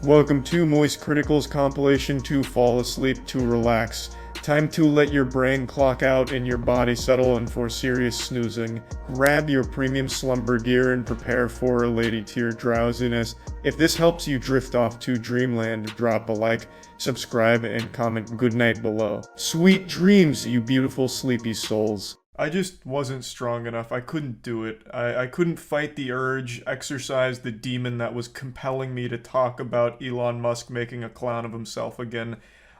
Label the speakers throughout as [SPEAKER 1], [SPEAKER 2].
[SPEAKER 1] Welcome to moistcritikal's compilation to fall asleep to relax. Time to let your brain clock out and your body settle in for serious snoozing. Grab your premium slumber gear and prepare for a lady tier drowsiness. If this helps you drift off to dreamland, drop a like, subscribe, and comment goodnight below. Sweet dreams, you beautiful sleepy souls. I just wasn't strong enough. I couldn't do it. I couldn't fight the urge, exercise the demon that was compelling me to talk about Elon Musk making a clown of himself again.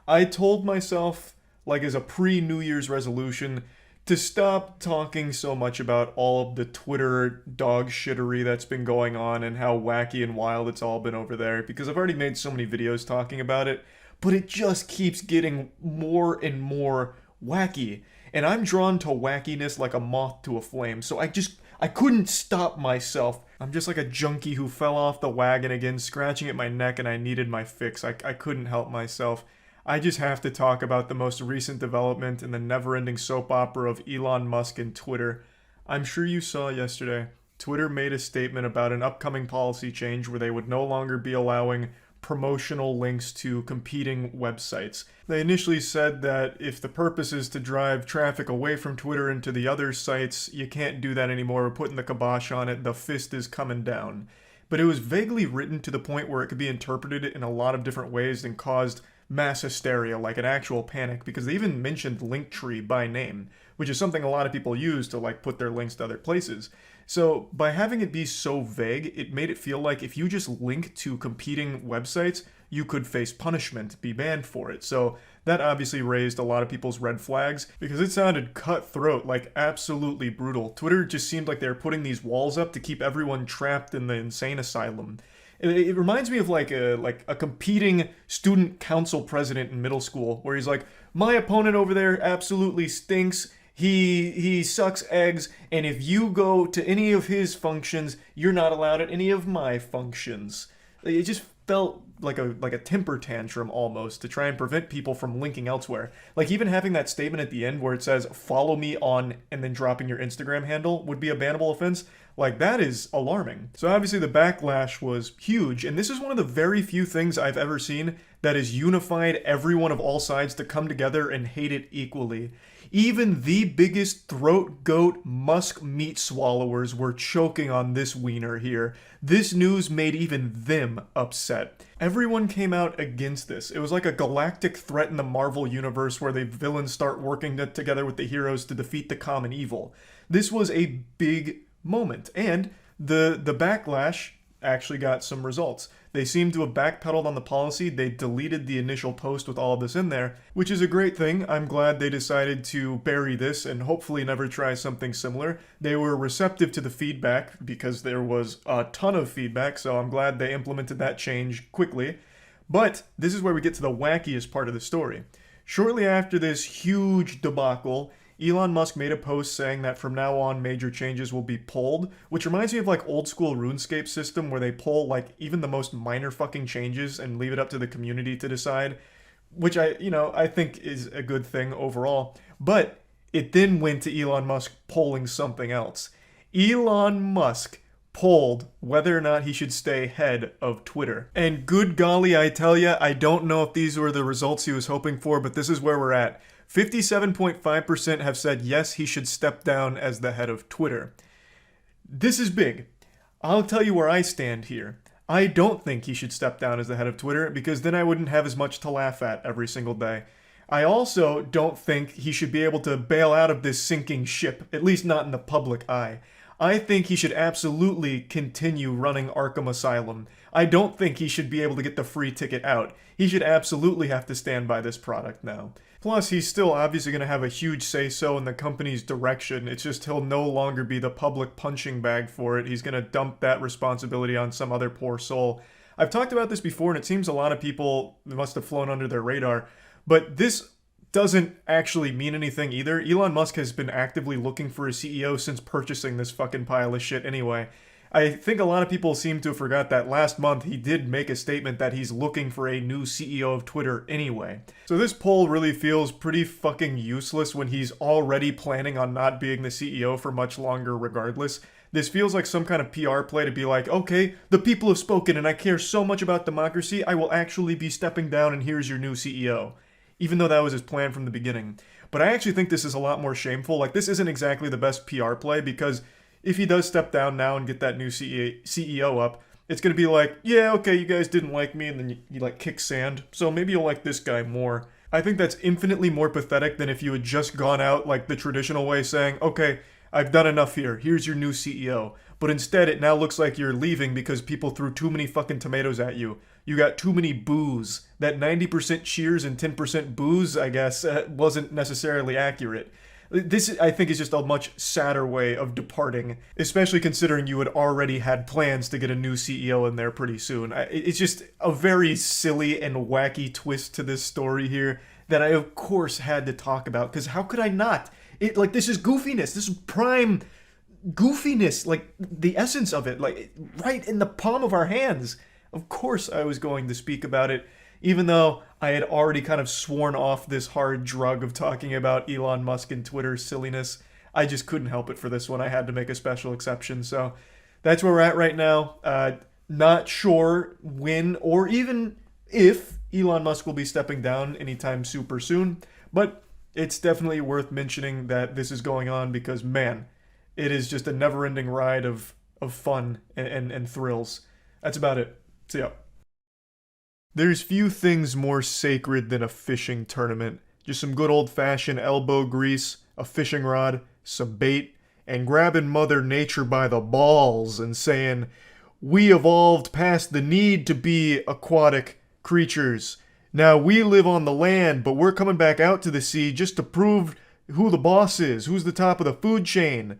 [SPEAKER 1] I told myself, like as a pre-New Year's resolution, to stop talking so much about all of the Twitter dog shittery that's been going on and how wacky and wild it's all been over there, because I've already made so many videos talking about it, but it just keeps getting more and more wacky. And I'm drawn to wackiness like a moth to a flame, so I couldn't stop myself. I'm just like a junkie who fell off the wagon again, scratching at my neck, and I needed my fix. I couldn't help myself. I just have to talk about the most recent development in the never-ending soap opera of Elon Musk and Twitter. I'm sure you saw yesterday, Twitter made a statement about an upcoming policy change where they would no longer be allowing promotional links to competing websites. They initially said that if the purpose is to drive traffic away from Twitter into the other sites, you can't do that anymore. We're putting the kibosh on it. The fist is coming down. But it was vaguely written to the point where it could be interpreted in a lot of different ways and caused mass hysteria, like an actual panic, because they even mentioned Linktree by name, which is something a lot of people use to like put their links to other places. So by having it be so vague, it made it feel like if you just link to competing websites, you could face punishment, be banned for it. So that obviously raised a lot of people's red flags because it sounded cutthroat, like absolutely brutal. Twitter just seemed like they were putting these walls up to keep everyone trapped in the insane asylum. It reminds me of like a competing student council president in middle school where he's like, my opponent over there absolutely stinks. He sucks eggs, and if you go to any of his functions, you're not allowed at any of my functions. It just felt like a temper tantrum almost to try and prevent people from linking elsewhere. Like even having that statement at the end where it says, follow me on, and then dropping your Instagram handle would be a bannable offense. Like that is alarming. So obviously the backlash was huge, and this is one of the very few things I've ever seen that has unified everyone of all sides to come together and hate it equally. Even the biggest throat goat Musk meat swallowers were choking on this wiener here. This news made even them upset. Everyone came out against this. It was like a galactic threat in the Marvel universe where the villains start working together with the heroes to defeat the common evil. This was a big moment, and the backlash actually got some results. They seem to have backpedaled on the policy. They deleted the initial post with all of this in there, which is a great thing. I'm glad they decided to bury this and hopefully never try something similar. They were receptive to the feedback because there was a ton of feedback, so I'm glad they implemented that change quickly. But this is where we get to the wackiest part of the story. Shortly after this huge debacle, Elon Musk made a post saying that from now on major changes will be pulled, which reminds me of like old school RuneScape system where they pull like even the most minor fucking changes and leave it up to the community to decide, which I think is a good thing overall. But it then went to Elon Musk polling something else. Elon Musk polled whether or not he should stay head of Twitter. And good golly, I tell ya, I don't know if these were the results he was hoping for, but this is where we're at. 57.5% have said yes, he should step down as the head of Twitter. This is big. I'll tell you where I stand here. I don't think he should step down as the head of Twitter because then I wouldn't have as much to laugh at every single day. I also don't think he should be able to bail out of this sinking ship, at least not in the public eye. I think he should absolutely continue running Arkham Asylum. I don't think he should be able to get the free ticket out. He should absolutely have to stand by this product now. Plus, he's still obviously going to have a huge say-so in the company's direction. It's just he'll no longer be the public punching bag for it. He's going to dump that responsibility on some other poor soul. I've talked about this before, and it seems a lot of people must have flown under their radar. But this doesn't actually mean anything either. Elon Musk has been actively looking for a CEO since purchasing this fucking pile of shit anyway. I think a lot of people seem to have forgot that last month he did make a statement that he's looking for a new CEO of Twitter anyway. So this poll really feels pretty fucking useless when he's already planning on not being the CEO for much longer regardless. This feels like some kind of PR play to be like, okay, the people have spoken and I care so much about democracy, I will actually be stepping down and here's your new CEO. Even though that was his plan from the beginning. But I actually think this is a lot more shameful. Like, this isn't exactly the best PR play, because if he does step down now and get that new CEO up, it's going to be like, yeah, okay, you guys didn't like me, and then you like kick sand, so maybe you'll like this guy more. I think that's infinitely more pathetic than if you had just gone out like the traditional way saying, okay, I've done enough here, here's your new CEO. But instead, it now looks like you're leaving because people threw too many fucking tomatoes at you. You got too many boos. That 90% cheers and 10% boos, I guess, wasn't necessarily accurate. This, I think, is just a much sadder way of departing, especially considering you had already had plans to get a new CEO in there pretty soon. It's just a very silly and wacky twist to this story here that I, of course, had to talk about, because how could I not? This is goofiness. This is prime goofiness, like, the essence of it, like, right in the palm of our hands. Of course I was going to speak about it, even though I had already kind of sworn off this hard drug of talking about Elon Musk and Twitter's silliness. I just couldn't help it for this one. I had to make a special exception, so that's where we're at right now. Not sure when or even if Elon Musk will be stepping down anytime super soon, but it's definitely worth mentioning that this is going on because, man, it is just a never-ending ride of fun and thrills. That's about it. See ya. There's few things more sacred than a fishing tournament. Just some good old-fashioned elbow grease, a fishing rod, some bait, and grabbing Mother Nature by the balls and saying, we evolved past the need to be aquatic creatures. Now we live on the land, but we're coming back out to the sea just to prove who the boss is, who's the top of the food chain.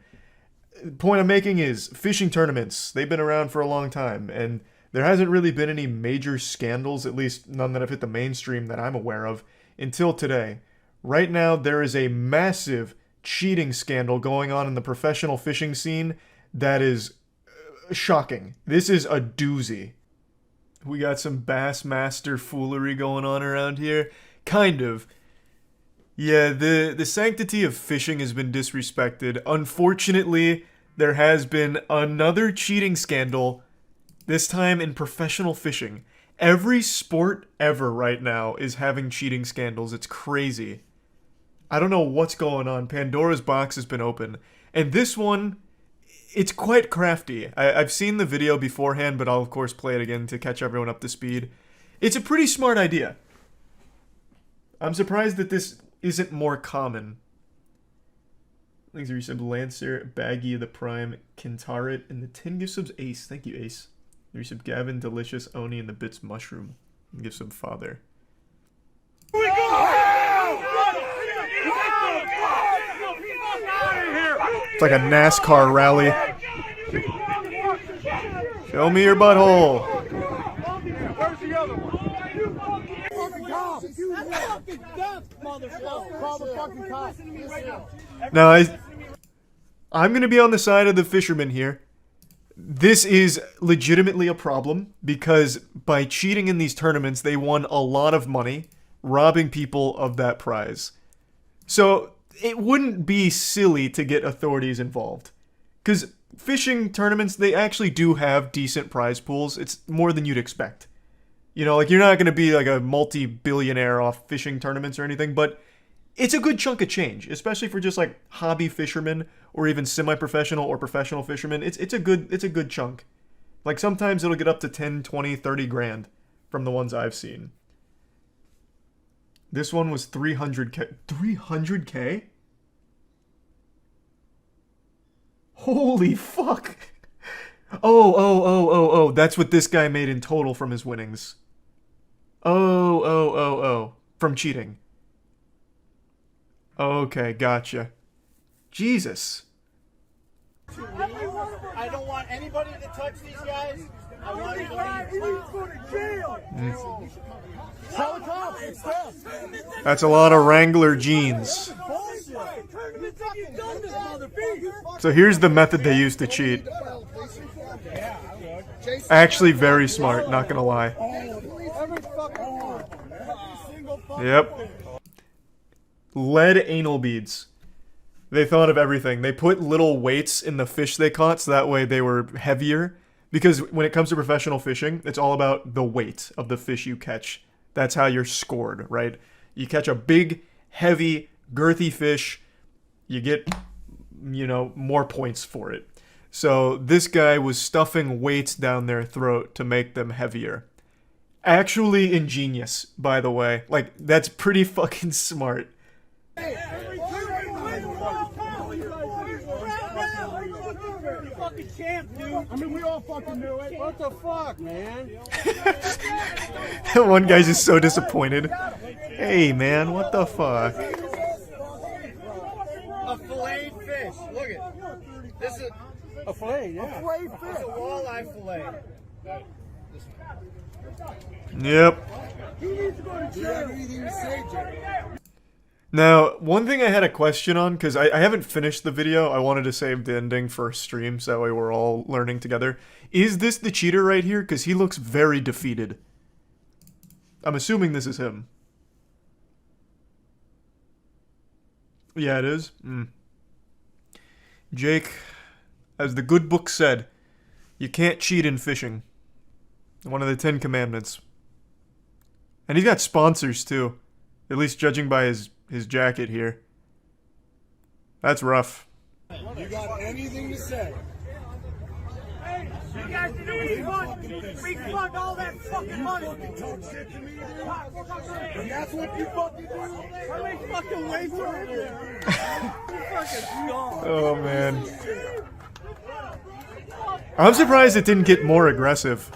[SPEAKER 1] The point I'm making is fishing tournaments, they've been around for a long time, and there hasn't really been any major scandals, at least none that have hit the mainstream that I'm aware of, until today. Right now, there is a massive cheating scandal going on in the professional fishing scene that is shocking. This is a doozy. We got some Bassmaster foolery going on around here. Kind of. Yeah, the sanctity of fishing has been disrespected. Unfortunately, there has been another cheating scandal, this time in professional fishing. Every sport ever right now is having cheating scandals. It's crazy. I don't know what's going on. Pandora's box has been open. And this one, it's quite crafty. I've seen the video beforehand, but I'll of course play it again to catch everyone up to speed. It's a pretty smart idea. I'm surprised that this isn't more common. Things are some Lancer, Baggy of the Prime, Kintarit, and the 10 gift subs Ace. Thank you, Ace. There's some Gavin, Delicious, Oni, and the Bits Mushroom. And give some Father.
[SPEAKER 2] Here we go!
[SPEAKER 1] It's like a NASCAR rally. Show me your butthole.
[SPEAKER 2] Where's the other one?
[SPEAKER 1] Now, I'm going to be on the side of the fishermen here. This is legitimately a problem because by cheating in these tournaments, they won a lot of money, robbing people of that prize. So it wouldn't be silly to get authorities involved. Because fishing tournaments, they actually do have decent prize pools. It's more than you'd expect. You know, like, you're not going to be like a multi-billionaire off fishing tournaments or anything, but it's a good chunk of change, especially for just like hobby fishermen or even semi-professional or professional fishermen. It's a good chunk. Like, sometimes it'll get up to 10, 20, 30 grand from the ones I've seen. This one was 300k. 300k? Holy fuck. Oh. That's what this guy made in total from his winnings. Oh. From cheating. Okay, gotcha. Jesus.
[SPEAKER 2] I don't want anybody to touch these guys. I want you to go to jail. Tell the cops. It's them.
[SPEAKER 1] That's a lot of Wrangler jeans. So here's the method they use to cheat. Actually very smart, not gonna lie. Yep. Lead anal beads. They thought of everything. They put little weights in the fish they caught so that way they were heavier. Because when it comes to professional fishing, it's all about the weight of the fish you catch. That's how you're scored, right? You catch a big, heavy, girthy fish, you get, more points for it. So this guy was stuffing weights down their throat to make them heavier. Actually ingenious, by the way. Like, that's pretty fucking smart.
[SPEAKER 2] Champ, dude. I mean, we all fucking knew it. What the fuck, man?
[SPEAKER 1] One guy's just so disappointed. Hey, man, what the fuck?
[SPEAKER 2] A filleted fish. Look at this is a fillet, yeah. A fillet fish. It's a walleye fillet.
[SPEAKER 1] Yep.
[SPEAKER 2] He needs to go to jail.
[SPEAKER 1] Now, one thing I had a question on, because I haven't finished the video, I wanted to save the ending for stream, so that way we're all learning together. Is this the cheater right here? Because he looks very defeated. I'm assuming this is him. Yeah, it is. Jake, as the good book said, you can't cheat in fishing. One of the 10 Commandments. And he's got sponsors, too. At least judging by his jacket here. That's rough.
[SPEAKER 2] You got anything to say? Hey, you guys didn't fuck all that fucking money. Talk shit to me, dude. And that's what you fucking do. How many fucking ways are there? You fucking gone.
[SPEAKER 1] Oh, man. I'm surprised it didn't get more aggressive.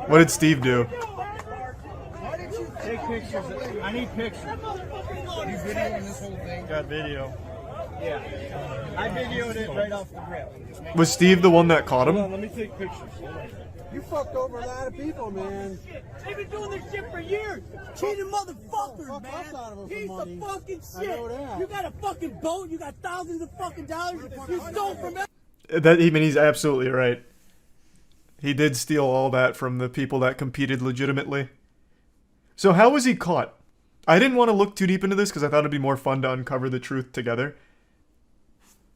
[SPEAKER 1] What did Steve do?
[SPEAKER 2] Take pictures. I need pictures. You videoing this whole thing? Got video. Yeah. I videoed it right off the rip.
[SPEAKER 1] Was Steve the one that caught him?
[SPEAKER 2] Hold on, let me take pictures. You fucked over a lot of people, man. They've been doing this shit for years. Cheating motherfuckers, man. He's the fucking shit. I know that. You got a fucking boat. You got thousands of fucking dollars. You stole from
[SPEAKER 1] He's absolutely right. He did steal all that from the people that competed legitimately. So how was he caught? I didn't want to look too deep into this because I thought it'd be more fun to uncover the truth together.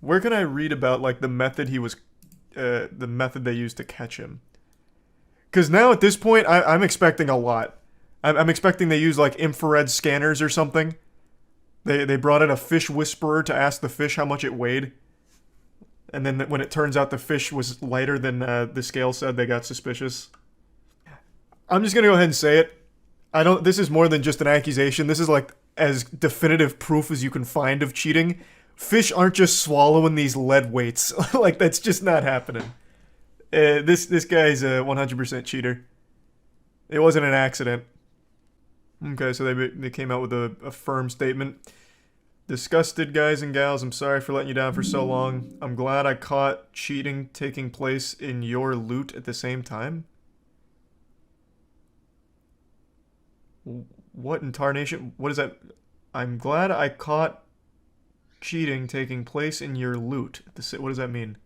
[SPEAKER 1] Where can I read about like the method the method they used to catch him? Because now at this point, I'm expecting a lot. I'm expecting they use like infrared scanners or something. They brought in a fish whisperer to ask the fish how much it weighed. And then when it turns out the fish was lighter than the scale said, they got suspicious. I'm just gonna go ahead and say it. This is more than just an accusation. This is like as definitive proof as you can find of cheating. Fish aren't just swallowing these lead weights. Like, that's just not happening. This guy's a 100% cheater. It wasn't an accident. Okay, so they came out with a firm statement. Disgusted guys and gals, I'm sorry for letting you down for so long. I'm glad I caught cheating taking place in your loot at the same time. What in tarnation? What is that? I'm glad I caught cheating taking place in your loot. What does that mean?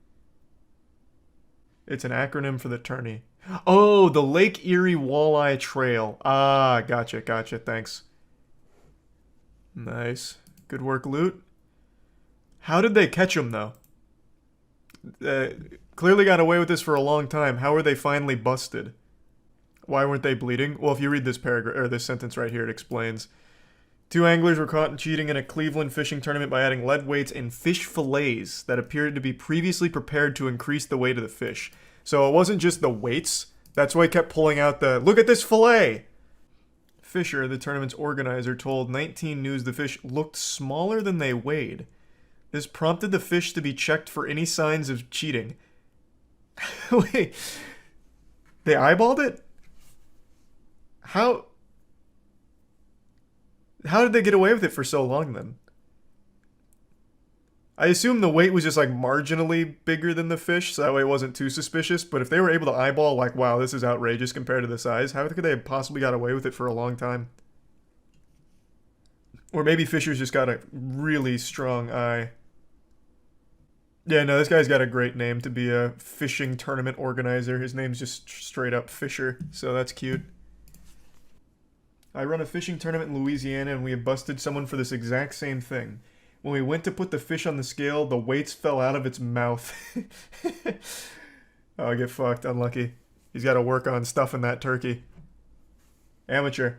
[SPEAKER 1] It's an acronym for the tourney. Oh, the Lake Erie Walleye Trail. Ah, gotcha, thanks. Nice. Good work, loot. How did they catch him, though? Clearly got away with this for a long time. How were they finally busted? Why weren't they bleeding? Well, if you read this paragraph or this sentence right here, it explains. 2 anglers were caught cheating in a Cleveland fishing tournament by adding lead weights and fish fillets that appeared to be previously prepared to increase the weight of the fish. So it wasn't just the weights. That's why he kept pulling out the, look at this fillet! Fisher, the tournament's organizer, told 19 News the fish looked smaller than they weighed. This prompted the fish to be checked for any signs of cheating. Wait, they eyeballed it? How did they get away with it for so long, then? I assume the weight was just, like, marginally bigger than the fish, so that way it wasn't too suspicious, but if they were able to eyeball, like, wow, this is outrageous compared to the size, how could they have possibly got away with it for a long time? Or maybe Fisher's just got a really strong eye. Yeah, no, this guy's got a great name to be a fishing tournament organizer. His name's just straight up Fisher, so that's cute. I run a fishing tournament in Louisiana, and we have busted someone for this exact same thing. When we went to put the fish on the scale, the weights fell out of its mouth. Oh, get fucked. Unlucky. He's got to work on stuffing that turkey. Amateur.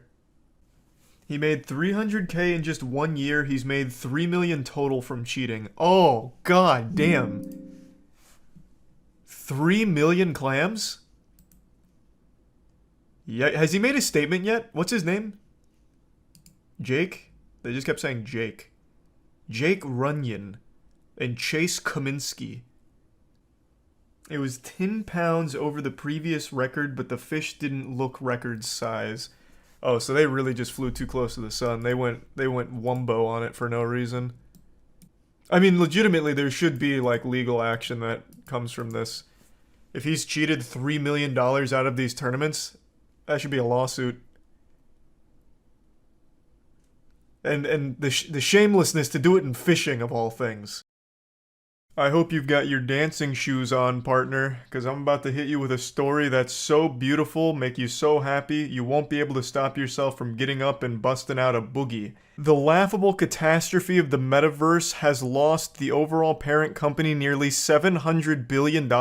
[SPEAKER 1] He made $300K in just 1 year. He's made $3 million total from cheating. Oh, god damn. 3 million clams? Yeah, has he made a statement yet? What's his name? Jake? They just kept saying Jake. Jake Runyon and Chase Kaminsky. It was 10 pounds over the previous record, but the fish didn't look record size. Oh, so they really just flew too close to the sun. They went wumbo on it for no reason. I mean, legitimately, there should be, like, legal action that comes from this. If he's cheated $3 million out of these tournaments, that should be a lawsuit. And the shamelessness to do it in fishing, of all things. I hope you've got your dancing shoes on, partner, because I'm about to hit you with a story that's so beautiful, make you so happy, you won't be able to stop yourself from getting up and busting out a boogie. The laughable catastrophe of the metaverse has lost the overall parent company nearly $700 billion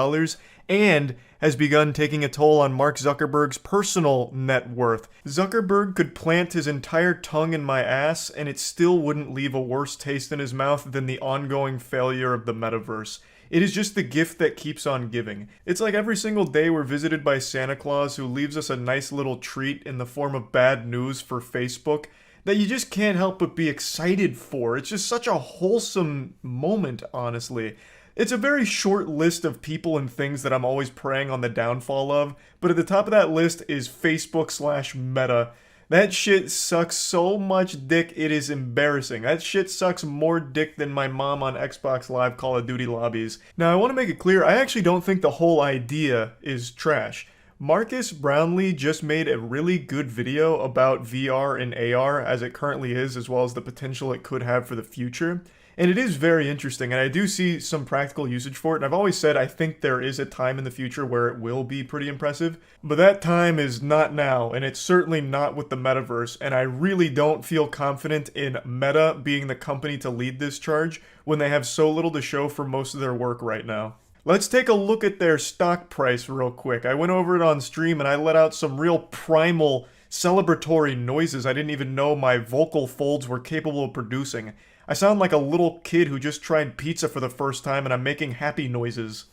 [SPEAKER 1] and has begun taking a toll on Mark Zuckerberg's personal net worth. Zuckerberg could plant his entire tongue in my ass and it still wouldn't leave a worse taste in his mouth than the ongoing failure of the metaverse. It is just the gift that keeps on giving. It's like every single day we're visited by Santa Claus who leaves us a nice little treat in the form of bad news for Facebook that you just can't help but be excited for. It's just such a wholesome moment, honestly. It's a very short list of people and things that I'm always praying on the downfall of, but at the top of that list is Facebook/Meta. That shit sucks so much dick, it is embarrassing. That shit sucks more dick than my mom on Xbox Live Call of Duty lobbies. Now, I want to make it clear, I actually don't think the whole idea is trash. Marcus Brownlee just made a really good video about VR and AR as it currently is, as well as the potential it could have for the future. And it is very interesting, and I do see some practical usage for it, and I've always said I think there is a time in the future where it will be pretty impressive, but that time is not now, and it's certainly not with the metaverse, and I really don't feel confident in Meta being the company to lead this charge when they have so little to show for most of their work right now. Let's take a look at their stock price real quick. I went over it on stream and I let out some real primal celebratory noises I didn't even know my vocal folds were capable of producing. I sound like a little kid who just tried pizza for the first time and I'm making happy noises.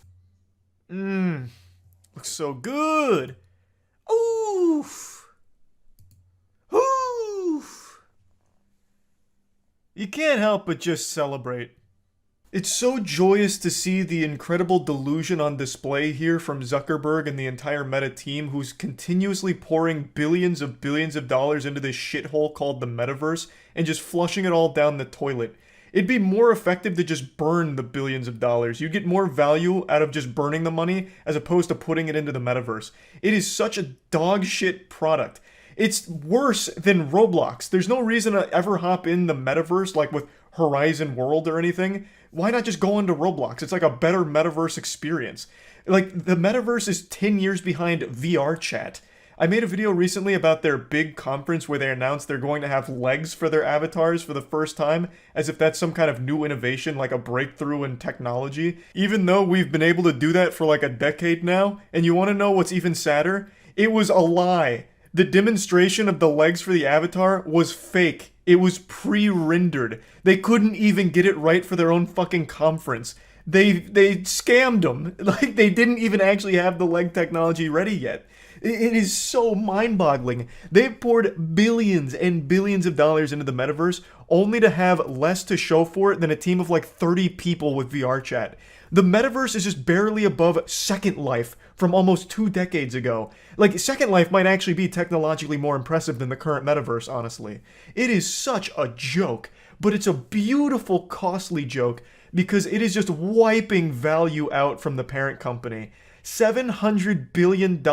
[SPEAKER 1] Looks so good. Oof. Oof. You can't help but just celebrate. It's so joyous to see the incredible delusion on display here from Zuckerberg and the entire Meta team who's continuously pouring billions of dollars into this shithole called the metaverse and just flushing it all down the toilet. It'd be more effective to just burn the billions of dollars. You'd get more value out of just burning the money as opposed to putting it into the metaverse. It is such a dog shit product. It's worse than Roblox. There's no reason to ever hop in the metaverse like with Horizon World or anything. Why not just go into Roblox? It's like a better metaverse experience. Like, the metaverse is 10 years behind VR chat. I made a video recently about their big conference where they announced they're going to have legs for their avatars for the first time, as if that's some kind of new innovation, like a breakthrough in technology. Even though we've been able to do that for like a decade now, and you want to know what's even sadder? It was a lie. The demonstration of the legs for the avatar was fake. It was pre-rendered. They couldn't even get it right for their own fucking conference. They scammed them. Like, they didn't even actually have the leg technology ready yet. It is so mind-boggling. They've poured billions and billions of dollars into the metaverse only to have less to show for it than a team of like 30 people with VR chat. The metaverse is just barely above Second Life from almost 2 decades ago. Like, Second Life might actually be technologically more impressive than the current metaverse, honestly. It is such a joke, but it's a beautiful, costly joke because it is just wiping value out from the parent company. $700 billion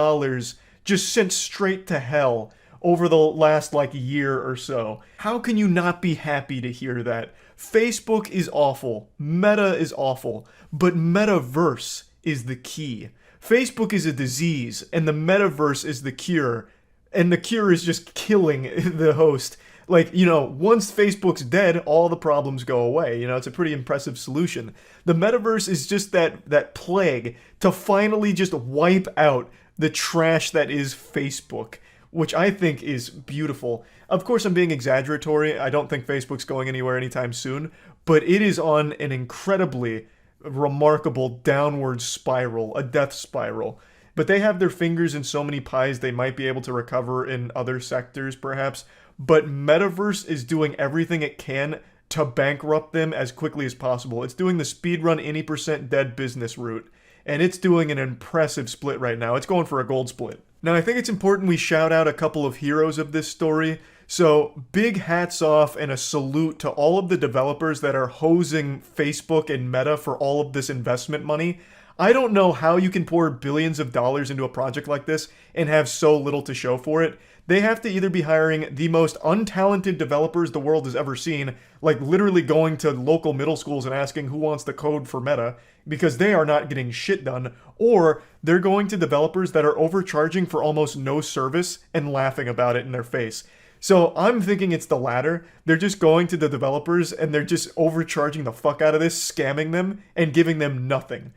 [SPEAKER 1] just sent straight to hell over the last like year or so. How can you not be happy to hear that? Facebook is awful, Meta is awful, but metaverse is the key. Facebook is a disease, and the metaverse is the cure. And the cure is just killing the host. Like, you know, once Facebook's dead, all the problems go away. You know, it's a pretty impressive solution. The metaverse is just that plague to finally just wipe out the trash that is Facebook, which I think is beautiful. Of course, I'm being exaggeratory. I don't think Facebook's going anywhere anytime soon, but it is on an incredibly remarkable downward spiral, a death spiral. But they have their fingers in so many pies they might be able to recover in other sectors, perhaps. But Metaverse is doing everything it can to bankrupt them as quickly as possible. It's doing the speedrun any percent dead business route. And it's doing an impressive split right now. It's going for a gold split. Now, I think it's important we shout out a couple of heroes of this story. So, big hats off and a salute to all of the developers that are hosing Facebook and Meta for all of this investment money. I don't know how you can pour billions of dollars into a project like this and have so little to show for it. They have to either be hiring the most untalented developers the world has ever seen, like literally going to local middle schools and asking who wants the code for Meta, because they are not getting shit done, or they're going to developers that are overcharging for almost no service and laughing about it in their face. So I'm thinking it's the latter. They're just going to the developers and they're just overcharging the fuck out of this, scamming them, and giving them nothing.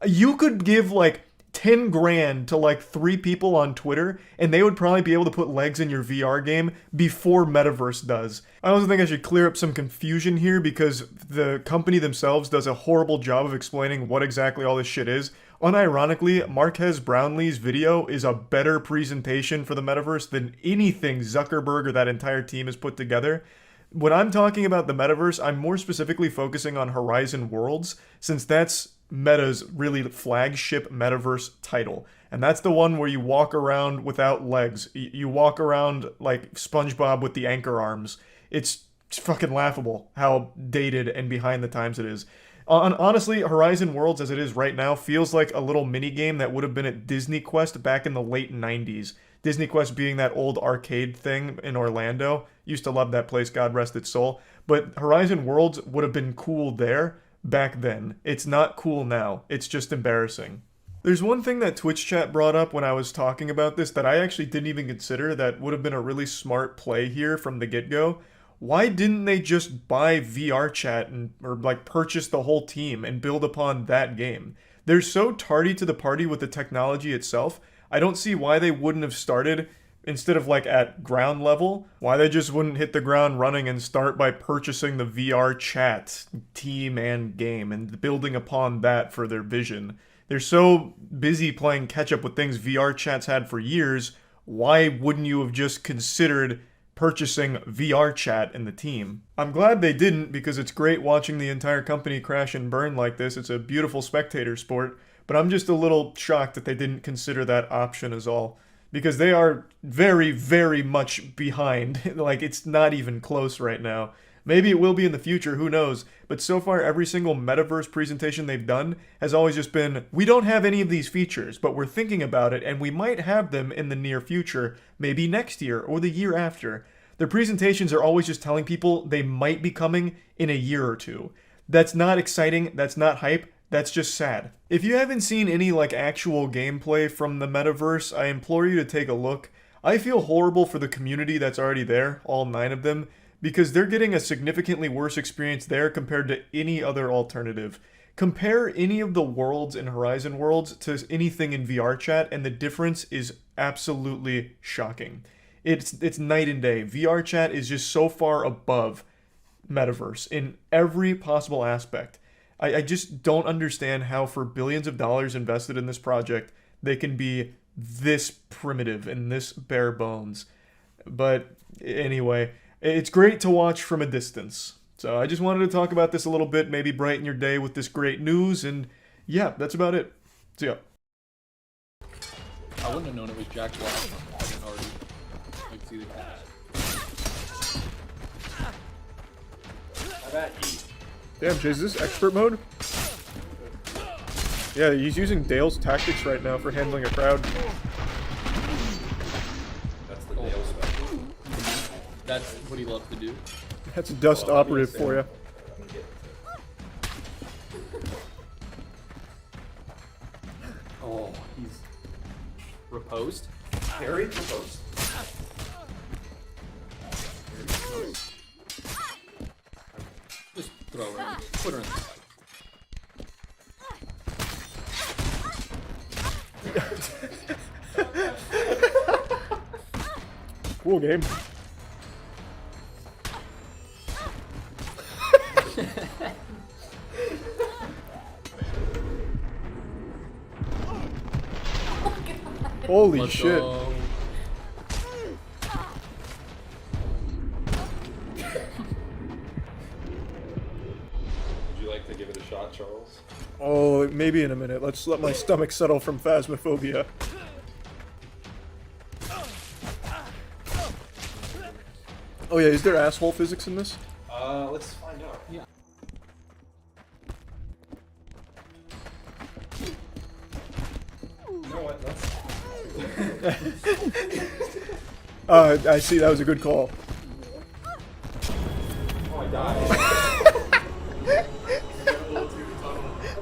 [SPEAKER 1] You could give like 10 grand to like 3 people on Twitter and they would probably be able to put legs in your VR game before Metaverse does. I also think I should clear up some confusion here because the company themselves does a horrible job of explaining what exactly all this shit is. Unironically, Marques Brownlee's video is a better presentation for the Metaverse than anything Zuckerberg or that entire team has put together. When I'm talking about the Metaverse, I'm more specifically focusing on Horizon Worlds, since that's Meta's really flagship Metaverse title. And that's the one where you walk around without legs. You walk around like SpongeBob with the anchor arms. It's fucking laughable how dated and behind the times it is. Honestly, Horizon Worlds as it is right now feels like a little mini game that would have been at Disney Quest back in the late 90s. Disney Quest being that old arcade thing in Orlando. Used to love that place, God rest its soul. But Horizon Worlds would have been cool there back then. It's not cool now. It's just embarrassing. There's one thing that Twitch chat brought up when I was talking about this that I actually didn't even consider that would have been a really smart play here from the get-go. Why didn't they just buy VR chat or like purchase the whole team and build upon that game? They're so tardy to the party with the technology itself. I don't see why they wouldn't have started instead of like at ground level, why they just wouldn't hit the ground running and start by purchasing the VR chat team and game and building upon that for their vision. They're so busy playing catch up with things VR chat's had for years. Why wouldn't you have just considered purchasing VR chat in the team? I'm glad they didn't, because it's great watching the entire company crash and burn like this. It's a beautiful spectator sport, but I'm just a little shocked that they didn't consider that option as all, because they are very, very much behind. Like, it's not even close right now. Maybe it will be in the future, who knows? But so far, every single Metaverse presentation they've done has always just been, we don't have any of these features, but we're thinking about it, and we might have them in the near future, maybe next year or the year after. Their presentations are always just telling people they might be coming in a year or two. That's not exciting, that's not hype, that's just sad. If you haven't seen any like actual gameplay from the Metaverse, I implore you to take a look. I feel horrible for the community that's already there, all 9 of them, because they're getting a significantly worse experience there compared to any other alternative. Compare any of the worlds in Horizon Worlds to anything in VR chat, and the difference is absolutely shocking. It's night and day. VR chat is just so far above Metaverse in every possible aspect. I just don't understand how for billions of dollars invested in this project, they can be this primitive and this bare bones. But anyway, it's great to watch from a distance. So I just wanted to talk about this a little bit, maybe brighten your day with this great news, and yeah, that's about it. See ya.
[SPEAKER 3] I wouldn't have known it was Jack Black. I didn't already like see the cast. I bet.
[SPEAKER 1] Damn, Jay, is this expert mode? Yeah, he's using Dale's tactics right now for handling a crowd.
[SPEAKER 3] That's the Dale special. That's what he loves to do.
[SPEAKER 1] That's a dust operative for you.
[SPEAKER 3] Oh, he's reposed. Harry reposed. Throw her in. Put her in the fight.
[SPEAKER 1] Cool game. Holy
[SPEAKER 3] Let's
[SPEAKER 1] shit.
[SPEAKER 3] go. Would you like to give it a shot, Charles?
[SPEAKER 1] Oh, maybe in a minute. Let's let my stomach settle from phasmophobia. Oh yeah, is there asshole physics in this?
[SPEAKER 3] Let's find out. Yeah. You know what? Let's...
[SPEAKER 1] I see, that was a good call.
[SPEAKER 3] Oh, I died.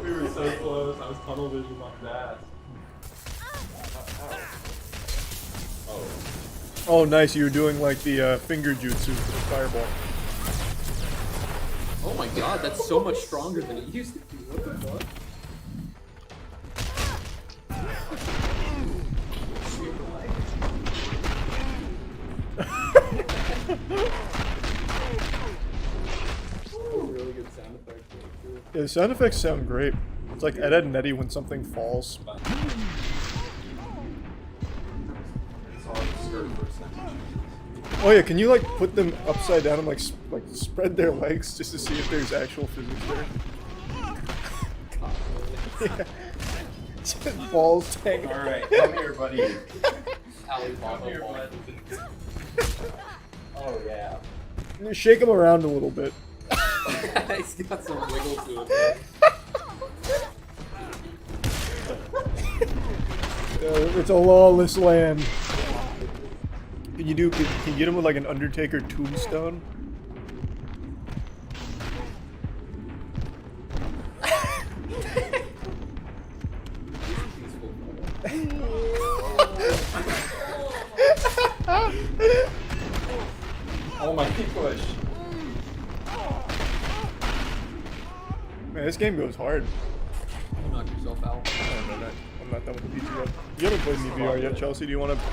[SPEAKER 3] We were so close. I was tunnel vision on that. Oh.
[SPEAKER 1] Oh nice, you were doing like the finger jutsu fireball.
[SPEAKER 3] Oh my god, that's so much stronger than it used to be. What the fuck? Really good sound effect.
[SPEAKER 1] Yeah, the sound effects sound great. It's like Ed, Edd and Eddy when something falls. Oh yeah, can you like put them upside down and like spread their legs just to see if there's actual physics there? Yeah. Just balls hanging.
[SPEAKER 4] Alright, come here, buddy.
[SPEAKER 3] Come here, bud.
[SPEAKER 4] Oh, yeah.
[SPEAKER 1] Shake them around a little bit.
[SPEAKER 3] He's got some wiggle to it.
[SPEAKER 1] It's a lawless land. Can you get him with like an Undertaker tombstone?
[SPEAKER 4] Oh my push.
[SPEAKER 1] Man, this game goes hard.
[SPEAKER 3] You knock yourself out.
[SPEAKER 1] I'm not done with the PC yet. You haven't played me VR yet, Chelsea. Do you want to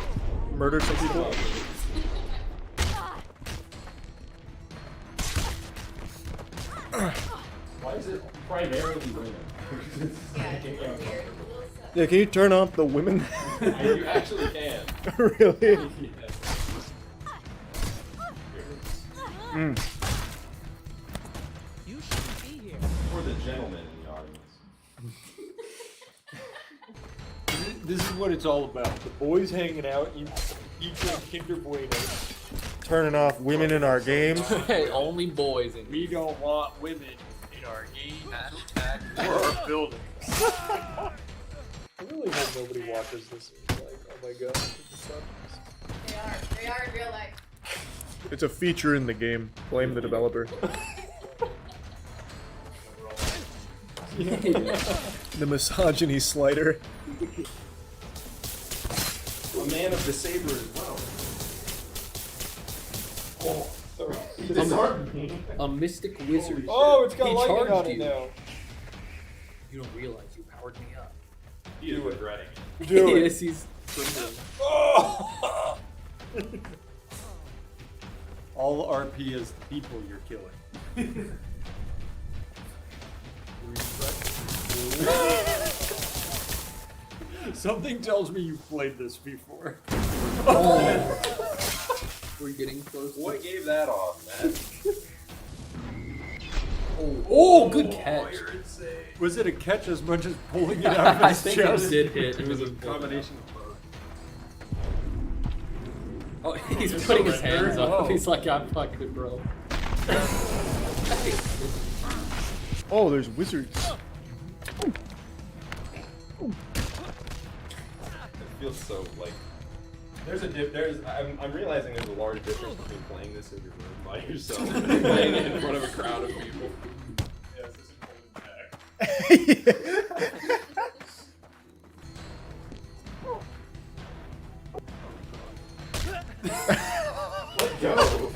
[SPEAKER 1] murder some people?
[SPEAKER 4] Why is it primarily women?
[SPEAKER 1] Yeah, can you turn off the women?
[SPEAKER 4] You actually can.
[SPEAKER 1] Really?
[SPEAKER 4] Yes.
[SPEAKER 1] Mm.
[SPEAKER 5] You shouldn't be here.
[SPEAKER 4] For the gentlemen in the audience.
[SPEAKER 6] This is what it's all about. The boys hanging out, you eating Kinder Bueno.
[SPEAKER 1] Turning off women in our games.
[SPEAKER 3] Hey, only boys in
[SPEAKER 6] We don't want women in our games or our buildings. I really hope nobody watches this. Like, oh my god, this sucks.
[SPEAKER 7] They are in real life.
[SPEAKER 1] It's a feature in the game. Blame the developer. The misogyny slider.
[SPEAKER 4] A man of the saber as well. Oh,
[SPEAKER 3] a mystic wizard.
[SPEAKER 6] Oh, it's got
[SPEAKER 3] He
[SPEAKER 6] lightning
[SPEAKER 3] charged
[SPEAKER 6] on it
[SPEAKER 3] you.
[SPEAKER 6] now.
[SPEAKER 3] You don't realize you powered me up.
[SPEAKER 4] He is regretting it.
[SPEAKER 1] Do it.
[SPEAKER 3] Yes, he's trembling.
[SPEAKER 6] Oh! All RP is the people you're killing. Something tells me you've played this before.
[SPEAKER 3] We're getting close.
[SPEAKER 4] What gave that off, man?
[SPEAKER 3] Oh, good catch.
[SPEAKER 6] Was it a catch as much as pulling it out of
[SPEAKER 3] I
[SPEAKER 6] his
[SPEAKER 3] think
[SPEAKER 6] chest?
[SPEAKER 3] it did hit. It was a
[SPEAKER 4] Combination of both.
[SPEAKER 3] Oh, he's putting his hands up.
[SPEAKER 6] Oh.
[SPEAKER 3] He's like, I'm fucking bro.
[SPEAKER 1] Oh, there's wizards.
[SPEAKER 4] It feels so like I'm realizing there's a large difference between playing this in your room by yourself and playing it in front of a crowd of people. Yes, this is holding back. Let go.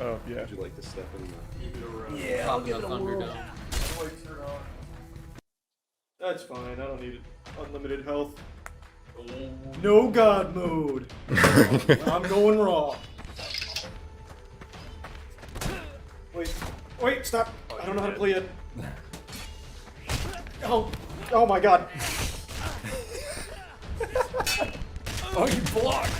[SPEAKER 1] Oh, yeah.
[SPEAKER 4] Would you like to step in the...
[SPEAKER 2] Yeah, I'll
[SPEAKER 6] Popping
[SPEAKER 2] give
[SPEAKER 6] the
[SPEAKER 2] it a whirl.
[SPEAKER 6] Thunderdome.
[SPEAKER 1] That's fine, I don't need it. Unlimited health. No god mode. I'm going raw. Wait, stop. I don't know how to play it. Oh my god.
[SPEAKER 6] Oh, you blocked!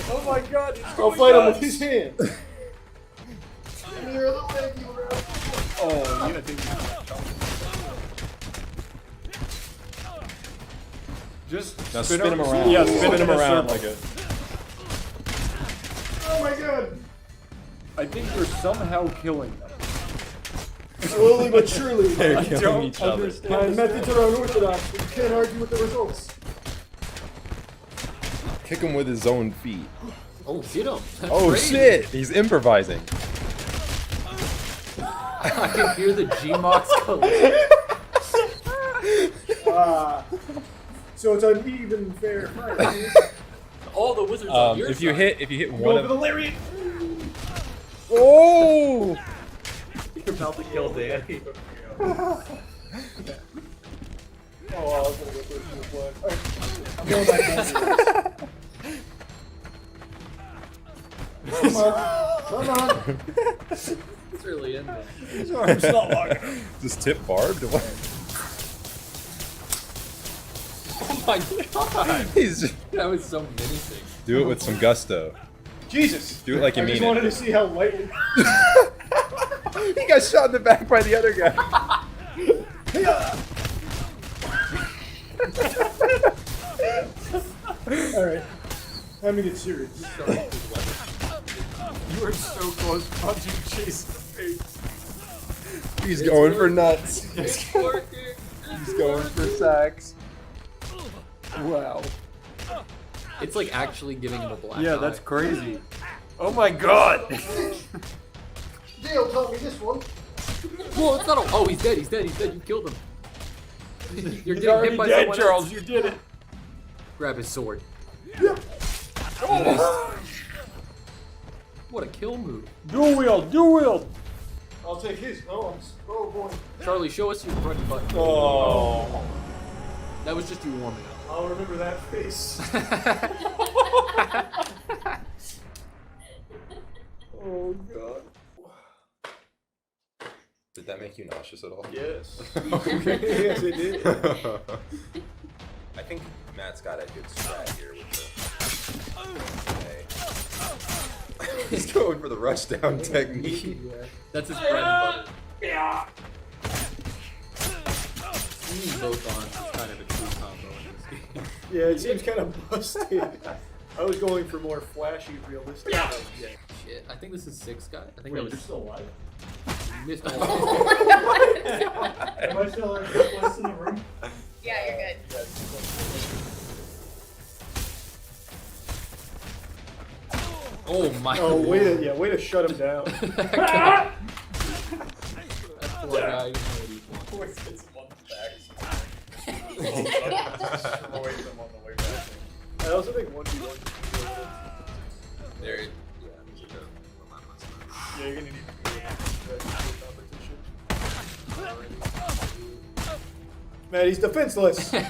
[SPEAKER 1] Oh my god. I'll fight him with his hand. Oh, you gotta take me. Just
[SPEAKER 5] Now spin him around.
[SPEAKER 1] Yeah,
[SPEAKER 5] spin him around
[SPEAKER 1] like
[SPEAKER 5] like a.
[SPEAKER 1] Oh my god.
[SPEAKER 6] I think you're somehow killing them.
[SPEAKER 1] Slowly but surely.
[SPEAKER 5] They're
[SPEAKER 1] I
[SPEAKER 5] killing
[SPEAKER 1] don't
[SPEAKER 5] each other.
[SPEAKER 1] My methods are unorthodox, but you can't argue with the results.
[SPEAKER 5] Kick him with his own feet.
[SPEAKER 6] Oh, get him! That's
[SPEAKER 5] Oh
[SPEAKER 6] crazy.
[SPEAKER 5] shit! He's improvising.
[SPEAKER 6] I can hear the G-Mox collect.
[SPEAKER 1] So it's an even fair fight.
[SPEAKER 6] All the wizards on your
[SPEAKER 5] If you
[SPEAKER 6] side.
[SPEAKER 5] hit
[SPEAKER 1] Go
[SPEAKER 5] one
[SPEAKER 1] for the
[SPEAKER 5] of.
[SPEAKER 1] lariat.
[SPEAKER 5] Oh!
[SPEAKER 6] You're about to kill Danny.
[SPEAKER 1] Oh, I was gonna go for the flag. I'm going back down. Come on.
[SPEAKER 6] It's really in there.
[SPEAKER 1] His arm's not long enough.
[SPEAKER 5] Is this tip barbed? What?
[SPEAKER 6] Oh my god!
[SPEAKER 5] He's just,
[SPEAKER 6] That was so menacing.
[SPEAKER 5] do it with some gusto.
[SPEAKER 1] Jesus.
[SPEAKER 5] Do it like you
[SPEAKER 1] I
[SPEAKER 5] mean
[SPEAKER 1] just wanted to
[SPEAKER 5] it.
[SPEAKER 1] see how lightly.
[SPEAKER 5] He got shot in the back by the other guy.
[SPEAKER 1] Alright. Time to get serious.
[SPEAKER 6] You were so close punching Chase in the face.
[SPEAKER 5] He's going for nuts.
[SPEAKER 6] It's working.
[SPEAKER 5] He's going for sacks.
[SPEAKER 6] Wow. It's like actually giving him a black
[SPEAKER 1] Yeah,
[SPEAKER 6] eye.
[SPEAKER 1] that's crazy. Oh my god!
[SPEAKER 2] Dale taught me this one.
[SPEAKER 6] Whoa, it's not a. Oh, he's dead. He's dead. He's dead. You killed him. You're
[SPEAKER 1] He's
[SPEAKER 6] getting
[SPEAKER 1] already
[SPEAKER 6] hit by
[SPEAKER 1] dead,
[SPEAKER 6] someone
[SPEAKER 1] Charles.
[SPEAKER 6] else.
[SPEAKER 1] You did it.
[SPEAKER 6] Grab his sword. What a kill move.
[SPEAKER 1] Dual wield, dual wield. I'll take his. Oh, oh boy.
[SPEAKER 6] Charlie, show us your front button.
[SPEAKER 1] Oh.
[SPEAKER 6] That was just you warming up.
[SPEAKER 1] I'll remember that face. Oh god.
[SPEAKER 5] Did that make you nauseous at all?
[SPEAKER 1] Yes. Yes, it did.
[SPEAKER 5] I think Matt's got a good strat here with the. Okay. He's going for the rush down technique.
[SPEAKER 6] Yeah. That's his bread and butter.
[SPEAKER 2] Yeah.
[SPEAKER 6] Seeing both arms is kind of a true combo in this game.
[SPEAKER 1] Yeah, it seems kind of busted. I was going for more flashy, realistic.
[SPEAKER 6] Yeah. Shit. I think this is 6 guy. I think that was
[SPEAKER 1] still alive?
[SPEAKER 6] missed.
[SPEAKER 7] Oh my god.
[SPEAKER 1] Am I still less in the room?
[SPEAKER 7] Yeah, you're good.
[SPEAKER 6] Oh my.
[SPEAKER 1] Oh, way to shut him down.
[SPEAKER 6] That poor guy. He didn't know what he wanted.
[SPEAKER 3] Always gets him on the back. Avoid them on the way back.
[SPEAKER 1] I also think 1v1.
[SPEAKER 6] There. Yeah.
[SPEAKER 1] Yeah, you're gonna need to go competition. Man, he's defenseless.
[SPEAKER 6] let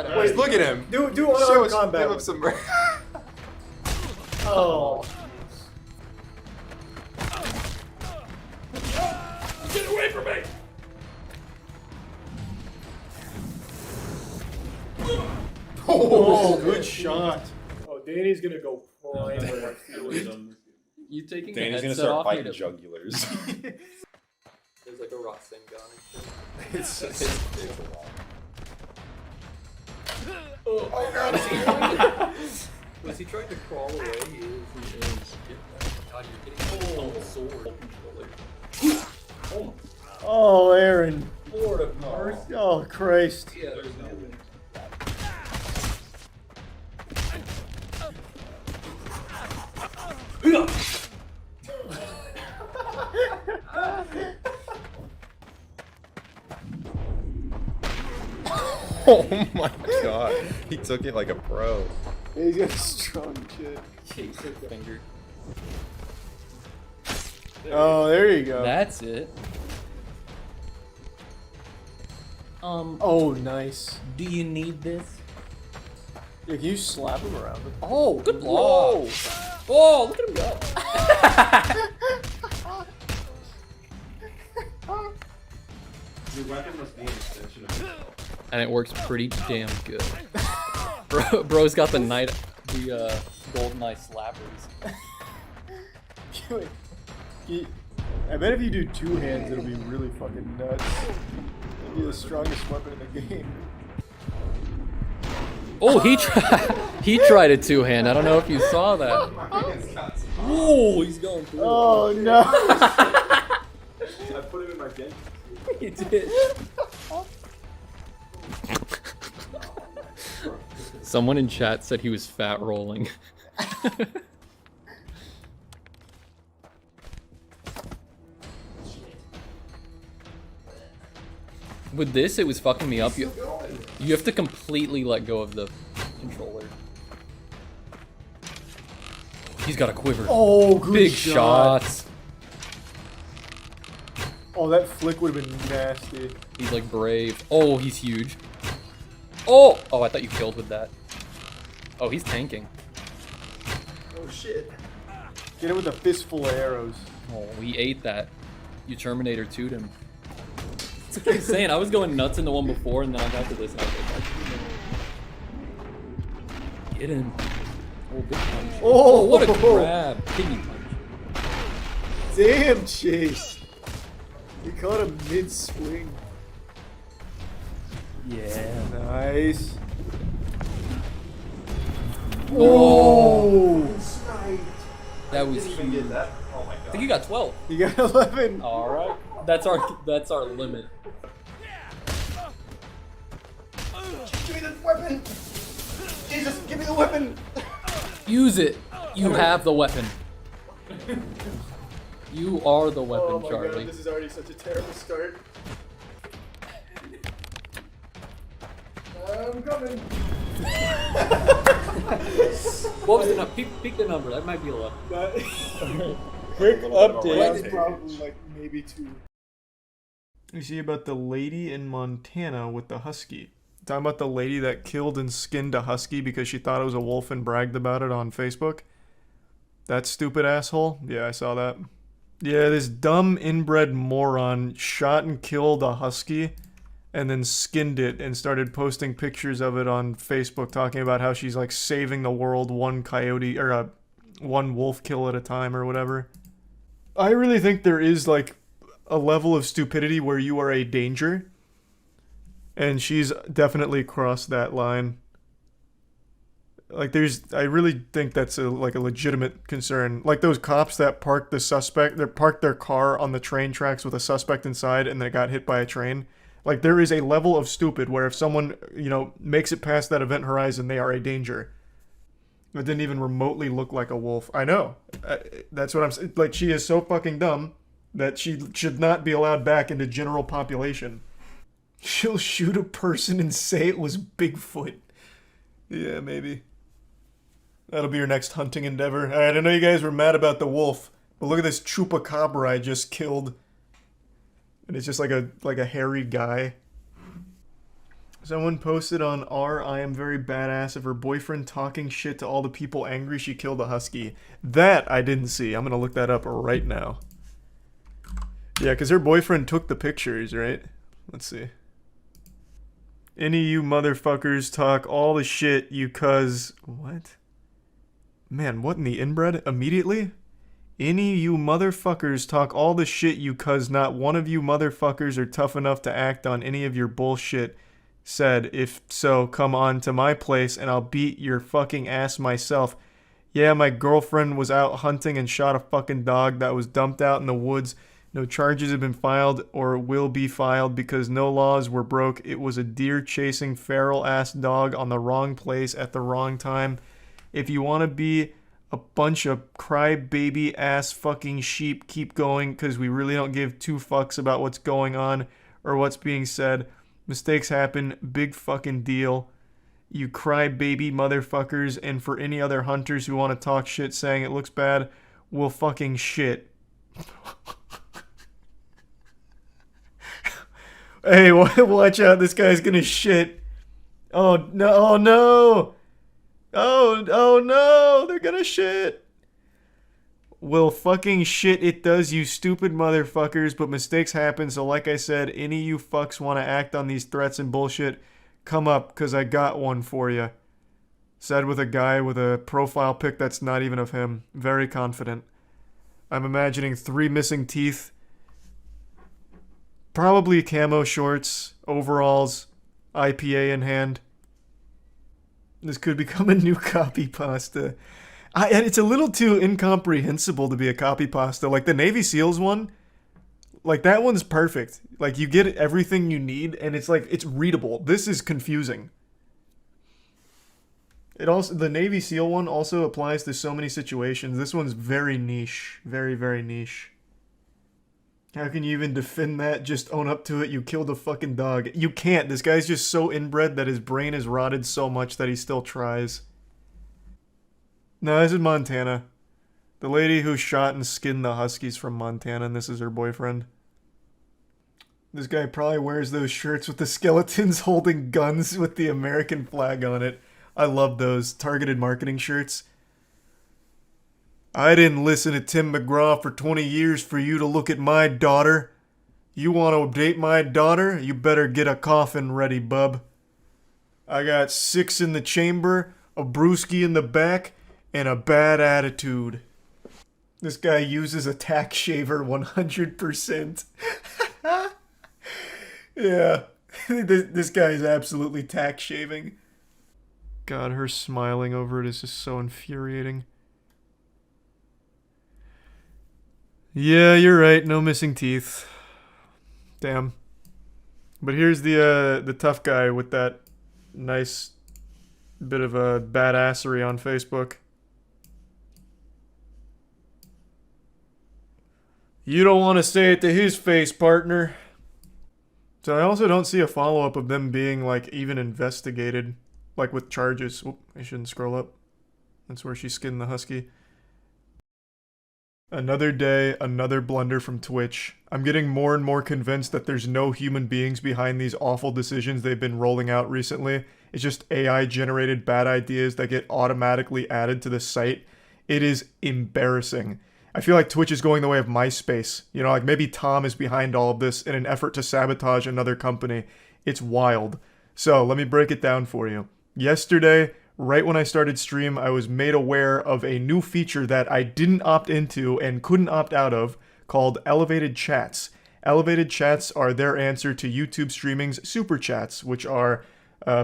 [SPEAKER 6] him.
[SPEAKER 5] Wait, look at him.
[SPEAKER 1] Do
[SPEAKER 5] Show
[SPEAKER 1] unarmed
[SPEAKER 5] us,
[SPEAKER 1] combat.
[SPEAKER 5] give him some.
[SPEAKER 1] Oh.
[SPEAKER 3] Get away from me!
[SPEAKER 1] Oh, good shot. Oh, Danny's gonna go prime.
[SPEAKER 6] You taking
[SPEAKER 5] Danny's
[SPEAKER 6] the
[SPEAKER 5] gonna
[SPEAKER 6] headset
[SPEAKER 5] start
[SPEAKER 6] off?
[SPEAKER 5] fighting
[SPEAKER 6] Need to-
[SPEAKER 5] jugulars.
[SPEAKER 6] There's like a Rasengan and shit.
[SPEAKER 5] it's a lot.
[SPEAKER 6] Oh god. Was he trying to crawl away? He is. God, you're getting a sword.
[SPEAKER 1] Oh, Aaron.
[SPEAKER 3] Lord of mercy.
[SPEAKER 1] Oh, Christ.
[SPEAKER 6] Yeah, there's no way.
[SPEAKER 5] Oh my god. He took it like a pro.
[SPEAKER 1] He's got a strong chin.
[SPEAKER 6] Finger.
[SPEAKER 1] Oh, there you go.
[SPEAKER 6] That's it.
[SPEAKER 1] Oh, nice.
[SPEAKER 6] Do you need this?
[SPEAKER 1] Yeah, can you slap him around?
[SPEAKER 6] Oh, good block. Oh, look at him go.
[SPEAKER 4] Your weapon must be an extension of yourself.
[SPEAKER 6] And it works pretty damn good. Bro's got the golden eye slappers.
[SPEAKER 1] I bet if you do two hands, it'll be really fucking nuts. It'll be the strongest weapon in the game.
[SPEAKER 6] Oh, he tried a two-hand. I don't know if you saw that. Oh, he's going through.
[SPEAKER 1] Oh no!
[SPEAKER 4] I put him in my game.
[SPEAKER 6] He did. Someone in chat said he was fat rolling. With this, it was fucking me up. You have to completely let go of the controller. He's got a quiver.
[SPEAKER 1] Oh, good
[SPEAKER 6] Big
[SPEAKER 1] shot.
[SPEAKER 6] shots.
[SPEAKER 1] Oh, that flick would have been nasty.
[SPEAKER 6] He's like brave. Oh, he's huge. Oh! Oh, I thought you killed with that. Oh, he's tanking.
[SPEAKER 1] Oh shit. Get him with a fistful of arrows.
[SPEAKER 6] Oh, he ate that. You Terminator 2'd him. That's what I'm saying. I was going nuts in the one before, and then I got to this, and I was like, get him. Oh, big punch.
[SPEAKER 1] Oh,
[SPEAKER 6] what a grab. Kidney punch.
[SPEAKER 1] Damn, Chase. You caught him mid-swing.
[SPEAKER 6] Yeah.
[SPEAKER 1] Nice. Oh!
[SPEAKER 6] That was huge.
[SPEAKER 4] That? Oh my
[SPEAKER 6] I
[SPEAKER 4] god.
[SPEAKER 6] think you got 12.
[SPEAKER 1] You got 11.
[SPEAKER 6] Alright. That's our limit.
[SPEAKER 2] Give me the weapon! Jesus, give me the weapon!
[SPEAKER 6] Use it. You have the weapon. You are the weapon,
[SPEAKER 1] Oh my
[SPEAKER 6] Charlie.
[SPEAKER 1] god, this is already such a terrible start. I'm coming.
[SPEAKER 6] What was the number? Peek the number. That might be 11.
[SPEAKER 1] Quick update.
[SPEAKER 4] That's
[SPEAKER 1] probably like maybe 2. You see about the lady in Montana with the husky. Talking about the lady that killed and skinned a husky because she thought it was a wolf and bragged about it on Facebook. That stupid asshole? Yeah, I saw that. Yeah, this dumb inbred moron shot and killed a husky and then skinned it and started posting pictures of it on Facebook talking about how she's like saving the world one coyote or one wolf kill at a time or whatever. I really think there is like a level of stupidity where you are a danger, and she's definitely crossed that line. Like I really think that's like a legitimate concern. Like those cops that parked their car on the train tracks with a suspect inside and then it got hit by a train. Like there is a level of stupid where if someone, makes it past that event horizon, they are a danger. It didn't even remotely look like a wolf. I know. That's what I'm saying. Like she is so fucking dumb that she should not be allowed back into general population. She'll shoot a person and say it was Bigfoot. Yeah, maybe. That'll be your next hunting endeavor. Alright, I know you guys were mad about the wolf, but look at this chupacabra I just killed. And it's just like a hairy guy. Someone posted on I am very badass of her boyfriend talking shit to all the people angry she killed a husky. That I didn't see. I'm gonna look that up right now. Yeah, because her boyfriend took the pictures, right? Let's see. Any of you motherfuckers talk all the shit you cuz... What? Man, what in the inbred? Immediately? Any of you motherfuckers talk all the shit you cuz not one of you motherfuckers are tough enough to act on any of your bullshit. Said, if so, come on to my place and I'll beat your fucking ass myself. Yeah, my girlfriend was out hunting and shot a fucking dog that was dumped out in the woods. No charges have been filed or will be filed because no laws were broke. It was a deer-chasing feral-ass dog on the wrong place at the wrong time. If you want to be a bunch of crybaby-ass fucking sheep, keep going because we really don't give two fucks about what's going on or what's being said. Mistakes happen. Big fucking deal. You crybaby motherfuckers, and for any other hunters who want to talk shit saying it looks bad, will fucking shit. Hey, watch out, this guy's gonna shit. Oh no, oh no! Oh no, they're gonna shit. Well, fucking shit it does, you stupid motherfuckers, but mistakes happen, so like I said, any of you fucks want to act on these threats and bullshit, come up, because I got one for you. Said with a guy with a profile pic that's not even of him. Very confident. I'm imagining 3 missing teeth. Probably camo shorts, overalls, IPA in hand. This could become a new copy pasta. And it's a little too incomprehensible to be a copy pasta. Like the Navy SEALs one, like that one's perfect. Like you get everything you need and it's like, it's readable. This is confusing. It also, the Navy SEAL one also applies to so many situations. This one's very niche. Very, very niche. How can you even defend that? Just own up to it. You killed a fucking dog. You can't. This guy's just so inbred that his brain is rotted so much that he still tries. No, this is Montana. The lady who shot and skinned the Huskies from Montana, and this is her boyfriend. This guy probably wears those shirts with the skeletons holding guns with the American flag on it. I love those targeted marketing shirts. I didn't listen to Tim McGraw for 20 years for you to look at my daughter. You want to date my daughter? You better get a coffin ready, bub. I got 6 in the chamber, a brewski in the back, and a bad attitude. This guy uses a tack shaver 100%. Yeah, this guy is absolutely tack shaving. God, her smiling over it is just so infuriating. Yeah, you're right. No missing teeth. Damn. But here's the tough guy with that nice bit of a badassery on Facebook. You don't want to say it to his face, partner. So I also don't see a follow-up of them being, like, even investigated. Like, with charges. Oop, I shouldn't scroll up. That's where she skinned the husky. Another day, another blunder from Twitch. I'm getting more and more convinced that there's no human beings behind these awful decisions they've been rolling out recently. It's just AI-generated bad ideas that get automatically added to the site. It is embarrassing. I feel like Twitch is going the way of MySpace. You know, like maybe Tom is behind all of this in an effort to sabotage another company. It's wild. So, let me break it down for you. Yesterday, right when I started stream, I was made aware of a new feature that I didn't opt into and couldn't opt out of called Elevated Chats. Elevated Chats are their answer to YouTube streaming's Super Chats, which are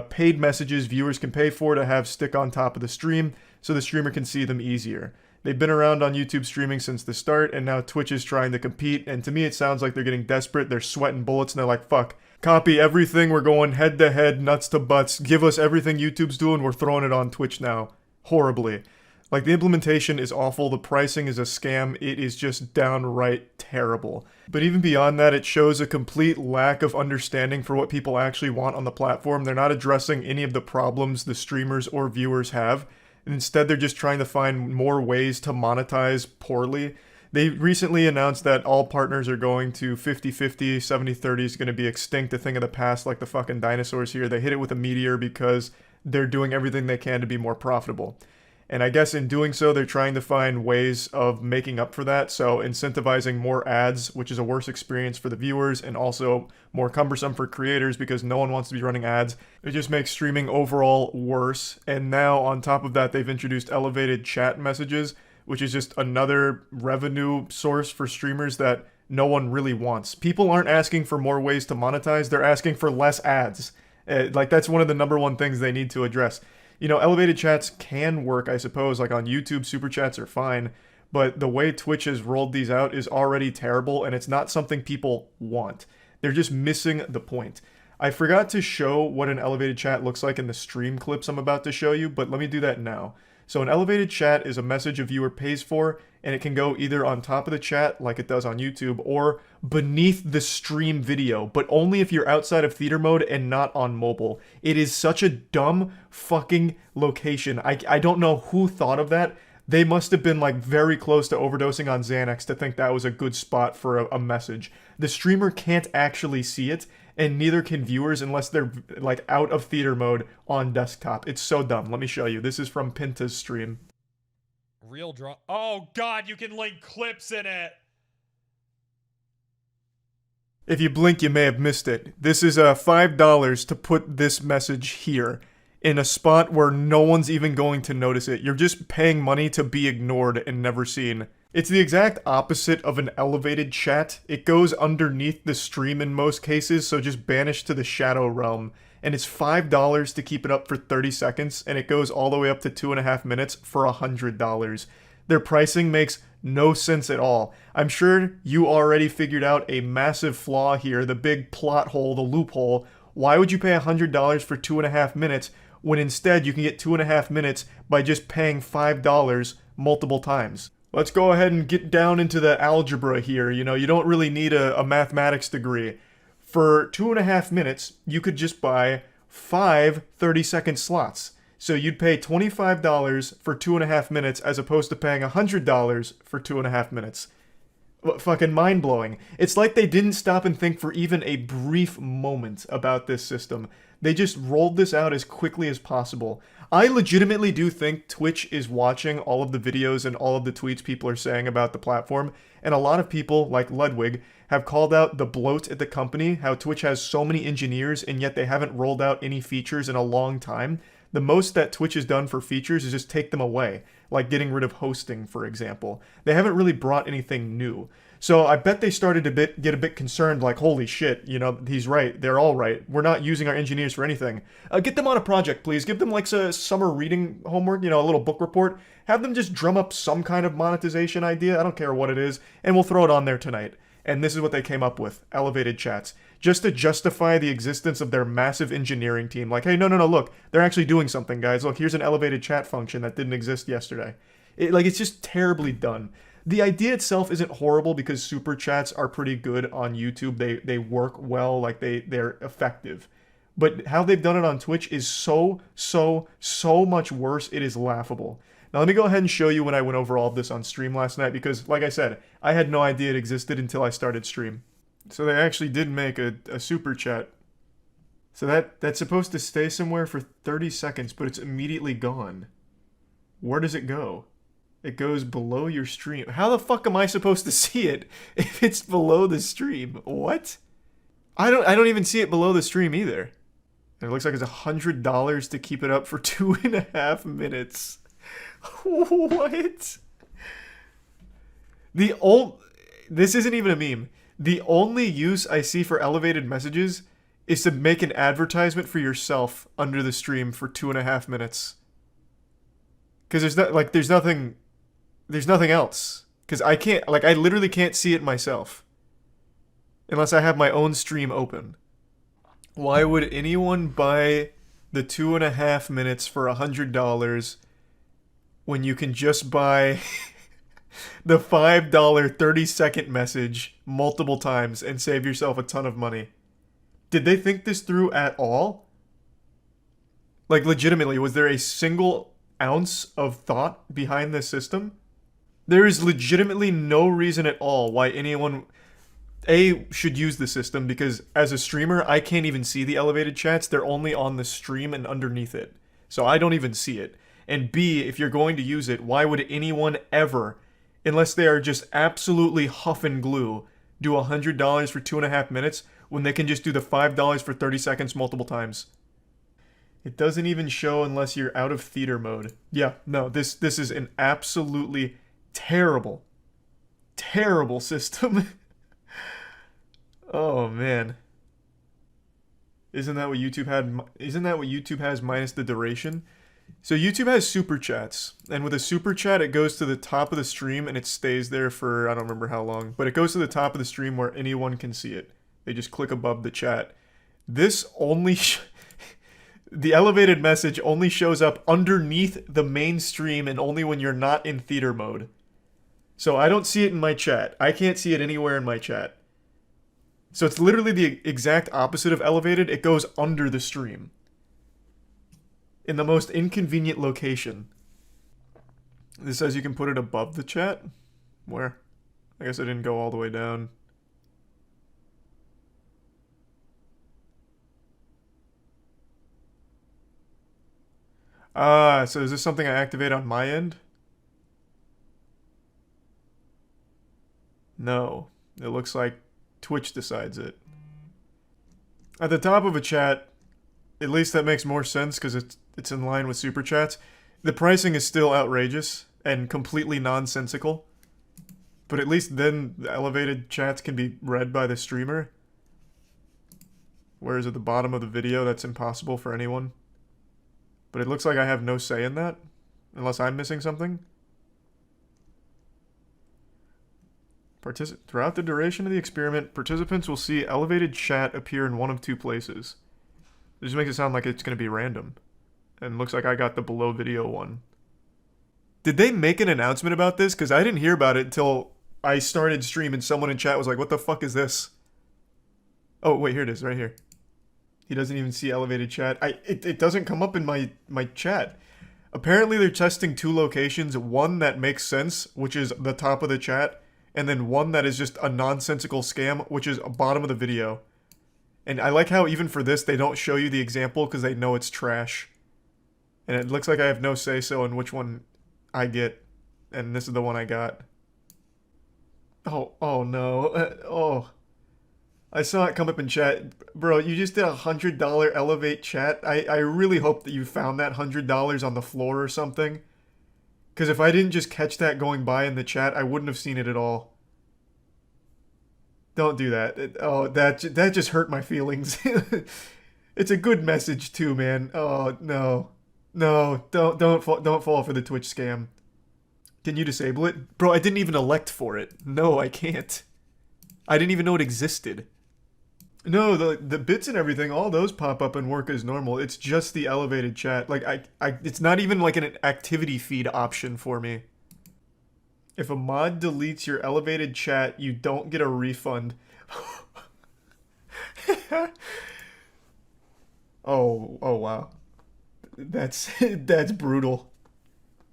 [SPEAKER 1] paid messages viewers can pay for to have stick on top of the stream so the streamer can see them easier. They've been around on YouTube streaming since the start, and now Twitch is trying to compete, and to me it sounds like they're getting desperate, they're sweating bullets, and they're like, fuck, copy everything, we're going head to head, nuts to butts, give us everything YouTube's doing, we're throwing it on Twitch now. Horribly. Like, the implementation is awful, the pricing is a scam, it is just downright terrible. But even beyond that, it shows a complete lack of understanding for what people actually want on the platform. They're not addressing any of the problems the streamers or viewers have. And instead, they're just trying to find more ways to monetize poorly. They recently announced that all partners are going to 50-50, 70-30 is going to be extinct, a thing of the past like the fucking dinosaurs here. They hit it with a meteor because they're doing everything they can to be more profitable. And I guess in doing so, they're trying to find ways of making up for that. So incentivizing more ads, which is a worse experience for the viewers and also more cumbersome for creators because no one wants to be running ads. It just makes streaming overall worse. And now on top of that, they've introduced elevated chat messages, which is just another revenue source for streamers that no one really wants. People aren't asking for more ways to monetize. They're asking for less ads. Like that's one of the number one things they need to address. You know, elevated chats can work, I suppose, like on YouTube, super chats are fine, but the way Twitch has rolled these out is already terrible, and it's not something people want. They're just missing the point. I forgot to show what an elevated chat looks like in the stream clips I'm about to show you, but let me do that now. So an elevated chat is a message a viewer pays for, and it can go either on top of the chat, like it does on YouTube, or beneath the stream video, but only if you're outside of theater mode and not on mobile. It is such a dumb fucking location. I don't know who thought of that. They must have been like very close to overdosing on Xanax to think that was a good spot for a message. The streamer can't actually see it, and neither can viewers unless they're like out of theater mode on desktop. It's so dumb. Let me show you. This is from Pinta's stream.
[SPEAKER 8] Real draw. Oh god, you can link clips in it.
[SPEAKER 1] If you blink, you may have missed it. This is $5 to put this message here in a spot where no one's even going to notice it. You're just paying money to be ignored and never seen. It's the exact opposite of an elevated chat. It goes underneath the stream in most cases, so just banished to the shadow realm. And it's $5 to keep it up for 30 seconds, and it goes all the way up to 2.5 minutes for $100. Their pricing makes no sense at all. I'm sure you already figured out a massive flaw here, the big plot hole, the loophole. Why would you pay $100 for 2.5 minutes when instead you can get 2.5 minutes by just paying $5 multiple times? Let's go ahead and get down into the algebra here. You know, you don't really need a mathematics degree. For 2.5 minutes, you could just buy 5 30-second slots. So you'd pay $25 for 2.5 minutes as opposed to paying $100 for 2.5 minutes. Fucking mind-blowing. It's like they didn't stop and think for even a brief moment about this system. They just rolled this out as quickly as possible. I legitimately do think Twitch is watching all of the videos and all of the tweets people are saying about the platform, and a lot of people, like Ludwig, have called out the bloat at the company, how Twitch has so many engineers and yet they haven't rolled out any features in a long time. The most that Twitch has done for features is just take them away, like getting rid of hosting, for example. They haven't really brought anything new. So I bet they started to get a bit concerned, like, holy shit, you know, he's right, they're all right. We're not using our engineers for anything. Get them on a project, please. Give them, like, a summer reading homework, you know, a little book report. Have them just drum up some kind of monetization idea, I don't care what it is, and we'll throw it on there tonight. And this is what they came up with, elevated chats. Just to justify the existence of their massive engineering team. Like, hey, no, look, they're actually doing something, guys. Look, here's an elevated chat function that didn't exist yesterday. It's just terribly done. The idea itself isn't horrible because super chats are pretty good on YouTube. They work well, like they're effective. But how they've done it on Twitch is so much worse, it is laughable. Now let me go ahead and show you when I went over all of this on stream last night because, like I said, I had no idea it existed until I started stream. So they actually did make a super chat. So that's supposed to stay somewhere for 30 seconds, but it's immediately gone. Where does it go? It goes below your stream. How the fuck am I supposed to see it if it's below the stream? What? I don't even see it below the stream either. And it looks like it's $100 to keep it up for 2.5 minutes. What? This isn't even a meme. The only use I see for elevated messages is to make an advertisement for yourself under the stream for 2.5 minutes. Because there's nothing else. Because I literally can't see it myself. Unless I have my own stream open. Why would anyone buy the 2.5 minutes for $100 when you can just buy the $5 30-second message multiple times and save yourself a ton of money? Did they think this through at all? Like, legitimately, was there a single ounce of thought behind this system? There is legitimately no reason at all why anyone should use the system, because as a streamer, I can't even see the elevated chats. They're only on the stream and underneath it. So I don't even see it. And B, if you're going to use it, why would anyone ever, unless they are just absolutely huffing glue, do $100 for 2.5 minutes when they can just do the $5 for 30 seconds multiple times? It doesn't even show unless you're out of theater mode. Yeah, no, this is an absolutely terrible system. Oh man. Isn't that what YouTube has minus the duration? So YouTube has super chats, and with a super chat it goes to the top of the stream and it stays there for I don't remember how long, but it goes to the top of the stream where anyone can see it. They just click above the chat. This only The elevated message only shows up underneath the main stream and only when you're not in theater mode. So I don't see it in my chat. I can't see it anywhere in my chat. So it's literally the exact opposite of elevated. It goes under the stream. In the most inconvenient location. This says you can put it above the chat? Where? I guess I didn't go all the way down. So is this something I activate on my end? No. It looks like Twitch decides it. At the top of a chat, at least that makes more sense because it's in line with super chats. The pricing is still outrageous and completely nonsensical. But at least then the elevated chats can be read by the streamer. Whereas at the bottom of the video, that's impossible for anyone. But it looks like I have no say in that, unless I'm missing something. Throughout the duration of the experiment, participants will see elevated chat appear in one of two places. It just makes it sound like it's going to be random. And looks like I got the below video one. Did they make an announcement about this? Because I didn't hear about it until I started stream and someone in chat was like, what the fuck is this? Oh, wait, here it is, right here. He doesn't even see elevated chat. It doesn't come up in my chat. Apparently they're testing two locations. One that makes sense, which is the top of the chat. And then one that is just a nonsensical scam, which is bottom of the video. And I like how even for this, they don't show you the example because they know it's trash. And it looks like I have no say-so in which one I get. And this is the one I got. Oh no. Oh. I saw it come up in chat. Bro, you just did $100 elevate chat. I really hope that you found that $100 on the floor or something. Because if I didn't just catch that going by in the chat, I wouldn't have seen it at all. Don't do that. That just hurt my feelings. It's a good message too, man. Oh, no. No, don't fall for the Twitch scam. Can you disable it? Bro, I didn't even elect for it. No, I can't. I didn't even know it existed. No, the bits and everything, all those pop up and work as normal. It's just the elevated chat. Like, it's not even like an activity feed option for me. If a mod deletes your elevated chat, you don't get a refund. Oh wow. That's brutal.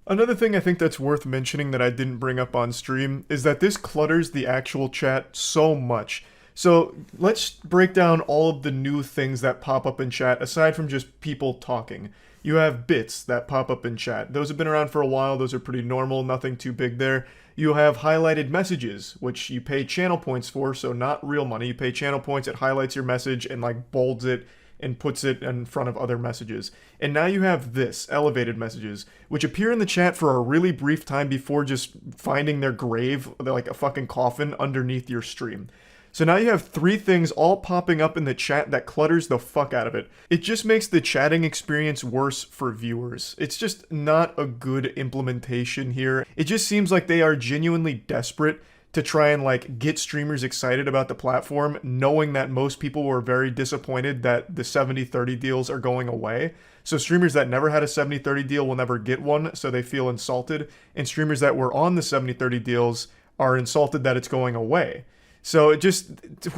[SPEAKER 1] Another thing I think that's worth mentioning that I didn't bring up on stream is that this clutters the actual chat so much. So let's break down all of the new things that pop up in chat aside from just people talking. You have bits that pop up in chat. Those have been around for a while. Those are pretty normal. Nothing too big there. You have highlighted messages, which you pay channel points for, so not real money. You pay channel points, it highlights your message and like bolds it and puts it in front of other messages. And now you have this, elevated messages, which appear in the chat for a really brief time before just finding their grave, like a fucking coffin, underneath your stream. So now you have three things all popping up in the chat that clutters the fuck out of it. It just makes the chatting experience worse for viewers. It's just not a good implementation here. It just seems like they are genuinely desperate to try and like get streamers excited about the platform, knowing that most people were very disappointed that the 70-30 deals are going away. So streamers that never had a 70-30 deal will never get one, so they feel insulted. And streamers that were on the 70-30 deals are insulted that it's going away. So it just,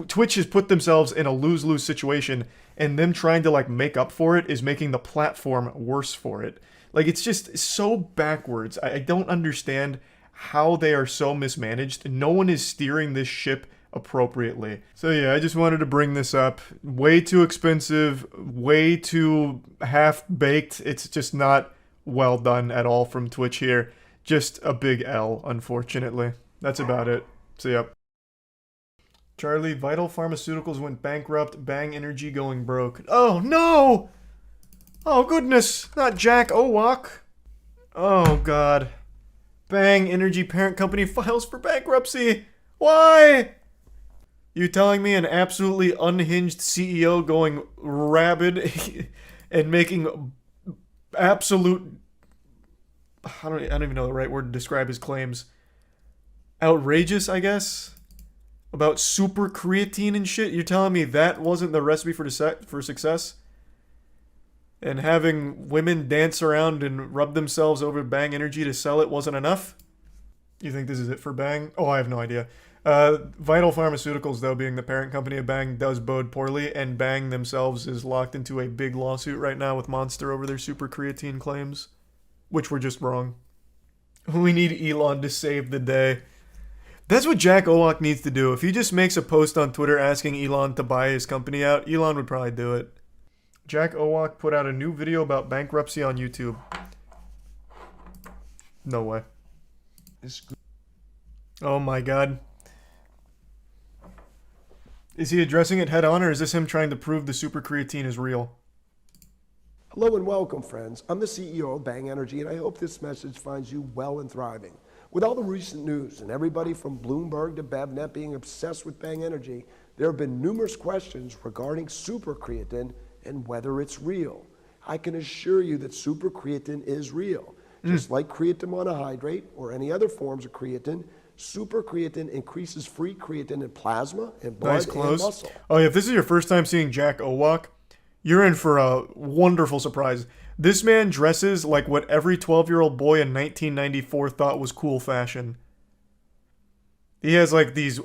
[SPEAKER 1] Twitch has put themselves in a lose-lose situation, and them trying to like make up for it is making the platform worse for it. Like, it's just so backwards. I don't understand how they are so mismanaged. No one is steering this ship appropriately. So yeah, I just wanted to bring this up. Way too expensive, way too half-baked. It's just not well done at all from Twitch here. Just a big L, unfortunately. That's about it. So yep. Charlie, Vital Pharmaceuticals went bankrupt, Bang Energy going broke. Oh no! Oh goodness, not Jack Owak. Oh god. Bang Energy parent company files for bankruptcy. Why? You telling me an absolutely unhinged CEO going rabid and making absolute... I don't even know the right word to describe his claims. Outrageous, I guess? About super creatine and shit? You're telling me that wasn't the recipe for success? and having women dance around and rub themselves over Bang Energy to sell it wasn't enough? You think this is it for Bang? Oh, I have no idea. Vital Pharmaceuticals, though, being the parent company of Bang, does bode poorly, and Bang themselves is locked into a big lawsuit right now with Monster over their super creatine claims, which were just wrong. We need Elon to save the day. That's what Jack Owak needs to do. If he just makes a post on Twitter asking Elon to buy his company out, Elon would probably do it. Jack Owak put out a new video about bankruptcy on YouTube. No way. Oh my god. Is he addressing it head on, or is this him trying to prove the super creatine is real?
[SPEAKER 9] Hello and welcome, friends. I'm the CEO of Bang Energy, and I hope this message finds you well and thriving. With all the recent news and everybody from Bloomberg to BevNet being obsessed with Bang Energy, there have been numerous questions regarding super creatine and whether it's real. I can assure you that super creatine is real. Just like creatine monohydrate or any other forms of creatine, super creatine increases free creatine in plasma and blood and muscle.
[SPEAKER 1] Oh yeah, if this is your first time seeing Jack Owak, you're in for a wonderful surprise. This man dresses like what every 12-year-old boy in 1994 thought was cool fashion. He has like these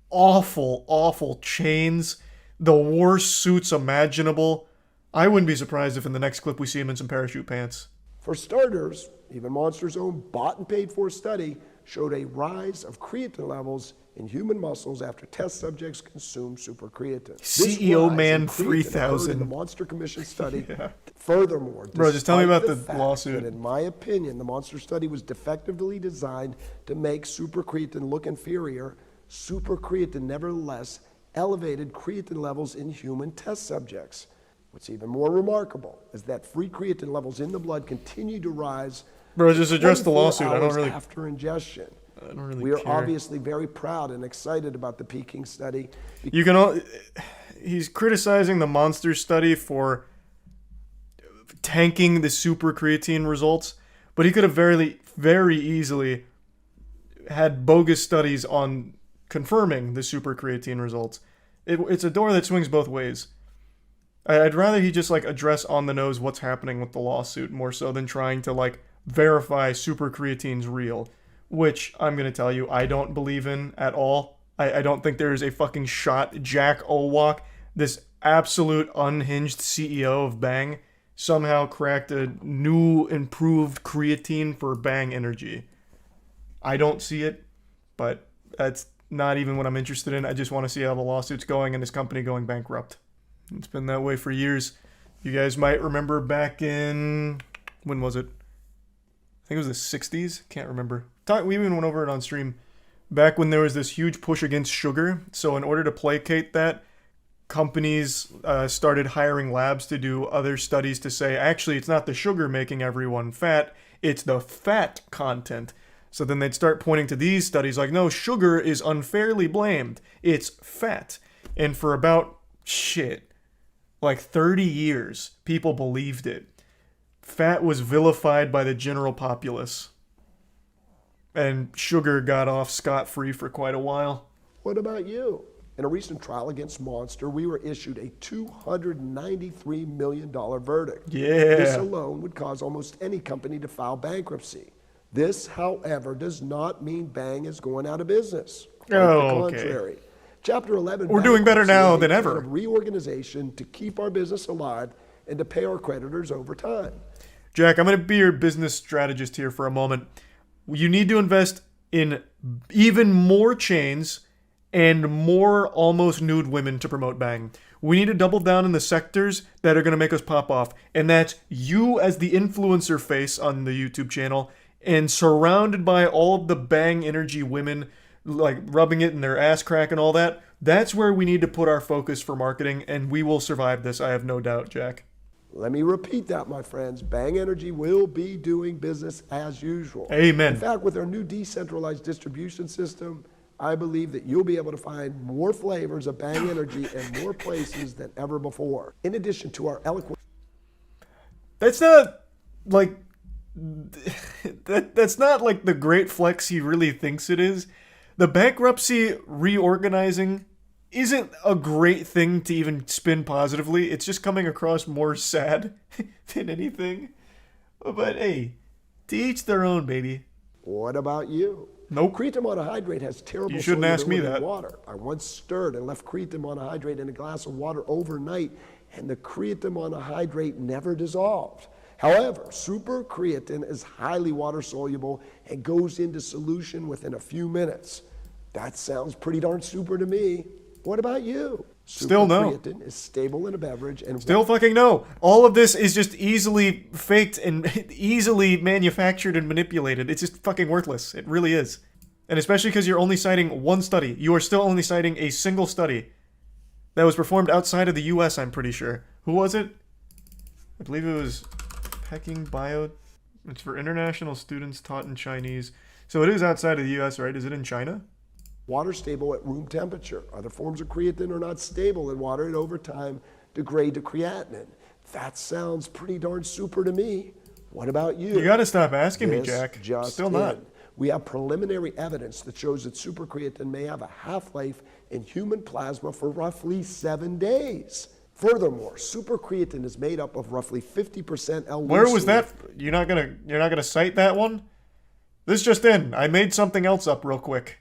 [SPEAKER 1] awful, awful chains, the worst suits imaginable. I wouldn't be surprised if in the next clip we see him in some parachute pants.
[SPEAKER 9] For starters, even Monster's own bought and paid for study showed a rise of creatine levels in human muscles after test subjects consumed super creatine.
[SPEAKER 1] CEO Man 3000.
[SPEAKER 9] The Monster Commission study. Yeah. Furthermore,
[SPEAKER 1] bro, just tell me about the
[SPEAKER 9] fact
[SPEAKER 1] lawsuit.
[SPEAKER 9] that in my opinion, the Monster study was defectively designed to make super creatine look inferior. Super creatine nevertheless elevated creatine levels in human test subjects. What's even more remarkable is that free creatine levels in the blood continue to rise.
[SPEAKER 1] Bro, just address the lawsuit. I don't really.
[SPEAKER 9] After ingestion.
[SPEAKER 1] I don't really
[SPEAKER 9] We are
[SPEAKER 1] care.
[SPEAKER 9] obviously very proud and excited about the Peking study.
[SPEAKER 1] You can all. He's criticizing the Monster study for tanking the super creatine results, but he could have very easily had bogus studies on confirming the super creatine results. It's a door that swings both ways. I'd rather he just like address on the nose what's happening with the lawsuit more so than trying to like verify super creatine's real, which I'm gonna tell you I don't believe in at all. I don't think there is a fucking shot Jack Owak, this absolute unhinged CEO of Bang, somehow cracked a new improved creatine for Bang Energy. I don't see it, but that's not even what I'm interested in. I just want to see how the lawsuit's going and his company going bankrupt. It's been that way for years. You guys might remember back in, when was it? I think it was the 60s. Can't remember. We even went over it on stream. Back when there was this huge push against sugar. So in order to placate that, companies started hiring labs to do other studies to say, actually, it's not the sugar making everyone fat, it's the fat content. So then they'd start pointing to these studies like, no, sugar is unfairly blamed. It's fat. And for about, like 30 years, people believed it. Fat was vilified by the general populace. And sugar got off scot-free for quite a while.
[SPEAKER 9] What about you? In a recent trial against Monster, we were issued a $293 million verdict.
[SPEAKER 1] Yeah.
[SPEAKER 9] This alone would cause almost any company to file bankruptcy. This, however, does not mean Bang is going out of business. Quite the contrary. Chapter 11.
[SPEAKER 1] We're doing better now than ever.
[SPEAKER 9] Reorganization to keep our business alive and to pay our creditors over time.
[SPEAKER 1] Jack, I'm going to be your business strategist here for a moment. You need to invest in even more chains and more almost nude women to promote Bang. We need to double down in the sectors that are going to make us pop off. And that's you as the influencer face on the YouTube channel and surrounded by all of the Bang Energy women like rubbing it in their ass crack and all that. That's where we need to put our focus for marketing, and we will survive this, I have no doubt, Jack.
[SPEAKER 9] Let me repeat that, my friends. Bang Energy will be doing business as usual.
[SPEAKER 1] Amen.
[SPEAKER 9] In fact, with our new decentralized distribution system, I believe that you'll be able to find more flavors of Bang Energy in more places than ever before. In addition to our eloquent...
[SPEAKER 1] That's not, like... That's not, like, the great flex he really thinks it is. The bankruptcy reorganizing isn't a great thing to even spin positively. It's just coming across more sad than anything. But hey, to each their own, baby.
[SPEAKER 9] What about you?
[SPEAKER 1] Nope.
[SPEAKER 9] Creatine monohydrate has terrible
[SPEAKER 1] You shouldn't ask me
[SPEAKER 9] solubility in
[SPEAKER 1] that.
[SPEAKER 9] water. I once stirred and left creatine monohydrate in a glass of water overnight, and the creatine monohydrate never dissolved. However, super creatine is highly water soluble and goes into solution within a few minutes. That sounds pretty darn super to me. What about you?
[SPEAKER 1] Still no.
[SPEAKER 9] Super creatine is stable in a beverage and
[SPEAKER 1] Still fucking no. All of this is just easily faked and easily manufactured and manipulated. It's just fucking worthless. It really is. And especially because you're only citing one study. You are still only citing a single study that was performed outside of the US, I'm pretty sure. Who was it? I believe it was Peking Bio. It's for international students taught in Chinese. So it is outside of the US, right? Is it in China?
[SPEAKER 9] water stable at room temperature. Other forms of creatine are not stable in water and over time degrade to creatinine. That sounds pretty darn super to me. What about you?
[SPEAKER 1] You gotta stop asking me,
[SPEAKER 9] This
[SPEAKER 1] Jack.
[SPEAKER 9] just
[SPEAKER 1] Still not.
[SPEAKER 9] in. We have preliminary evidence that shows that supercreatine may have a half-life in human plasma for roughly 7 days. Furthermore, supercreatine is made up of roughly 50% L-leucine.
[SPEAKER 1] Where was that? You're not gonna cite that one? This just in. I made something else up real quick.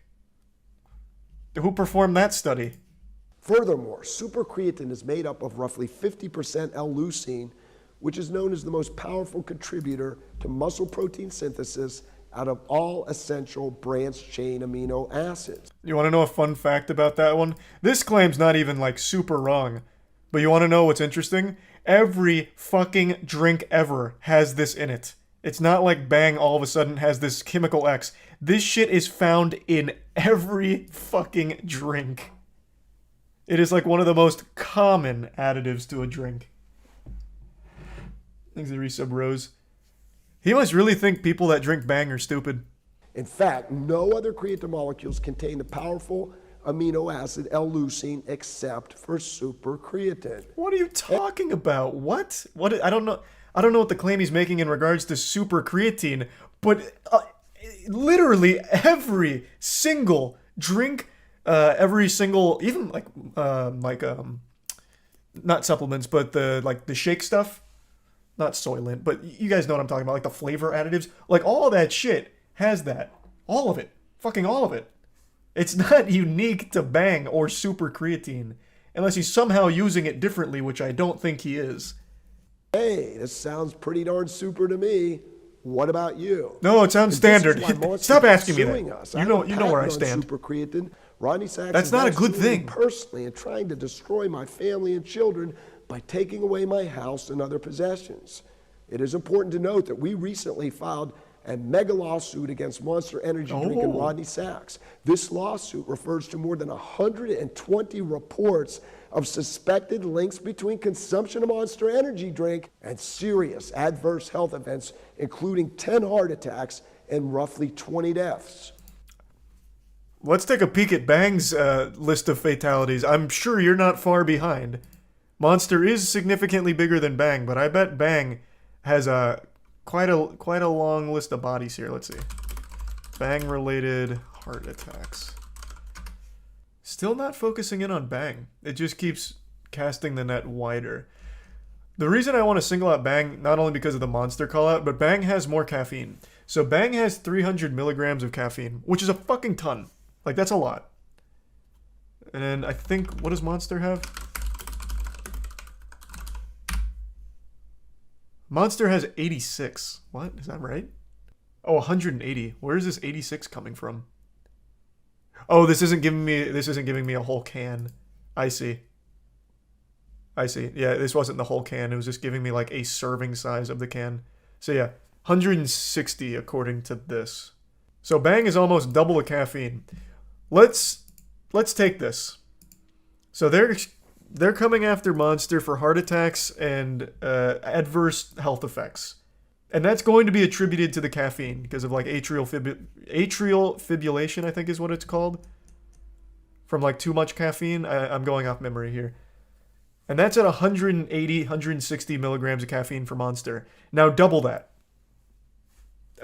[SPEAKER 1] Who performed that study?
[SPEAKER 9] Furthermore, supercreatine is made up of roughly 50% L-leucine, which is known as the most powerful contributor to muscle protein synthesis out of all essential branched-chain amino acids.
[SPEAKER 1] You want to know a fun fact about that one? This claim's not even like super wrong. But you want to know what's interesting? Every fucking drink ever has this in it. It's not like Bang all of a sudden has this chemical X. This shit is found in every fucking drink. It is like one of the most common additives to a drink. Thanks to Resub Rose. He must really think people that drink Bang are stupid.
[SPEAKER 9] In fact, no other creatine molecules contain the powerful amino acid L-leucine except for supercreatine.
[SPEAKER 1] What are you talking about? What? I don't know what the claim he's making in regards to supercreatine, but literally every single drink, every single, even not supplements, but the shake stuff, not Soylent, but you guys know what I'm talking about, like the flavor additives, like all that shit has that. All of it. Fucking all of it. It's not unique to Bang or supercreatine, unless he's somehow using it differently, which I don't think he is.
[SPEAKER 9] Hey, this sounds pretty darn super to me. What about you?
[SPEAKER 1] No, it sounds standard. Stop asking me that.
[SPEAKER 9] Us.
[SPEAKER 1] You know where I stand.
[SPEAKER 9] Supercreatine. Rodney Sachs
[SPEAKER 1] That's not a good thing.
[SPEAKER 9] Personally, and trying to destroy my family and children by taking away my house and other possessions. It is important to note that we recently filed a mega lawsuit against Monster Energy Drink and Rodney Sachs. This lawsuit refers to more than 120 reports of suspected links between consumption of Monster Energy Drink and serious adverse health events, including 10 heart attacks and roughly 20 deaths.
[SPEAKER 1] Let's take a peek at Bang's list of fatalities. I'm sure you're not far behind. Monster is significantly bigger than Bang, but I bet Bang has quite a long list of bodies here. Let's see. Bang-related heart attacks. Still not focusing in on Bang. It just keeps casting the net wider. The reason I want to single out Bang, not only because of the Monster call-out, but Bang has more caffeine. So Bang has 300 milligrams of caffeine, which is a fucking ton. Like, that's a lot. And I think, what does Monster have? Monster has 86. What? Is that right? Oh, 180. Where is this 86 coming from? Oh, this isn't giving me a whole can. I see. Yeah, this wasn't the whole can. It was just giving me like a serving size of the can. So yeah, 160 according to this. So Bang is almost double the caffeine. Let's take this. So they're coming after Monster for heart attacks and adverse health effects. And that's going to be attributed to the caffeine because of like atrial fibrillation, I think is what it's called. From like too much caffeine. I'm going off memory here. And that's at 180, 160 milligrams of caffeine for Monster. Now double that.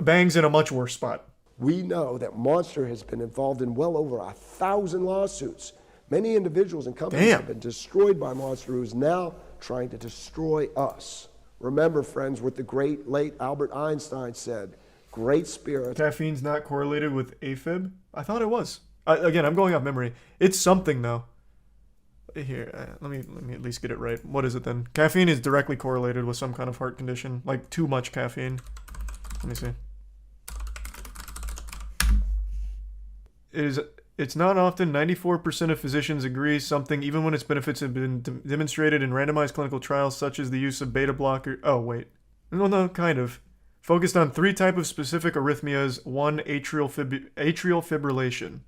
[SPEAKER 1] Bang's in a much worse spot.
[SPEAKER 9] We know that Monster has been involved in well over 1,000 lawsuits. Many individuals and companies
[SPEAKER 1] Damn.
[SPEAKER 9] have been destroyed by Monster, who is now trying to destroy us. Remember, friends, what the great late Albert Einstein said, great spirit.
[SPEAKER 1] Caffeine's not correlated with AFib? I thought it was. Again, I'm going off memory. It's something, though. Here, let me at least get it right. What is it then? Caffeine is directly correlated with some kind of heart condition, like too much caffeine. Let me see. It's not often. 94% of physicians agree something, even when its benefits have been demonstrated in randomized clinical trials, such as the use of beta blocker. Oh wait, no, kind of. Focused on 3 types of specific arrhythmias. 1, atrial fibrillation.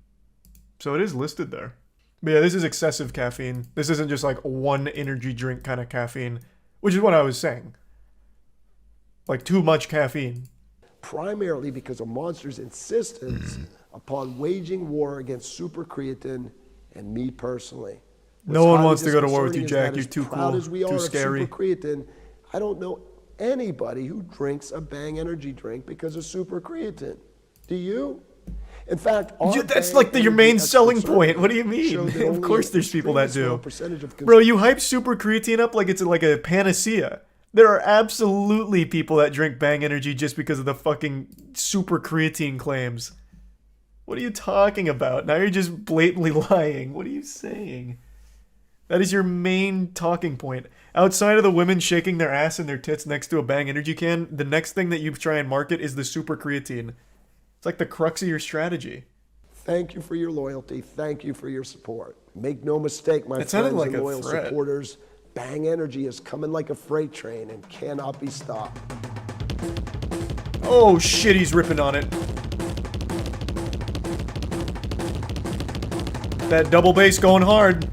[SPEAKER 1] So it is listed there. But yeah, this is excessive caffeine. This isn't just like one energy drink kind of caffeine, which is what I was saying. Like too much caffeine.
[SPEAKER 9] Primarily because of Monster's insistence upon waging war against supercreatine and me personally.
[SPEAKER 1] No one wants to go to war with you, Jack. You're too cool,
[SPEAKER 9] As we
[SPEAKER 1] too
[SPEAKER 9] are
[SPEAKER 1] scary.
[SPEAKER 9] Of supercreatine, I don't know anybody who drinks a Bang energy drink because of supercreatine. Do you? In fact,
[SPEAKER 1] that's like your main selling point. What do you mean? Of course there's people that do. Bro, you hype super creatine up like it's like a panacea. There are absolutely people that drink Bang Energy just because of the fucking super creatine claims. What are you talking about? Now you're just blatantly lying. What are you saying? That is your main talking point. Outside of the women shaking their ass and their tits next to a Bang Energy can, the next thing that you try and market is the super creatine. It's like the crux of your strategy.
[SPEAKER 9] Thank you for your loyalty. Thank you for your support. Make no mistake, my
[SPEAKER 1] That
[SPEAKER 9] friends
[SPEAKER 1] sounded like
[SPEAKER 9] and
[SPEAKER 1] a
[SPEAKER 9] loyal
[SPEAKER 1] threat.
[SPEAKER 9] supporters, Bang Energy is coming like a freight train and cannot be stopped.
[SPEAKER 1] Oh shit, he's ripping on it. That double bass going hard.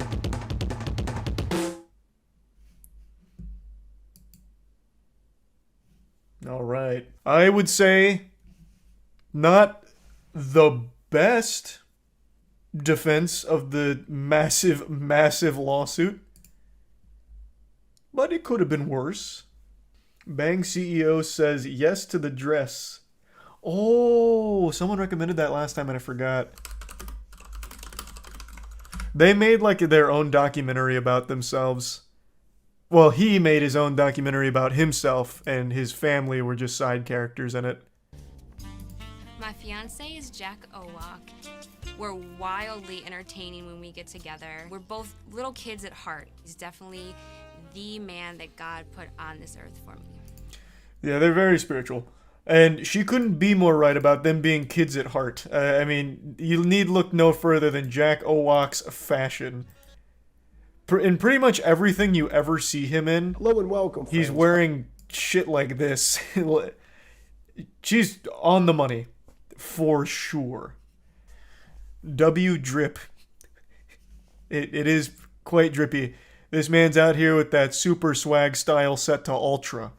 [SPEAKER 1] All right. I would say not the best defense of the massive, massive lawsuit, but it could have been worse. Bang CEO says yes to the dress. Oh, someone recommended that last time and I forgot. They made like their own documentary about themselves. Well, he made his own documentary about himself, and his family were just side characters in it.
[SPEAKER 10] My fiance is Jack Owak. We're wildly entertaining when we get together. We're both little kids at heart. He's definitely the man that God put on this earth for me.
[SPEAKER 1] Yeah, they're very spiritual. And she couldn't be more right about them being kids at heart. I mean, you need look no further than Jack Owak's fashion. In pretty much everything you ever see him in,
[SPEAKER 9] Hello and welcome,
[SPEAKER 1] he's
[SPEAKER 9] friends.
[SPEAKER 1] wearing shit like this. She's on the money. For sure. W drip. It is quite drippy. This man's out here with that super swag style set to ultra.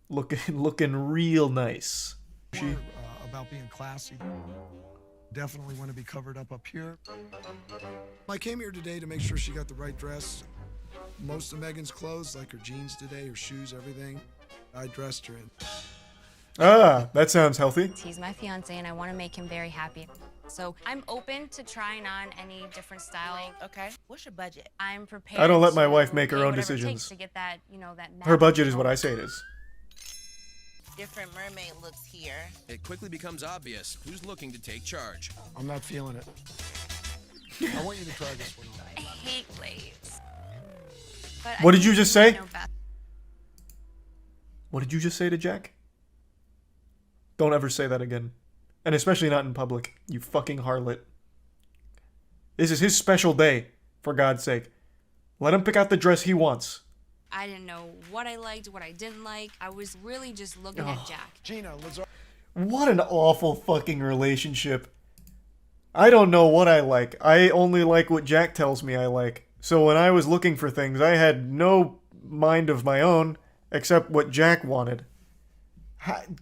[SPEAKER 1] Looking real nice.
[SPEAKER 11] About being classy. Definitely want to be covered up here. I came here today to make sure she got the right dress. Most of Megan's clothes, like her jeans today, her shoes, everything, I dressed her in.
[SPEAKER 1] Ah, that sounds healthy.
[SPEAKER 10] He's my fiance and I want to make him very happy. So I'm open to trying on any different style.
[SPEAKER 12] Okay. What's your budget?
[SPEAKER 10] I'm prepared.
[SPEAKER 1] I don't let my
[SPEAKER 10] to
[SPEAKER 1] wife make her
[SPEAKER 10] pay
[SPEAKER 1] own
[SPEAKER 10] whatever it
[SPEAKER 1] decisions.
[SPEAKER 10] takes to get that, that
[SPEAKER 1] Her budget is what I say it is.
[SPEAKER 12] Different mermaid looks here.
[SPEAKER 13] It quickly becomes obvious who's looking to take charge.
[SPEAKER 11] I'm not feeling it. I want you to try this one on.
[SPEAKER 10] I hate blades.
[SPEAKER 1] What did you just say? What did you just say to Jack? Don't ever say that again. And especially not in public, you fucking harlot. This is his special day, for God's sake. Let him pick out the dress he wants.
[SPEAKER 10] I didn't know what I liked, what I didn't like. I was really just looking at Jack.
[SPEAKER 11] Gina, let's...
[SPEAKER 1] What an awful fucking relationship. I don't know what I like. I only like what Jack tells me I like. So when I was looking for things, I had no mind of my own except what Jack wanted.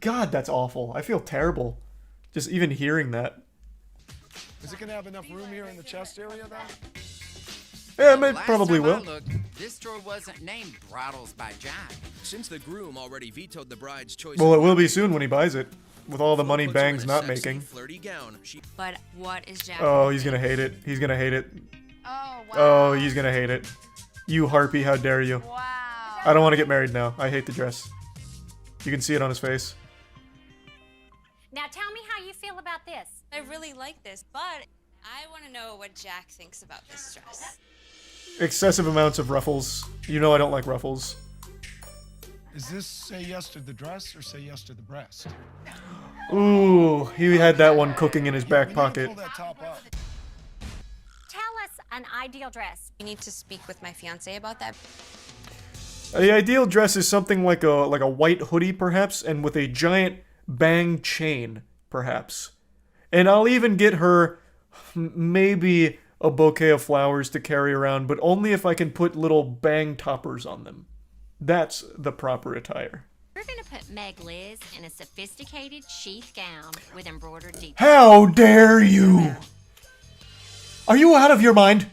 [SPEAKER 1] God, that's awful. I feel terrible. Just even hearing that.
[SPEAKER 11] Is it going to have enough room here in the chest area, then?
[SPEAKER 1] Yeah, it probably will.
[SPEAKER 14] Looked, this store wasn't named Bridals by Jack.
[SPEAKER 13] Since the groom already vetoed the bride's choice.
[SPEAKER 1] Well, it will be soon when he buys it. With all the money Bang's not making.
[SPEAKER 10] But what is Jack?
[SPEAKER 1] Oh, he's gonna hate it. He's gonna hate it.
[SPEAKER 10] Oh, wow.
[SPEAKER 1] Oh, he's gonna hate it. You harpy, how dare you.
[SPEAKER 10] Wow.
[SPEAKER 1] I don't want to get married now. I hate the dress. You can see it on his face.
[SPEAKER 15] Now tell me how you feel about this.
[SPEAKER 10] I really like this, but I want to know what Jack thinks about this dress.
[SPEAKER 1] Excessive amounts of ruffles. You know I don't like ruffles.
[SPEAKER 11] Is this say yes to the dress or say yes to the breast?
[SPEAKER 1] Ooh, he had that one cooking in his back pocket.
[SPEAKER 11] Pull that top up.
[SPEAKER 15] Tell us an ideal dress.
[SPEAKER 10] You need to speak with my fiance about that.
[SPEAKER 1] The ideal dress is something like a white hoodie, perhaps, and with a giant bang chain, perhaps. And I'll even get her maybe a bouquet of flowers to carry around, but only if I can put little bang toppers on them. That's the proper attire.
[SPEAKER 15] We're gonna put Meg Liz in a sophisticated sheath gown with embroidered details.
[SPEAKER 1] How dare you! Are you out of your mind?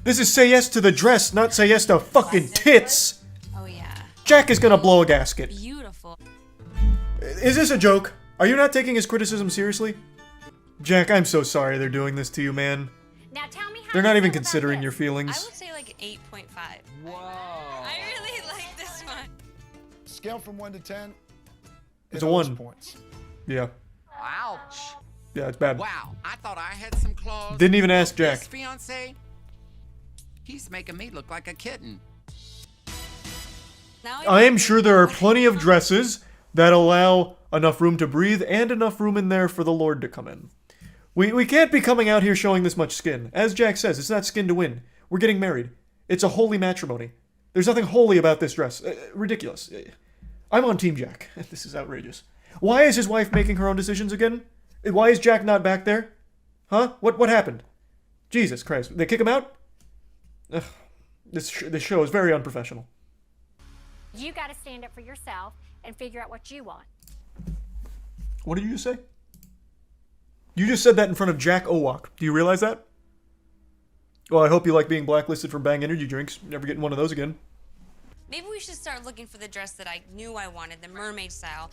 [SPEAKER 1] This is say yes to the dress, not say yes to fucking tits!
[SPEAKER 10] Oh, yeah.
[SPEAKER 1] Jack is gonna blow a gasket.
[SPEAKER 10] Beautiful.
[SPEAKER 1] Is this a joke? Are you not taking his criticism seriously? Jack, I'm so sorry they're doing this to you, man.
[SPEAKER 15] Now tell me how
[SPEAKER 1] They're
[SPEAKER 15] you
[SPEAKER 1] not even
[SPEAKER 15] feel about
[SPEAKER 1] considering
[SPEAKER 15] this.
[SPEAKER 1] your
[SPEAKER 10] I
[SPEAKER 1] feelings.
[SPEAKER 10] would say like 8.5.
[SPEAKER 3] Whoa.
[SPEAKER 10] I really like this one.
[SPEAKER 11] Scale from 1 to 10.
[SPEAKER 1] It's a
[SPEAKER 11] it owes
[SPEAKER 1] 1.
[SPEAKER 11] Points.
[SPEAKER 1] Yeah.
[SPEAKER 14] Ouch.
[SPEAKER 1] Yeah, it's bad.
[SPEAKER 14] Wow, I thought I had some claws.
[SPEAKER 1] Didn't even ask Jack.
[SPEAKER 14] This fiance, he's making me look like a kitten.
[SPEAKER 10] Now
[SPEAKER 1] I am sure there are plenty of dresses that allow enough room to breathe and enough room in there for the Lord to come in. We can't be coming out here showing this much skin. As Jack says, it's not skin to win. We're getting married. It's a holy matrimony. There's nothing holy about this dress. Ridiculous. I'm on Team Jack. This is outrageous. Why is his wife making her own decisions again? Why is Jack not back there? Huh? What happened? Jesus Christ. They kick him out? Ugh. This show is very unprofessional.
[SPEAKER 15] You gotta stand up for yourself and figure out what you want.
[SPEAKER 1] What did you just say? You just said that in front of Jack Owak. Do you realize that? Well, I hope you like being blacklisted from Bang Energy drinks. Never getting one of those again.
[SPEAKER 10] Maybe we should start looking for the dress that I knew I wanted, the mermaid style.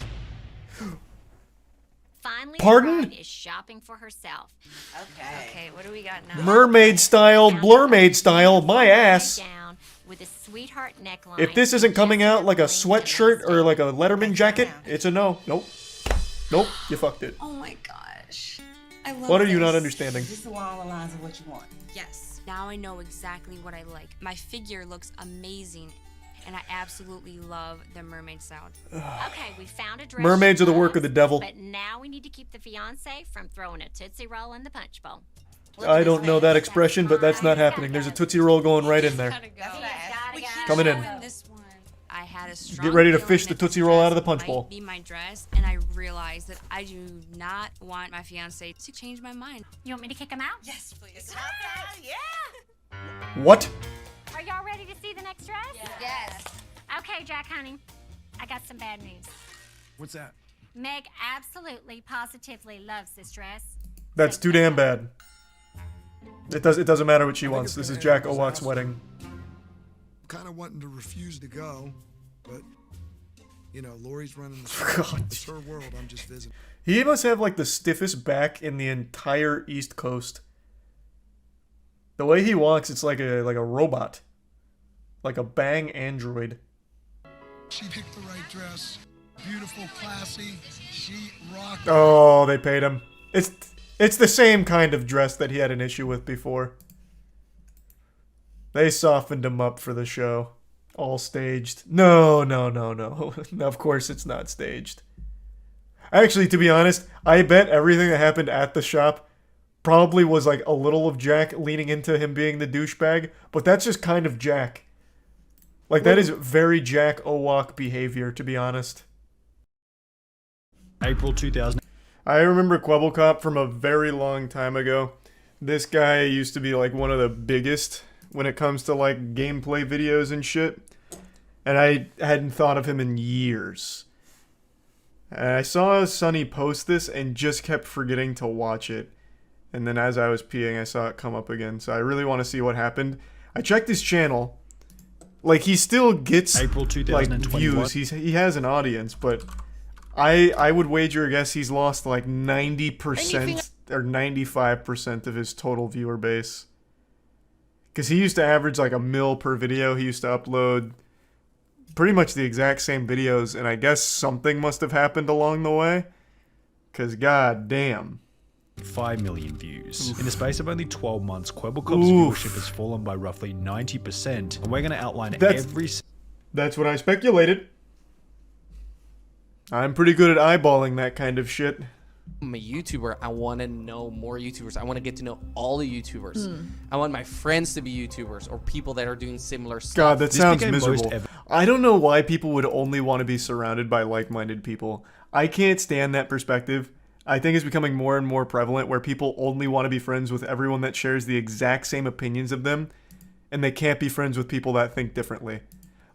[SPEAKER 15] Finally,
[SPEAKER 1] Pardon?
[SPEAKER 15] the bride is shopping for herself.
[SPEAKER 10] Okay, what do we got now?
[SPEAKER 1] Mermaid style, blurmaid style, my ass.
[SPEAKER 15] Down with a sweetheart neckline.
[SPEAKER 1] If this isn't coming out like a sweatshirt or like a Letterman jacket, it's a no. Nope. Nope, you fucked it.
[SPEAKER 10] Oh my gosh. I love
[SPEAKER 1] What are you
[SPEAKER 10] this.
[SPEAKER 1] not understanding?
[SPEAKER 7] Just along the lines of what you want.
[SPEAKER 10] Yes. Now I know exactly what I like. My figure looks amazing, and I absolutely love the mermaid style.
[SPEAKER 15] Okay, we found a dress.
[SPEAKER 1] Mermaids
[SPEAKER 15] she
[SPEAKER 1] are the work
[SPEAKER 15] loves,
[SPEAKER 1] of the devil.
[SPEAKER 15] But now we need to keep the fiance from throwing a Tootsie Roll in the punch bowl.
[SPEAKER 1] I don't know that expression, but that's not happening. There's a Tootsie Roll going right in there. Coming in.
[SPEAKER 10] This one. I had a strong
[SPEAKER 1] Get ready to
[SPEAKER 10] feeling
[SPEAKER 1] fish the
[SPEAKER 10] that this
[SPEAKER 1] Tootsie Roll out of the
[SPEAKER 10] dress
[SPEAKER 1] punch
[SPEAKER 10] might
[SPEAKER 1] bowl.
[SPEAKER 10] Be my dress, and I realized that I do not want my fiance to change my mind.
[SPEAKER 15] You want me to kick him out?
[SPEAKER 10] Yes, please.
[SPEAKER 15] Yeah.
[SPEAKER 1] What?
[SPEAKER 15] Are y'all ready to see the next dress?
[SPEAKER 10] Yes.
[SPEAKER 15] Okay, Jack, honey. I got some bad news.
[SPEAKER 11] What's that?
[SPEAKER 15] Meg absolutely, positively loves this dress.
[SPEAKER 1] That's too damn bad. It doesn't matter what she wants. This is Jack Owak's wedding.
[SPEAKER 11] Kind of wanting to refuse to go, but you know, Lori's running the show. It's her world. I'm just visiting.
[SPEAKER 1] He must have like the stiffest back in the entire East Coast. The way he walks, it's like a robot. Like a Bang android.
[SPEAKER 11] She picked the right dress. Beautiful, classy. She rocked.
[SPEAKER 1] Oh, they paid him. It's the same kind of dress that he had an issue with before. They softened him up for the show. All staged. No. Of course it's not staged. Actually, to be honest, I bet everything that happened at the shop probably was like a little of Jack leaning into him being the douchebag, but that's just kind of Jack. Like, that is very Jack Owak behavior, to be honest.
[SPEAKER 16] April 2000.
[SPEAKER 1] I remember Quebblecop from a very long time ago. This guy used to be like one of the biggest when it comes to like gameplay videos and shit. And I hadn't thought of him in years. And I saw Sonny post this and just kept forgetting to watch it. And then as I was peeing, I saw it come up again. So I really want to see what happened. I checked his channel. Like, he still gets
[SPEAKER 16] April 2021.
[SPEAKER 1] like views. He has an audience, but I would wager a guess he's lost like 90% or 95% of his total viewer base. Because he used to average like 1 mil per video. He used to upload pretty much the exact same videos, and I guess something must have happened along the way. Because god damn.
[SPEAKER 16] 5 million views. In the space of only 12 months, Kwebbelkop's viewership has fallen by roughly 90%, and we're going to outline every...
[SPEAKER 1] That's what I speculated. I'm pretty good at eyeballing that kind of shit.
[SPEAKER 17] I'm a YouTuber. I want to know more YouTubers. I want to get to know all the YouTubers. I want my friends to be YouTubers or people that are doing similar stuff.
[SPEAKER 1] God, that sounds miserable. I don't know why people would only want to be surrounded by like-minded people. I can't stand that perspective. I think it's becoming more and more prevalent where people only want to be friends with everyone that shares the exact same opinions of them, and they can't be friends with people that think differently.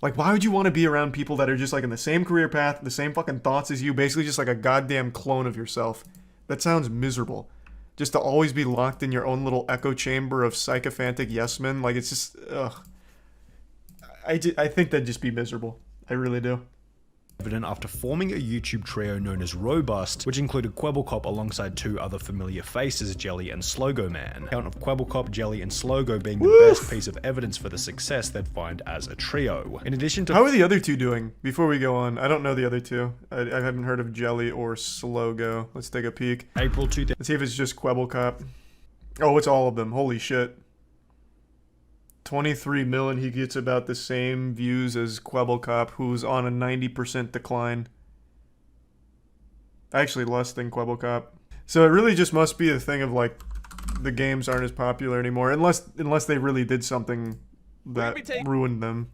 [SPEAKER 1] Like, why would you want to be around people that are just like in the same career path, the same fucking thoughts as you, basically just like a goddamn clone of yourself? That sounds miserable. Just to always be locked in your own little echo chamber of sycophantic yes men, like it's just, ugh. I think that'd just be miserable. I really do.
[SPEAKER 16] Evident after forming a YouTube trio known as Robust, which included Kwebbelkop alongside 2 other familiar faces, Jelly and Slogo Man. Count of Kwebbelkop, Jelly, and Slogo being the best piece of evidence for the success they'd find as a trio. In addition to...
[SPEAKER 1] How are the other 2 doing? Before we go on, I don't know the other 2. I haven't heard of Jelly or Slogo. Let's take a peek.
[SPEAKER 16] April 2000.
[SPEAKER 1] Let's see if it's just Kwebbelkop. Oh, it's all of them. Holy shit. 23 million, he gets about the same views as Kwebbelkop, who's on a 90% decline. Actually, less than Kwebbelkop. So it really just must be a thing of, like, the games aren't as popular anymore, unless they really did something that ruined them.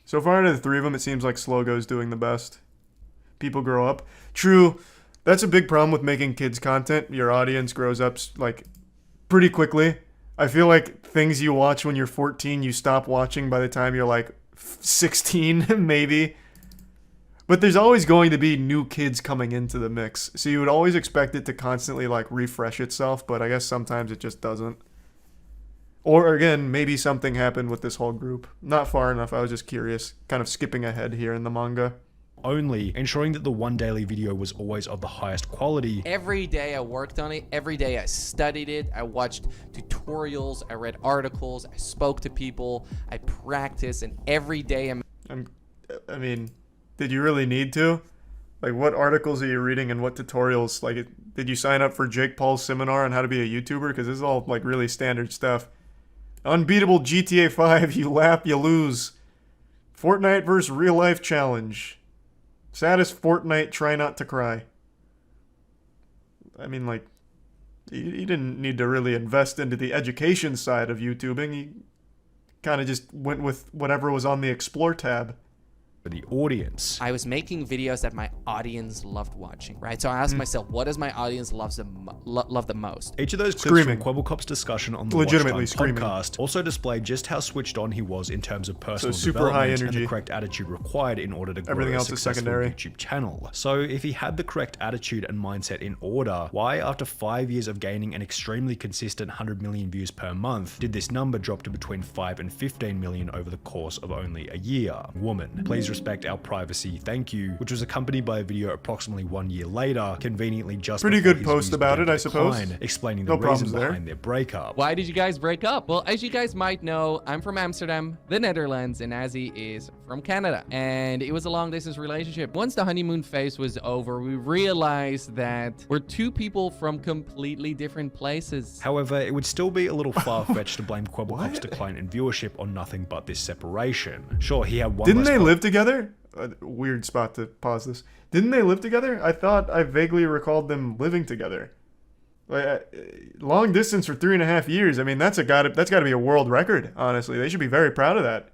[SPEAKER 1] So far, out of the 3 of them, it seems like Slogo's doing the best. People grow up. True. That's a big problem with making kids content. Your audience grows up, like, pretty quickly. I feel like things you watch when you're 14, you stop watching by the time you're, like, 16, maybe. But there's always going to be new kids coming into the mix. So you would always expect it to constantly, like, refresh itself, but I guess sometimes it just doesn't. Or, again, maybe something happened with this whole group. Not far enough, I was just curious. Kind of skipping ahead here in the manga.
[SPEAKER 16] Only, ensuring that the one daily video was always of the highest quality.
[SPEAKER 17] Every day I worked on it. Every day I studied it. I watched tutorials. I read articles. I spoke to people. I practiced, and every day
[SPEAKER 1] I mean, did you really need to? Like, what articles are you reading and what tutorials? Like, did you sign up for Jake Paul's seminar on how to be a YouTuber? Because this is all, like, really standard stuff. Unbeatable GTA 5, you lap, you lose. Fortnite vs. Real Life Challenge. Saddest Fortnite, try not to cry. I mean, like, you didn't need to really invest into the education side of YouTubing. You kind of just went with whatever was on the Explore tab.
[SPEAKER 16] For the audience.
[SPEAKER 17] I was making videos that my audience loved watching, right? So I asked myself, what does my audience love the most?
[SPEAKER 16] Each of those clips from Kwebbelkop's discussion on the
[SPEAKER 1] Legitimately
[SPEAKER 16] Watch Time podcast also displayed just how switched on he was in terms of personal
[SPEAKER 1] super high
[SPEAKER 16] development
[SPEAKER 1] energy.
[SPEAKER 16] and the correct attitude required in order to grow
[SPEAKER 1] Everything
[SPEAKER 16] a
[SPEAKER 1] else is
[SPEAKER 16] successful
[SPEAKER 1] secondary.
[SPEAKER 16] YouTube channel. So if he had the correct attitude and mindset in order, why after 5 years of gaining an extremely consistent 100 million views per month, did this number drop to between 5 and 15 million over the course of only a year? Woman, please respect our privacy, thank you, which was accompanied by a video approximately 1 year later, conveniently just
[SPEAKER 1] pretty
[SPEAKER 16] before
[SPEAKER 1] good
[SPEAKER 16] his
[SPEAKER 1] post
[SPEAKER 16] views
[SPEAKER 1] about
[SPEAKER 16] began
[SPEAKER 1] it,
[SPEAKER 16] to
[SPEAKER 1] I suppose.
[SPEAKER 16] decline, explaining
[SPEAKER 1] No
[SPEAKER 16] the reason
[SPEAKER 1] problems there.
[SPEAKER 16] behind their breakup.
[SPEAKER 17] Why did you guys break up? Well, as you guys might know, I'm from Amsterdam, the Netherlands, and Azzy is from Canada. And it was a long distance relationship. Once the honeymoon phase was over, we realized that we're 2 people from completely different places.
[SPEAKER 16] However, it would still be a little far-fetched to blame Kwebbelkop's decline in viewership on nothing but this separation. Sure, he had one
[SPEAKER 1] Didn't
[SPEAKER 16] less
[SPEAKER 1] they live together? Weird spot to pause this. Didn't they live together? I thought I vaguely recalled them living together. Long distance for 3.5 years. I mean, that's got to be a world record. Honestly, they should be very proud of that.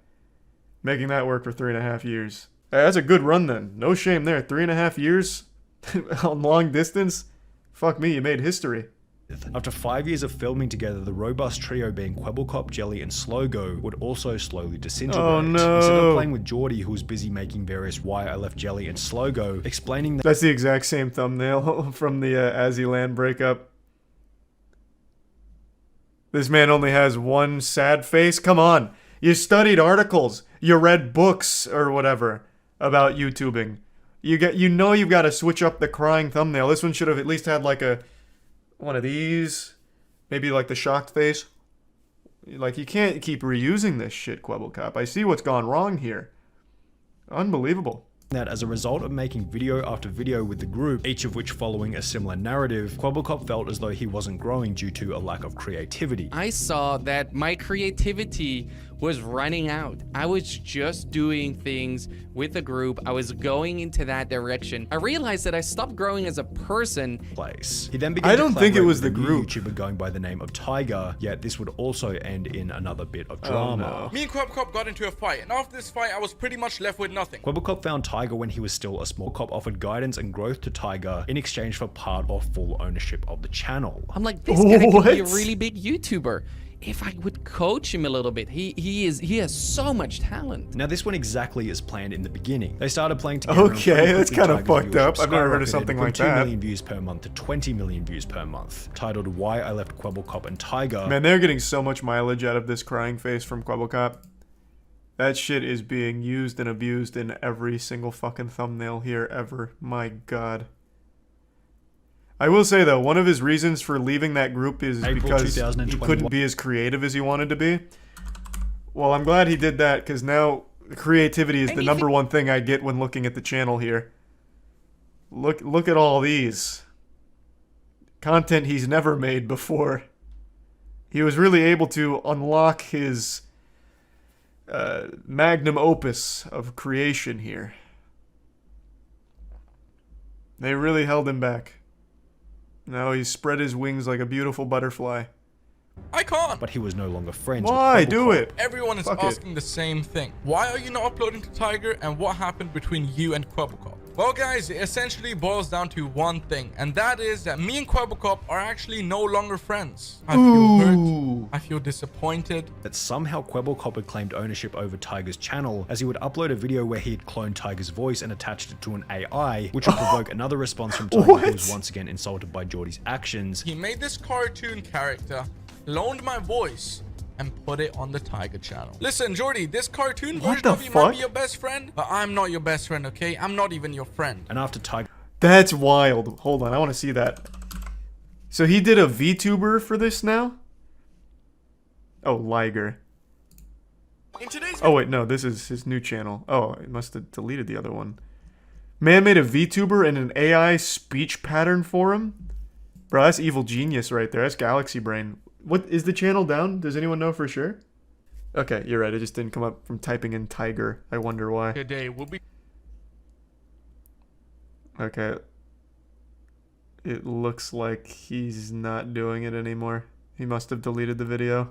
[SPEAKER 1] Making that work for 3.5 years. That's a good run then. No shame there. 3.5 years on long distance. Fuck me, you made history.
[SPEAKER 16] After 5 years of filming together, the robust trio being Kwebbelkop, Jelly, and Slogo would also slowly disintegrate.
[SPEAKER 1] Oh no!
[SPEAKER 16] Instead of playing with Geordie, who was busy making various Why I Left Jelly and Slogo, explaining that
[SPEAKER 1] that's the exact same thumbnail from the Azzy breakup. This man only has one sad face. Come on, you studied articles, you read books or whatever about YouTubing. You've got to switch up the crying thumbnail. This one should have at least had like a One of these. Maybe like the shocked face. Like, you can't keep reusing this shit, Kwebbelkop. I see what's gone wrong here. Unbelievable.
[SPEAKER 16] That as a result of making video after video with the group, each of which following a similar narrative, Kwebbelkop felt as though he wasn't growing due to a lack of creativity.
[SPEAKER 17] I saw that my creativity was running out. I was just doing things with the group. I was going into that direction. I realized that I stopped growing as a person.
[SPEAKER 16] He then began
[SPEAKER 1] I don't think it was the
[SPEAKER 16] new
[SPEAKER 1] group.
[SPEAKER 16] YouTuber going by the name of Tiger, yet this would also end in another bit of drama.
[SPEAKER 18] Me and Kwebbelkop got into a fight, and after this fight, I was pretty much left with nothing.
[SPEAKER 16] Kwebbelkop found Tiger when he was still a small cop, offered guidance and growth to Tiger in exchange for part or full ownership of the channel.
[SPEAKER 17] I'm like, this guy could be a really big YouTuber. If I would coach him a little bit, he has so much talent.
[SPEAKER 16] Now this went exactly as planned in the beginning. They started playing together.
[SPEAKER 1] Okay, that's kind of fucked up. I've never heard of something like that.
[SPEAKER 16] 2 million views per month to 20 million views per month. Titled Why I Left Kwebbelkop and Tiger.
[SPEAKER 1] Man, they're getting so much mileage out of this crying face from Kwebbelkop. That shit is being used and abused in every single fucking thumbnail here ever. My god. I will say though, one of his reasons for leaving that group is because he couldn't be as creative as he wanted to be. Well, I'm glad he did that, because now creativity is the number one thing I get when looking at the channel here. Look at all these. Content he's never made before. He was really able to unlock his magnum opus of creation here. They really held him back. Now he's spread his wings like a beautiful butterfly.
[SPEAKER 18] I can't.
[SPEAKER 16] But he was no longer friends.
[SPEAKER 1] Why? Do it.
[SPEAKER 18] Everyone is asking the same thing. Why are you not uploading to Tiger, and what happened between you and Kwebbelkop? Well guys, it essentially boils down to one thing, and that is that me and Kwebbelkop are actually no longer friends. I feel hurt. I feel disappointed.
[SPEAKER 16] That somehow Kwebbelkop had claimed ownership over Tiger's channel, as he would upload a video where he had cloned Tiger's voice and attached it to an AI, which would provoke another response from Tiger, who was once again insulted by Geordie's actions.
[SPEAKER 18] He made this cartoon character, loaned my voice, and put it on the Tiger channel. Listen, Geordie, this cartoon version of you might be your best friend, but I'm not your best friend, okay? I'm not even your friend.
[SPEAKER 16] And after Tiger...
[SPEAKER 1] That's wild. Hold on, I want to see that. So he did a VTuber for this now? Oh, Liger. Oh wait, no, this is his new channel. Oh, he must have deleted the other one. Man made a VTuber and an AI speech pattern for him? Bro, that's evil genius right there. That's Galaxy Brain. What is the channel down? Does anyone know for sure? Okay, you're right. It just didn't come up from typing in Tiger. I wonder why.
[SPEAKER 18] Today will be...
[SPEAKER 1] Okay. It looks like he's not doing it anymore. He must have deleted the video.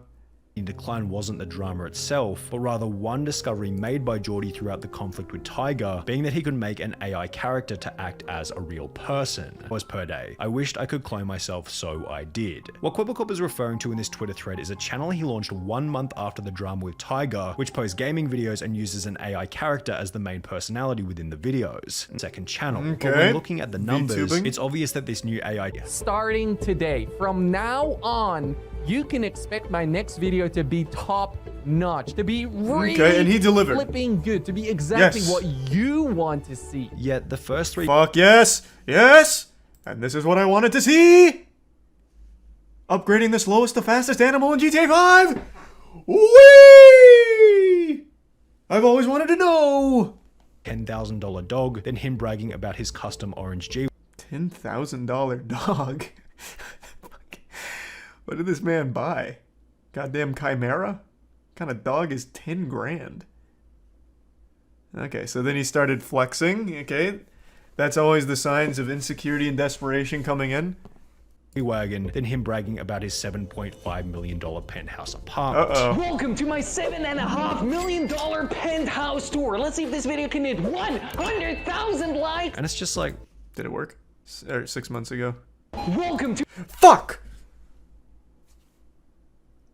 [SPEAKER 16] The decline wasn't the drama itself, but rather one discovery made by Geordie throughout the conflict with Tiger, being that he could make an AI character to act as a real person. Was per day. I wished I could clone myself, so I did. What Kwebbelkop is referring to in this Twitter thread is a channel he launched 1 month after the drama with Tiger, which posts gaming videos and uses an AI character as the main personality within the videos. Second channel.
[SPEAKER 1] Okay.
[SPEAKER 16] But when looking at the numbers,
[SPEAKER 1] VTubing?
[SPEAKER 16] it's obvious that this new AI...
[SPEAKER 17] Starting today, from now on, you can expect my next video to be top notch, to be really
[SPEAKER 1] and he delivered.
[SPEAKER 17] flipping good, to be exactly
[SPEAKER 1] Yes.
[SPEAKER 17] what you want to see.
[SPEAKER 16] Yet the first 3...
[SPEAKER 1] Fuck yes! Yes! And this is what I wanted to see! Upgrading the slowest to fastest animal in GTA 5! Whee! I've always wanted to know!
[SPEAKER 16] $10,000 dog, then him bragging about his custom orange G.
[SPEAKER 1] $10,000 dog? What did this man buy? Goddamn Chimera? What kind of dog is 10 grand? Okay, so then he started flexing, okay? That's always the signs of insecurity and desperation coming in.
[SPEAKER 16] Wagon, then him bragging about his $7.5 million penthouse apartment.
[SPEAKER 19] Welcome to my $7.5 million penthouse tour. Let's see if this video can hit 100,000 likes.
[SPEAKER 16] And it's just like...
[SPEAKER 1] Did it work? 6 months ago.
[SPEAKER 19] Welcome to...
[SPEAKER 1] Fuck!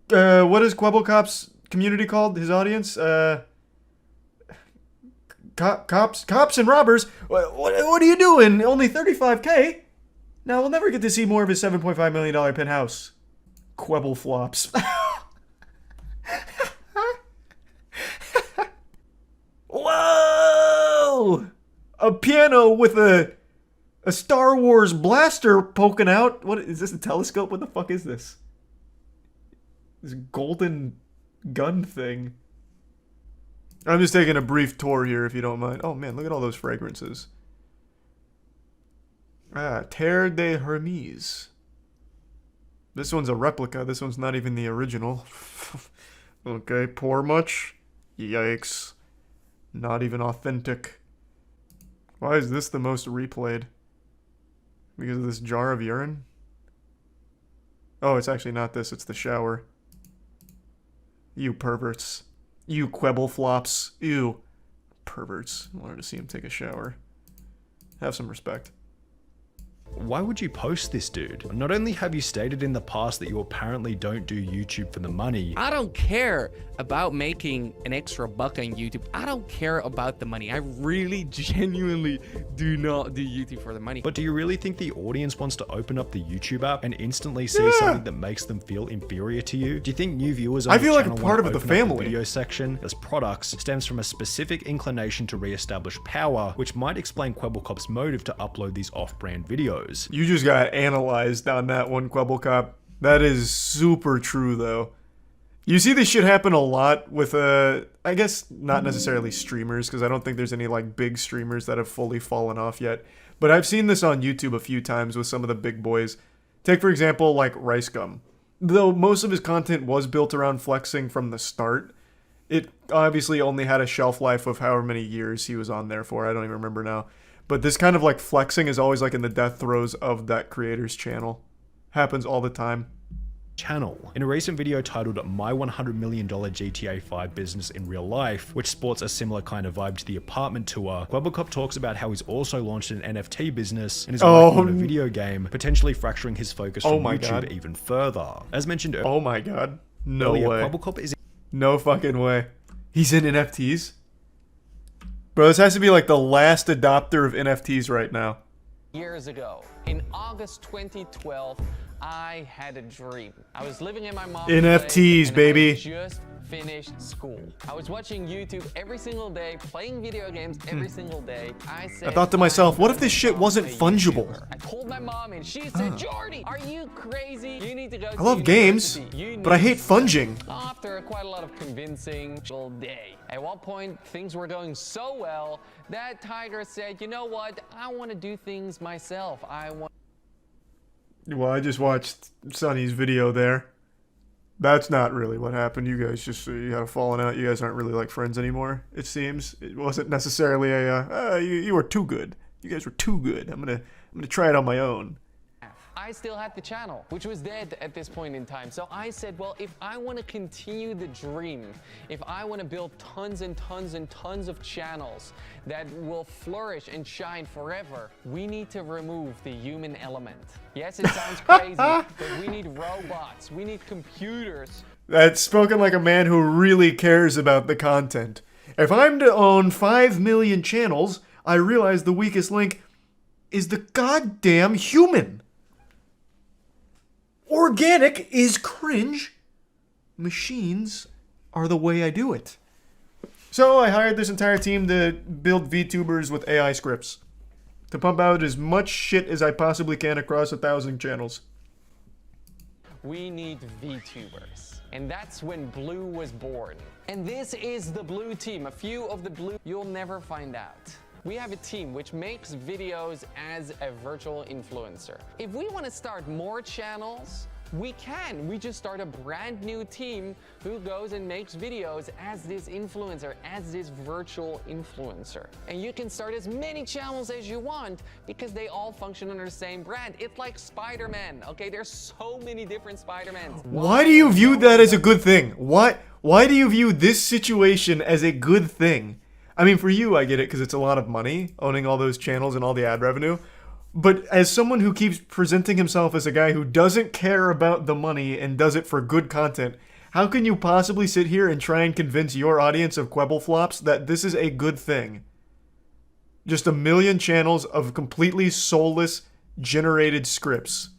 [SPEAKER 1] What is Kwebbelkop's community called? His audience? Cops and robbers? What are you doing? Only 35K? Now we'll never get to see more of his $7.5 million penthouse. Quebble flops. Whoa! A piano with a A Star Wars blaster poking out? What is this, a telescope? What the fuck is this? This golden gun thing. I'm just taking a brief tour here if you don't mind. Oh man, look at all those fragrances. Ah, Terre de Hermes. This one's a replica. This one's not even the original. Okay, pour much? Yikes. Not even authentic. Why is this the most replayed? Because of this jar of urine? Oh, it's actually not this. It's the shower. You perverts. You quebble flops. Ew. Perverts. I wanted to see him take a shower. Have some respect.
[SPEAKER 16] Why would you post this, dude? Not only have you stated in the past that you apparently don't do YouTube for the money.
[SPEAKER 17] I don't care about making an extra buck on YouTube. I don't care about the money. I really genuinely do not do YouTube for the money.
[SPEAKER 16] But do you really think the audience wants to open up the YouTube app and instantly see something that makes them feel inferior to you? Do you think new viewers on
[SPEAKER 1] I feel
[SPEAKER 16] the
[SPEAKER 1] like a
[SPEAKER 16] channel
[SPEAKER 1] part
[SPEAKER 16] want
[SPEAKER 1] of
[SPEAKER 16] to
[SPEAKER 1] the
[SPEAKER 16] open up
[SPEAKER 1] family.
[SPEAKER 16] video section as products stems from a specific inclination to re-establish power, which might explain Kwebbelkop's motive to upload these off-brand videos.
[SPEAKER 1] You just got analyzed on that one, Kwebbelkop. That is super true, though. You see this shit happen a lot with, I guess not necessarily streamers, because I don't think there's any, like, big streamers that have fully fallen off yet. But I've seen this on YouTube a few times with some of the big boys. Take, for example, like, Rice Gum. Though most of his content was built around flexing from the start, it obviously only had a shelf life of however many years he was on there for. I don't even remember now. But this kind of like flexing is always like in the death throes of that creator's channel. Happens all the time.
[SPEAKER 16] Channel. In a recent video titled My $100 Million GTA 5 Business in Real Life, which sports a similar kind of vibe to the apartment tour, Kwebbelkop talks about how he's also launched an NFT business and is working on a video game, potentially fracturing his focus from YouTube even further. As mentioned earlier.
[SPEAKER 1] Oh my god. No
[SPEAKER 16] way.
[SPEAKER 1] Kwebbelkop is no fucking way. He's in NFTs? Bro, this has to be like the last adopter of NFTs right now.
[SPEAKER 19] Years ago, in August 2012, I had a dream. I was living in my mom's
[SPEAKER 1] NFTs,
[SPEAKER 19] place,
[SPEAKER 1] baby.
[SPEAKER 19] and I just finished school. I was watching YouTube every single day, playing video games every single day. I
[SPEAKER 1] thought to myself, what if this shit wasn't fungible?
[SPEAKER 19] I told my mom and she said, Jordy, are you crazy? You need to go
[SPEAKER 1] I love games, but I hate funging.
[SPEAKER 19] After quite a lot of convincing all day. At one point, things were going so well that Tiger said, you know what? I want to do things myself.
[SPEAKER 1] Well, I just watched Sonny's video there. That's not really what happened. You guys just you had a falling out. You guys aren't really like friends anymore, it seems. It wasn't necessarily a you were too good. You guys were too good. I'm gonna try it on my own.
[SPEAKER 19] I still had the channel, which was dead at this point in time. So I said, well, if I want to continue the dream, if I want to build tons and tons and tons of channels that will flourish and shine forever, we need to remove the human element. Yes, it sounds crazy, but we need robots, we need computers.
[SPEAKER 1] That's spoken like a man who really cares about the content. If I'm to own 5 million channels, I realize the weakest link is the goddamn human. Organic is cringe. Machines are the way I do it. So I hired this entire team to build VTubers with AI scripts. To pump out as much shit as I possibly can across 1,000 channels.
[SPEAKER 19] We need VTubers. And that's when Blue was born. And this is the Blue team. A few of the Blue you'll never find out. We have a team which makes videos as a virtual influencer. If we want to start more channels, we can. We just start a brand new team who goes and makes videos as this influencer, as this virtual influencer. And you can start as many channels as you want because they all function under the same brand. It's like Spider-Man, okay? There's so many different Spider-Mans.
[SPEAKER 1] Why do you view that as a good thing? Why do you view this situation as a good thing? I mean, for you, I get it because it's a lot of money, owning all those channels and all the ad revenue. But as someone who keeps presenting himself as a guy who doesn't care about the money and does it for good content, how can you possibly sit here and try and convince your audience of Kwebbelflops that this is a good thing? Just 1 million channels of completely soulless, generated scripts.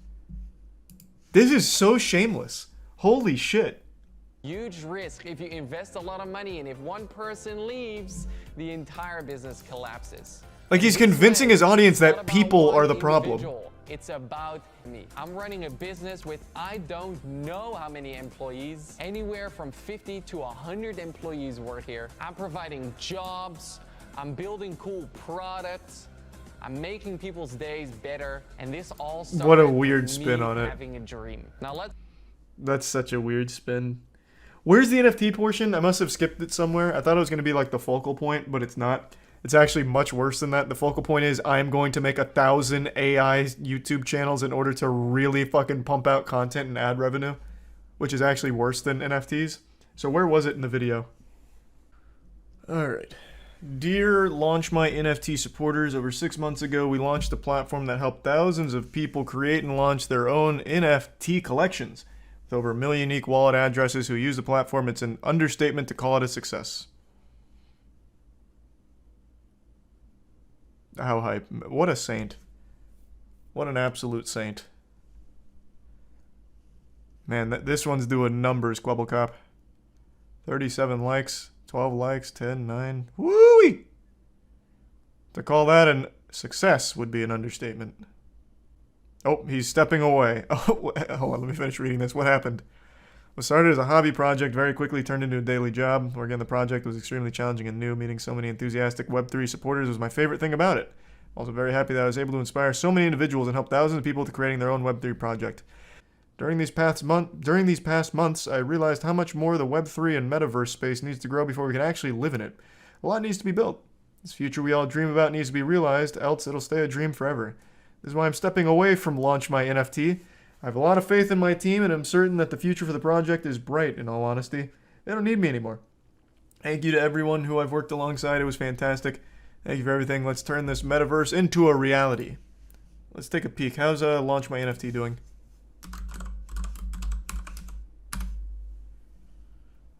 [SPEAKER 1] This is so shameless. Holy shit.
[SPEAKER 19] Huge risk if you invest a lot of money, and if one person leaves, the entire business collapses.
[SPEAKER 1] Like, he's convincing his audience that people are the problem.
[SPEAKER 19] Individual. It's about me. I'm running a business with I don't know how many employees. Anywhere from 50 to 100 employees work here. I'm providing jobs. I'm building cool products. I'm making people's days better. And this all started
[SPEAKER 1] What a weird
[SPEAKER 19] with
[SPEAKER 1] spin
[SPEAKER 19] me
[SPEAKER 1] on it.
[SPEAKER 19] having a dream. Now let's...
[SPEAKER 1] That's such a weird spin. Where's the NFT portion? I must have skipped it somewhere. I thought it was going to be like the focal point, but it's not. It's actually much worse than that. The focal point is I'm going to make 1,000 AI YouTube channels in order to really fucking pump out content and ad revenue, which is actually worse than NFTs. So where was it in the video? Alright. Dear Launch My NFT supporters, over 6 months ago we launched a platform that helped thousands of people create and launch their own NFT collections. With over 1 million unique wallet addresses who use the platform, it's an understatement to call it a success. How hype. What a saint. What an absolute saint. Man, this one's doing numbers, Quebblecop. 37 likes, 12 likes, 10, 9. Woo-wee! To call that a success would be an understatement. Oh, he's stepping away. Oh, hold on, let me finish reading this. What happened? What started as a hobby project very quickly turned into a daily job. Or again, the project was extremely challenging and new. Meeting so many enthusiastic Web3 supporters was my favorite thing about it. Also very happy that I was able to inspire so many individuals and help thousands of people to creating their own Web3 project. During these past months, I realized how much more the Web3 and metaverse space needs to grow before we can actually live in it. A lot needs to be built. This future we all dream about needs to be realized, else it'll stay a dream forever. This is why I'm stepping away from Launch My NFT. I have a lot of faith in my team, and I'm certain that the future for the project is bright, in all honesty. They don't need me anymore. Thank you to everyone who I've worked alongside. It was fantastic. Thank you for everything. Let's turn this metaverse into a reality. Let's take a peek. How's Launch My NFT doing?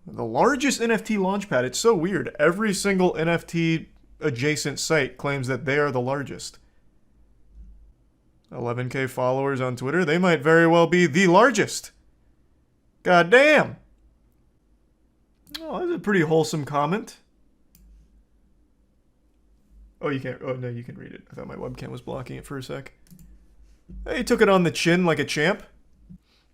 [SPEAKER 1] The largest NFT launchpad. It's so weird. Every single NFT adjacent site claims that they are the largest. 11K followers on Twitter. They might very well be the largest. God damn. Oh, that's a pretty wholesome comment. Oh, you can't. Oh, no, you can read it. I thought my webcam was blocking it for a sec. Hey, he took it on the chin like a champ.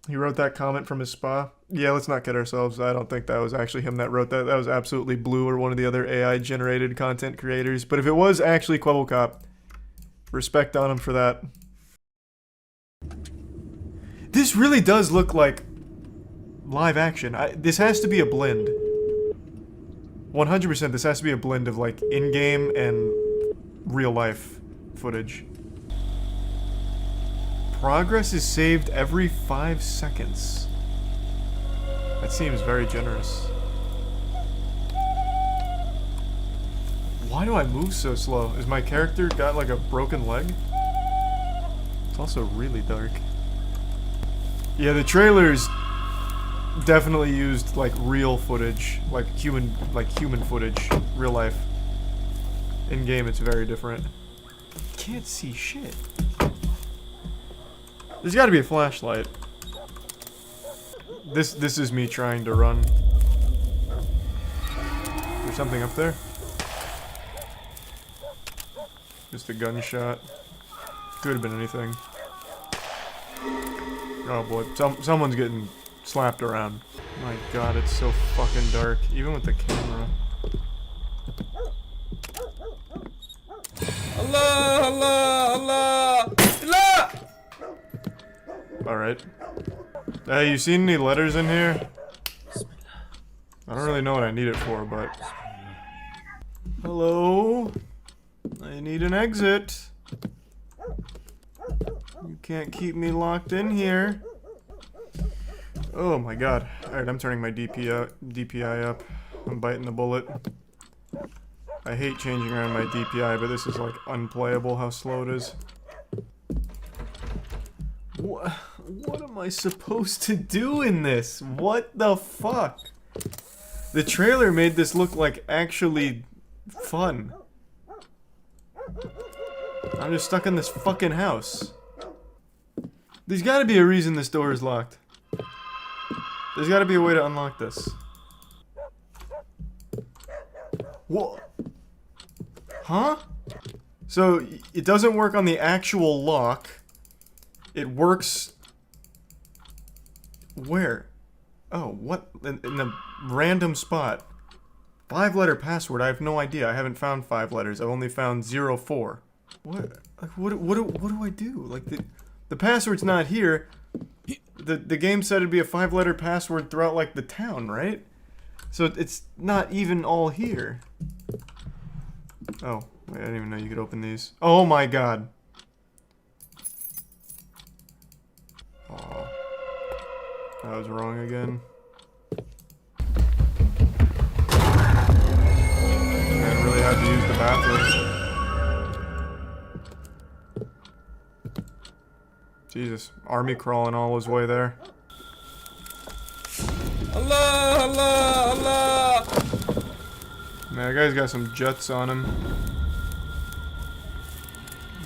[SPEAKER 1] He wrote that comment from his spa. Yeah, let's not kid ourselves. I don't think that was actually him that wrote that. That was absolutely Blue or one of the other AI-generated content creators. But if it was actually Quebblecop, respect on him for that. This really does look like live action. This has to be a blend. 100% this has to be a blend of like in-game and real life footage. Progress is saved every 5 seconds. That seems very generous. Why do I move so slow? Is my character got like a broken leg? It's also really dark. Yeah, the trailers definitely used like real footage, like human footage, real life. In game, it's very different. Can't see shit. There's got to be a flashlight. This is me trying to run. There's something up there. Just a gunshot. Could have been anything. Oh boy, someone's getting slapped around. My god, it's so fucking dark, even with the camera.
[SPEAKER 3] Allah, Allah, Allah, Allah!
[SPEAKER 1] Alright. Hey, you seen any letters in here? I don't really know what I need it for, but... Hello? I need an exit. You can't keep me locked in here. Oh my god. Alright, I'm turning my DPI up. I'm biting the bullet. I hate changing around my DPI, but this is like unplayable how slow it is. What am I supposed to do in this? What the fuck? The trailer made this look like actually fun. I'm just stuck in this fucking house. There's gotta be a reason this door is locked. There's gotta be a way to unlock this. What? Huh? So, it doesn't work on the actual lock. It works... Where? Oh, what? In a random spot. 5-letter password, I have no idea. I haven't found 5 letters. I've only found 04. What? Like, what do I do? Like, the password's not here. The game said it'd be a 5-letter password throughout, like, the town, right? So it's not even all here. Oh, wait, I didn't even know you could open these. Oh my god. Oh. I was wrong again. Man, really had to use the bathroom. Jesus, army crawling all his way there.
[SPEAKER 18] Allah, Allah, Allah!
[SPEAKER 1] Man, that guy's got some jets on him.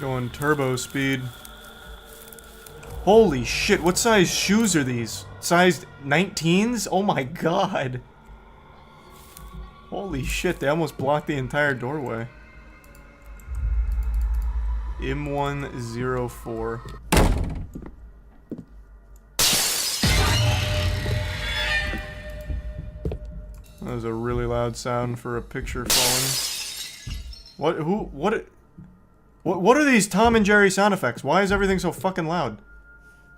[SPEAKER 1] Going turbo speed. Holy shit, what size shoes are these? Size 19s? Oh my god. Holy shit, they almost blocked the entire doorway. M104. That was a really loud sound for a picture falling. What are these Tom and Jerry sound effects? Why is everything so fucking loud?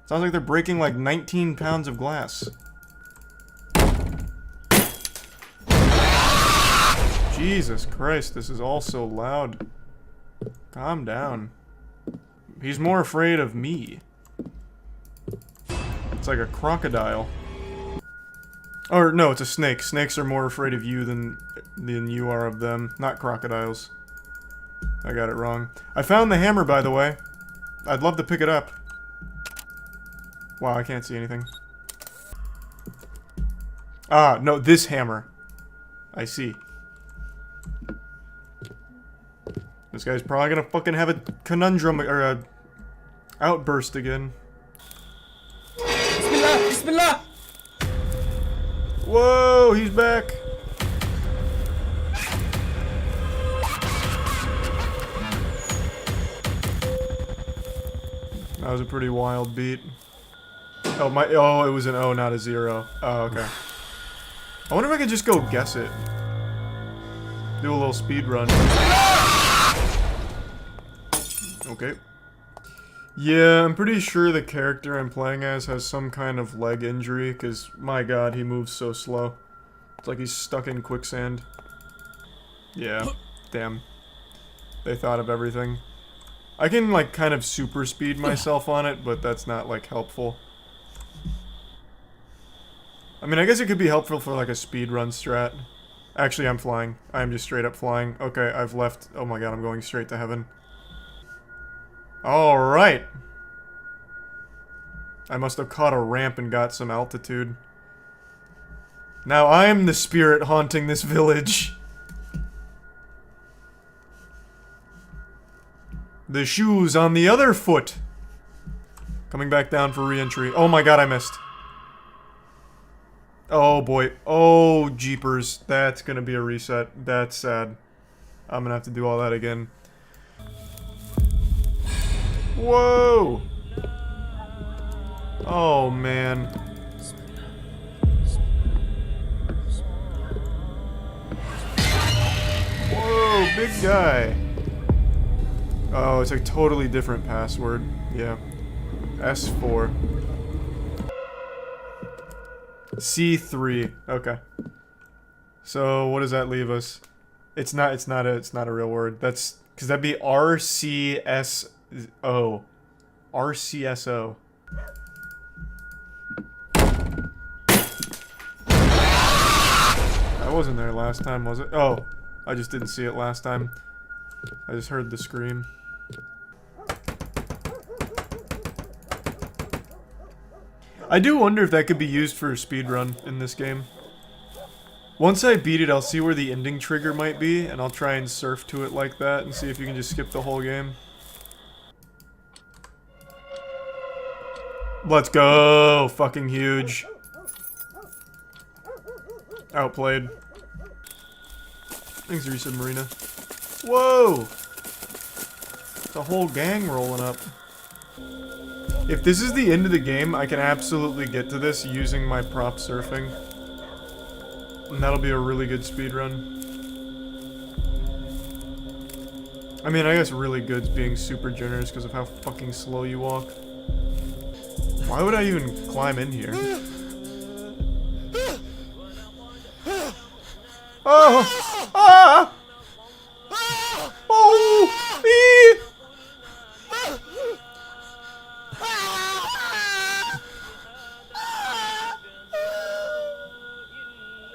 [SPEAKER 1] Sounds like they're breaking like 19 pounds of glass. Jesus Christ, this is all so loud. Calm down. He's more afraid of me. It's like a crocodile. Or, no, it's a snake. Snakes are more afraid of you than you are of them. Not crocodiles. I got it wrong. I found the hammer, by the way. I'd love to pick it up. Wow, I can't see anything. Ah, no, this hammer. I see. This guy's probably gonna fucking have a conundrum, or a outburst again.
[SPEAKER 18] Bismillah! Bismillah!
[SPEAKER 1] Whoa, he's back. That was a pretty wild beat. Oh, it was an O, not a 0. Oh, okay. I wonder if I could just go guess it. Do a little speed run. Okay. Yeah, I'm pretty sure the character I'm playing as has some kind of leg injury, because, my god, he moves so slow. It's like he's stuck in quicksand. Yeah, damn. They thought of everything. I can, like, kind of super speed myself on it, but that's not, like, helpful. I mean, I guess it could be helpful for, like, a speedrun strat. Actually, I'm flying. I'm just straight up flying. Okay, I've left. Oh my god, I'm going straight to heaven. Alright. I must have caught a ramp and got some altitude. Now I am the spirit haunting this village. The shoes on the other foot. Coming back down for re-entry. Oh my god, I missed. Oh boy. Oh, jeepers. That's gonna be a reset. That's sad. I'm gonna have to do all that again. Whoa! Oh, man. Whoa, big guy. Oh, it's a totally different password. Yeah. S4. C3. Okay. So, what does that leave us? It's not a real word. That's, because that'd be RCS... O. RCSO. That wasn't there last time, was it? Oh, I just didn't see it last time. I just heard the scream. I do wonder if that could be used for a speedrun in this game. Once I beat it, I'll see where the ending trigger might be, and I'll try and surf to it like that and see if you can just skip the whole game. Let's go! Fucking huge. Outplayed. Thanks, Resubmarina. Whoa! The whole gang rolling up. If this is the end of the game, I can absolutely get to this using my prop surfing. And that'll be a really good speedrun. I mean, I guess really good's being super generous because of how fucking slow you walk. Why would I even climb in here? Oh! Ah! Oh! Ee!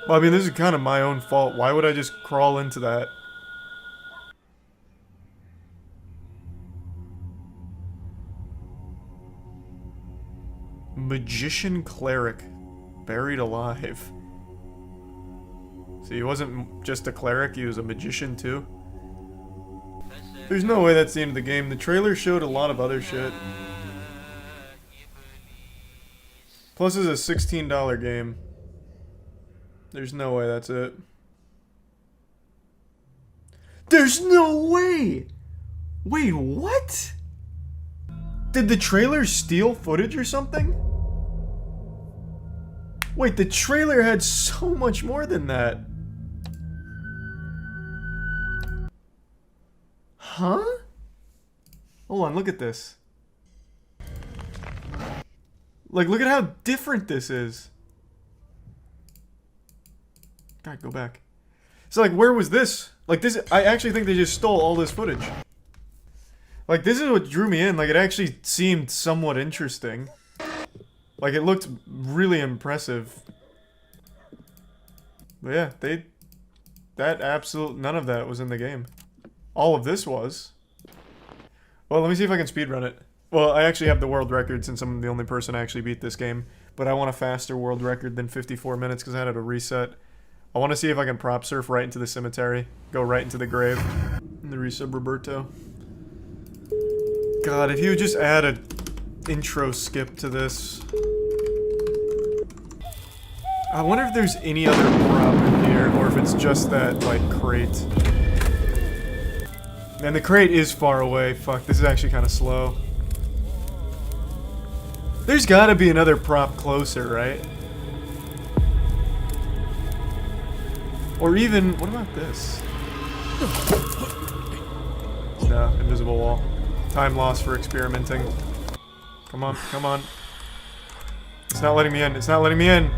[SPEAKER 1] Well, I mean, this is kind of my own fault. Why would I just crawl into that? Magician cleric. Buried alive. See, he wasn't just a cleric, he was a magician too. There's no way that's the end of the game. The trailer showed a lot of other shit. Plus, it's a $16 game. There's no way that's it. There's no way! Wait, what? Did the trailer steal footage or something? Wait, the trailer had so much more than that. Huh? Hold on, look at this. Like, look at how different this is. God, go back. So, like, where was this? Like, this, I actually think they just stole all this footage. Like, this is what drew me in. Like, it actually seemed somewhat interesting. Like, it looked really impressive. But yeah, none of that was in the game. All of this was. Well, let me see if I can speedrun it. Well, I actually have the world record since I'm the only person to actually beat this game. But I want a faster world record than 54 minutes because I had to reset. I want to see if I can prop surf right into the cemetery. Go right into the grave. And the resub Roberto. God, if you would just add a intro skip to this. I wonder if there's any other prop in here, or if it's just that, like, crate. Man, the crate is far away. Fuck, this is actually kind of slow. There's gotta be another prop closer, right? Or even, what about this? No, invisible wall. Time lost for experimenting. Come on, come on. It's not letting me in, it's not letting me in!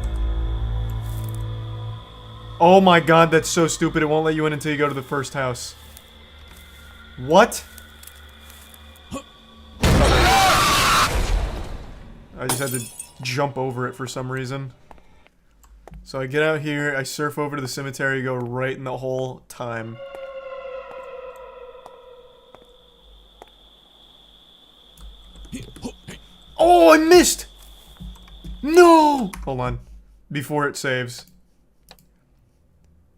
[SPEAKER 1] Oh my god, that's so stupid, it won't let you in until you go to the first house. What? I just had to jump over it for some reason. So I get out here, I surf over to the cemetery, go right in the hole. Time. Oh, I missed! No! Hold on. Before it saves.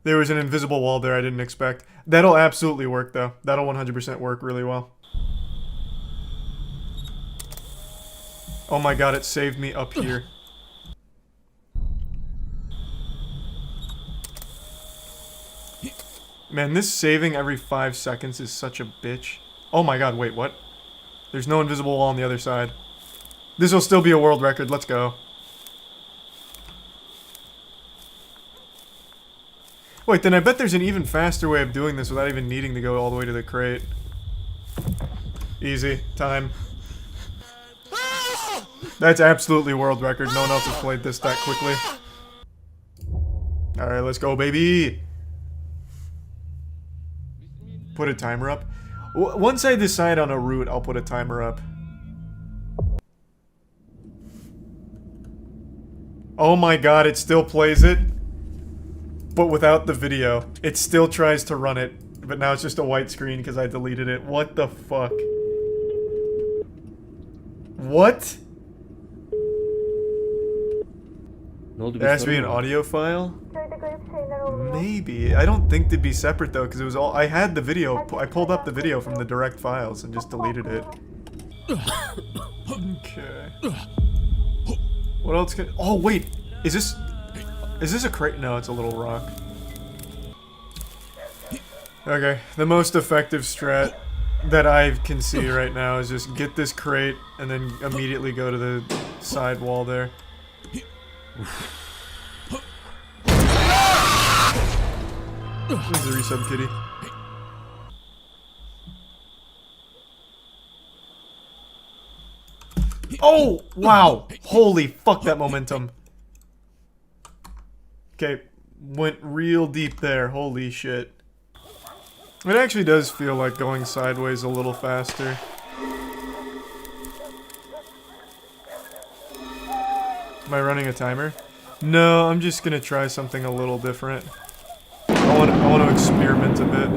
[SPEAKER 1] There was an invisible wall there I didn't expect. That'll absolutely work, though. That'll 100% work really well. Oh my god, it saved me up here. Man, this saving every 5 seconds is such a bitch. Oh my god, wait, what? There's no invisible wall on the other side. This will still be a world record, let's go. Wait, then I bet there's an even faster way of doing this without even needing to go all the way to the crate. Easy. Time. That's absolutely world record. No one else has played this that quickly. Alright, let's go, baby! Put a timer up. Once I decide on a route, I'll put a timer up. Oh my god, it still plays it. But without the video. It still tries to run it. But now it's just a white screen because I deleted it. What the fuck? What? There has to be an audio file? Maybe. I don't think they'd be separate though, because it was all. I had the video. I pulled up the video from the direct files and just deleted it. Okay. What else can. Oh, wait! Is this a crate? No, it's a little rock. Okay, the most effective strat. that I can see right now is just get this crate and then immediately go to the side wall there. There's the resub kitty. Oh, wow. Holy fuck, that momentum. Okay, went real deep there. Holy shit. It actually does feel like going sideways a little faster. Am I running a timer? No, I'm just gonna try something a little different. I want to experiment a bit.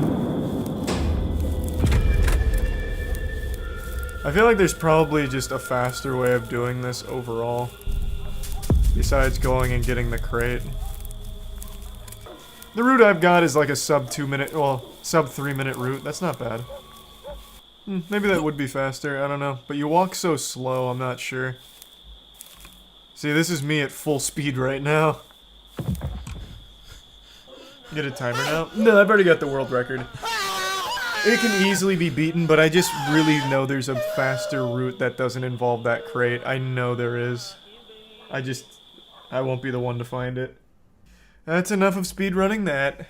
[SPEAKER 1] I feel like there's probably just a faster way of doing this overall. Besides going and getting the crate. The route I've got is like a sub 2 minute, well, sub 3 minute route. That's not bad. Maybe that would be faster, I don't know. But you walk so slow, I'm not sure. See, this is me at full speed right now. Get a timer now? No, I've already got the world record. It can easily be beaten, but I just really know there's a faster route that doesn't involve that crate. I know there is. I won't be the one to find it. That's enough of speedrunning that.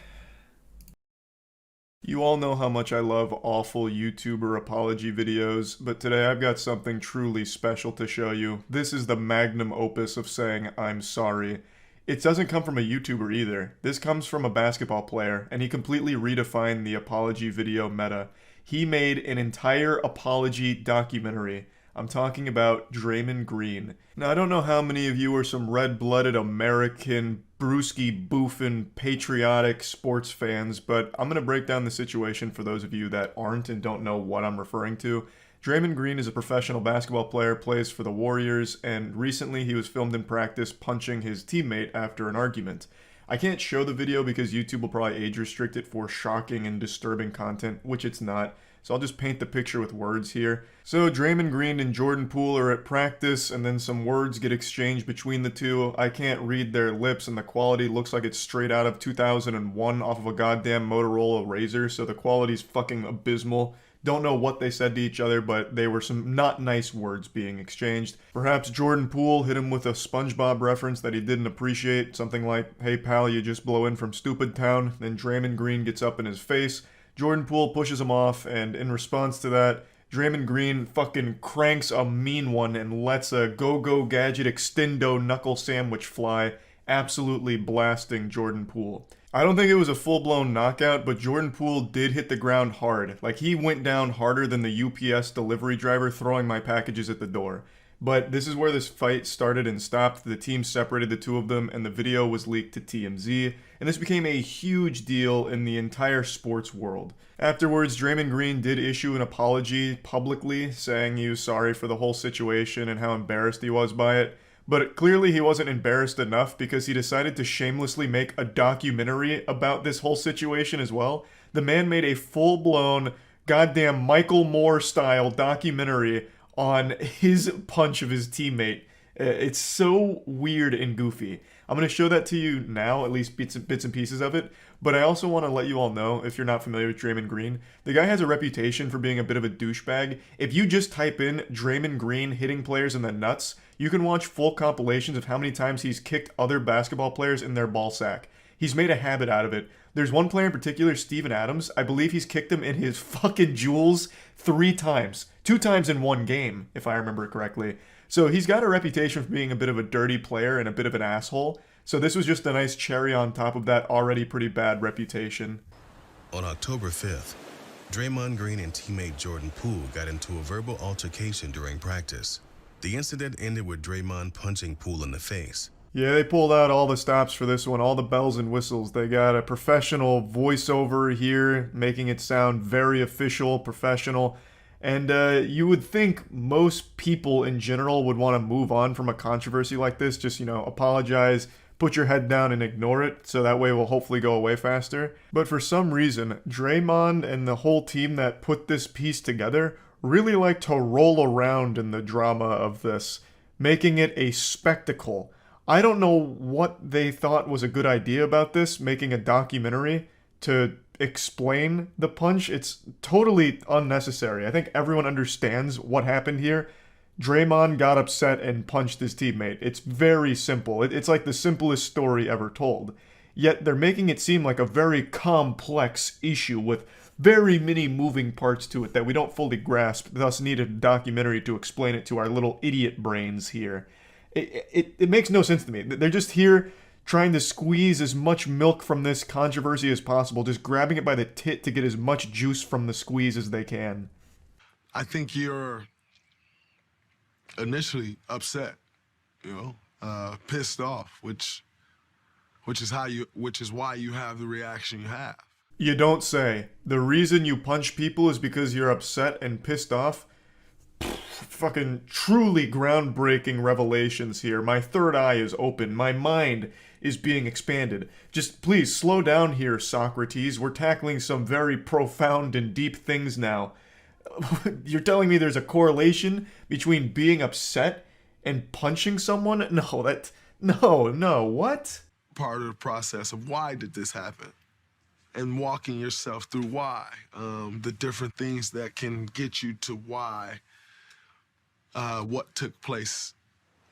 [SPEAKER 1] You all know how much I love awful YouTuber apology videos, but today I've got something truly special to show you. This is the magnum opus of saying I'm sorry. It doesn't come from a YouTuber either. This comes from a basketball player, and he completely redefined the apology video meta. He made an entire apology documentary. I'm talking about Draymond Green. Now, I don't know how many of you are some red-blooded American, brewski boofing, patriotic sports fans, but I'm going to break down the situation for those of you that aren't and don't know what I'm referring to. Draymond Green is a professional basketball player, plays for the Warriors, and recently he was filmed in practice punching his teammate after an argument. I can't show the video because YouTube will probably age restrict it for shocking and disturbing content, which it's not. So I'll just paint the picture with words here. So Draymond Green and Jordan Poole are at practice, and then some words get exchanged between the two. I can't read their lips, and the quality looks like it's straight out of 2001 off of a goddamn Motorola Razr, so the quality's fucking abysmal. Don't know what they said to each other, but they were some not nice words being exchanged. Perhaps Jordan Poole hit him with a SpongeBob reference that he didn't appreciate, something like, "Hey pal, you just blow in from Stupid Town." Then Draymond Green gets up in his face. Jordan Poole pushes him off, and in response to that, Draymond Green fucking cranks a mean one and lets a go-go gadget extendo knuckle sandwich fly, absolutely blasting Jordan Poole. I don't think it was a full-blown knockout, but Jordan Poole did hit the ground hard. Like, he went down harder than the UPS delivery driver throwing my packages at the door. But this is where this fight started and stopped. The team separated the two of them, and the video was leaked to TMZ, and this became a huge deal in the entire sports world. Afterwards, Draymond Green did issue an apology publicly, saying he was sorry for the whole situation and how embarrassed he was by it. But clearly he wasn't embarrassed enough because he decided to shamelessly make a documentary about this whole situation as well. The man made a full-blown, goddamn Michael Moore-style documentary on his punch of his teammate. It's so weird and goofy. I'm going to show that to you now, at least bits and pieces of it. But I also want to let you all know, if you're not familiar with Draymond Green, the guy has a reputation for being a bit of a douchebag. If you just type in Draymond Green hitting players in the nuts, you can watch full compilations of how many times he's kicked other basketball players in their ball sack. He's made a habit out of it. There's one player in particular, Steven Adams. I believe he's kicked him in his fucking jewels 3 times. 2 times in one game, if I remember correctly. So he's got a reputation for being a bit of a dirty player and a bit of an asshole. So this was just a nice cherry on top of that already pretty bad reputation.
[SPEAKER 20] On October 5th, Draymond Green and teammate Jordan Poole got into a verbal altercation during practice. The incident ended with Draymond punching Poole in the face.
[SPEAKER 1] Yeah, they pulled out all the stops for this one, all the bells and whistles. They got a professional voiceover here, making it sound very official, professional. And you would think most people in general would want to move on from a controversy like this. Just, apologize, put your head down and ignore it. So that way we'll hopefully go away faster. But for some reason, Draymond and the whole team that put this piece together really like to roll around in the drama of this, making it a spectacle. I don't know what they thought was a good idea about this, making a documentary to explain the punch. It's totally unnecessary. I think everyone understands what happened here. Draymond got upset and punched his teammate. It's very simple. It's like the simplest story ever told. Yet they're making it seem like a very complex issue with very many moving parts to it that we don't fully grasp, thus need a documentary to explain it to our little idiot brains here. It makes no sense to me. They're just here trying to squeeze as much milk from this controversy as possible, just grabbing it by the tit to get as much juice from the squeeze as they can.
[SPEAKER 11] I think you're initially upset, pissed off, which is why you have the reaction you have.
[SPEAKER 1] You don't say. The reason you punch people is because you're upset and pissed off? Fucking truly groundbreaking revelations here. My third eye is open. My mind is being expanded. Just please slow down here, Socrates. We're tackling some very profound and deep things now. You're telling me there's a correlation between being upset and punching someone? No, what?
[SPEAKER 11] Part of the process of why did this happen? And walking yourself through why. The different things that can get you to why what took place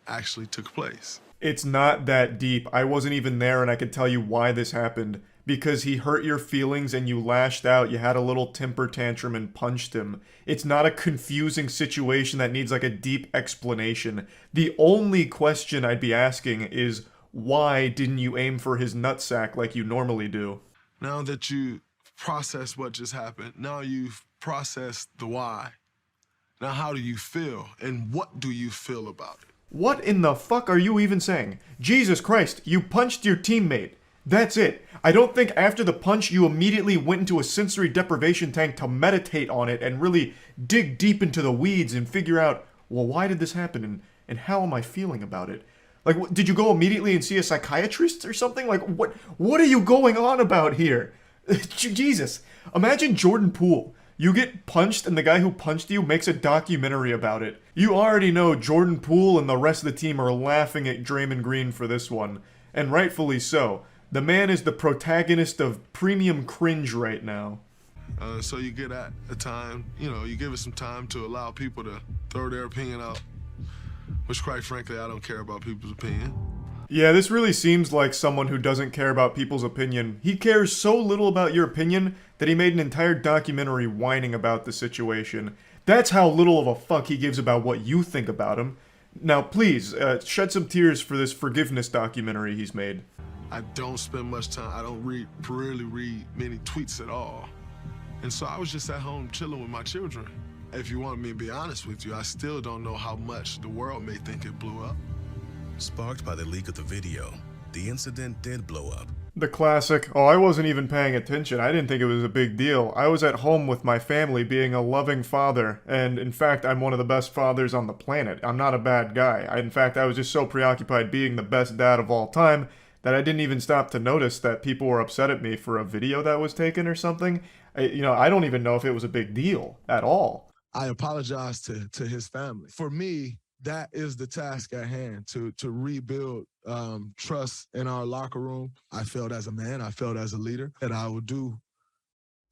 [SPEAKER 11] actually took place.
[SPEAKER 1] It's not that deep. I wasn't even there and I could tell you why this happened. Because he hurt your feelings and you lashed out, you had a little temper tantrum and punched him. It's not a confusing situation that needs like a deep explanation. The only question I'd be asking is, why didn't you aim for his nutsack like you normally do?
[SPEAKER 11] Now that you process what just happened, now you've processed the why. Now how do you feel and what do you feel about it?
[SPEAKER 1] What in the fuck are you even saying? Jesus Christ, you punched your teammate. That's it. I don't think after the punch you immediately went into a sensory deprivation tank to meditate on it and really dig deep into the weeds and figure out, well, why did this happen and how am I feeling about it? Like, did you go immediately and see a psychiatrist or something? Like, what are you going on about here? Jesus. Imagine Jordan Poole. You get punched and the guy who punched you makes a documentary about it. You already know Jordan Poole and the rest of the team are laughing at Draymond Green for this one. And rightfully so. The man is the protagonist of premium cringe right now.
[SPEAKER 11] So you get at a time, you give it some time to allow people to throw their opinion out, which quite frankly, I don't care about people's opinion.
[SPEAKER 1] Yeah, this really seems like someone who doesn't care about people's opinion. He cares so little about your opinion that he made an entire documentary whining about the situation. That's how little of a fuck he gives about what you think about him. Now please, shed some tears for this forgiveness documentary he's made.
[SPEAKER 11] I don't spend much time, I don't really read many tweets at all. And so I was just at home chilling with my children. If you want me to be honest with you, I still don't know how much the world may think it blew up.
[SPEAKER 20] Sparked by the leak of the video, the incident did blow up.
[SPEAKER 1] The classic, oh, I wasn't even paying attention. I didn't think it was a big deal. I was at home with my family being a loving father, and in fact, I'm one of the best fathers on the planet. I'm not a bad guy. In fact, I was just so preoccupied being the best dad of all time that I didn't even stop to notice that people were upset at me for a video that was taken or something. I don't even know if it was a big deal at all.
[SPEAKER 11] I apologize to his family. For me, that is the task at hand, to rebuild trust in our locker room. I felt as a man, I felt as a leader, that I would do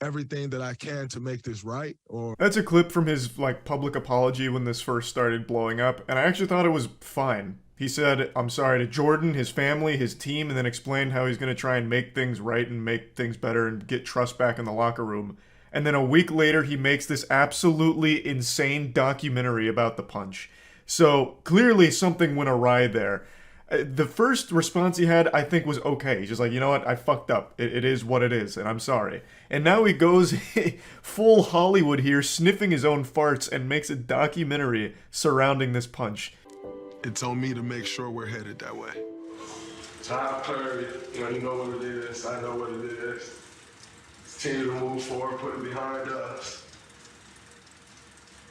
[SPEAKER 11] everything that I can to make this right.
[SPEAKER 1] That's a clip from his public apology when this first started blowing up, and I actually thought it was fine. He said, I'm sorry to Jordan, his family, his team, and then explained how he's going to try and make things right and make things better and get trust back in the locker room. And then a week later, he makes this absolutely insane documentary about the punch. So clearly something went awry there. The first response he had, I think, was okay. He's just like, you know what, I fucked up. It is what it is, and I'm sorry. And now he goes full Hollywood here, sniffing his own farts, and makes a documentary surrounding this punch.
[SPEAKER 11] It's on me to make sure we're headed that way. So I have clarity. You know what it is. I know what it is. Continue to move forward, put it behind us.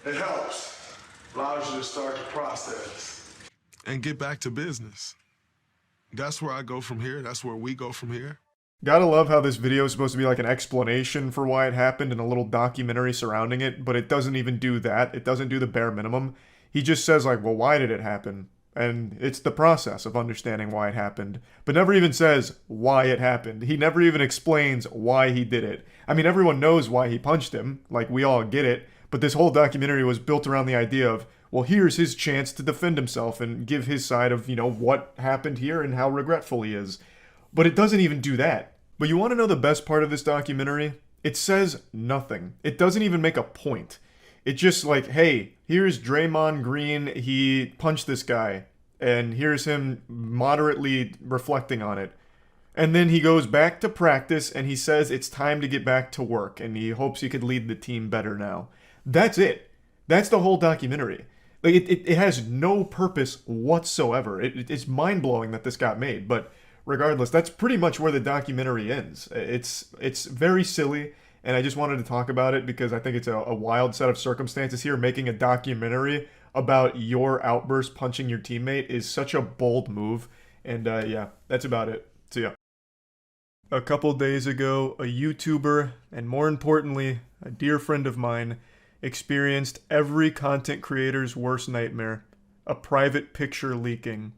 [SPEAKER 11] It helps. Allows you to start the process. And get back to business. That's where I go from here. That's where we go from here.
[SPEAKER 1] Gotta love how this video is supposed to be like an explanation for why it happened and a little documentary surrounding it, but it doesn't even do that. It doesn't do the bare minimum. He just says well, why did it happen? And it's the process of understanding why it happened, but never even says why it happened. He never even explains why he did it. I mean, everyone knows why he punched him, like we all get it, but this whole documentary was built around the idea of, well, here's his chance to defend himself and give his side of, what happened here and how regretful he is. But it doesn't even do that. But you want to know the best part of this documentary? It says nothing. It doesn't even make a point. It's just like, hey, here's Draymond Green, he punched this guy, and here's him moderately reflecting on it. And then he goes back to practice, and he says it's time to get back to work, and he hopes he could lead the team better now. That's it. That's the whole documentary. Like, it has no purpose whatsoever. It's mind-blowing that this got made, but regardless, that's pretty much where the documentary ends. It's very silly. And I just wanted to talk about it because I think it's a wild set of circumstances here. Making a documentary about your outburst punching your teammate is such a bold move. And yeah, that's about it. See ya. A couple days ago, a YouTuber, and more importantly, a dear friend of mine, experienced every content creator's worst nightmare: a private picture leaking.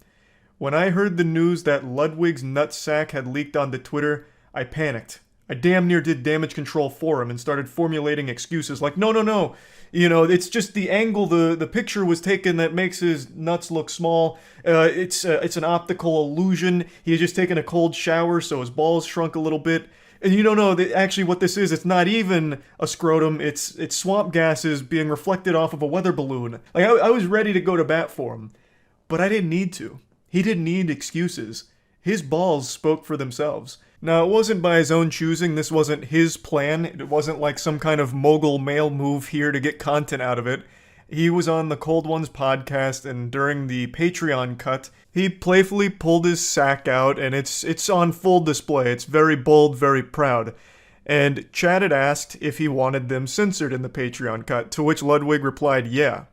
[SPEAKER 1] When I heard the news that Ludwig's nutsack had leaked onto Twitter, I panicked. I damn near did damage control for him and started formulating excuses like, no, it's just the angle the picture was taken that makes his nuts look small. It's an optical illusion. He had just taken a cold shower, so his balls shrunk a little bit. And you don't know that actually what this is. It's not even a scrotum. It's swamp gases being reflected off of a weather balloon. Like I was ready to go to bat for him, but I didn't need to. He didn't need excuses. His balls spoke for themselves. Now, it wasn't by his own choosing. This wasn't his plan. It wasn't like some kind of mogul male move here to get content out of it. He was on the Cold Ones podcast, and during the Patreon cut, he playfully pulled his sack out, and it's on full display. It's very bold, very proud. And Chad had asked if he wanted them censored in the Patreon cut, to which Ludwig replied, yeah.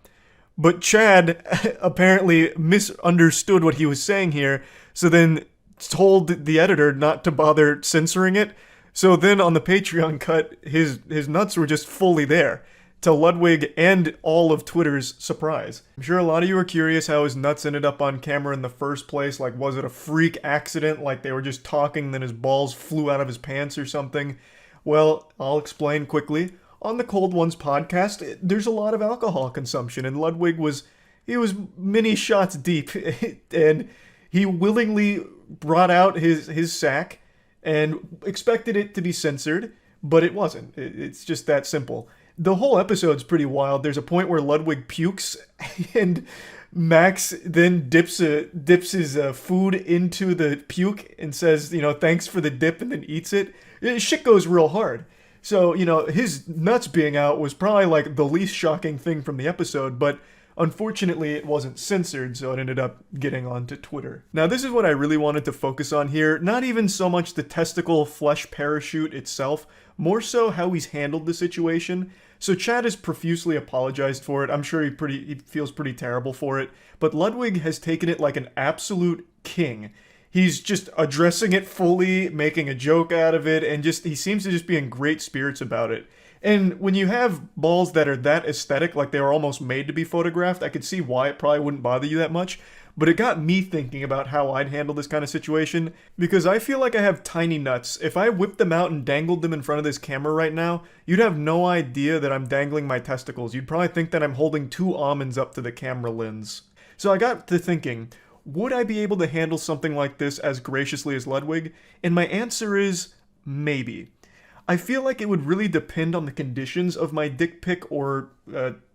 [SPEAKER 1] But Chad apparently misunderstood what he was saying here, so then told the editor not to bother censoring it. So then on the Patreon cut, his nuts were just fully there, to Ludwig and all of Twitter's surprise. I'm sure a lot of you are curious how his nuts ended up on camera in the first place. Like, was it a freak accident? Like they were just talking, then his balls flew out of his pants or something? Well, I'll explain quickly. On the Cold Ones podcast, there's a lot of alcohol consumption, and Ludwig was many shots deep, and he willingly brought out his sack and expected it to be censored, but it wasn't. It's just that simple. The whole episode's pretty wild. There's a point where Ludwig pukes, and Max then dips his food into the puke and says, thanks for the dip, and then eats it. Shit goes real hard. So, his nuts being out was probably like the least shocking thing from the episode, but unfortunately, it wasn't censored, so it ended up getting onto Twitter. Now, this is what I really wanted to focus on here. Not even so much the testicle flesh parachute itself, more so how he's handled the situation. So Chad has profusely apologized for it. I'm sure he feels pretty terrible for it. But Ludwig has taken it like an absolute king. He's just addressing it fully, making a joke out of it, and he seems to just be in great spirits about it. And when you have balls that are that aesthetic, like they were almost made to be photographed, I could see why it probably wouldn't bother you that much. But it got me thinking about how I'd handle this kind of situation, because I feel like I have tiny nuts. If I whipped them out and dangled them in front of this camera right now, you'd have no idea that I'm dangling my testicles. You'd probably think that I'm holding 2 almonds up to the camera lens. So I got to thinking, would I be able to handle something like this as graciously as Ludwig? And my answer is maybe. I feel like it would really depend on the conditions of my dick pic or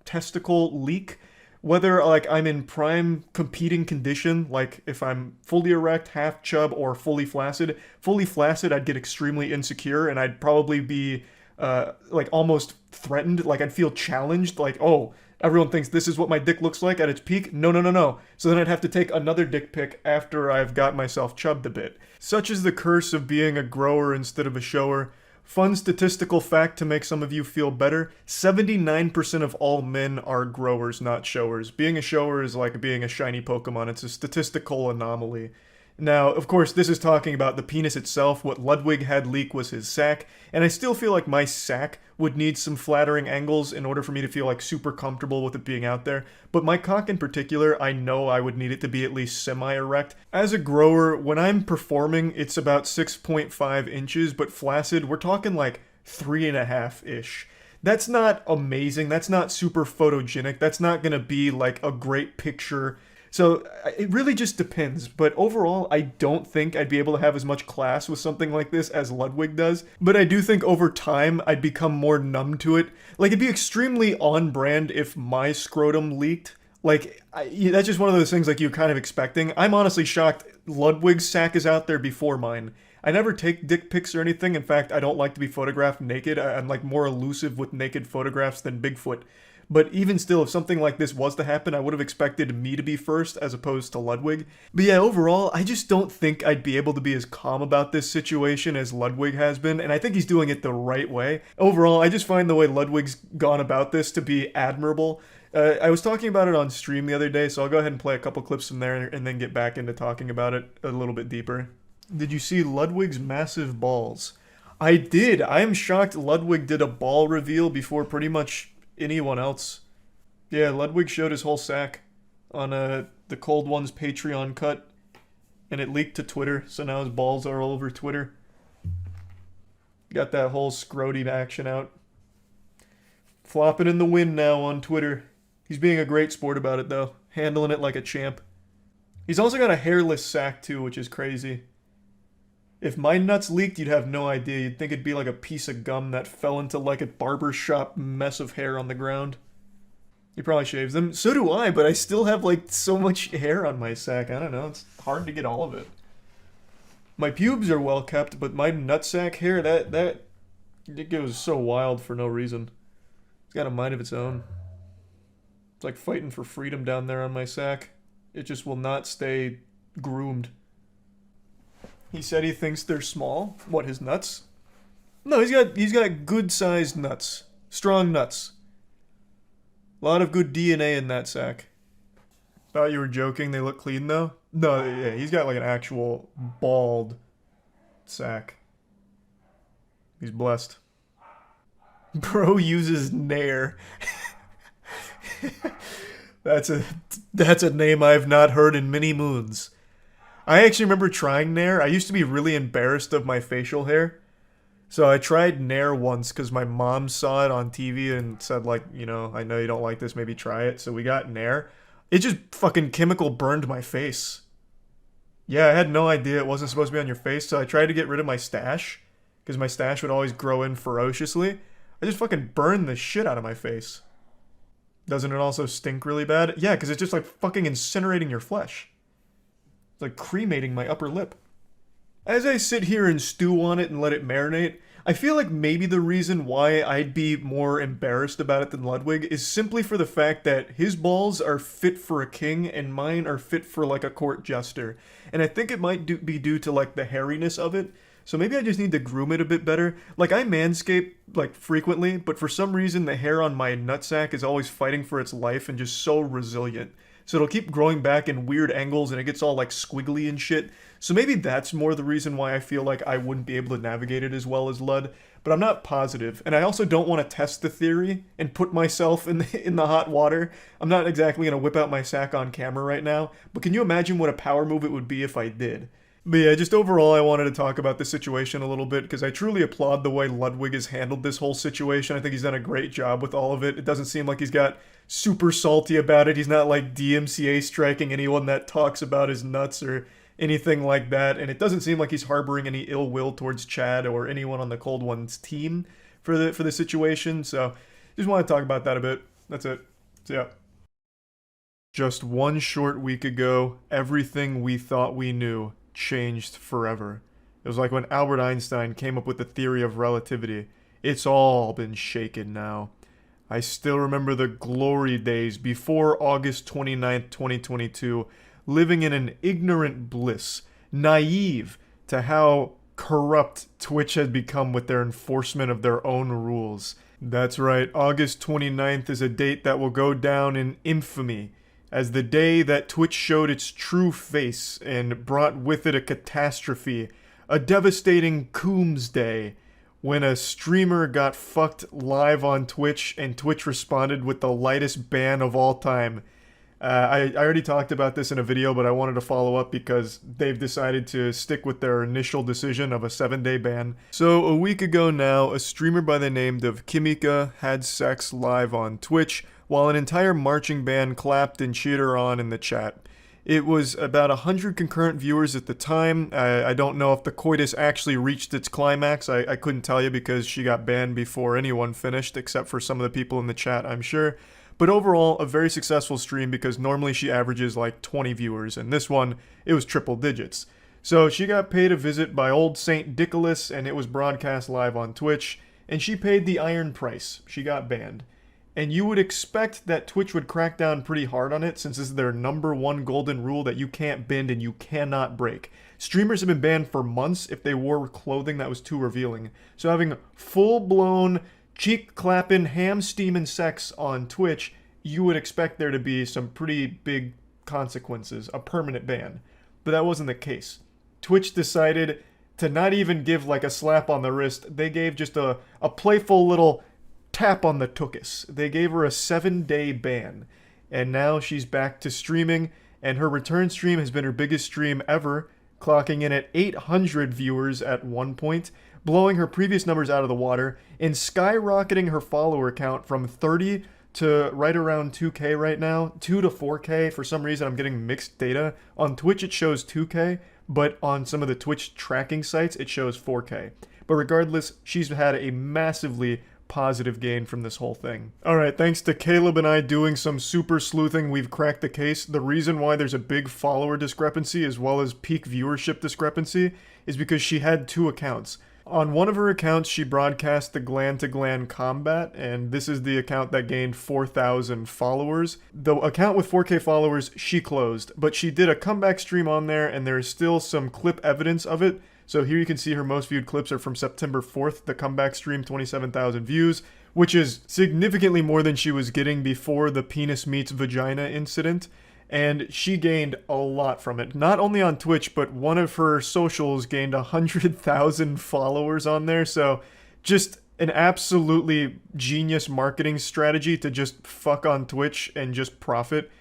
[SPEAKER 1] testicle leak. Whether like I'm in prime competing condition, like if I'm fully erect, half chub, or fully flaccid. Fully flaccid, I'd get extremely insecure, and I'd probably be like almost threatened. Like I'd feel challenged, like, oh, everyone thinks this is what my dick looks like at its peak. No. So then I'd have to take another dick pic after I've got myself chubbed a bit. Such is the curse of being a grower instead of a shower. Fun statistical fact to make some of you feel better: 79% of all men are growers, not showers. Being a shower is like being a shiny Pokemon. It's a statistical anomaly. Now, of course, this is talking about the penis itself. What Ludwig had leak was his sack, and I still feel like my sack would need some flattering angles in order for me to feel like super comfortable with it being out there. But my cock in particular, I know I would need it to be at least semi-erect. As a grower, when I'm performing, it's about 6.5 inches, but flaccid, we're talking like 3.5-ish. That's not amazing, that's not super photogenic, that's not gonna be like a great picture. So it really just depends, but overall, I don't think I'd be able to have as much class with something like this as Ludwig does, but I do think over time, I'd become more numb to it. Like, it'd be extremely on-brand if my scrotum leaked. Like, that's just one of those things like you're kind of expecting. I'm honestly shocked Ludwig's sack is out there before mine. I never take dick pics or anything. In fact, I don't like to be photographed naked. I'm like more elusive with naked photographs than Bigfoot. But even still, if something like this was to happen, I would have expected me to be first as opposed to Ludwig. But yeah, overall, I just don't think I'd be able to be as calm about this situation as Ludwig has been, and I think he's doing it the right way. Overall, I just find the way Ludwig's gone about this to be admirable. I was talking about it on stream the other day, so I'll go ahead and play a couple clips from there and then get back into talking about it a little bit deeper. Did you see Ludwig's massive balls? I did. I am shocked Ludwig did a ball reveal before pretty much anyone else. Yeah, Ludwig showed his whole sack on the Cold One's Patreon cut, and it leaked to Twitter, so now his balls are all over Twitter. Got that whole scroty action out. Flopping in the wind now on Twitter. He's being a great sport about it, though. Handling it like a champ. He's also got a hairless sack, too, which is crazy. If my nuts leaked, you'd have no idea. You'd think it'd be like a piece of gum that fell into like a barbershop mess of hair on the ground. He probably shaves them. So do I, but I still have like so much hair on my sack. I don't know. It's hard to get all of it. My pubes are well kept, but my nutsack hair, it goes so wild for no reason. It's got a mind of its own. It's like fighting for freedom down there on my sack. It just will not stay groomed. He said he thinks they're small. What, his nuts? No, he's got good-sized nuts. Strong nuts. A lot of good DNA in that sack. Thought you were joking, they look clean though? No, yeah, he's got like an actual bald sack. He's blessed. Bro uses Nair. That's a name I've not heard in many moons. I actually remember trying Nair. I used to be really embarrassed of my facial hair. So I tried Nair once because my mom saw it on TV and said like, you know, I know you don't like this, maybe try it. So we got Nair. It just fucking chemical burned my face. Yeah, I had no idea it wasn't supposed to be on your face, so I tried to get rid of my stash. Because my stash would always grow in ferociously. I just fucking burned the shit out of my face. Doesn't it also stink really bad? Yeah, because it's just like fucking incinerating your flesh. It's like cremating my upper lip. As I sit here and stew on it and let it marinate, I feel like maybe the reason why I'd be more embarrassed about it than Ludwig is simply for the fact that his balls are fit for a king and mine are fit for like a court jester. And I think it might be due to like the hairiness of it. So maybe I just need to groom it a bit better. Like I manscape like frequently, but for some reason the hair on my nutsack is always fighting for its life and just so resilient. So it'll keep growing back in weird angles and it gets all like squiggly and shit. So maybe that's more the reason why I feel like I wouldn't be able to navigate it as well as Lud. But I'm not positive. And I also don't want to test the theory and put myself in the hot water. I'm not exactly going to whip out my sack on camera right now. But can you imagine what a power move it would be if I did? But yeah, just overall I wanted to talk about the situation a little bit because I truly applaud the way Ludwig has handled this whole situation. I think he's done a great job with all of it. It doesn't seem like he's got super salty about it. He's not like DMCA striking anyone that talks about his nuts or anything like that. And it doesn't seem like he's harboring any ill will towards Chad or anyone on the Cold One's team for the situation. So just want to talk about that a bit. That's it. So yeah. Just one short week ago, everything we thought we knew changed forever. It was like when Albert Einstein came up with the theory of relativity. It's all been shaken now. I still remember the glory days before August 29th, 2022, living in an ignorant bliss, naive to how corrupt Twitch had become with their enforcement of their own rules. That's right, August 29th is a date that will go down in infamy as the day that Twitch showed its true face and brought with it a catastrophe, a devastating Coombs Day, when a streamer got fucked live on Twitch and Twitch responded with the lightest ban of all time. I already talked about this in a video, but I wanted to follow up because they've decided to stick with their initial decision of a 7-day ban. So a week ago now, a streamer by the name of Kimika had sex live on Twitch, while an entire marching band clapped and cheered her on in the chat. It was about 100 concurrent viewers at the time. I don't know if the coitus actually reached its climax. I couldn't tell you because she got banned before anyone finished, except for some of the people in the chat, I'm sure. But overall, a very successful stream because normally she averages like 20 viewers, and this one, it was triple digits. So she got paid a visit by old Saint Nicholas, and it was broadcast live on Twitch, and she paid the iron price. She got banned. And you would expect that Twitch would crack down pretty hard on it, since this is their #1 golden rule that you can't bend and you cannot break. Streamers have been banned for months if they wore clothing that was too revealing. So having full-blown cheek-clapping, ham-steaming sex on Twitch, you would expect there to be some pretty big consequences, a permanent ban. But that wasn't the case. Twitch decided to not even give like a slap on the wrist. They gave just a playful little tap on the tuchus. They gave her a 7-day ban. And now she's back to streaming, and her return stream has been her biggest stream ever, clocking in at 800 viewers at one point, blowing her previous numbers out of the water, and skyrocketing her follower count from 30 to right around 2K right now, 2 to 4K. For some reason, I'm getting mixed data. On Twitch, it shows 2K, but on some of the Twitch tracking sites, it shows 4K. But regardless, she's had a massively positive gain from this whole thing. Alright, thanks to Caleb and I doing some super sleuthing, we've cracked the case. The reason why there's a big follower discrepancy as well as peak viewership discrepancy is because she had 2 accounts. On one of her accounts, she broadcast the gland-to-gland combat, and this is the account that gained 4,000 followers. The account with 4K followers, she closed, but she did a comeback stream on there, and there is still some clip evidence of it. So here you can see her most viewed clips are from September 4th, the comeback stream, 27,000 views, which is significantly more than she was getting before the penis meets vagina incident. And she gained a lot from it. Not only on Twitch, but one of her socials gained 100,000 followers on there. So just an absolutely genius marketing strategy to just fuck on Twitch and just profit.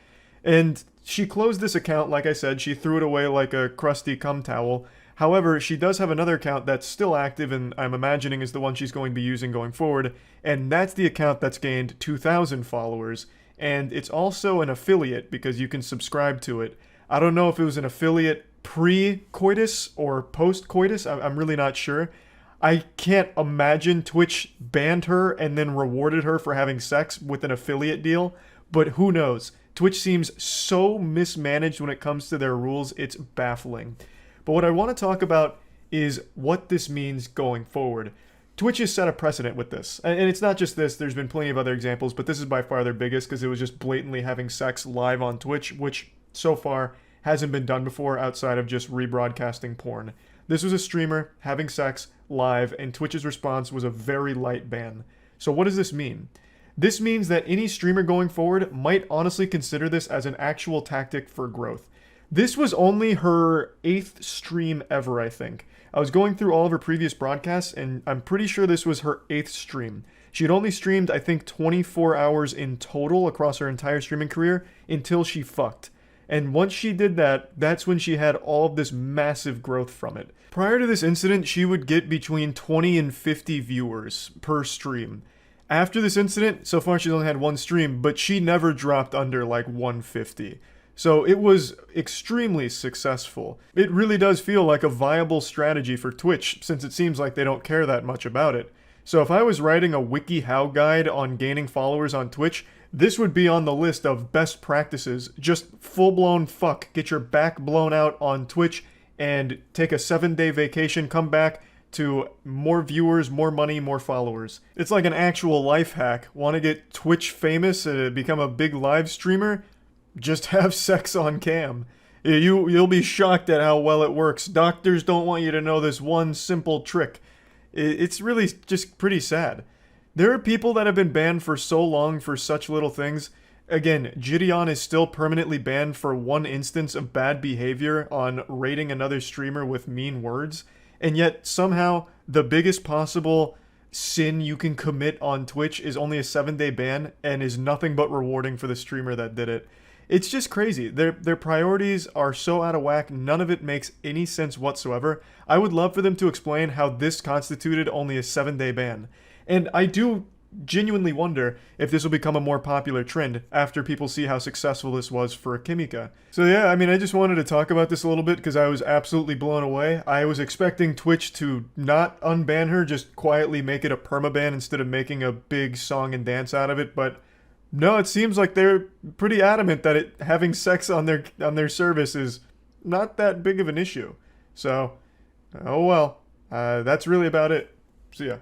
[SPEAKER 1] And she closed this account, like I said, she threw it away like a crusty cum towel. However, she does have another account that's still active, and I'm imagining is the one she's going to be using going forward, and that's the account that's gained 2,000 followers, and it's also an affiliate because you can subscribe to it. I don't know if it was an affiliate pre-coitus or post-coitus, I'm really not sure. I can't imagine Twitch banned her and then rewarded her for having sex with an affiliate deal, but who knows? Twitch seems so mismanaged when it comes to their rules, it's baffling. But what I want to talk about is what this means going forward. Twitch has set a precedent with this. And it's not just this, there's been plenty of other examples, but this is by far their biggest because it was just blatantly having sex live on Twitch, which so far hasn't been done before outside of just rebroadcasting porn. This was a streamer having sex live, and Twitch's response was a very light ban. So what does this mean? This means that any streamer going forward might honestly consider this as an actual tactic for growth. This was only her 8th stream ever, I think. I was going through all of her previous broadcasts, and I'm pretty sure this was her 8th stream. She had only streamed, I think, 24 hours in total across her entire streaming career until she fucked. And once she did that, that's when she had all of this massive growth from it. Prior to this incident, she would get between 20 and 50 viewers per stream. After this incident, so far she's only had 1 stream, but she never dropped under like 150. So it was extremely successful. It really does feel like a viable strategy for Twitch, since it seems like they don't care that much about it. So if I was writing a WikiHow guide on gaining followers on Twitch, this would be on the list of best practices. Just full-blown fuck. Get your back blown out on Twitch and take a 7-day vacation, come back to more viewers, more money, more followers. It's like an actual life hack. Want to get Twitch famous and become a big live streamer? Just have sex on cam. You'll be shocked at how well it works. Doctors don't want you to know this one simple trick. It's really just pretty sad. There are people that have been banned for so long for such little things. Again, Gideon is still permanently banned for one instance of bad behavior on rating another streamer with mean words, and yet somehow the biggest possible sin you can commit on Twitch is only a 7-day ban and is nothing but rewarding for the streamer that did it. It's just crazy. Their priorities are so out of whack, none of it makes any sense whatsoever. I would love for them to explain how this constituted only a 7-day ban. And I do genuinely wonder if this will become a more popular trend after people see how successful this was for Kimika. So yeah, I mean, I just wanted to talk about this a little bit because I was absolutely blown away. I was expecting Twitch to not unban her, just quietly make it a permaban instead of making a big song and dance out of it, but no, it seems like they're pretty adamant that having sex on their service is not that big of an issue. So, oh well, that's really about it. See ya.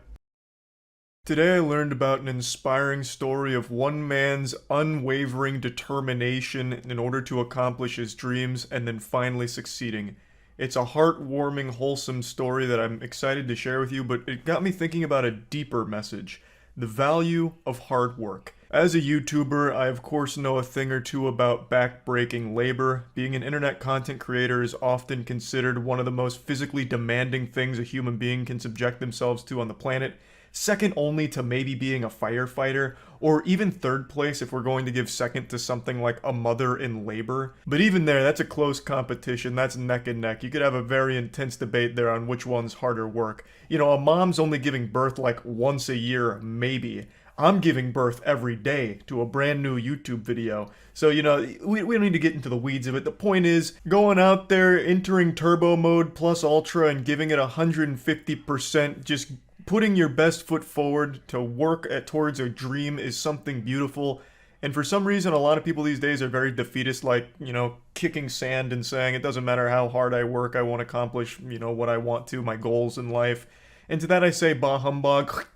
[SPEAKER 1] Today I learned about an inspiring story of one man's unwavering determination in order to accomplish his dreams and then finally succeeding. It's a heartwarming, wholesome story that I'm excited to share with you, but it got me thinking about a deeper message: the value of hard work. As a YouTuber, I of course know a thing or two about back-breaking labor. Being an internet content creator is often considered one of the most physically demanding things a human being can subject themselves to on the planet, second only to maybe being a firefighter, or even third place if we're going to give second to something like a mother in labor. But even there, that's a close competition, that's neck and neck. You could have a very intense debate there on which one's harder work. You know, a mom's only giving birth like once a year, maybe. I'm giving birth every day to a brand new YouTube video. So, you know, we don't need to get into the weeds of it. The point is, going out there, entering turbo mode plus ultra and giving it 150%, just putting your best foot forward to work towards a dream is something beautiful. And for some reason, a lot of people these days are very defeatist, like, you know, kicking sand and saying, it doesn't matter how hard I work, I won't accomplish, you know, what I want to, my goals in life. And to that I say, bah humbug.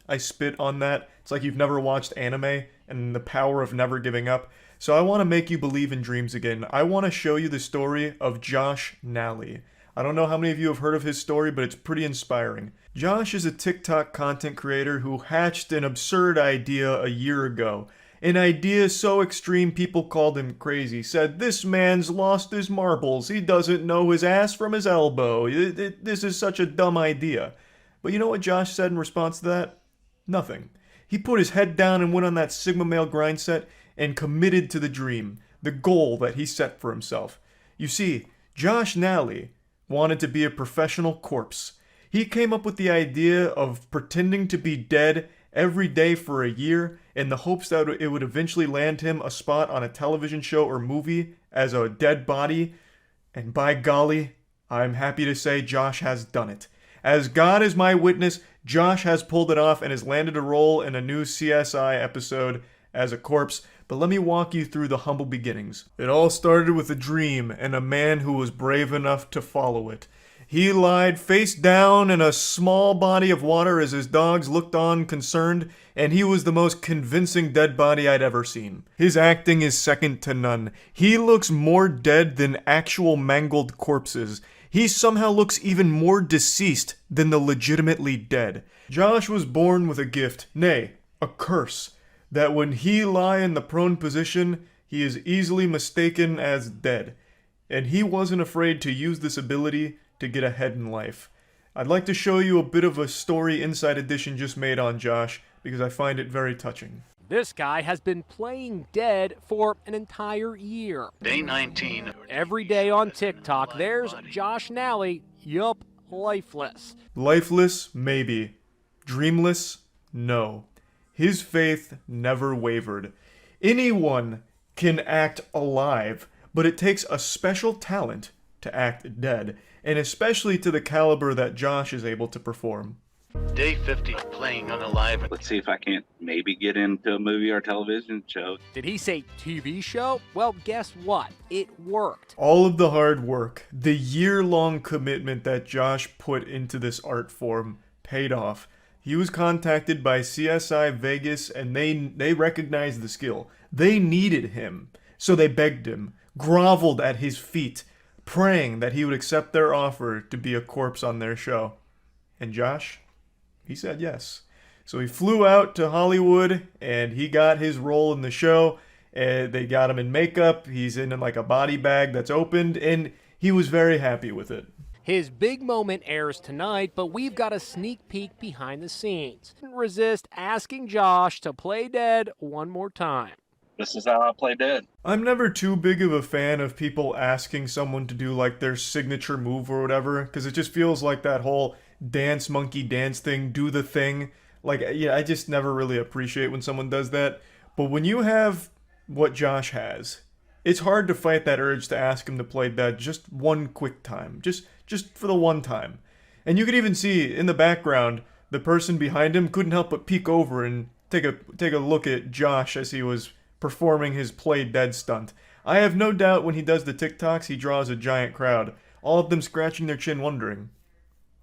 [SPEAKER 1] I spit on that. It's like you've never watched anime and the power of never giving up. So I want to make you believe in dreams again. I want to show you the story of Josh Nally. I don't know how many of you have heard of his story, but it's pretty inspiring. Josh is a TikTok content creator who hatched an absurd idea a year ago. An idea so extreme people called him crazy. Said, this man's lost his marbles. He doesn't know his ass from his elbow. This is such a dumb idea. But you know what Josh said in response to that? Nothing. He put his head down and went on that Sigma male grind set and committed to the dream, the goal that he set for himself. You see, Josh Nally wanted to be a professional corpse. He came up with the idea of pretending to be dead every day for a year in the hopes that it would eventually land him a spot on a television show or movie as a dead body. And by golly, I'm happy to say Josh has done it. As God is my witness, Josh has pulled it off and has landed a role in a new CSI episode as a corpse. But let me walk you through the humble beginnings. It all started with a dream and a man who was brave enough to follow it. He lied face down in a small body of water as his dogs looked on concerned, and he was the most convincing dead body I'd ever seen. His acting is second to none. He looks more dead than actual mangled corpses. He somehow looks even more deceased than the legitimately dead. Josh was born with a gift, nay, a curse, that when he lie in the prone position, he is easily mistaken as dead. And he wasn't afraid to use this ability to get ahead in life. I'd like to show you a bit of a story Inside Edition just made on Josh, because I find it very touching.
[SPEAKER 21] This guy has been playing dead for an entire year.
[SPEAKER 22] Day 19.
[SPEAKER 21] Every day on TikTok, there's Josh Nally, yup, lifeless.
[SPEAKER 1] Lifeless, maybe. Dreamless, no. His faith never wavered. Anyone can act alive, but it takes a special talent to act dead, and especially to the caliber that Josh is able to perform.
[SPEAKER 22] Day 50, playing unalive.
[SPEAKER 23] Let's see if I can't maybe get into a movie or television show.
[SPEAKER 21] Did he say TV show? Well, guess what? It worked.
[SPEAKER 1] All of the hard work, the year-long commitment that Josh put into this art form paid off. He was contacted by CSI Vegas and they recognized the skill. They needed him, so they begged him, groveled at his feet, praying that he would accept their offer to be a corpse on their show. And Josh, he said yes. So he flew out to Hollywood and he got his role in the show. They got him in makeup. He's in like a body bag that's opened, and he was very happy with it.
[SPEAKER 21] His big moment airs tonight, but we've got a sneak peek behind the scenes. Couldn't resist asking Josh to play dead one more time.
[SPEAKER 23] This is how I play dead.
[SPEAKER 1] I'm never too big of a fan of people asking someone to do like their signature move or whatever, because it just feels like that whole dance monkey dance thing, do the thing. Like, yeah, I just never really appreciate when someone does that. But when you have what Josh has, it's hard to fight that urge to ask him to play dead just one quick time. Just for the one time. And you could even see in the background, the person behind him couldn't help but peek over and take a look at Josh as he was performing his play dead stunt. I have no doubt when he does the TikToks, he draws a giant crowd. All of them scratching their chin wondering,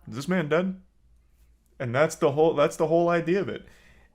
[SPEAKER 1] is this man dead? And that's the whole idea of it.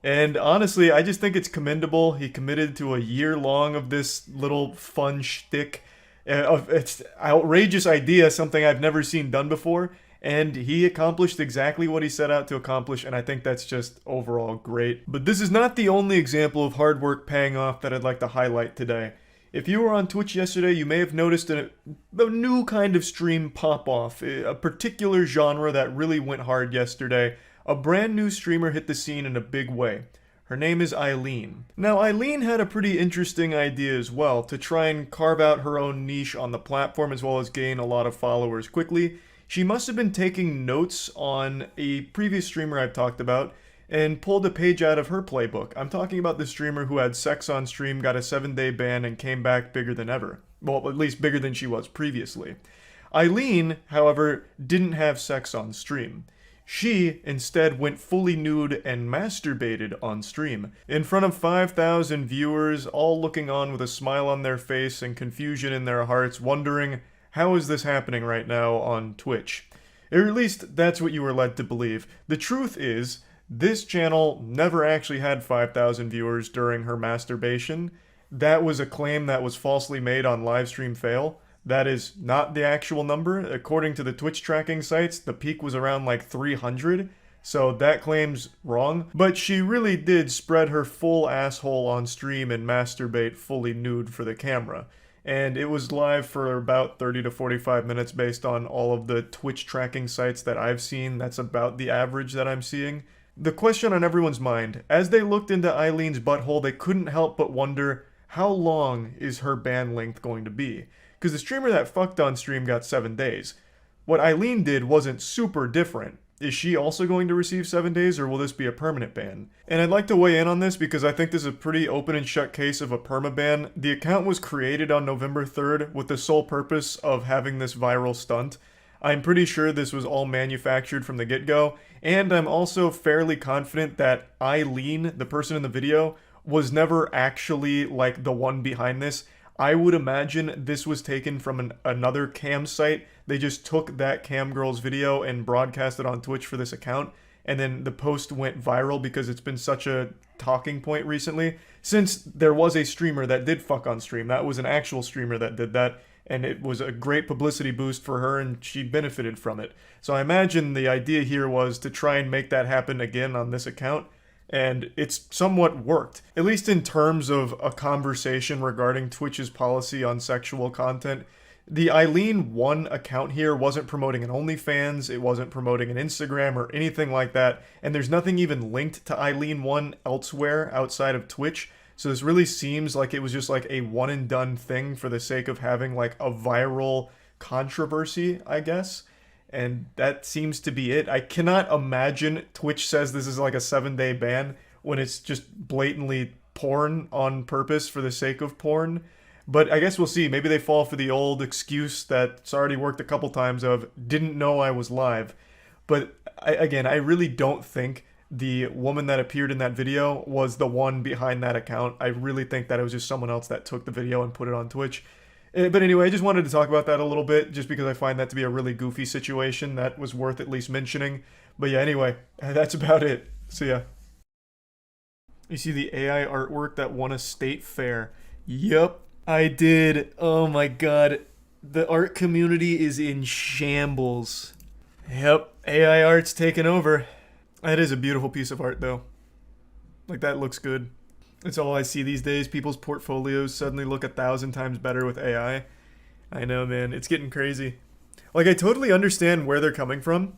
[SPEAKER 1] And honestly, I just think it's commendable. He committed to a year long of this little fun shtick. It's outrageous idea, something I've never seen done before. And he accomplished exactly what he set out to accomplish, and I think that's just overall great. But this is not the only example of hard work paying off that I'd like to highlight today. If you were on Twitch yesterday, you may have noticed a new kind of stream pop off, a particular genre that really went hard yesterday. A brand new streamer hit the scene in a big way. Her name is Eileen. Now, Eileen had a pretty interesting idea as well, to try and carve out her own niche on the platform as well as gain a lot of followers quickly. She must have been taking notes on a previous streamer I've talked about and pulled a page out of her playbook. I'm talking about the streamer who had sex on stream, got a 7-day ban, and came back bigger than ever. Well, at least bigger than she was previously. Eileen, however, didn't have sex on stream. She instead went fully nude and masturbated on stream, in front of 5,000 viewers, all looking on with a smile on their face and confusion in their hearts, wondering, how is this happening right now on Twitch? Or at least, that's what you were led to believe. The truth is, this channel never actually had 5,000 viewers during her masturbation. That was a claim that was falsely made on Livestream Fail. That is not the actual number. According to the Twitch tracking sites, the peak was around like 300. So that claim's wrong. But she really did spread her full asshole on stream and masturbate fully nude for the camera. And it was live for about 30 to 45 minutes based on all of the Twitch tracking sites that I've seen. That's about the average that I'm seeing. The question on everyone's mind, as they looked into Eileen's butthole, they couldn't help but wonder, how long is her ban length going to be? Because the streamer that fucked on stream got 7 days. What Eileen did wasn't super different. Is she also going to receive 7 days, or will this be a permanent ban? And I'd like to weigh in on this because I think this is a pretty open and shut case of a permaban. The account was created on November 3rd with the sole purpose of having this viral stunt. I'm pretty sure this was all manufactured from the get-go, and I'm also fairly confident that Eileen, the person in the video, was never actually like the one behind this. I would imagine this was taken from another cam site. They just took that cam girl's video and broadcast it on Twitch for this account, and then the post went viral because it's been such a talking point recently. Since there was a streamer that did fuck on stream, that was an actual streamer that did that, and it was a great publicity boost for her, and she benefited from it. So I imagine the idea here was to try and make that happen again on this account, and it's somewhat worked. At least in terms of a conversation regarding Twitch's policy on sexual content. The Eileen 1 account here wasn't promoting an OnlyFans, it wasn't promoting an Instagram or anything like that, and there's nothing even linked to Eileen 1 elsewhere outside of Twitch. So this really seems like it was just like a one and done thing for the sake of having like a viral controversy, I guess. And that seems to be it. I cannot imagine Twitch says this is like a 7-day ban when it's just blatantly porn on purpose for the sake of porn. But I guess we'll see. Maybe they fall for the old excuse that's already worked a couple times of didn't know I was live. But I really don't think the woman that appeared in that video was the one behind that account. I really think that it was just someone else that took the video and put it on Twitch. But anyway, I just wanted to talk about that a little bit, just because I find that to be a really goofy situation that was worth at least mentioning. But yeah, anyway, that's about it. See ya. You see the AI artwork that won a state fair? Yup, I did. Oh my god. The art community is in shambles. Yep, AI art's taken over. That is a beautiful piece of art, though. Like, that looks good. It's all I see these days. People's portfolios suddenly look 1,000 times better with AI. I know, man. It's getting crazy. Like, I totally understand where they're coming from.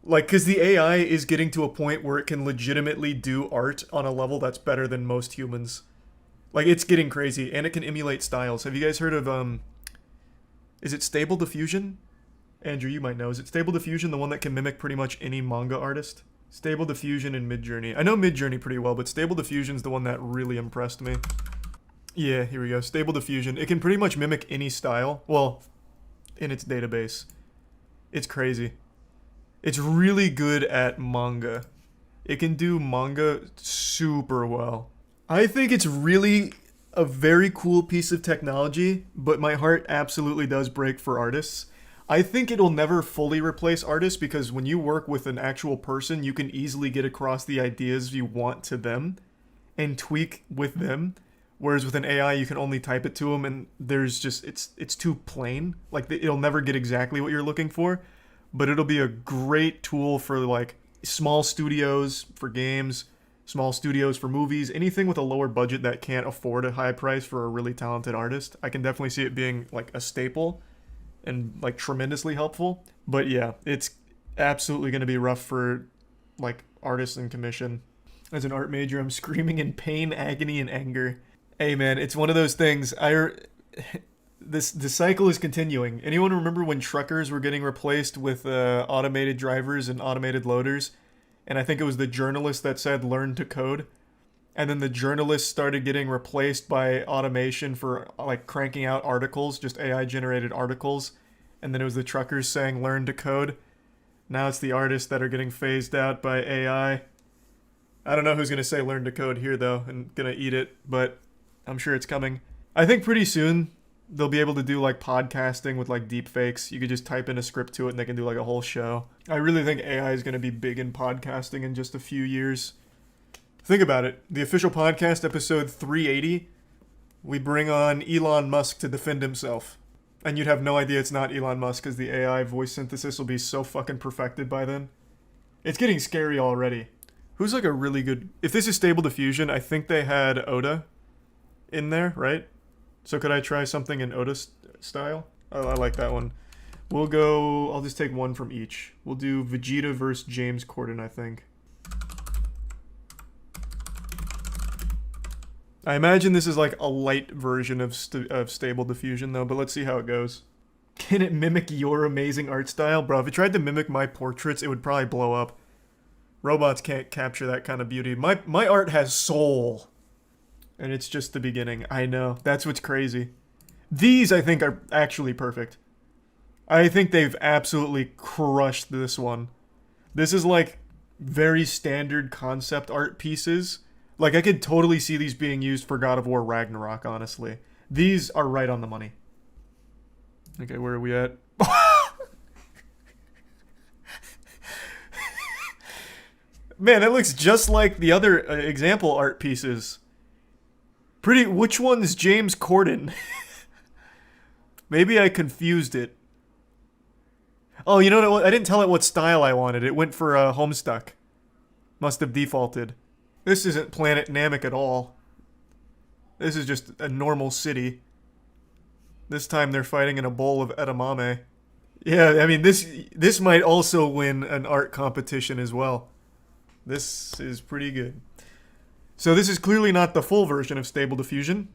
[SPEAKER 1] Like, because the AI is getting to a point where it can legitimately do art on a level that's better than most humans. Like, it's getting crazy, and it can emulate styles. Have you guys heard of, is it Stable Diffusion? Andrew, you might know. Is it Stable Diffusion, the one that can mimic pretty much any manga artist? Stable Diffusion and Midjourney. I know Midjourney pretty well, but Stable Diffusion's the one that really impressed me. Yeah, here we go. Stable Diffusion. It can pretty much mimic any style. Well, in its database. It's crazy. It's really good at manga. It can do manga super well. I think it's really a very cool piece of technology, but my heart absolutely does break for artists. I think it'll never fully replace artists because when you work with an actual person, you can easily get across the ideas you want to them and tweak with them. Whereas with an AI, you can only type it to them and there's just, it's too plain. Like, it'll never get exactly what you're looking for, but it'll be a great tool for like small studios for games, small studios for movies, anything with a lower budget that can't afford a high price for a really talented artist. I can definitely see it being like a staple and like tremendously helpful. But yeah, it's absolutely going to be rough for like artists and commission. As an art major, I'm screaming in pain, agony, and anger. Hey man, it's one of those things. The cycle is continuing. Anyone remember when truckers were getting replaced with automated drivers and automated loaders? And I think it was the journalist that said learn to code. And then the journalists started getting replaced by automation for like cranking out articles, just AI generated articles. And then it was the truckers saying learn to code. Now it's the artists that are getting phased out by AI. I don't know who's going to say learn to code here though and going to eat it, but I'm sure it's coming. I think pretty soon they'll be able to do like podcasting with like deep fakes. You could just type in a script to it and they can do like a whole show. I really think AI is going to be big in podcasting in just a few years. Think about it. The official podcast, episode 380, we bring on Elon Musk to defend himself. And you'd have no idea it's not Elon Musk because the AI voice synthesis will be so fucking perfected by then. It's getting scary already. Who's like a really good... If this is Stable Diffusion, I think they had Oda in there, right? So could I try something in Oda style? Oh, I like that one. We'll go... I'll just take one from each. We'll do Vegeta versus James Corden, I think. I imagine this is like a light version of Stable Diffusion though, but let's see how it goes. Can it mimic your amazing art style? Bro, if it tried to mimic my portraits, it would probably blow up. Robots can't capture that kind of beauty. My art has soul. And it's just the beginning. I know. That's what's crazy. These, I think, are actually perfect. I think they've absolutely crushed this one. This is like very standard concept art pieces. Like, I could totally see these being used for God of War Ragnarok, honestly. These are right on the money. Okay, where are we at? Man, that looks just like the other example art pieces. Which one's James Corden? Maybe I confused it. Oh, you know what? I didn't tell it what style I wanted. It went for Homestuck. Must have defaulted. This isn't Planet Namek at all. This is just a normal city. This time they're fighting in a bowl of edamame. Yeah, I mean, this might also win an art competition as well. This is pretty good. So this is clearly not the full version of Stable Diffusion.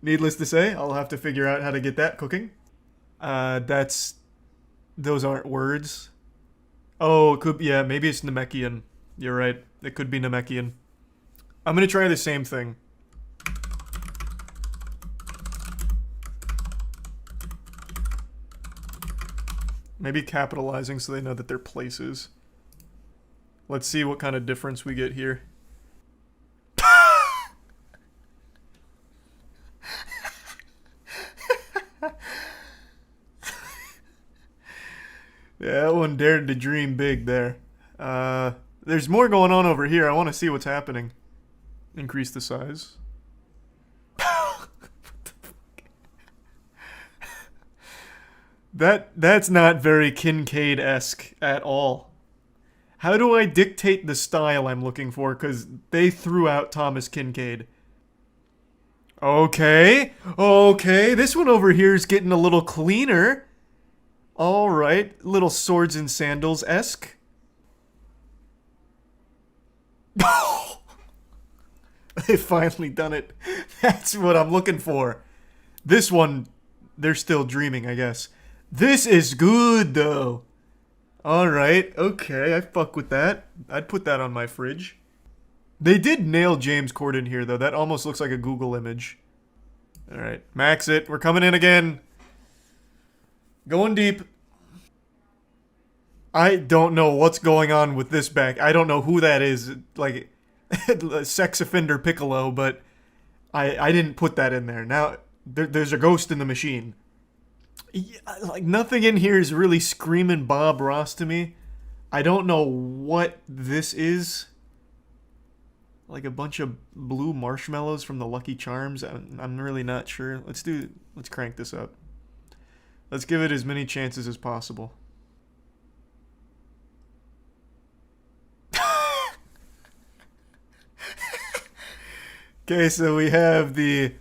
[SPEAKER 1] Needless to say, I'll have to figure out how to get that cooking. Those aren't words. Oh, it could be, yeah, maybe it's Namekian. You're right. It could be Namekian. I'm going to try the same thing. Maybe capitalizing so they know that they're places. Let's see what kind of difference we get here. Yeah, that one dared to dream big there. There's more going on over here. I want to see what's happening. Increase the size. That's not very Kincaid-esque at all. How do I dictate the style I'm looking for? Because they threw out Thomas Kincaid. Okay. Okay. This one over here is getting a little cleaner. Alright. Little swords and sandals-esque. They've finally done it. That's what I'm looking for. This one, they're still dreaming, I guess. This is good, though. Alright, okay, I fuck with that. I'd put that on my fridge. They did nail James Corden here, though. That almost looks like a Google image. Alright, max it. We're coming in again. Going deep. I don't know what's going on with this back. I don't know who that is. Like, sex offender Piccolo, but I didn't put that in there. Now, there's a ghost in the machine. Yeah, like, nothing in here is really screaming Bob Ross to me. I don't know what this is. Like a bunch of blue marshmallows from the Lucky Charms. I'm really not sure. Let's crank this up. Let's give it as many chances as possible. Okay, so we have the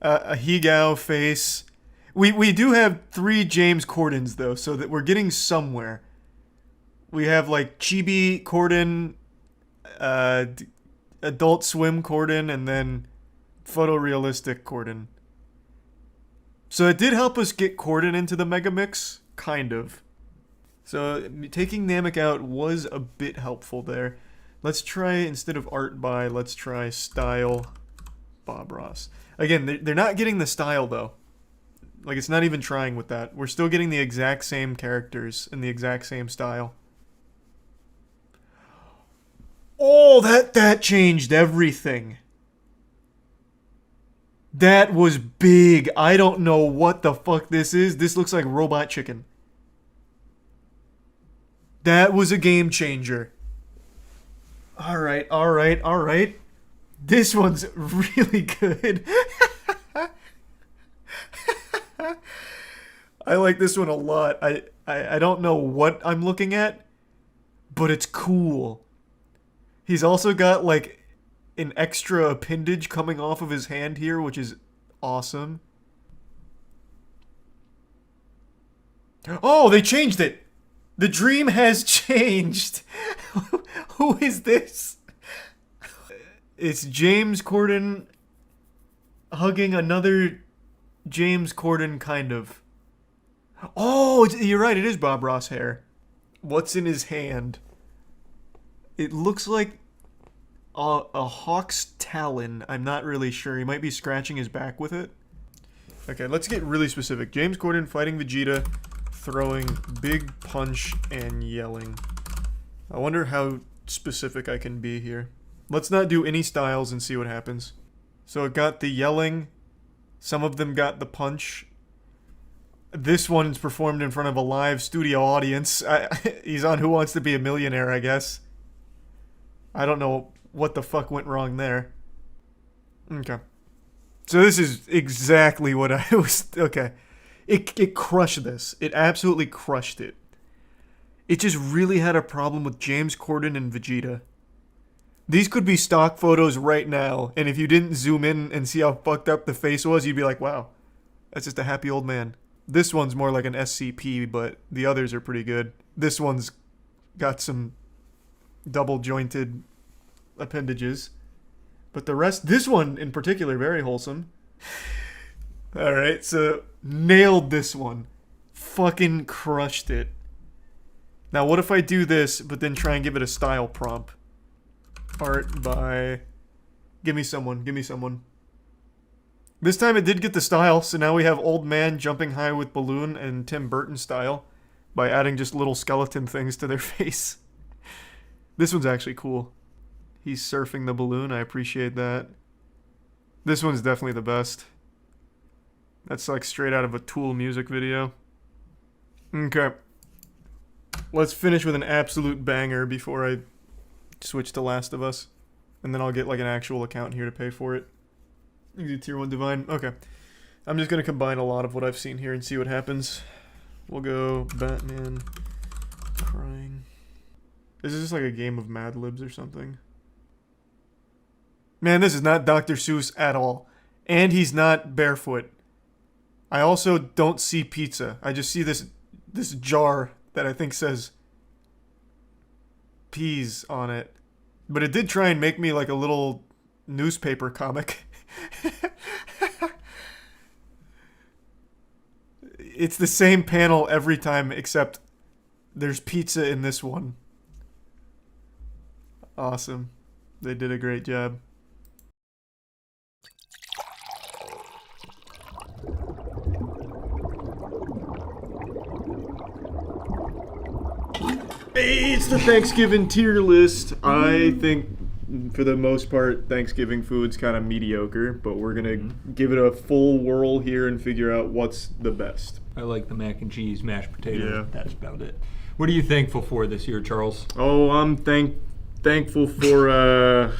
[SPEAKER 1] a Higao face. We do have 3 James Cordens, though, so that we're getting somewhere. We have, like, Chibi Corden, Adult Swim Corden, and then Photorealistic Corden. So it did help us get Corden into the Mega Mix, kind of. So taking Namek out was a bit helpful there. Let's try, instead of art by, let's try style Bob Ross. Again, they're not getting the style, though. Like, it's not even trying with that. We're still getting the exact same characters in the exact same style. Oh, that changed everything. That was big. I don't know what the fuck this is. This looks like Robot Chicken. That was a game changer. Alright, alright, alright. This one's really good. I like this one a lot. I don't know what I'm looking at, but it's cool. He's also got, like, an extra appendage coming off of his hand here, which is awesome. Oh, they changed it! The dream has changed! Who is this? It's James Corden hugging another James Corden, kind of. Oh, you're right, it is Bob Ross hair. What's in his hand? It looks like a hawk's talon. I'm not really sure. He might be scratching his back with it. Okay, let's get really specific. James Corden fighting Vegeta, throwing big punch and yelling. I wonder how specific I can be here. Let's not do any styles and see what happens. So it got the yelling. Some of them got the punch. This one's performed in front of a live studio audience. He's on Who Wants to Be a Millionaire, I guess. I don't know what the fuck went wrong there. Okay. So this is exactly what I was... Okay. It crushed this. It absolutely crushed it. It just really had a problem with James Corden and Vegeta. These could be stock photos right now, and if you didn't zoom in and see how fucked up the face was, you'd be like, wow, that's just a happy old man. This one's more like an SCP, but the others are pretty good. This one's got some double-jointed appendages. But the rest, this one in particular, very wholesome. Alright, so nailed this one. Fucking crushed it. Now what if I do this, but then try and give it a style prompt? Art by... Give me someone, give me someone. This time it did get the style, so now we have Old Man Jumping High with Balloon and Tim Burton style by adding just little skeleton things to their face. This one's actually cool. He's surfing the balloon, I appreciate that. This one's definitely the best. That's like straight out of a Tool music video. Okay. Let's finish with an absolute banger before I switch to Last of Us. And then I'll get like an actual account here to pay for it. You do Tier 1 Divine. Okay. I'm just going to combine a lot of what I've seen here and see what happens. We'll go Batman crying. Is this like a game of Mad Libs or something? Man, this is not Dr. Seuss at all. And he's not barefoot. I also don't see pizza. I just see this jar that I think says peas on it. But it did try and make me like a little newspaper comic. It's the same panel every time except there's pizza in this one. Awesome. They did a great job. Hey, it's the Thanksgiving tier list. I think, for the most part, Thanksgiving food's kind of mediocre, but we're going to give it a full whirl here and figure out what's the best.
[SPEAKER 2] I like the mac and cheese, mashed potato.
[SPEAKER 1] Yeah.
[SPEAKER 2] That's about it. What are you thankful for this year, Charles?
[SPEAKER 1] Oh, I'm thankful for,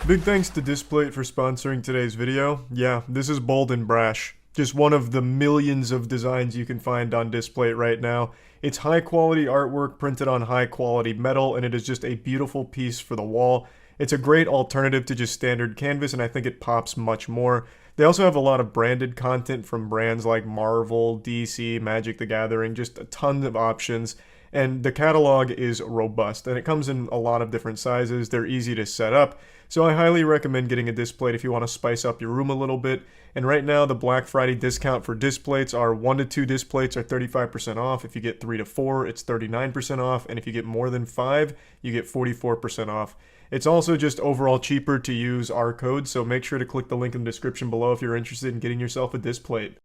[SPEAKER 1] Big thanks to Displate for sponsoring today's video. Yeah, this is bold and brash. Just one of the millions of designs you can find on Displate right now. It's high quality artwork printed on high quality metal, and it is just a beautiful piece for the wall. It's a great alternative to just standard canvas, and I think it pops much more. They also have a lot of branded content from brands like Marvel, DC, Magic the Gathering, just a ton of options. And the catalog is robust, and it comes in a lot of different sizes. They're easy to set up, so I highly recommend getting a Displate if you want to spice up your room a little bit. And right now, the Black Friday discount for Displates are 1 to 2 Displates are 35% off. If you get 3 to 4, it's 39% off. And if you get more than 5, you get 44% off. It's also just overall cheaper to use our code, so make sure to click the link in the description below if you're interested in getting yourself a Displate.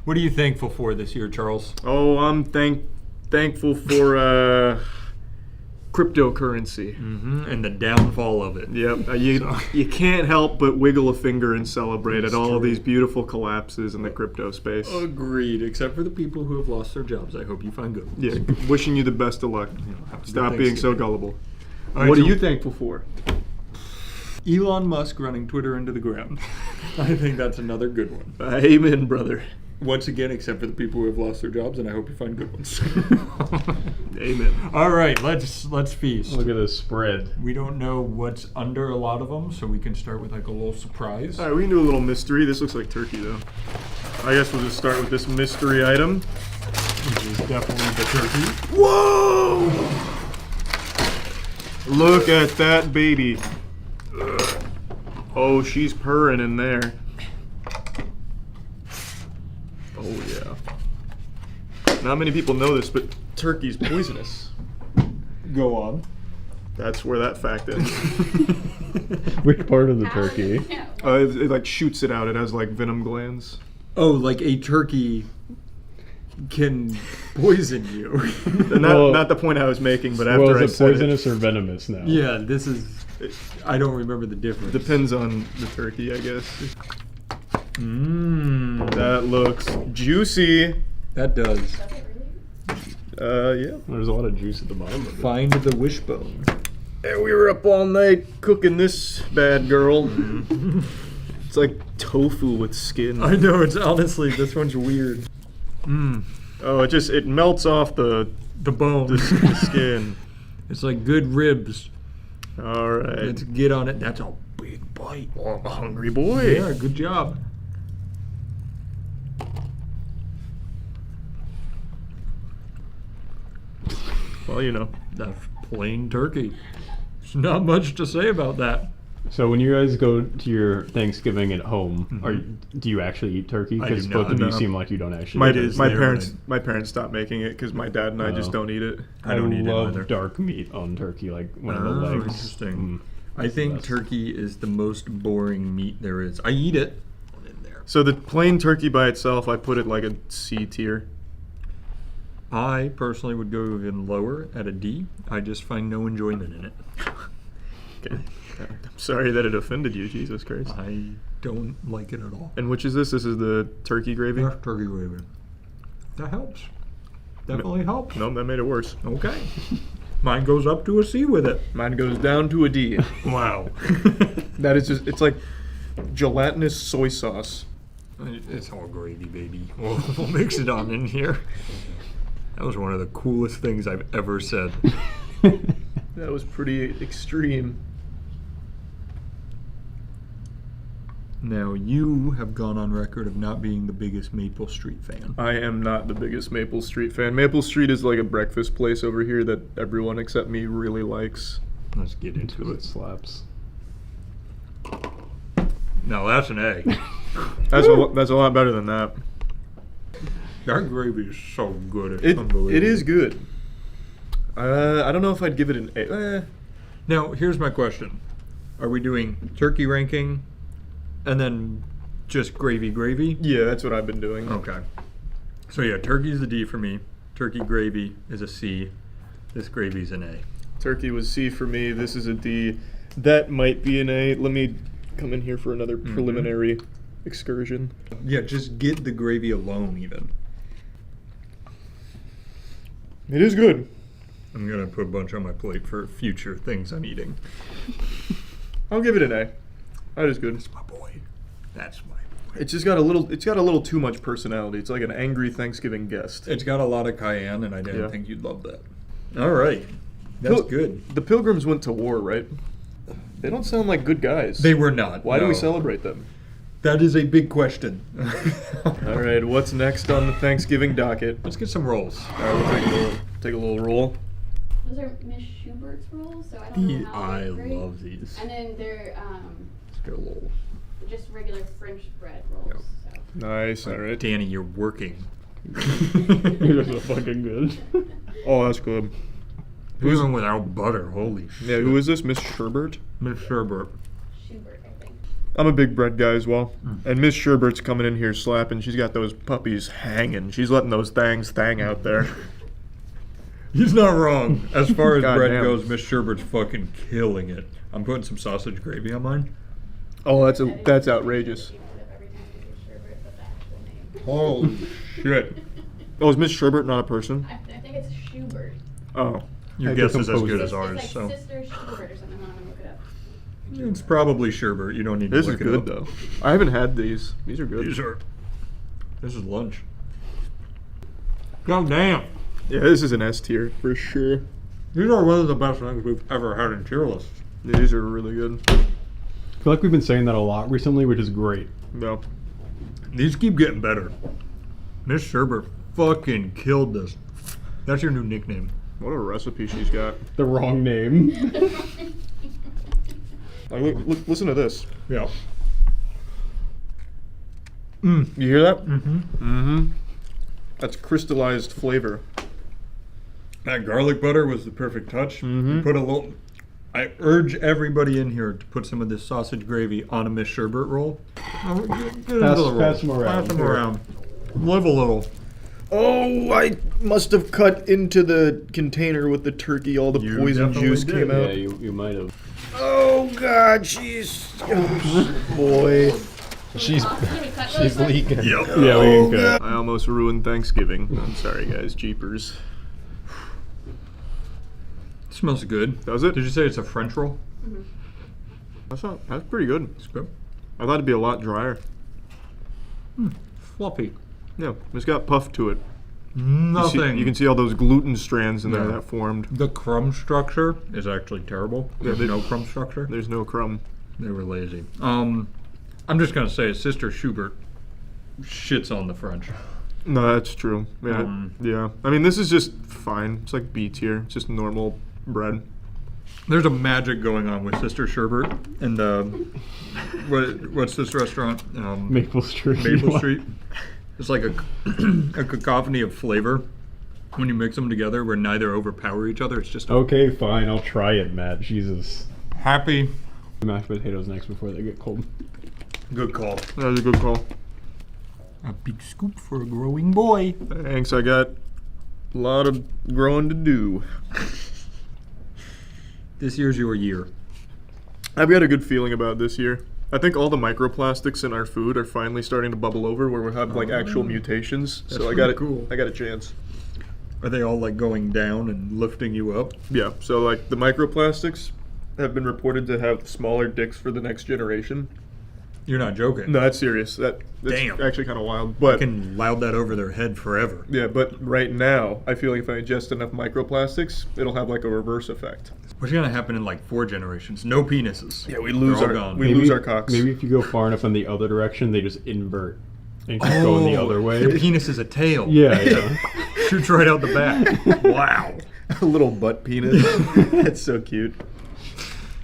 [SPEAKER 2] What are you thankful for this year, Charles?
[SPEAKER 1] Oh, I'm thankful for cryptocurrency.
[SPEAKER 2] And the downfall of it.
[SPEAKER 1] Yep. You can't help but wiggle a finger and celebrate at all of these beautiful collapses in the crypto space.
[SPEAKER 2] Agreed, except for the people who have lost their jobs. I hope you find good ones.
[SPEAKER 1] Yeah, wishing you the best of luck. Stop being so gullible.
[SPEAKER 2] All right,
[SPEAKER 1] what
[SPEAKER 2] so
[SPEAKER 1] are you thankful for?
[SPEAKER 2] Elon Musk running Twitter into the ground. I think that's another good one.
[SPEAKER 1] Amen, brother.
[SPEAKER 2] Once again, except for the people who have lost their jobs, and I hope you find good ones.
[SPEAKER 1] Amen.
[SPEAKER 2] All right, let's feast.
[SPEAKER 5] Look at this spread.
[SPEAKER 2] We don't know what's under a lot of them, so we can start with like a little surprise.
[SPEAKER 1] All right, we can do a little mystery. This looks like turkey, though. I guess we'll just start with this mystery item.
[SPEAKER 2] Which is definitely the turkey.
[SPEAKER 1] Whoa! Look at that baby. Oh, she's purring in there. Oh, yeah. Not many people know this, but turkey's poisonous.
[SPEAKER 2] Go on.
[SPEAKER 1] That's where that fact ends.
[SPEAKER 5] Which part of the turkey?
[SPEAKER 1] It like shoots it out. It has like venom glands.
[SPEAKER 2] Oh, like a turkey can poison you.
[SPEAKER 1] Not the point I was making, but after I
[SPEAKER 5] is it
[SPEAKER 1] said
[SPEAKER 5] poisonous or venomous now?
[SPEAKER 2] Yeah, this is... I don't remember the difference.
[SPEAKER 1] Depends on the turkey, I guess. That looks juicy.
[SPEAKER 2] That does.
[SPEAKER 1] Yeah.
[SPEAKER 5] There's a lot of juice at the bottom of it.
[SPEAKER 2] Find the wishbone.
[SPEAKER 1] And we were up all night cooking this bad girl. It's like tofu with skin.
[SPEAKER 2] I know, it's honestly, this one's weird.
[SPEAKER 1] Oh, it melts off the
[SPEAKER 2] bone.
[SPEAKER 1] The skin.
[SPEAKER 2] It's like good ribs.
[SPEAKER 1] All right.
[SPEAKER 2] Let's get on it. That's a big bite.
[SPEAKER 1] Oh, I'm a hungry boy.
[SPEAKER 2] Yeah, good job.
[SPEAKER 1] Well, you know.
[SPEAKER 2] That's plain turkey. There's not much to say about that.
[SPEAKER 5] So when you guys go to your Thanksgiving at home, do you actually eat turkey? Because both of you seem like you don't actually.
[SPEAKER 1] My parents stopped making it because my dad and I just don't eat it.
[SPEAKER 5] I don't eat it either. Dark meat on turkey, like one of the legs.
[SPEAKER 2] Interesting. I think turkey is the most boring meat there is. I eat it.
[SPEAKER 1] So the plain turkey by itself, I put it like a C tier.
[SPEAKER 2] I personally would go even lower at a D. I just find no enjoyment in it.
[SPEAKER 1] Okay. I'm sorry that it offended you, Jesus Christ.
[SPEAKER 2] I don't like it at all.
[SPEAKER 1] And which is this? This is the turkey gravy?
[SPEAKER 2] Yeah, turkey gravy. That helps. Definitely helps.
[SPEAKER 1] No, that made it worse.
[SPEAKER 2] Okay. Mine goes up to a C with it.
[SPEAKER 1] Mine goes down to a D.
[SPEAKER 2] Wow.
[SPEAKER 1] That is just, it's like gelatinous soy sauce.
[SPEAKER 2] It's all gravy, baby. We'll mix it on in here. That was one of the coolest things I've ever said.
[SPEAKER 1] That was pretty extreme.
[SPEAKER 2] Now, you have gone on record of not being the biggest Maple Street fan.
[SPEAKER 1] I am not the biggest Maple Street fan. Maple Street is like a breakfast place over here that everyone except me really likes.
[SPEAKER 2] Let's get into it.
[SPEAKER 5] Slaps.
[SPEAKER 2] No, that's an A.
[SPEAKER 1] That's a lot better than that.
[SPEAKER 2] That gravy is so good. It's unbelievable.
[SPEAKER 1] It is good. I don't know if I'd give it an A.
[SPEAKER 2] Now, here's my question. Are we doing turkey ranking and then just gravy?
[SPEAKER 1] Yeah, that's what I've been doing.
[SPEAKER 2] Okay. So yeah, turkey's a D for me. Turkey gravy is a C. This gravy's an A.
[SPEAKER 1] Turkey was C for me. This is a D. That might be an A. Let me come in here for another preliminary excursion.
[SPEAKER 2] Yeah, just get the gravy alone even.
[SPEAKER 1] It is good.
[SPEAKER 2] I'm gonna put a bunch on my plate for future things I'm eating.
[SPEAKER 1] I'll give it an A. That is good.
[SPEAKER 2] That's my boy. That's my boy.
[SPEAKER 1] It's just got a little too much personality. It's like an angry Thanksgiving guest.
[SPEAKER 2] It's got a lot of cayenne, and I didn't think you'd love that. All right. That's good.
[SPEAKER 1] The Pilgrims went to war, right? They don't sound like good guys.
[SPEAKER 2] They were not.
[SPEAKER 1] Why do we celebrate them?
[SPEAKER 2] That is a big question.
[SPEAKER 1] All right, what's next on the Thanksgiving docket?
[SPEAKER 2] Let's get some rolls.
[SPEAKER 1] All right, we'll take a little roll.
[SPEAKER 4] Those are Miss Schubert's rolls, so I don't know how
[SPEAKER 2] I
[SPEAKER 4] they're great.
[SPEAKER 2] love these.
[SPEAKER 4] And then they're
[SPEAKER 2] Let's get a little.
[SPEAKER 4] just regular French bread rolls. So.
[SPEAKER 1] Nice, all right.
[SPEAKER 2] Danny, you're working.
[SPEAKER 5] You're so fucking good.
[SPEAKER 1] Oh, that's good.
[SPEAKER 2] Who's on without butter? Holy shit.
[SPEAKER 1] Yeah, who is this? Miss Sherbert?
[SPEAKER 2] Miss Sherbert.
[SPEAKER 4] Schubert, I think.
[SPEAKER 1] I'm a big bread guy as well. And Miss Sherbert's coming in here slapping. She's got those puppies hanging. She's letting those things thang out there.
[SPEAKER 2] He's not wrong. As far as
[SPEAKER 1] God
[SPEAKER 2] bread
[SPEAKER 1] damn.
[SPEAKER 2] goes, Miss Sherbert's fucking killing it. I'm putting some sausage gravy on mine.
[SPEAKER 1] Oh, that's outrageous.
[SPEAKER 2] Holy shit.
[SPEAKER 1] Oh, is Miss Sherbert not a person?
[SPEAKER 4] I think it's Schubert.
[SPEAKER 1] Oh.
[SPEAKER 2] Your guess is as good as ours,
[SPEAKER 4] It's
[SPEAKER 2] so.
[SPEAKER 4] like Sister Schubert or something. I'm gonna look it up.
[SPEAKER 2] It's probably Sherbert. You don't need to
[SPEAKER 1] This
[SPEAKER 2] look
[SPEAKER 1] is
[SPEAKER 2] it
[SPEAKER 1] good
[SPEAKER 2] up.
[SPEAKER 1] though. I haven't had these. These are good.
[SPEAKER 2] This is lunch. God damn.
[SPEAKER 1] Yeah, this is an S tier for sure.
[SPEAKER 2] These are one of the best things we've ever had in tier lists.
[SPEAKER 1] These are really good.
[SPEAKER 5] I feel like we've been saying that a lot recently, which is great.
[SPEAKER 1] No.
[SPEAKER 2] These keep getting better. Miss Sherbert fucking killed this. That's your new nickname.
[SPEAKER 1] What a recipe she's got.
[SPEAKER 5] The wrong name.
[SPEAKER 1] Like, look, listen to this.
[SPEAKER 2] Yeah.
[SPEAKER 1] You hear that?
[SPEAKER 2] Mm-hmm.
[SPEAKER 1] Mm-hmm. That's crystallized flavor.
[SPEAKER 2] That garlic butter was the perfect touch.
[SPEAKER 1] Mm-hmm.
[SPEAKER 2] You put a little. I urge everybody in here to put some of this sausage gravy on a Miss Sherbert roll.
[SPEAKER 5] Pass them around.
[SPEAKER 2] Pass them around. Live a little.
[SPEAKER 1] Oh, I must have cut into the container with the turkey. All the
[SPEAKER 2] You
[SPEAKER 1] poison
[SPEAKER 2] definitely
[SPEAKER 1] juice
[SPEAKER 2] did.
[SPEAKER 1] came out.
[SPEAKER 5] Yeah, you might have.
[SPEAKER 1] Oh God, she's boy.
[SPEAKER 5] She's
[SPEAKER 4] She's
[SPEAKER 5] leaking.
[SPEAKER 2] Yep.
[SPEAKER 5] Yeah, we can cut.
[SPEAKER 1] I almost ruined Thanksgiving. I'm sorry, guys. Jeepers.
[SPEAKER 2] It smells good.
[SPEAKER 1] Does it?
[SPEAKER 2] Did you say it's a French roll?
[SPEAKER 1] That's pretty good.
[SPEAKER 2] It's good.
[SPEAKER 1] I thought it'd be a lot drier.
[SPEAKER 2] Floppy.
[SPEAKER 1] Yeah, it's got puff to it.
[SPEAKER 2] Nothing.
[SPEAKER 1] You can see all those gluten strands in there
[SPEAKER 2] Yeah.
[SPEAKER 1] that formed.
[SPEAKER 2] The crumb structure is actually terrible. There's no crumb structure.
[SPEAKER 1] There's no crumb.
[SPEAKER 2] They were lazy. I'm just gonna say Sister Schubert shits on the French.
[SPEAKER 1] No, that's true. Yeah, yeah. I mean, this is just fine. It's like B tier. It's just normal bread.
[SPEAKER 2] There's a magic going on with Sister Sherbert and what's this restaurant?
[SPEAKER 5] Maple Street.
[SPEAKER 2] Maple Street. It's like a cacophony of flavor when you mix them together, where neither overpower each other. It's just
[SPEAKER 5] Okay, fine. I'll try it, Matt. Jesus.
[SPEAKER 2] happy.
[SPEAKER 5] Mashed potatoes next before they get cold.
[SPEAKER 2] Good call.
[SPEAKER 1] That was a good call.
[SPEAKER 2] A big scoop for a growing boy.
[SPEAKER 1] Thanks. I got a lot of growing to do.
[SPEAKER 2] This year's your year.
[SPEAKER 1] I've got a good feeling about this year. I think all the microplastics in our food are finally starting to bubble over, where we have like actual mutations.
[SPEAKER 2] That's
[SPEAKER 1] So I
[SPEAKER 2] pretty
[SPEAKER 1] got
[SPEAKER 2] cool.
[SPEAKER 1] I got a chance.
[SPEAKER 2] Are they all like going down and lifting you up?
[SPEAKER 1] Yeah. So like the microplastics have been reported to have smaller dicks for the next generation.
[SPEAKER 2] You're not joking.
[SPEAKER 1] No, that's serious. That's
[SPEAKER 2] Damn.
[SPEAKER 1] actually kind of wild. But
[SPEAKER 2] I can loud that over their head forever.
[SPEAKER 1] Yeah, but right now, I feel like if I ingest enough microplastics, it'll have like a reverse effect.
[SPEAKER 2] What's gonna happen in like 4 generations? No penises.
[SPEAKER 1] Yeah, we lose
[SPEAKER 2] They're
[SPEAKER 1] our
[SPEAKER 2] all gone.
[SPEAKER 1] we lose our cocks.
[SPEAKER 5] Maybe if you go far enough in the other direction, they just invert and keep going the other way.
[SPEAKER 2] The penis is a tail.
[SPEAKER 5] Yeah.
[SPEAKER 2] Shoots right out the back. Wow.
[SPEAKER 1] A little butt penis. That's so cute.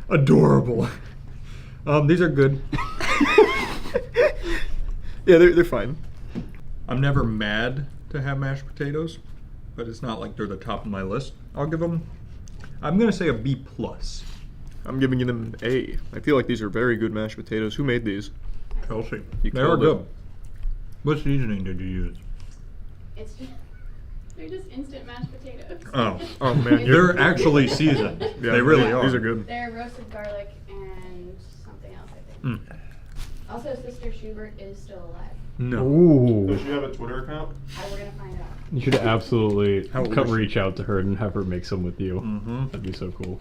[SPEAKER 2] Adorable. These are good.
[SPEAKER 1] Yeah, they're fine.
[SPEAKER 2] I'm never mad to have mashed potatoes, but it's not like they're the top of my list. I'll give them, I'm gonna say a B+.
[SPEAKER 1] I'm giving them an A. I feel like these are very good mashed potatoes. Who made these?
[SPEAKER 2] Kelsey.
[SPEAKER 1] You
[SPEAKER 2] They are
[SPEAKER 1] killed it.
[SPEAKER 2] good. What seasoning did you use?
[SPEAKER 4] It's just, they're just instant mashed potatoes.
[SPEAKER 2] Oh man, they're actually seasoned.
[SPEAKER 1] Yeah,
[SPEAKER 2] they really are.
[SPEAKER 1] These are good.
[SPEAKER 4] They're roasted garlic and something else, I think. Also, Sister Schubert is still alive.
[SPEAKER 1] No.
[SPEAKER 5] Ooh.
[SPEAKER 1] Does she have a Twitter account?
[SPEAKER 4] We're gonna find out.
[SPEAKER 5] You should absolutely
[SPEAKER 1] How old is she?
[SPEAKER 5] reach out to her and have her make some with you. That'd be so cool.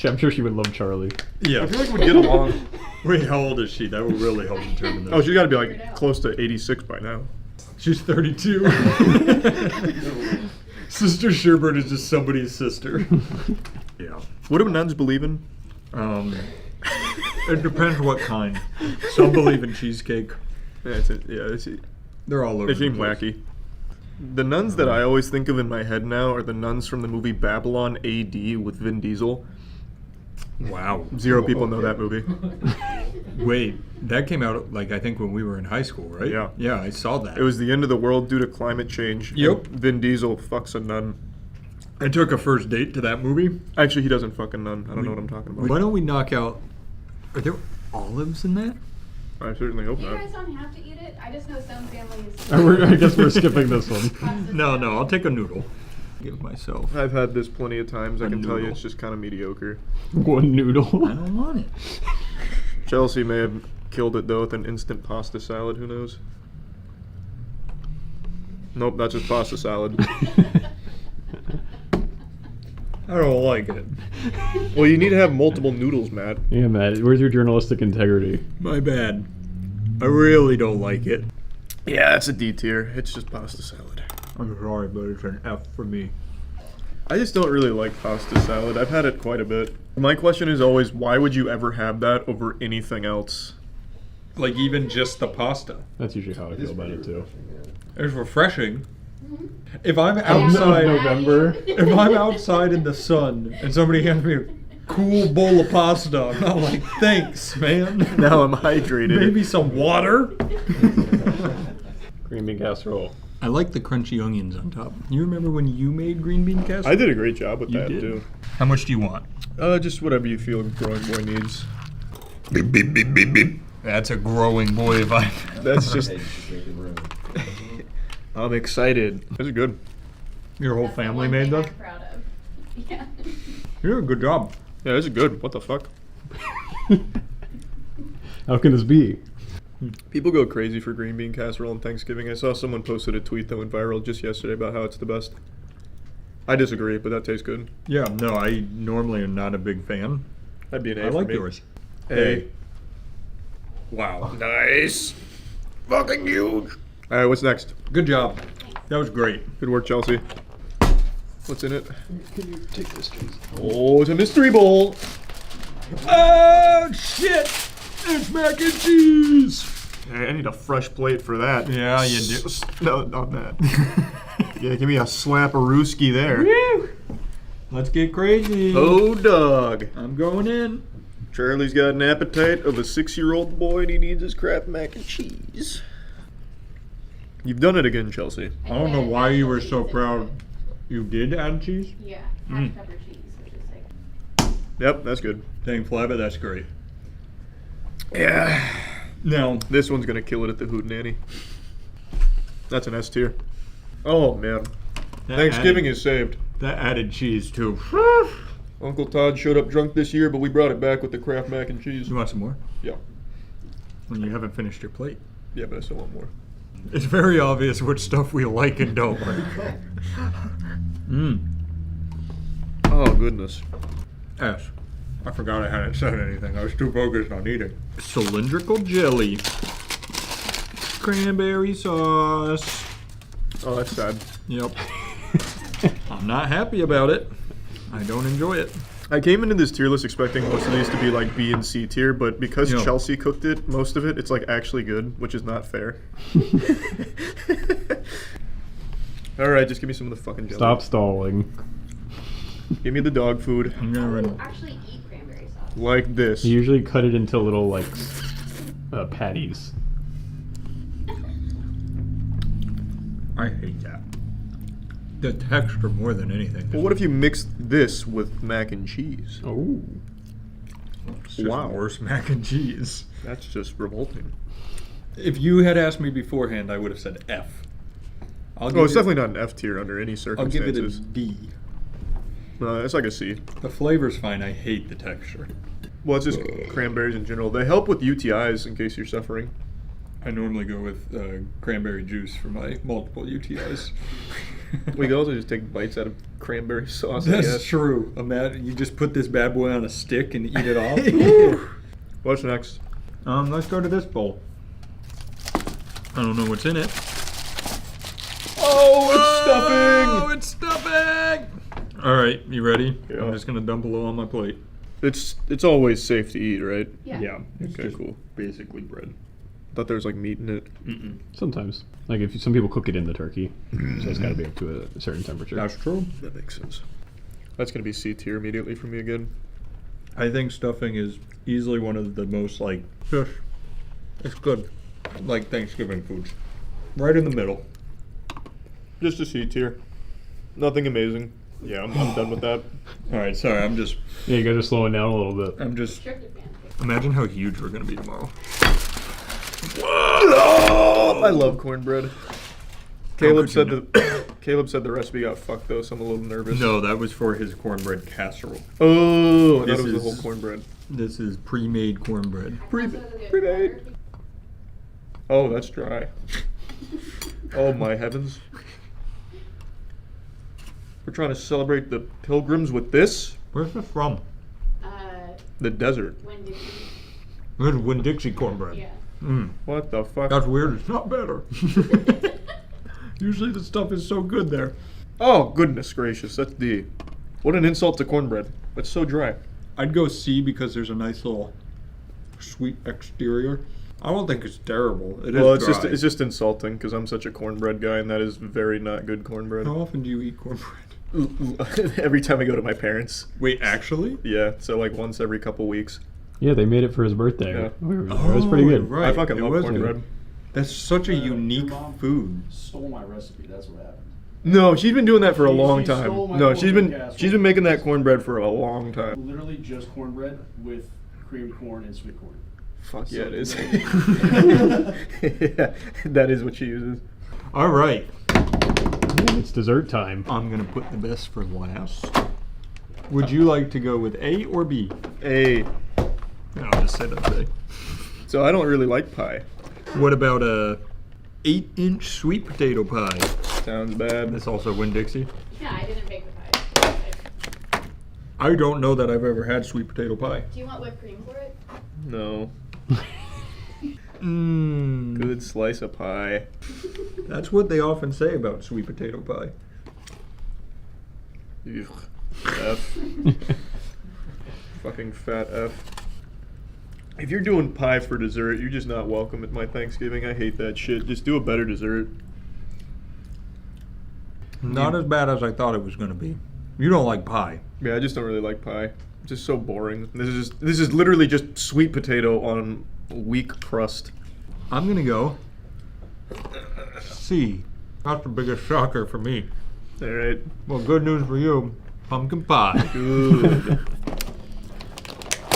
[SPEAKER 5] I'm sure she would love Charlie.
[SPEAKER 2] Yeah.
[SPEAKER 1] I feel like we'd get along.
[SPEAKER 2] Wait, how old is she? That would really help determine this.
[SPEAKER 1] Oh, she's got to be like close to 86 by now.
[SPEAKER 2] She's 32. Sister Schubert is just somebody's sister. Yeah.
[SPEAKER 1] What do nuns believe in?
[SPEAKER 2] It depends what kind. Some believe in cheesecake.
[SPEAKER 1] Yeah,
[SPEAKER 2] They're all over.
[SPEAKER 1] They seem
[SPEAKER 2] the place.
[SPEAKER 1] wacky. The nuns that I always think of in my head now are the nuns from the movie Babylon AD with Vin Diesel.
[SPEAKER 2] Wow.
[SPEAKER 1] 0 people know that movie.
[SPEAKER 2] Wait, that came out like I think when we were in high school, right?
[SPEAKER 1] Yeah.
[SPEAKER 2] Yeah, I saw that.
[SPEAKER 1] It was the end of the world due to climate change.
[SPEAKER 2] Yep.
[SPEAKER 1] And Vin Diesel fucks a nun.
[SPEAKER 2] I took a first date to that movie.
[SPEAKER 1] Actually, he doesn't fuck a nun. I don't know what I'm talking about.
[SPEAKER 2] Why don't we knock out? Are there olives in that?
[SPEAKER 1] I certainly hope
[SPEAKER 4] You
[SPEAKER 1] not.
[SPEAKER 4] guys don't have to eat it. I just know some families.
[SPEAKER 5] I guess we're skipping this one.
[SPEAKER 2] No, I'll take a noodle. Give myself.
[SPEAKER 1] I've had this plenty of times. I can tell you
[SPEAKER 2] noodle.
[SPEAKER 1] it's just kind of mediocre.
[SPEAKER 5] One noodle.
[SPEAKER 2] I don't want it.
[SPEAKER 1] Chelsea may have killed it though with an instant pasta salad. Who knows? Nope, that's just pasta salad.
[SPEAKER 2] I don't like it.
[SPEAKER 1] Well, you need to have multiple noodles, Matt.
[SPEAKER 5] Yeah, Matt. Where's your journalistic integrity?
[SPEAKER 2] My bad. I really don't like it.
[SPEAKER 1] Yeah, it's a D tier. It's just pasta salad.
[SPEAKER 2] I'm sorry, but it's an F for me.
[SPEAKER 1] I just don't really like pasta salad. I've had it quite a bit. My question is always, why would you ever have that over anything else?
[SPEAKER 2] Like even just the pasta.
[SPEAKER 5] That's usually how I feel about it too.
[SPEAKER 2] It's refreshing. If I'm outside
[SPEAKER 5] November,
[SPEAKER 2] if I'm outside in the sun and somebody hands me a cool bowl of pasta, I'm not like, thanks, man.
[SPEAKER 1] Now I'm hydrated.
[SPEAKER 2] Maybe some water.
[SPEAKER 5] Green bean casserole.
[SPEAKER 2] I like the crunchy onions on top. You remember when you made green bean casserole?
[SPEAKER 1] I did a great job with
[SPEAKER 2] You
[SPEAKER 1] that
[SPEAKER 2] did.
[SPEAKER 1] too.
[SPEAKER 2] How much do you want?
[SPEAKER 1] Just whatever you feel a growing boy needs.
[SPEAKER 2] Beep, beep, beep, beep, beep. That's a growing boy vibe.
[SPEAKER 1] That's just. I'm excited. This is good.
[SPEAKER 2] Your whole family made
[SPEAKER 4] thing
[SPEAKER 2] this?
[SPEAKER 4] I'm proud of. Yeah.
[SPEAKER 2] Yeah, good job.
[SPEAKER 1] Yeah, this is good. What the fuck?
[SPEAKER 5] How can this be?
[SPEAKER 1] People go crazy for green bean casserole on Thanksgiving. I saw someone posted a tweet that went viral just yesterday about how it's the best. I disagree, but that tastes good.
[SPEAKER 2] Yeah, no, I normally am not a big fan.
[SPEAKER 1] That'd be an A
[SPEAKER 2] I
[SPEAKER 1] for
[SPEAKER 2] like
[SPEAKER 1] me.
[SPEAKER 2] yours.
[SPEAKER 1] A.
[SPEAKER 2] Wow.
[SPEAKER 1] Nice. Fucking huge. All right, what's next?
[SPEAKER 2] Good job. That was great.
[SPEAKER 1] Good work, Chelsea. What's in it?
[SPEAKER 5] Can you take this, please?
[SPEAKER 1] Oh, it's a mystery bowl.
[SPEAKER 2] Oh, shit! It's mac and cheese!
[SPEAKER 1] Hey, I need a fresh plate for that.
[SPEAKER 2] Yeah, you do.
[SPEAKER 1] No, not that. Yeah, give me a slap-a-rooski there.
[SPEAKER 2] Woo! Let's get crazy.
[SPEAKER 1] Oh, dog.
[SPEAKER 2] I'm going in.
[SPEAKER 1] Charlie's got an appetite of a 6-year-old boy and he needs his Kraft mac and cheese. You've done it again, Chelsea.
[SPEAKER 2] I don't know why you were so proud. You did add cheese?
[SPEAKER 4] Yeah, hash pepper cheese, which is like.
[SPEAKER 1] Yep, that's good.
[SPEAKER 2] Dang, Flabba, that's great.
[SPEAKER 1] Yeah.
[SPEAKER 2] Now,
[SPEAKER 1] this one's going to kill it at the Hootenanny. That's an S tier. Oh, man. Thanksgiving is saved.
[SPEAKER 2] That added cheese, too.
[SPEAKER 1] Uncle Todd showed up drunk this year, but we brought it back with the Kraft mac and cheese.
[SPEAKER 2] You want some more?
[SPEAKER 1] Yeah.
[SPEAKER 2] When you haven't finished your plate.
[SPEAKER 1] Yeah, but I still want more.
[SPEAKER 2] It's very obvious which stuff we like and don't like.
[SPEAKER 1] Oh, goodness.
[SPEAKER 2] S. I forgot I hadn't said anything. I was too focused on eating. Cylindrical jelly. Cranberry sauce.
[SPEAKER 1] Oh, that's sad.
[SPEAKER 2] Yep. I'm not happy about it. I don't enjoy it.
[SPEAKER 1] I came into this tier list expecting most of these to be like B and C tier, but because Chelsea cooked it, most of it, it's like actually good, which is not fair. Alright, just give me some of the fucking jelly.
[SPEAKER 5] Stop stalling.
[SPEAKER 1] Give me the dog food.
[SPEAKER 2] I'm gonna
[SPEAKER 4] actually eat cranberry sauce.
[SPEAKER 1] Like this.
[SPEAKER 5] You usually cut it into little like patties.
[SPEAKER 2] I hate that. The texture more than anything.
[SPEAKER 1] Well, what if you mixed this with mac and cheese?
[SPEAKER 5] Oh.
[SPEAKER 2] It's just worse mac and cheese.
[SPEAKER 1] That's just revolting.
[SPEAKER 2] If you had asked me beforehand, I would have said F.
[SPEAKER 1] It's definitely not an F tier under any
[SPEAKER 2] I'll
[SPEAKER 1] circumstances.
[SPEAKER 2] give it a D.
[SPEAKER 1] No, it's like a C.
[SPEAKER 2] The flavor's fine. I hate the texture.
[SPEAKER 1] Well, it's just cranberries in general. They help with UTIs in case you're suffering.
[SPEAKER 2] I normally go with cranberry juice for my multiple UTIs.
[SPEAKER 1] We can also just take bites out of cranberry sauce. I guess.
[SPEAKER 2] That's true. Imagine you just put this bad boy on a stick and eat it off.
[SPEAKER 1] What's next?
[SPEAKER 2] Let's go to this bowl. I don't know what's in it.
[SPEAKER 1] Oh,
[SPEAKER 2] it's stuffing! All right, you ready?
[SPEAKER 1] Yeah.
[SPEAKER 2] I'm just gonna dump a little on my plate.
[SPEAKER 1] It's always safe to eat, right?
[SPEAKER 4] Yeah.
[SPEAKER 2] It's
[SPEAKER 1] Okay,
[SPEAKER 2] just
[SPEAKER 1] cool.
[SPEAKER 2] basically bread.
[SPEAKER 1] Thought there was like meat in it.
[SPEAKER 5] Sometimes, like if some people cook it in the turkey, so it's got to be up to a certain temperature.
[SPEAKER 2] That's true.
[SPEAKER 1] That makes sense. That's gonna be C tier immediately for me again.
[SPEAKER 2] I think stuffing is easily one of the most like just it's good, like Thanksgiving foods. Right in the middle.
[SPEAKER 1] Just a C tier. Nothing amazing. Yeah, I'm done with that.
[SPEAKER 2] All right, sorry, I'm just.
[SPEAKER 5] Yeah, you guys are slowing down a little bit.
[SPEAKER 2] I'm just. Imagine how huge we're gonna be tomorrow.
[SPEAKER 1] I love cornbread. Caleb said the recipe got fucked though, so I'm a little nervous.
[SPEAKER 2] No, that was for his cornbread casserole.
[SPEAKER 1] Oh, I thought it was the whole cornbread.
[SPEAKER 2] This is pre-made cornbread.
[SPEAKER 1] Pre-made. Oh, that's dry. Oh my heavens. We're trying to celebrate the pilgrims with this?
[SPEAKER 2] Where's this from?
[SPEAKER 1] The desert.
[SPEAKER 2] Winn-Dixie cornbread.
[SPEAKER 4] Yeah.
[SPEAKER 1] What the fuck?
[SPEAKER 2] That's weird. It's not better. Usually the stuff is so good there.
[SPEAKER 1] Oh, goodness gracious. That's D. What an insult to cornbread. It's so dry.
[SPEAKER 2] I'd go C because there's a nice little sweet exterior. I don't think it's terrible. It is
[SPEAKER 1] Well,
[SPEAKER 2] dry.
[SPEAKER 1] it's just insulting because I'm such a cornbread guy, and that is very not good cornbread.
[SPEAKER 2] How often do you eat cornbread?
[SPEAKER 1] Every time I go to my parents.
[SPEAKER 2] Wait, actually?
[SPEAKER 1] Yeah, so like once every couple weeks.
[SPEAKER 5] Yeah, they made it for his birthday.
[SPEAKER 1] Yeah.
[SPEAKER 5] It was pretty good.
[SPEAKER 2] Right.
[SPEAKER 1] I fucking love
[SPEAKER 2] was
[SPEAKER 1] cornbread.
[SPEAKER 2] good. That's such a unique food.
[SPEAKER 3] Stole my recipe. That's what happened.
[SPEAKER 1] No, she's been doing that for a long
[SPEAKER 3] She
[SPEAKER 1] time.
[SPEAKER 3] stole my
[SPEAKER 1] No, she's
[SPEAKER 3] cornbread casserole.
[SPEAKER 1] been making that cornbread for a long time.
[SPEAKER 3] Literally just cornbread with creamed corn and sweet corn.
[SPEAKER 1] Fuck yeah,
[SPEAKER 3] So
[SPEAKER 1] it is.
[SPEAKER 3] it's
[SPEAKER 1] Yeah, that is what she uses.
[SPEAKER 2] All right.
[SPEAKER 5] It's dessert time.
[SPEAKER 2] I'm going to put the best for last. Would you like to go with A or B?
[SPEAKER 1] A.
[SPEAKER 2] I'll just say that's A.
[SPEAKER 1] So I don't really like pie.
[SPEAKER 2] What about a 8-inch sweet potato pie?
[SPEAKER 1] Sounds bad.
[SPEAKER 2] That's also Winn-Dixie.
[SPEAKER 4] Yeah, I didn't bake the pie.
[SPEAKER 2] I don't know that I've ever had sweet potato pie.
[SPEAKER 4] Do you want whipped cream for it?
[SPEAKER 1] No. Good slice of pie.
[SPEAKER 2] That's what they often say about sweet potato pie.
[SPEAKER 1] Ugh. F. Fucking fat F. If you're doing pie for dessert, you're just not welcome at my Thanksgiving. I hate that shit. Just do a better dessert.
[SPEAKER 2] Not as bad as I thought it was going to be. You don't like pie.
[SPEAKER 1] Yeah, I just don't really like pie. It's just so boring. This is literally just sweet potato on weak crust.
[SPEAKER 2] I'm going to go C. That's the biggest shocker for me.
[SPEAKER 1] All right.
[SPEAKER 2] Well, good news for you. Pumpkin pie.
[SPEAKER 1] Good.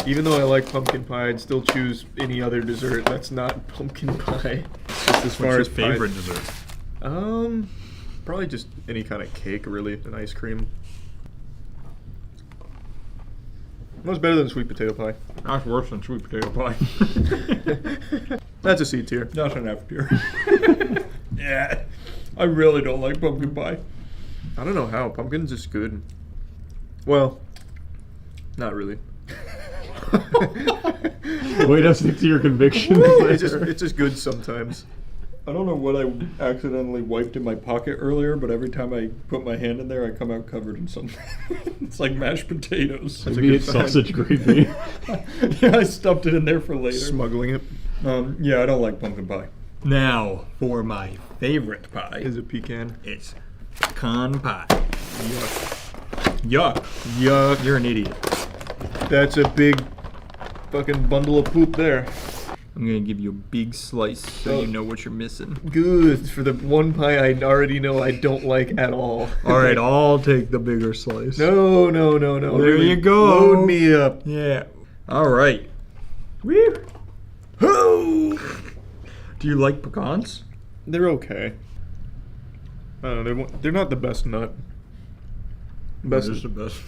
[SPEAKER 1] Even though I like pumpkin pie, I'd still choose any other dessert that's not pumpkin pie. Just as far
[SPEAKER 2] What's
[SPEAKER 1] as
[SPEAKER 2] your favorite
[SPEAKER 1] pie.
[SPEAKER 2] dessert?
[SPEAKER 1] Probably just any kind of cake, really, and ice cream. What's better than sweet potato pie?
[SPEAKER 2] That's worse than sweet potato pie.
[SPEAKER 1] That's a C tier.
[SPEAKER 2] That's an F tier. Yeah. I really don't like pumpkin pie.
[SPEAKER 1] I don't know how. Pumpkin's just good. Well, not really.
[SPEAKER 5] Way to stick to your convictions.
[SPEAKER 1] It's just good sometimes.
[SPEAKER 2] I don't know what I accidentally wiped in my pocket earlier, but every time I put my hand in there, I come out covered in something. It's like mashed potatoes.
[SPEAKER 5] Maybe it's sausage gravy.
[SPEAKER 2] Yeah, I stuffed it in there for later.
[SPEAKER 1] Smuggling it.
[SPEAKER 2] Yeah, I don't like pumpkin pie. Now, for my favorite pie.
[SPEAKER 1] Is it pecan?
[SPEAKER 2] It's pecan pie. Yuck. Yuck. You're an idiot.
[SPEAKER 1] That's a big fucking bundle of poop there.
[SPEAKER 2] I'm gonna give you a big slice so you know what you're missing.
[SPEAKER 1] Good for the one pie I already know I don't like at all.
[SPEAKER 2] All right, I'll take the bigger slice.
[SPEAKER 1] No.
[SPEAKER 2] There
[SPEAKER 1] Really,
[SPEAKER 2] you go.
[SPEAKER 1] Load me up.
[SPEAKER 2] Yeah. All right.
[SPEAKER 1] Woo.
[SPEAKER 2] Do you like pecans?
[SPEAKER 1] They're okay. I don't know. They're not the best nut.
[SPEAKER 2] Best is the best.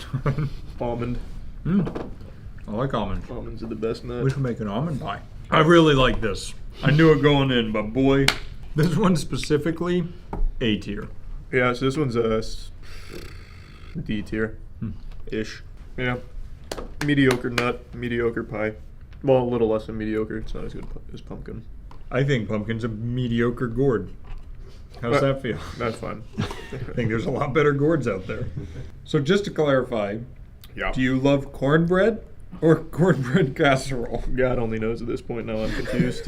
[SPEAKER 1] Almond.
[SPEAKER 2] I like almond.
[SPEAKER 1] Almonds are the best nut.
[SPEAKER 2] We should make an almond pie. I really like this. I knew it going in, but boy, this one specifically, A tier.
[SPEAKER 1] Yeah, so this one's a D tier. Ish. Yeah. Mediocre nut, mediocre pie. Well, a little less than mediocre. It's not as good as pumpkin.
[SPEAKER 2] I think pumpkin's a mediocre gourd. How's that feel?
[SPEAKER 1] That's fine.
[SPEAKER 2] I think there's a lot better gourds out there. So just to clarify, do you love cornbread or cornbread casserole?
[SPEAKER 1] God only knows at this point. Now I'm confused.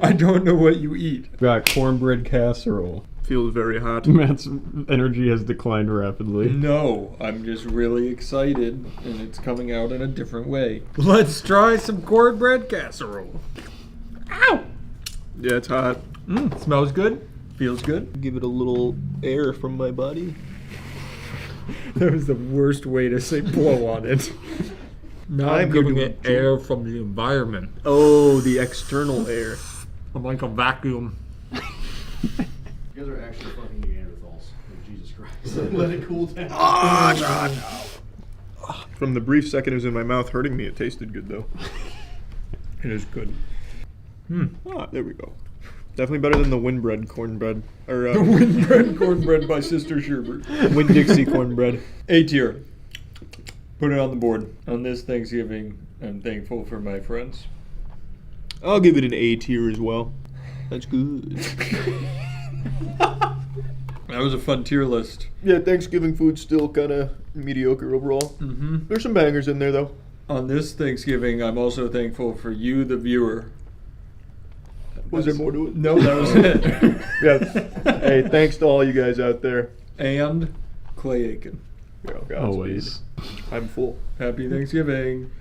[SPEAKER 2] I don't know what you eat.
[SPEAKER 5] Got cornbread casserole.
[SPEAKER 1] Feels very hot.
[SPEAKER 5] Matt's energy has declined rapidly.
[SPEAKER 2] No, I'm just really excited, and it's coming out in a different way. Let's try some cornbread casserole. Ow!
[SPEAKER 1] Yeah, it's hot.
[SPEAKER 2] Smells good. Feels good.
[SPEAKER 1] Give it a little air from my body.
[SPEAKER 2] That was the worst way to say blow on it. Now I'm giving it air from the environment.
[SPEAKER 1] Oh, the external air.
[SPEAKER 2] I'm like a vacuum.
[SPEAKER 6] You guys are actually fucking Neanderthals. Oh, Jesus Christ. Let it cool down.
[SPEAKER 2] Oh, God.
[SPEAKER 1] From the brief second it was in my mouth hurting me, it tasted good though.
[SPEAKER 2] It is good.
[SPEAKER 1] Ah, there we go. Definitely better than the Windbread cornbread. Or,
[SPEAKER 2] The Windbread cornbread by Sister Schubert.
[SPEAKER 1] Winn-Dixie cornbread.
[SPEAKER 2] A tier. Put it on the board. On this Thanksgiving, I'm thankful for my friends.
[SPEAKER 1] I'll give it an A tier as well. That's good.
[SPEAKER 2] That was a fun tier list.
[SPEAKER 1] Yeah, Thanksgiving food's still kind of mediocre overall. There's some bangers in there though.
[SPEAKER 2] On this Thanksgiving, I'm also thankful for you, the viewer.
[SPEAKER 1] Was there more to it?
[SPEAKER 2] No, that was it.
[SPEAKER 1] Yeah. Hey, thanks to all you guys out there.
[SPEAKER 2] And Clay Aiken.
[SPEAKER 1] Oh, Godspeed.
[SPEAKER 5] Always.
[SPEAKER 1] I'm full.
[SPEAKER 2] Happy Thanksgiving.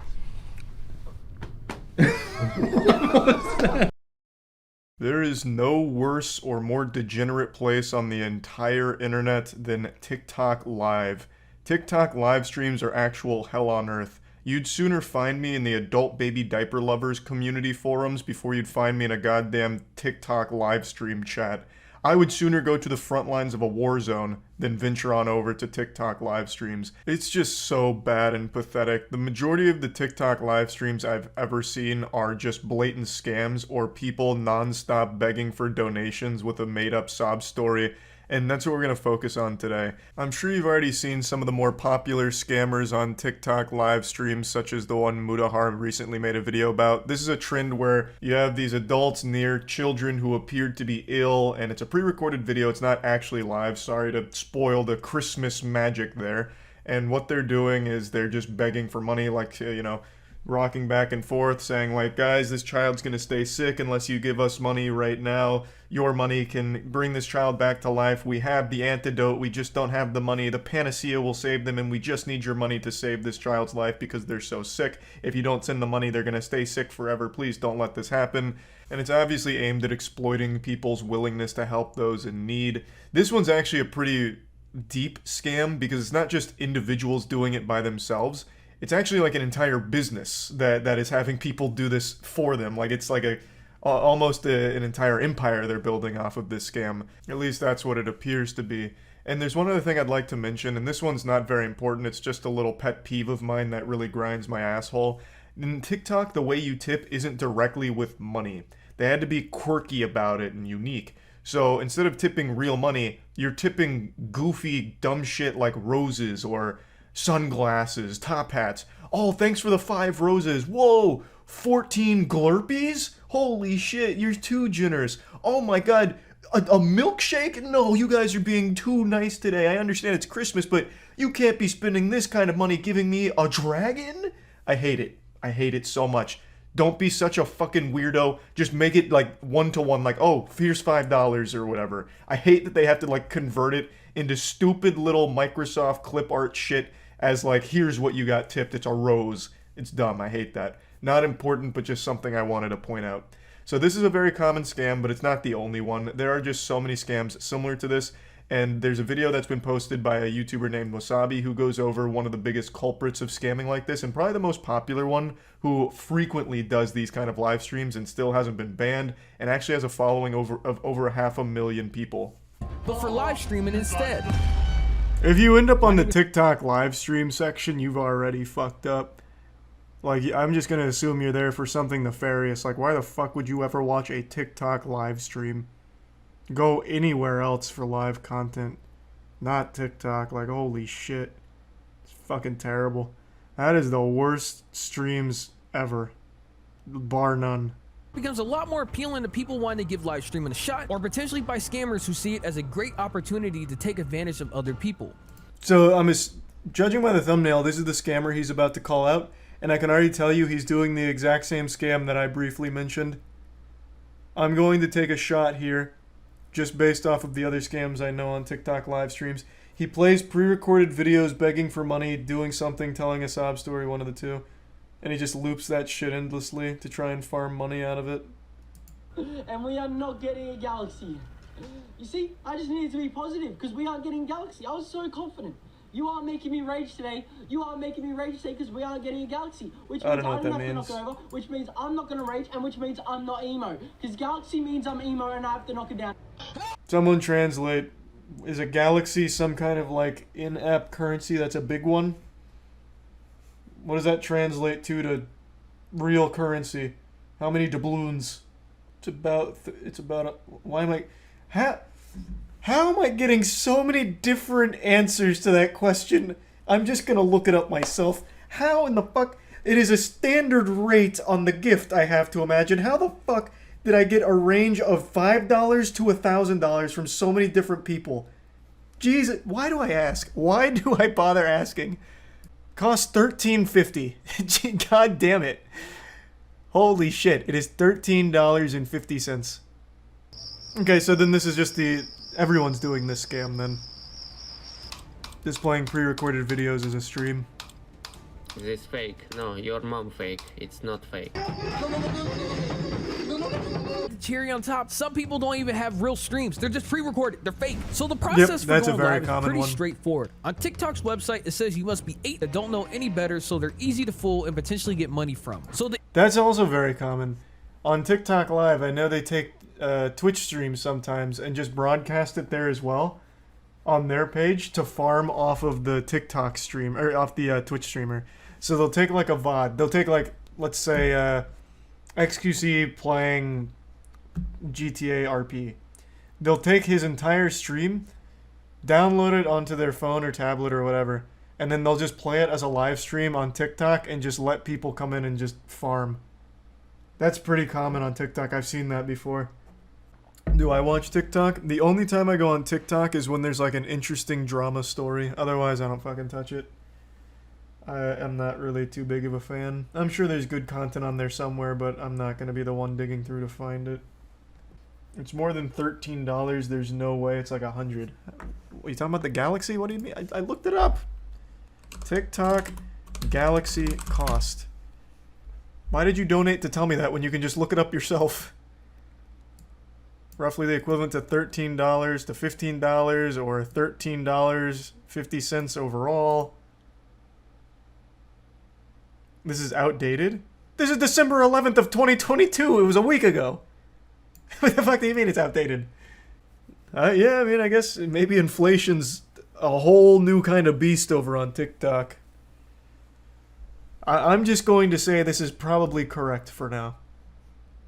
[SPEAKER 1] There is no worse or more degenerate place on the entire internet than TikTok Live. TikTok live streams are actual hell on earth. You'd sooner find me in the adult baby diaper lovers community forums before you'd find me in a goddamn TikTok live stream chat. I would sooner go to the front lines of a war zone than venture on over to TikTok live streams. It's just so bad and pathetic. The majority of the TikTok live streams I've ever seen are just blatant scams or people non-stop begging for donations with a made-up sob story. And that's what we're going to focus on today. I'm sure you've already seen some of the more popular scammers on TikTok live streams, such as the one Mudahar recently made a video about. This is a trend where you have these adults near children who appeared to be ill, and it's a pre-recorded video, it's not actually live. Sorry to spoil the Christmas magic there. And what they're doing is they're just begging for money, like, you know, rocking back and forth, saying like, guys, this child's gonna stay sick unless you give us money right now. Your money can bring this child back to life. We have the antidote, we just don't have the money. The panacea will save them, and we just need your money to save this child's life because they're so sick. If you don't send the money, they're gonna stay sick forever. Please don't let this happen. And it's obviously aimed at exploiting people's willingness to help those in need. This one's actually a pretty deep scam because it's not just individuals doing it by themselves. It's actually like an entire business that is having people do this for them. Like it's like almost an entire empire they're building off of this scam. At least that's what it appears to be. And there's one other thing I'd like to mention, and this one's not very important. It's just a little pet peeve of mine that really grinds my asshole. In TikTok, the way you tip isn't directly with money. They had to be quirky about it and unique. So instead of tipping real money, you're tipping goofy, dumb shit like roses or sunglasses, top hats. Oh, thanks for the 5 roses. Whoa, 14 Glurpees? Holy shit, you're too generous. Oh my god, a milkshake? No, you guys are being too nice today. I understand it's Christmas, but you can't be spending this kind of money giving me a dragon? I hate it. I hate it so much. Don't be such a fucking weirdo. Just make it like 1-to-1, like, oh, here's $5 or whatever. I hate that they have to like convert it into stupid little Microsoft clip art shit as like, here's what you got tipped. It's a rose. It's dumb. I hate that. Not important, but just something I wanted to point out. So this is a very common scam, but it's not the only one. There are just so many scams similar to this. And there's a video that's been posted by a YouTuber named Wasabi who goes over one of the biggest culprits of scamming like this, and probably the most popular one, who frequently does these kind of live streams and still hasn't been banned, and actually has a following of over 500,000 people.
[SPEAKER 8] But for live streaming instead.
[SPEAKER 1] If you end up on the TikTok live stream section, you've already fucked up. Like, I'm just gonna assume you're there for something nefarious. Like, why the fuck would you ever watch a TikTok live stream? Go anywhere else for live content, not TikTok. Like, holy shit, it's fucking terrible. That is the worst streams ever, bar none.
[SPEAKER 8] Becomes a lot more appealing to people wanting to give live streaming a shot, or potentially by scammers who see it as a great opportunity to take advantage of other people.
[SPEAKER 1] So judging by the thumbnail, this is the scammer he's about to call out, and I can already tell you he's doing the exact same scam that I briefly mentioned. I'm going to take a shot here, just based off of the other scams I know on TikTok live streams. He plays pre-recorded videos begging for money, doing something, telling a sob story, one of the two. And he just loops that shit endlessly to try and farm money out of it.
[SPEAKER 9] And we are not getting a galaxy. You see, I just needed to be positive because we aren't getting a galaxy. I was so confident. You are making me rage today. You are making me rage today because we aren't getting a galaxy. Which means I don't have to knock it over, which means I'm not going to rage, and which means I'm not emo. Because galaxy means I'm emo and I have to knock it down.
[SPEAKER 1] Someone translate. Is a galaxy some kind of like in-app currency that's a big one? What does that translate to real currency? How many doubloons? Why am I... How am I getting so many different answers to that question? I'm just gonna look it up myself. How in the fuck... It is a standard rate on the gift, I have to imagine. How the fuck did I get a range of $5 to $1,000 from so many different people? Jesus, why do I ask? Why do I bother asking? Costs $13.50. God damn it. Holy shit, it is $13.50. Okay, so then this is just everyone's doing this scam then. Displaying pre-recorded videos as a stream.
[SPEAKER 12] Is this fake? No, your mom fake. It's not fake.
[SPEAKER 8] The cherry on top, some people don't even have real streams. They're just pre-recorded. They're fake. So the process for going live is pretty straightforward. On TikTok's website, it says you must be 8 that don't know any better, so they're easy to fool and potentially get money from.
[SPEAKER 1] That's also very common. On TikTok Live, I know they take Twitch streams sometimes and just broadcast it there as well on their page to farm off of the TikTok stream, or off the Twitch streamer. So they'll take like a VOD. They'll take like, let's say, XQC playing GTA RP. They'll take his entire stream, download it onto their phone or tablet or whatever, and then they'll just play it as a live stream on TikTok and just let people come in and just farm. That's pretty common on TikTok. I've seen that before. Do I watch TikTok? The only time I go on TikTok is when there's like an interesting drama story. Otherwise, I don't fucking touch it. I am not really too big of a fan. I'm sure there's good content on there somewhere, but I'm not going to be the one digging through to find it. It's more than $13. There's no way it's like 100. Are you talking about the Galaxy? What do you mean? I looked it up. TikTok Galaxy cost. Why did you donate to tell me that when you can just look it up yourself? Roughly the equivalent to $13 to $15 or $13.50 overall. This is outdated? This is December 11th of 2022. It was a week ago. What the fuck do you mean it's outdated? Yeah, I mean, I guess maybe inflation's a whole new kind of beast over on TikTok. I'm just going to say this is probably correct for now.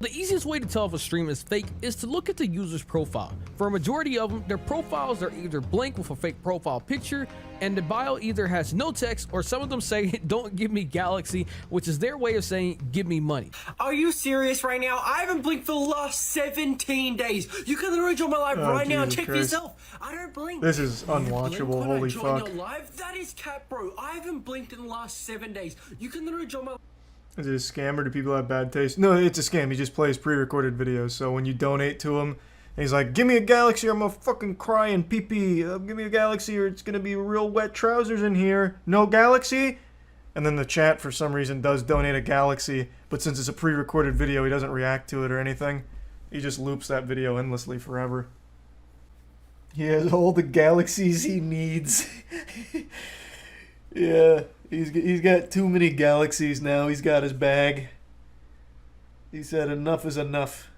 [SPEAKER 8] The easiest way to tell if a stream is fake is to look at the user's profile. For a majority of them, their profiles are either blank with a fake profile picture, and the bio either has no text, or some of them say, "Don't give me Galaxy," which is their way of saying, "Give me money."
[SPEAKER 9] Are you serious right now? I haven't blinked for the last 17 days. You can literally join my live right now and check for yourself. I don't blink.
[SPEAKER 1] This is unwatchable, holy fuck.
[SPEAKER 9] Your live? That is cap, bro. I haven't blinked in the last 7 days. You can literally join my...
[SPEAKER 1] Is it a scam or do people have bad taste? No, it's a scam. He just plays pre-recorded videos. So when you donate to him, and he's like, "Give me a Galaxy or I'm gonna fucking cry and pee-pee. Give me a Galaxy or it's gonna be real wet trousers in here. No Galaxy?" And then the chat, for some reason, does donate a Galaxy. But since it's a pre-recorded video, he doesn't react to it or anything. He just loops that video endlessly forever. He has all the Galaxies he needs. Yeah. He's got too many Galaxies now. He's got his bag. He said enough is enough.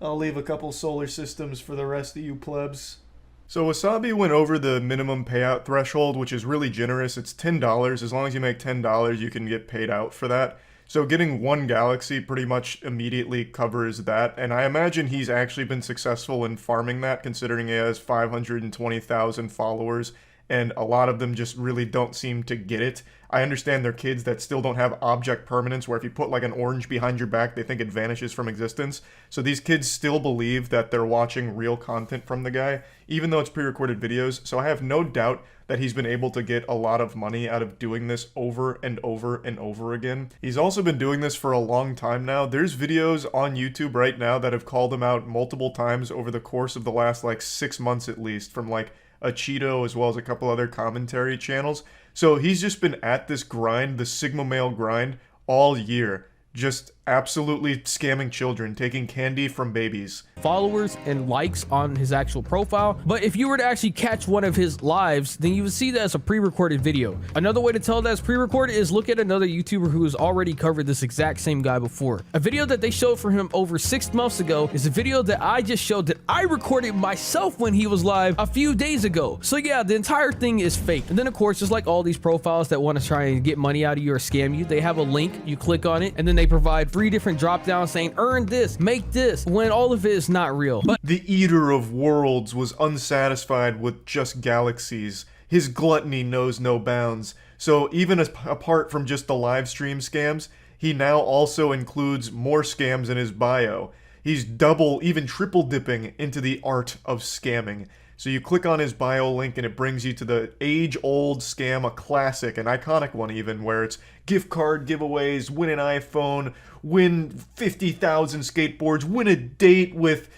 [SPEAKER 1] I'll leave a couple solar systems for the rest of you plebs. So Wasabi went over the minimum payout threshold, which is really generous. It's $10. As long as you make $10, you can get paid out for that. So getting one Galaxy pretty much immediately covers that. And I imagine he's actually been successful in farming that, considering he has 520,000 followers. And a lot of them just really don't seem to get it. I understand they're kids that still don't have object permanence, where if you put like an orange behind your back, they think it vanishes from existence. So these kids still believe that they're watching real content from the guy, even though it's pre-recorded videos. So I have no doubt that he's been able to get a lot of money out of doing this over and over and over again. He's also been doing this for a long time now. There's videos on YouTube right now that have called him out multiple times over the course of the last like 6 months at least, from like a Cheeto as well as a couple other commentary channels. So he's just been at this grind, the Sigma male grind, all year. Just absolutely scamming children, taking candy from babies.
[SPEAKER 8] Followers and likes on his actual profile. But if you were to actually catch one of his lives, then you would see that as a pre-recorded video. Another way to tell that it's pre-recorded is look at another YouTuber who has already covered this exact same guy before. A video that they showed for him over 6 months ago is a video that I just showed that I recorded myself when he was live a few days ago. So yeah, the entire thing is fake. And then of course, just like all these profiles that want to try and get money out of you or scam you, they have a link, you click on it, and then they provide 3 different drop downs saying earn this, make this, when all of it is not real. But
[SPEAKER 1] the Eater of Worlds was unsatisfied with just Galaxies. His gluttony knows no bounds. So even apart from just the live stream scams, he now also includes more scams in his bio. He's double, even triple dipping into the art of scamming. So you click on his bio link and it brings you to the age-old scam, a classic, an iconic one even, where it's gift card giveaways, win an iPhone, win 50,000 skateboards, win a date with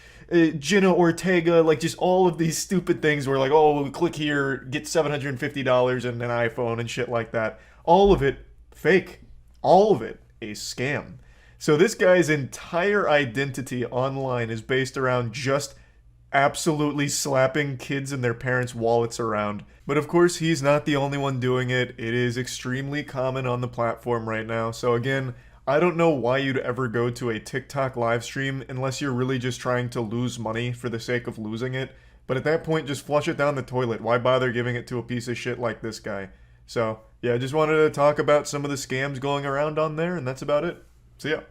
[SPEAKER 1] Jenna Ortega, like just all of these stupid things where like, oh, click here, get $750 and an iPhone and shit like that. All of it fake. All of it a scam. So this guy's entire identity online is based around just absolutely slapping kids and their parents' wallets around. But of course, he's not the only one doing it. It is extremely common on the platform right now. So again, I don't know why you'd ever go to a TikTok live stream unless you're really just trying to lose money for the sake of losing it. But at that point, just flush it down the toilet. Why bother giving it to a piece of shit like this guy? So yeah, I just wanted to talk about some of the scams going around on there, and that's about it. See ya.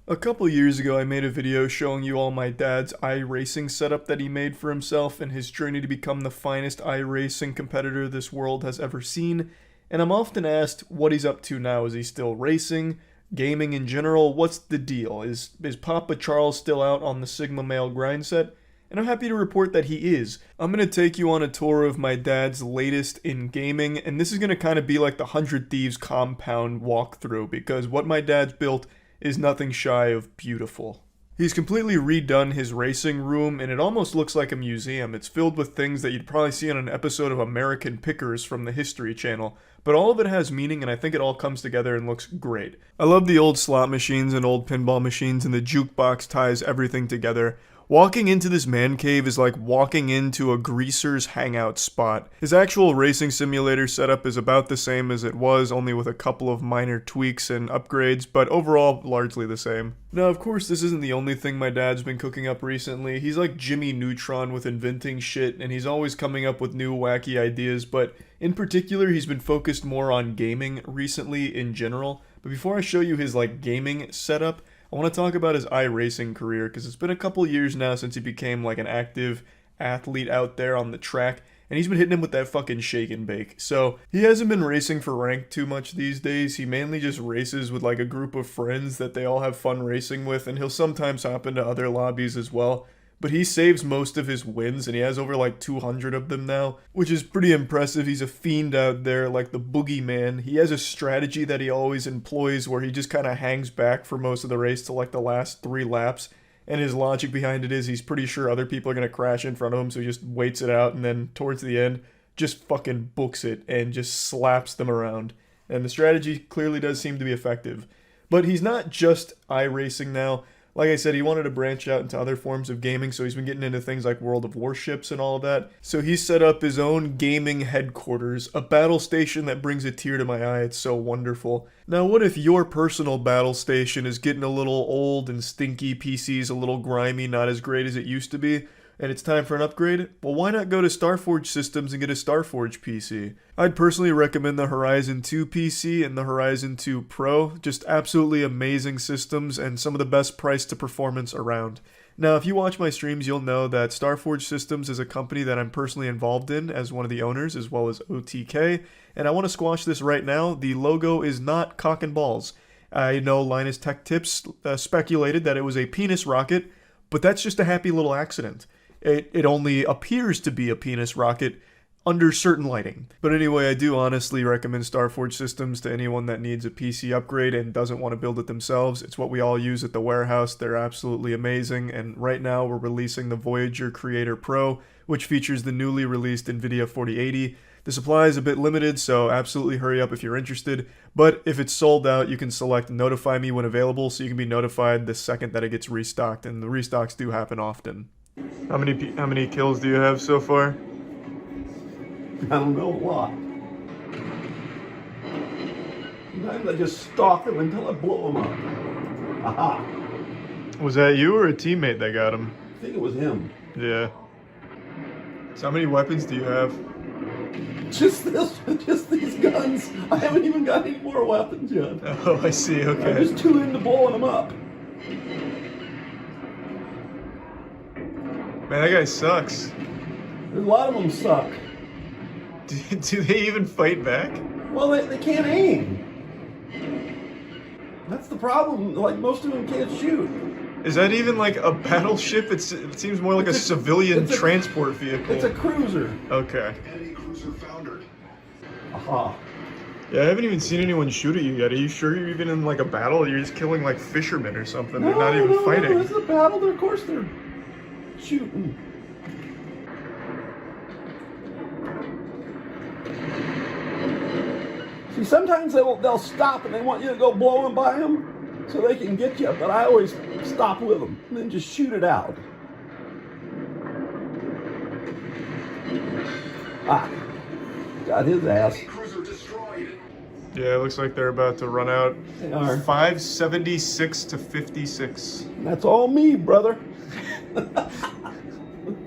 [SPEAKER 1] A couple years ago, I made a video showing you all my dad's iRacing setup that he made for himself and his journey to become the finest iRacing competitor this world has ever seen. And I'm often asked what he's up to now. Is he still racing? Gaming in general? What's the deal? Is Papa Charles still out on the Sigma male grind set? And I'm happy to report that he is. I'm going to take you on a tour of my dad's latest in gaming, and this is going to kind of be like the 100 Thieves compound walkthrough, because what my dad's built is nothing shy of beautiful. He's completely redone his racing room, and it almost looks like a museum. It's filled with things that you'd probably see on an episode of American Pickers from the History Channel, but all of it has meaning, and I think it all comes together and looks great. I love the old slot machines and old pinball machines, and the jukebox ties everything together. Walking into this man cave is like walking into a greaser's hangout spot. His actual racing simulator setup is about the same as it was, only with a couple of minor tweaks and upgrades, but overall largely the same. Now, of course, this isn't the only thing my dad's been cooking up recently. He's like Jimmy Neutron with inventing shit, and he's always coming up with new wacky ideas, but in particular, he's been focused more on gaming recently in general. But before I show you his like gaming setup, I want to talk about his iRacing career, because it's been a couple years now since he became like an active athlete out there on the track, and he's been hitting him with that fucking shake and bake. So he hasn't been racing for rank too much these days. He mainly just races with like a group of friends that they all have fun racing with, and he'll sometimes hop into other lobbies as well. But he saves most of his wins, and he has over like 200 of them now, which is pretty impressive. He's a fiend out there, like the boogeyman. He has a strategy that he always employs where he just kind of hangs back for most of the race to like the last 3 laps. And his logic behind it is he's pretty sure other people are going to crash in front of him, so he just waits it out, and then towards the end, just fucking books it and just slaps them around. And the strategy clearly does seem to be effective. But he's not just iRacing now. Like I said, he wanted to branch out into other forms of gaming, so he's been getting into things like World of Warships and all of that. So he set up his own gaming headquarters, a battle station that brings a tear to my eye. It's so wonderful. Now, what if your personal battle station is getting a little old and stinky, PC's a little grimy, not as great as it used to be, and it's time for an upgrade? Well, why not go to Starforge Systems and get a Starforge PC? I'd personally recommend the Horizon 2 PC and the Horizon 2 Pro. Just absolutely amazing systems and some of the best price to performance around. Now, if you watch my streams, you'll know that Starforge Systems is a company that I'm personally involved in as one of the owners, as well as OTK, and I want to squash this right now. The logo is not cock and balls. I know Linus Tech Tips speculated that it was a penis rocket, but that's just a happy little accident. It only appears to be a penis rocket under certain lighting. But anyway, I do honestly recommend Starforge Systems to anyone that needs a PC upgrade and doesn't want to build it themselves. It's what we all use at the warehouse. They're absolutely amazing, and right now we're releasing the Voyager Creator Pro, which features the newly released NVIDIA 4080. The supply is a bit limited, so absolutely hurry up if you're interested. But if it's sold out, you can select Notify Me when available, so you can be notified the second that it gets restocked, and the restocks do happen often. How many kills do you have so far?
[SPEAKER 7] I don't know, a lot. Sometimes I just stalk them until I blow them up. Aha!
[SPEAKER 1] Was that you or a teammate that got him?
[SPEAKER 7] I think it was him.
[SPEAKER 1] Yeah. So how many weapons do you have?
[SPEAKER 7] Just these guns. I haven't even got any more weapons yet.
[SPEAKER 1] Oh, I see, okay.
[SPEAKER 7] I'm just too into blowing them up.
[SPEAKER 1] Man, that guy sucks.
[SPEAKER 7] A lot of them suck.
[SPEAKER 1] Do they even fight back?
[SPEAKER 7] Well, they can't aim. That's the problem. Like, most of them can't shoot.
[SPEAKER 1] Is that even like a battleship? It seems more like a civilian transport vehicle.
[SPEAKER 7] It's a cruiser.
[SPEAKER 1] Okay.
[SPEAKER 7] Enemy cruiser foundered. Aha.
[SPEAKER 1] Yeah, I haven't even seen anyone shoot at you yet. Are you sure you're even in like a battle? You're just killing like fishermen or something. They're not even fighting.
[SPEAKER 7] No, it's a battle. Of course they're shooting. See, sometimes they'll stop and they want you to go blowing by them so they can get you, but I always stop with them and then just shoot it out. Ah, got his ass.
[SPEAKER 1] Yeah, it looks like they're about to run out.
[SPEAKER 7] They are.
[SPEAKER 1] 576 to 56.
[SPEAKER 7] That's all me, brother.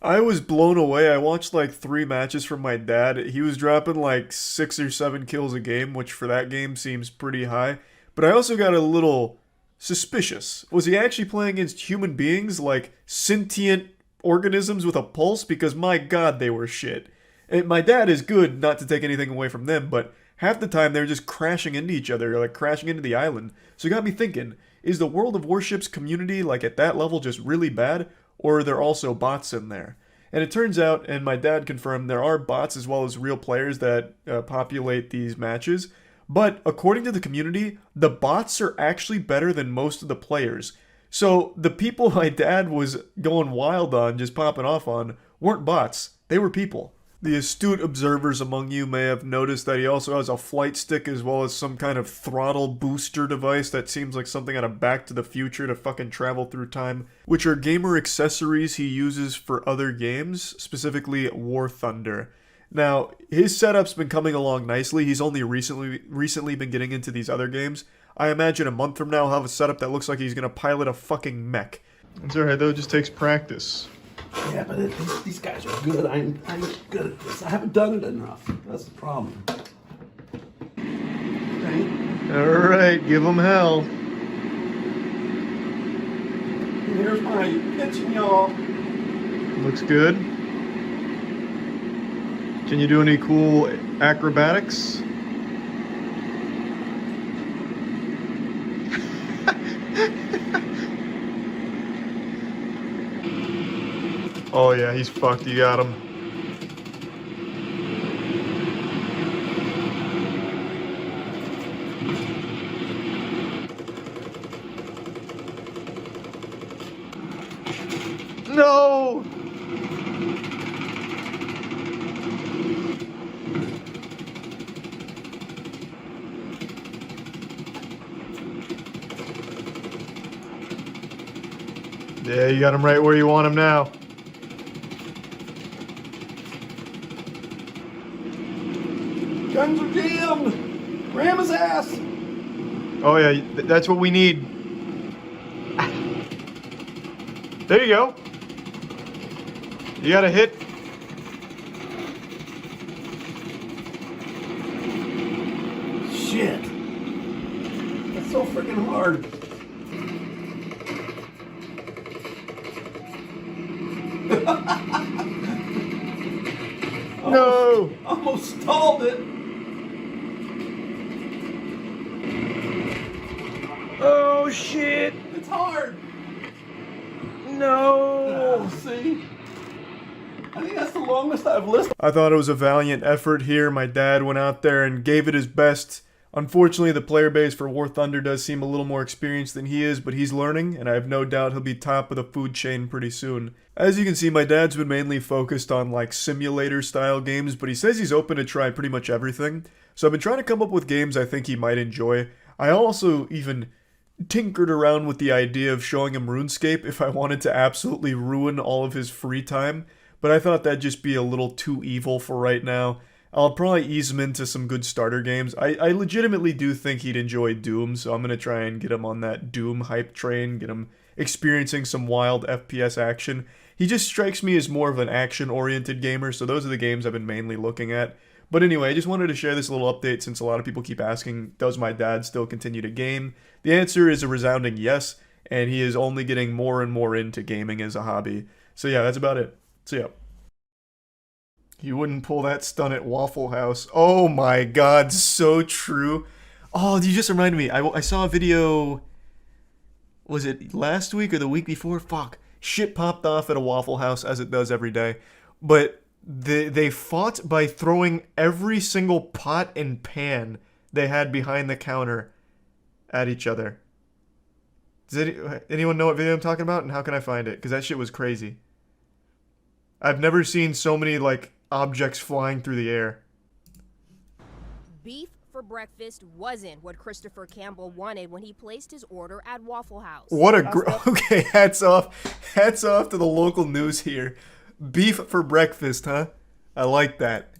[SPEAKER 1] I was blown away. I watched like 3 matches from my dad. He was dropping like 6 or 7 kills a game, which for that game seems pretty high. But I also got a little suspicious. Was he actually playing against human beings, like sentient organisms with a pulse? Because my god, they were shit. And my dad is good, not to take anything away from them, but half the time they're just crashing into each other, or like crashing into the island. So it got me thinking, is the World of Warships community like at that level just really bad? Or are there also bots in there? And it turns out, and my dad confirmed, there are bots as well as real players that populate these matches. But according to the community, the bots are actually better than most of the players. So the people my dad was going wild on, just popping off on, weren't bots. They were people. The astute observers among you may have noticed that he also has a flight stick as well as some kind of throttle booster device that seems like something out of Back to the Future to fucking travel through time, which are gamer accessories he uses for other games, specifically War Thunder. Now, his setup's been coming along nicely. He's only recently been getting into these other games. I imagine a month from now he'll have a setup that looks like he's gonna pilot a fucking mech. It's alright though, it just takes practice.
[SPEAKER 7] Yeah, but these guys are good. I'm good at this. I haven't done it enough. That's the problem.
[SPEAKER 1] Alright, give him hell.
[SPEAKER 7] Here's my kitchen, y'all.
[SPEAKER 1] Looks good. Can you do any cool acrobatics? Oh yeah, he's fucked. You got him. No! Yeah, you got him right where you want him now.
[SPEAKER 7] Guns are jammed! Ram his ass!
[SPEAKER 1] Oh yeah, that's what we need. There you go. You got a hit.
[SPEAKER 7] Shit. That's so freaking hard.
[SPEAKER 1] No!
[SPEAKER 7] Almost stalled it.
[SPEAKER 1] Oh shit!
[SPEAKER 7] It's hard.
[SPEAKER 1] No!
[SPEAKER 7] See? I think that's the longest I've listened.
[SPEAKER 1] I thought it was a valiant effort here. My dad went out there and gave it his best. Unfortunately, the player base for War Thunder does seem a little more experienced than he is, but he's learning, and I have no doubt he'll be top of the food chain pretty soon. As you can see, my dad's been mainly focused on like simulator-style games, but he says he's open to try pretty much everything. So I've been trying to come up with games I think he might enjoy. I also even tinkered around with the idea of showing him RuneScape if I wanted to absolutely ruin all of his free time, but I thought that'd just be a little too evil for right now. I'll probably ease him into some good starter games. I legitimately do think he'd enjoy Doom, so I'm going to try and get him on that Doom hype train, get him experiencing some wild FPS action. He just strikes me as more of an action-oriented gamer, so those are the games I've been mainly looking at. But anyway, I just wanted to share this little update since a lot of people keep asking, does my dad still continue to game? The answer is a resounding yes, and he is only getting more and more into gaming as a hobby. So yeah, that's about it. So yeah. You wouldn't pull that stunt at Waffle House. Oh my god, so true. Oh, you just reminded me. I saw a video, was it last week or the week before? Fuck. Shit popped off at a Waffle House, as it does every day. But they fought by throwing every single pot and pan they had behind the counter at each other. Does anyone know what video I'm talking about, and how can I find it? Because that shit was crazy. I've never seen so many, like, objects flying through the air.
[SPEAKER 10] Beef for breakfast wasn't what Christopher Campbell wanted when he placed his order at Waffle House.
[SPEAKER 1] What a okay, hats off to the local news here. Beef for breakfast, huh? I like that.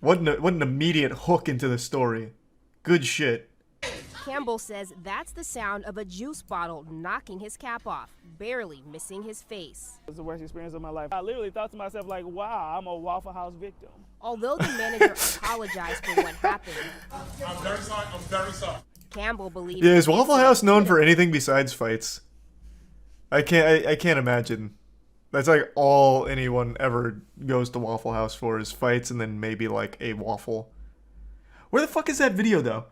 [SPEAKER 1] What an immediate hook into the story. Good shit.
[SPEAKER 10] Campbell says that's the sound of a juice bottle knocking his cap off, barely missing his face.
[SPEAKER 13] It was the worst experience of my life. I literally thought to myself, like, wow, I'm a Waffle House victim.
[SPEAKER 10] Although the manager apologized for what happened,
[SPEAKER 13] I'm very sorry.
[SPEAKER 10] Campbell believes.
[SPEAKER 1] Yeah, is Waffle House known for anything besides fights? I can't imagine. That's like all anyone ever goes to Waffle House for is fights and then maybe like a waffle. Where the fuck is that video though?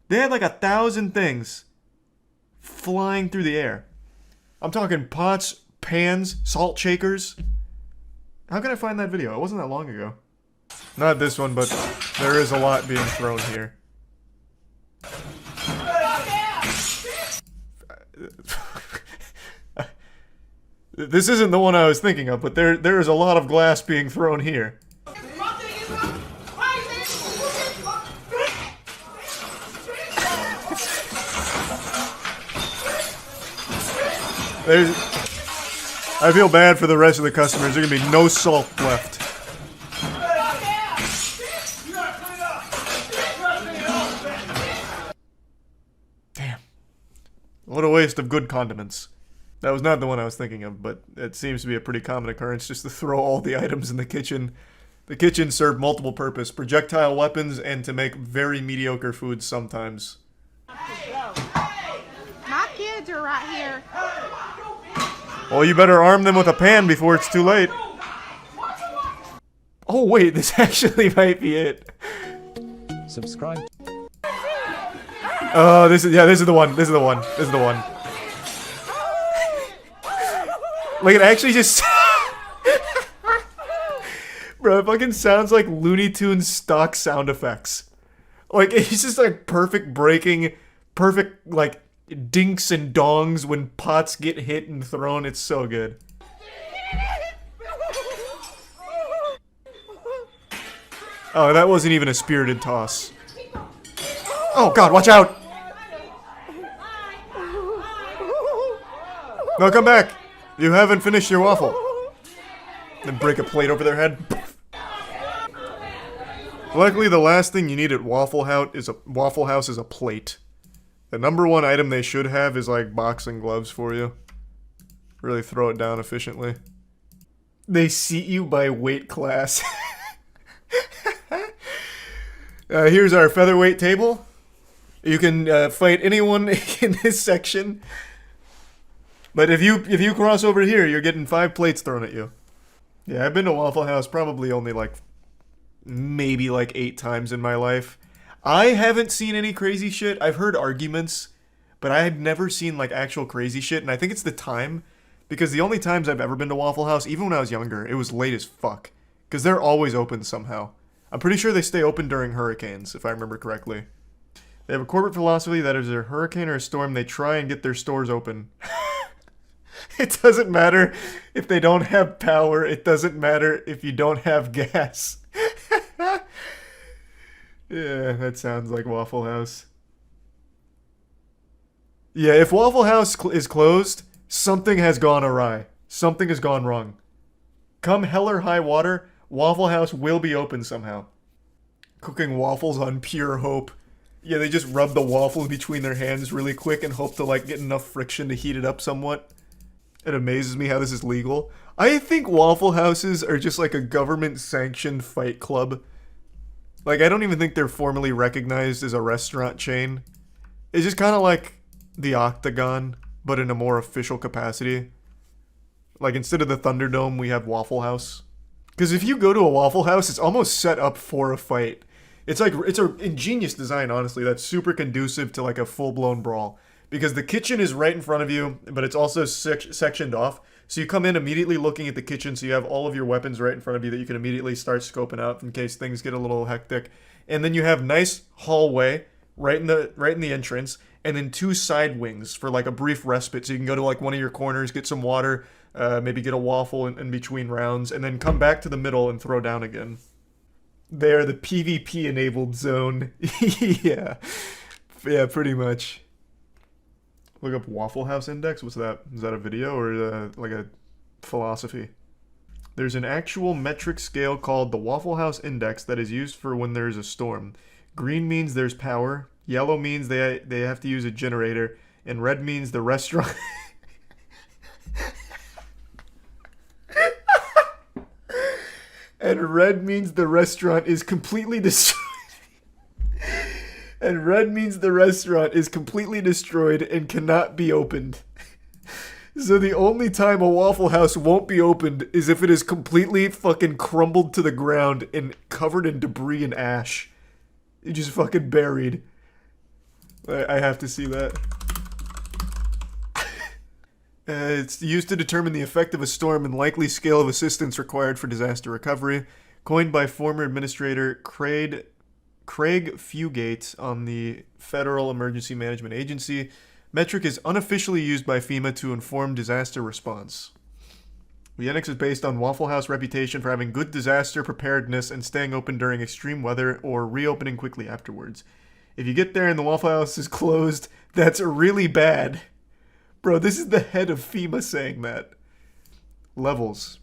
[SPEAKER 1] They had like 1,000 things flying through the air. I'm talking pots, pans, salt shakers. How can I find that video? It wasn't that long ago. Not this one, but there is a lot being thrown here. This isn't the one I was thinking of, but there is a lot of glass being thrown here. I feel bad for the rest of the customers. There's gonna be no salt left. Damn. What a waste of good condiments. That was not the one I was thinking of, but it seems to be a pretty common occurrence just to throw all the items in the kitchen. The kitchen served multiple purpose, projectile weapons, and to make very mediocre food sometimes.
[SPEAKER 14] My kids are right here.
[SPEAKER 1] Well, you better arm them with a pan before it's too late. Oh wait, this actually might be it.
[SPEAKER 14] Subscribe.
[SPEAKER 1] Oh, this is the one. This is the one. This is the one. Like, it actually just... Bro, it fucking sounds like Looney Tunes stock sound effects. Like, it's just like perfect breaking, perfect, like, dinks and dongs when pots get hit and thrown. It's so good. Oh, that wasn't even a spirited toss. Oh god, watch out! No, come back! You haven't finished your waffle. Then break a plate over their head. Luckily, the last thing you need at Waffle House is a plate. The #1 item they should have is like boxing gloves for you. Really throw it down efficiently. They seat you by weight class. Here's our featherweight table. You can fight anyone in this section. But if you cross over here, you're getting 5 plates thrown at you. Yeah, I've been to Waffle House probably only like maybe like 8 times in my life. I haven't seen any crazy shit. I've heard arguments, but I had never seen like actual crazy shit, and I think it's the time, because the only times I've ever been to Waffle House, even when I was younger, it was late as fuck. Because they're always open somehow. I'm pretty sure they stay open during hurricanes, if I remember correctly. They have a corporate philosophy that if there's a hurricane or a storm, they try and get their stores open. It doesn't matter if they don't have power. It doesn't matter if you don't have gas. Yeah, that sounds like Waffle House. Yeah, if Waffle House is closed, something has gone awry. Something has gone wrong. Come hell or high water, Waffle House will be open somehow. Cooking waffles on pure hope. Yeah, they just rub the waffle between their hands really quick and hope to like get enough friction to heat it up somewhat. It amazes me how this is legal. I think Waffle Houses are just like a government-sanctioned fight club. Like, I don't even think they're formally recognized as a restaurant chain. It's just kind of like the Octagon, but in a more official capacity. Like, instead of the Thunderdome, we have Waffle House. Because if you go to a Waffle House, it's almost set up for a fight. It's like, it's an ingenious design, honestly, that's super conducive to like a full-blown brawl. Because the kitchen is right in front of you, but it's also sectioned off. So you come in immediately looking at the kitchen, so you have all of your weapons right in front of you that you can immediately start scoping out in case things get a little hectic. And then you have nice hallway right in the entrance, and then 2 side wings for like a brief respite. So you can go to like one of your corners, get some water, maybe get a waffle in between rounds, and then come back to the middle and throw down again. They're the PvP-enabled zone. Yeah. Yeah, pretty much. Look up Waffle House Index. What's that? Is that a video or like a philosophy? There's an actual metric scale called the Waffle House Index that is used for when there's a storm. Green means there's power. Yellow means they have to use a generator. And red means the restaurant... And red means the restaurant is completely destroyed. And red means the restaurant is completely destroyed and cannot be opened. So the only time a Waffle House won't be opened is if it is completely fucking crumbled to the ground and covered in debris and ash. You just fucking buried. I have to see that. It's used to determine the effect of a storm and likely scale of assistance required for disaster recovery. Coined by former administrator Craig Fugate on the Federal Emergency Management Agency, metric is unofficially used by FEMA to inform disaster response. The index is based on Waffle House reputation for having good disaster preparedness and staying open during extreme weather or reopening quickly afterwards. If you get there and the Waffle House is closed, that's really bad. Bro, this is the head of FEMA saying that. Levels.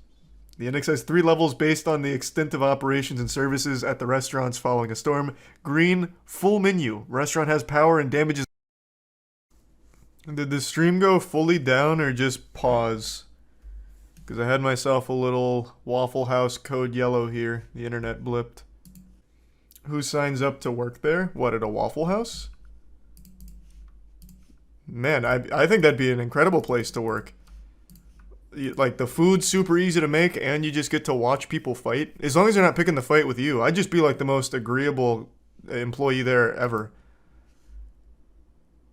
[SPEAKER 1] The index has 3 levels based on the extent of operations and services at the restaurants following a storm. Green, full menu. Restaurant has power and damages. Did the stream go fully down or just pause? Because I had myself a little Waffle House code yellow here. The internet blipped. Who signs up to work there? What, at a Waffle House? Man, I think that'd be an incredible place to work. like the food's super easy to make and you just get to watch people fight. As long as they're not picking the fight with you, I'd just be like the most agreeable employee there ever.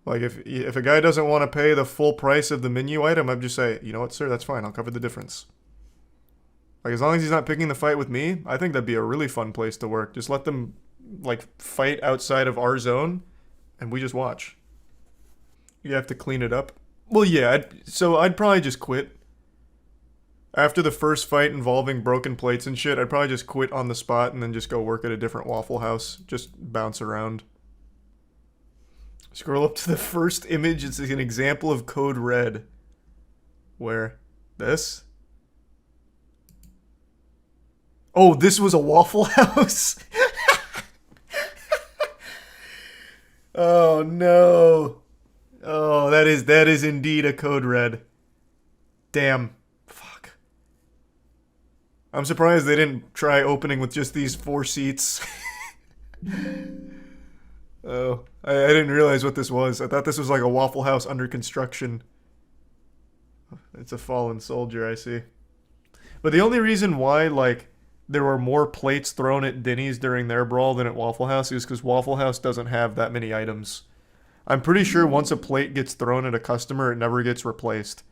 [SPEAKER 1] Like if a guy doesn't want to pay the full price of the menu item, I'd just say, you know what, sir, that's fine. I'll cover the difference. Like as long as he's not picking the fight with me, I think that'd be a really fun place to work. Just let them like fight outside of our zone and we just watch. You have to clean it up. Well, yeah, I'd probably just quit. After the first fight involving broken plates and shit, I'd probably just quit on the spot and then just go work at a different Waffle House. Just bounce around. Scroll up to the first image. It's an example of Code Red. Where? This? Oh, this was a Waffle House? Oh, no. Oh, that is indeed a Code Red. Damn. Fuck. I'm surprised they didn't try opening with just these 4 seats. Oh, I didn't realize what this was. I thought this was like a Waffle House under construction. It's a fallen soldier, I see. But the only reason why, like, there were more plates thrown at Denny's during their brawl than at Waffle House is because Waffle House doesn't have that many items. I'm pretty sure once a plate gets thrown at a customer, it never gets replaced.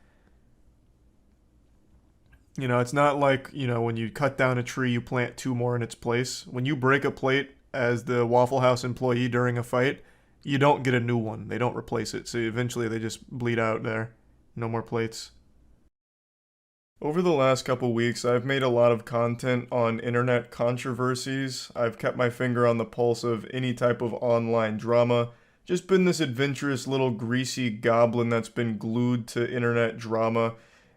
[SPEAKER 1] You know, it's not like, you know, when you cut down a tree, you plant 2 more in its place. When you break a plate as the Waffle House employee during a fight, you don't get a new one. They don't replace it. So eventually they just bleed out there. No more plates. Over the last couple weeks, I've made a lot of content on internet controversies. I've kept my finger on the pulse of any type of online drama. Just been this adventurous little greasy goblin that's been glued to internet drama.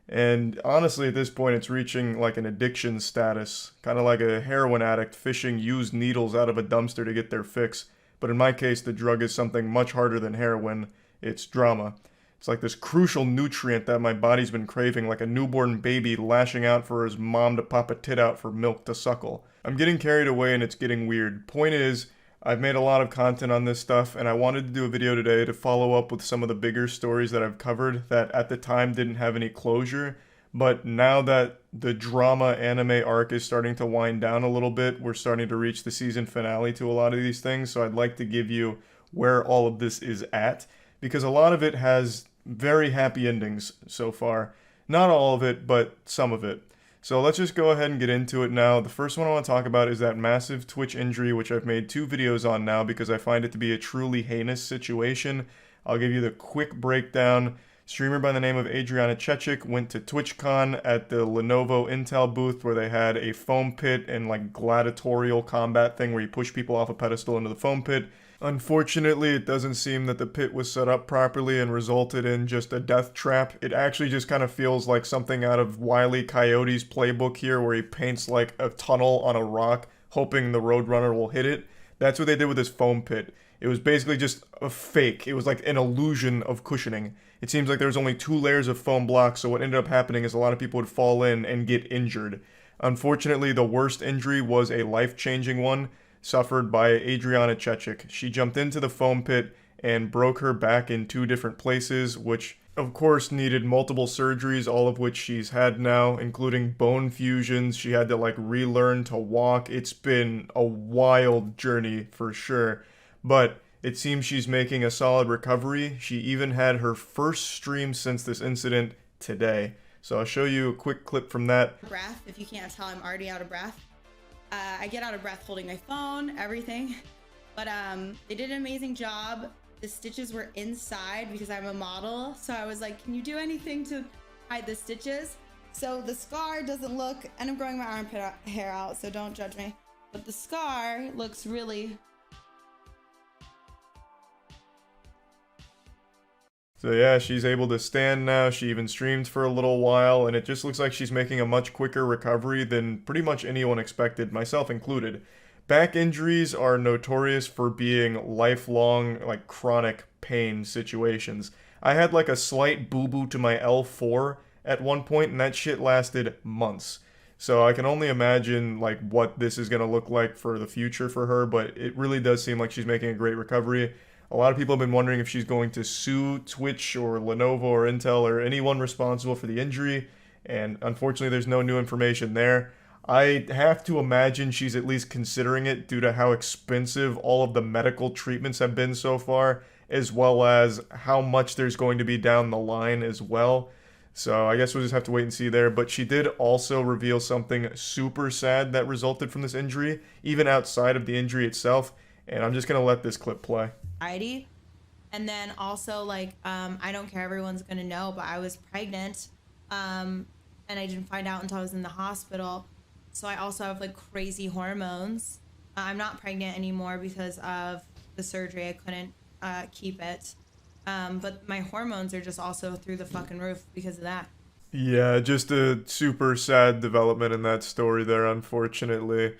[SPEAKER 1] And honestly, at this point, it's reaching like an addiction status. Kind of like a heroin addict fishing used needles out of a dumpster to get their fix. But in my case, the drug is something much harder than heroin. It's drama. It's like this crucial nutrient that my body's been craving, like a newborn baby lashing out for his mom to pop a tit out for milk to suckle. I'm getting carried away and it's getting weird. Point is, I've made a lot of content on this stuff, and I wanted to do a video today to follow up with some of the bigger stories that I've covered that at the time didn't have any closure. But now that the drama anime arc is starting to wind down a little bit, we're starting to reach the season finale to a lot of these things, so I'd like to give you where all of this is at, because a lot of it has very happy endings so far. Not all of it, but some of it. So let's just go ahead and get into it now. The first one I want to talk about is that massive Twitch injury, which I've made 2 videos on now because I find it to be a truly heinous situation. I'll give you the quick breakdown. Streamer by the name of Adriana Chechik went to TwitchCon at the Lenovo Intel booth where they had a foam pit and like gladiatorial combat thing where you push people off a pedestal into the foam pit. Unfortunately, it doesn't seem that the pit was set up properly and resulted in just a death trap. It actually just kind of feels like something out of Wile E. Coyote's playbook here where he paints like a tunnel on a rock hoping the Roadrunner will hit it. That's what they did with this foam pit. It was basically just a fake. It was like an illusion of cushioning. It seems like there was only 2 layers of foam blocks, so what ended up happening is a lot of people would fall in and get injured. Unfortunately, the worst injury was a life-changing one, suffered by Adriana Chechik. She jumped into the foam pit and broke her back in 2 different places, which of course needed multiple surgeries, all of which she's had now, including bone fusions. She had to like relearn to walk. It's been a wild journey for sure, but it seems she's making a solid recovery. She even had her first stream since this incident today. So I'll show you a quick clip from that.
[SPEAKER 15] Breath, if you can't tell, I'm already out of breath. I get out of breath holding my phone, everything. But they did an amazing job. The stitches were inside because I'm a model. So I was like, can you do anything to hide the stitches? So the scar doesn't look, and I'm growing my armpit hair out, so don't judge me. But the scar looks really...
[SPEAKER 1] So yeah, she's able to stand now. She even streamed for a little while, and it just looks like she's making a much quicker recovery than pretty much anyone expected, myself included. Back injuries are notorious for being lifelong, like chronic pain situations. I had like a slight boo-boo to my L4 at one point, and that shit lasted months. So I can only imagine like what this is going to look like for the future for her, but it really does seem like she's making a great recovery. A lot of people have been wondering if she's going to sue Twitch or Lenovo or Intel or anyone responsible for the injury, and unfortunately there's no new information there. I have to imagine she's at least considering it due to how expensive all of the medical treatments have been so far, as well as how much there's going to be down the line as well. So I guess we'll just have to wait and see there. But she did also reveal something super sad that resulted from this injury, even outside of the injury itself. And I'm just going to let this clip play.
[SPEAKER 15] And then also, like, I don't care, everyone's gonna know, but I was pregnant, and I didn't find out until I was in the hospital. So I also have, like, crazy hormones. I'm not pregnant anymore because of the surgery. I couldn't keep it. But my hormones are just also through the fucking roof because of that.
[SPEAKER 1] Yeah, just a super sad development in that story there, unfortunately.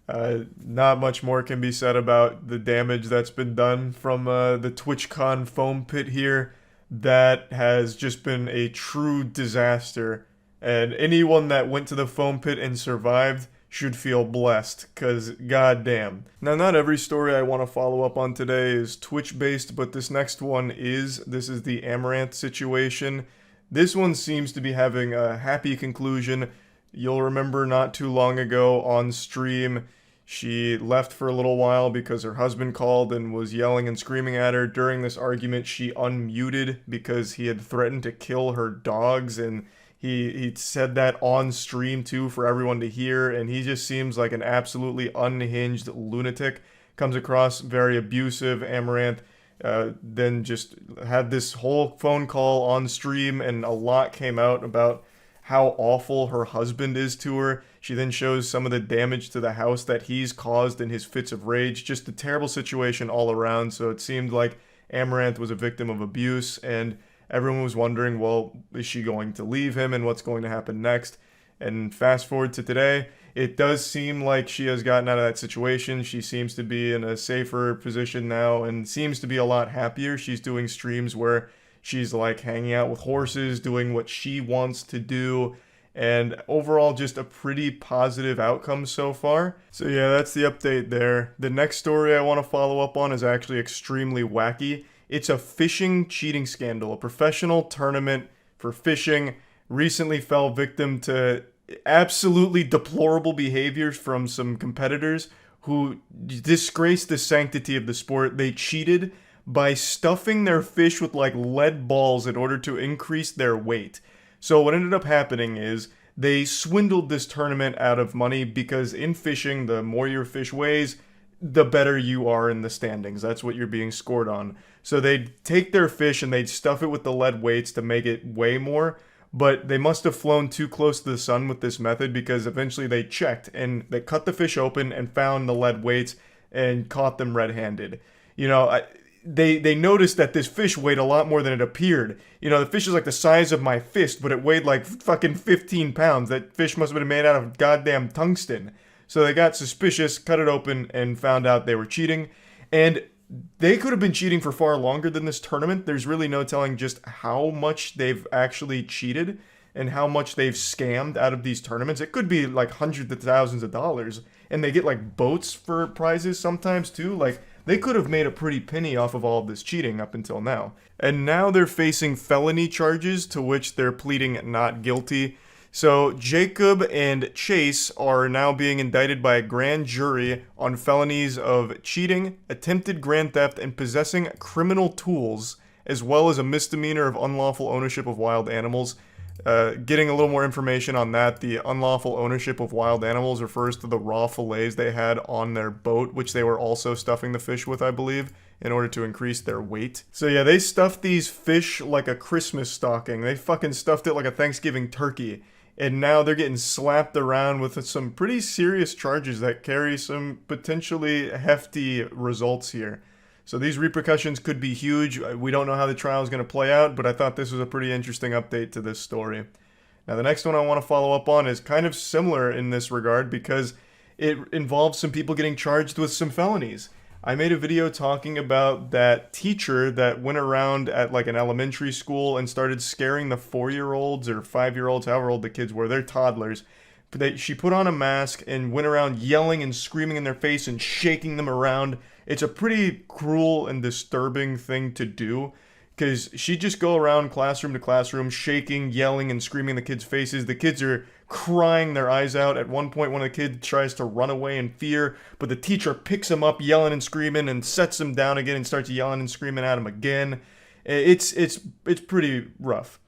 [SPEAKER 1] Not much more can be said about the damage that's been done from the TwitchCon foam pit here. That has just been a true disaster. And anyone that went to the foam pit and survived should feel blessed, because goddamn. Now, not every story I want to follow up on today is Twitch-based, but this next one is. This is the Amaranth situation. This one seems to be having a happy conclusion. You'll remember not too long ago on stream, she left for a little while because her husband called and was yelling and screaming at her. During this argument, she unmuted because he had threatened to kill her dogs, and he said that on stream too for everyone to hear, and he just seems like an absolutely unhinged lunatic. Comes across very abusive. Amaranth then just had this whole phone call on stream, and a lot came out about how awful her husband is to her. She then shows some of the damage to the house that he's caused in his fits of rage. Just a terrible situation all around. So it seemed like Amaranth was a victim of abuse, and everyone was wondering, well, is she going to leave him and what's going to happen next? And fast forward to today, it does seem like she has gotten out of that situation. She seems to be in a safer position now and seems to be a lot happier. She's doing streams where she's like hanging out with horses, doing what she wants to do, and overall just a pretty positive outcome so far. So yeah, that's the update there. The next story I want to follow up on is actually extremely wacky. It's a fishing cheating scandal. A professional tournament for fishing recently fell victim to absolutely deplorable behaviors from some competitors who disgraced the sanctity of the sport. They cheated by stuffing their fish with like lead balls in order to increase their weight. So what ended up happening is they swindled this tournament out of money, because in fishing, the more your fish weighs, the better you are in the standings. That's what you're being scored on. So they'd take their fish and they'd stuff it with the lead weights to make it weigh more, but they must have flown too close to the sun with this method, because eventually they checked and they cut the fish open and found the lead weights and caught them red-handed. You know, they noticed that this fish weighed a lot more than it appeared. You know, the fish is like the size of my fist, but it weighed like fucking 15 pounds. That fish must have been made out of goddamn tungsten. So they got suspicious, cut it open, and found out they were cheating. And they could have been cheating for far longer than this tournament. There's really no telling just how much they've actually cheated and how much they've scammed out of these tournaments. It could be like hundreds of thousands of dollars. And they get like boats for prizes sometimes too. Like, they could have made a pretty penny off of all of this cheating up until now. And now they're facing felony charges to which they're pleading not guilty. So Jacob and Chase are now being indicted by a grand jury on felonies of cheating, attempted grand theft, and possessing criminal tools, as well as a misdemeanor of unlawful ownership of wild animals. Getting a little more information on that, the unlawful ownership of wild animals refers to the raw fillets they had on their boat, which they were also stuffing the fish with, I believe, in order to increase their weight. So yeah, they stuffed these fish like a Christmas stocking. They fucking stuffed it like a Thanksgiving turkey. And now they're getting slapped around with some pretty serious charges that carry some potentially hefty results here. So these repercussions could be huge. We don't know how the trial is going to play out, but I thought this was a pretty interesting update to this story. Now, the next one I want to follow up on is kind of similar in this regard, because it involves some people getting charged with some felonies. I made a video talking about that teacher that went around at like an elementary school and started scaring the 4-year-olds or 5-year-olds, however old the kids were. They're toddlers. She put on a mask and went around yelling and screaming in their face and shaking them around. It's a pretty cruel and disturbing thing to do. because she'd just go around classroom to classroom, shaking, yelling, and screaming in the kids' faces. The kids are crying their eyes out. At one point, one of the kids tries to run away in fear, but the teacher picks him up, yelling and screaming, and sets him down again and starts yelling and screaming at him again. It's pretty rough.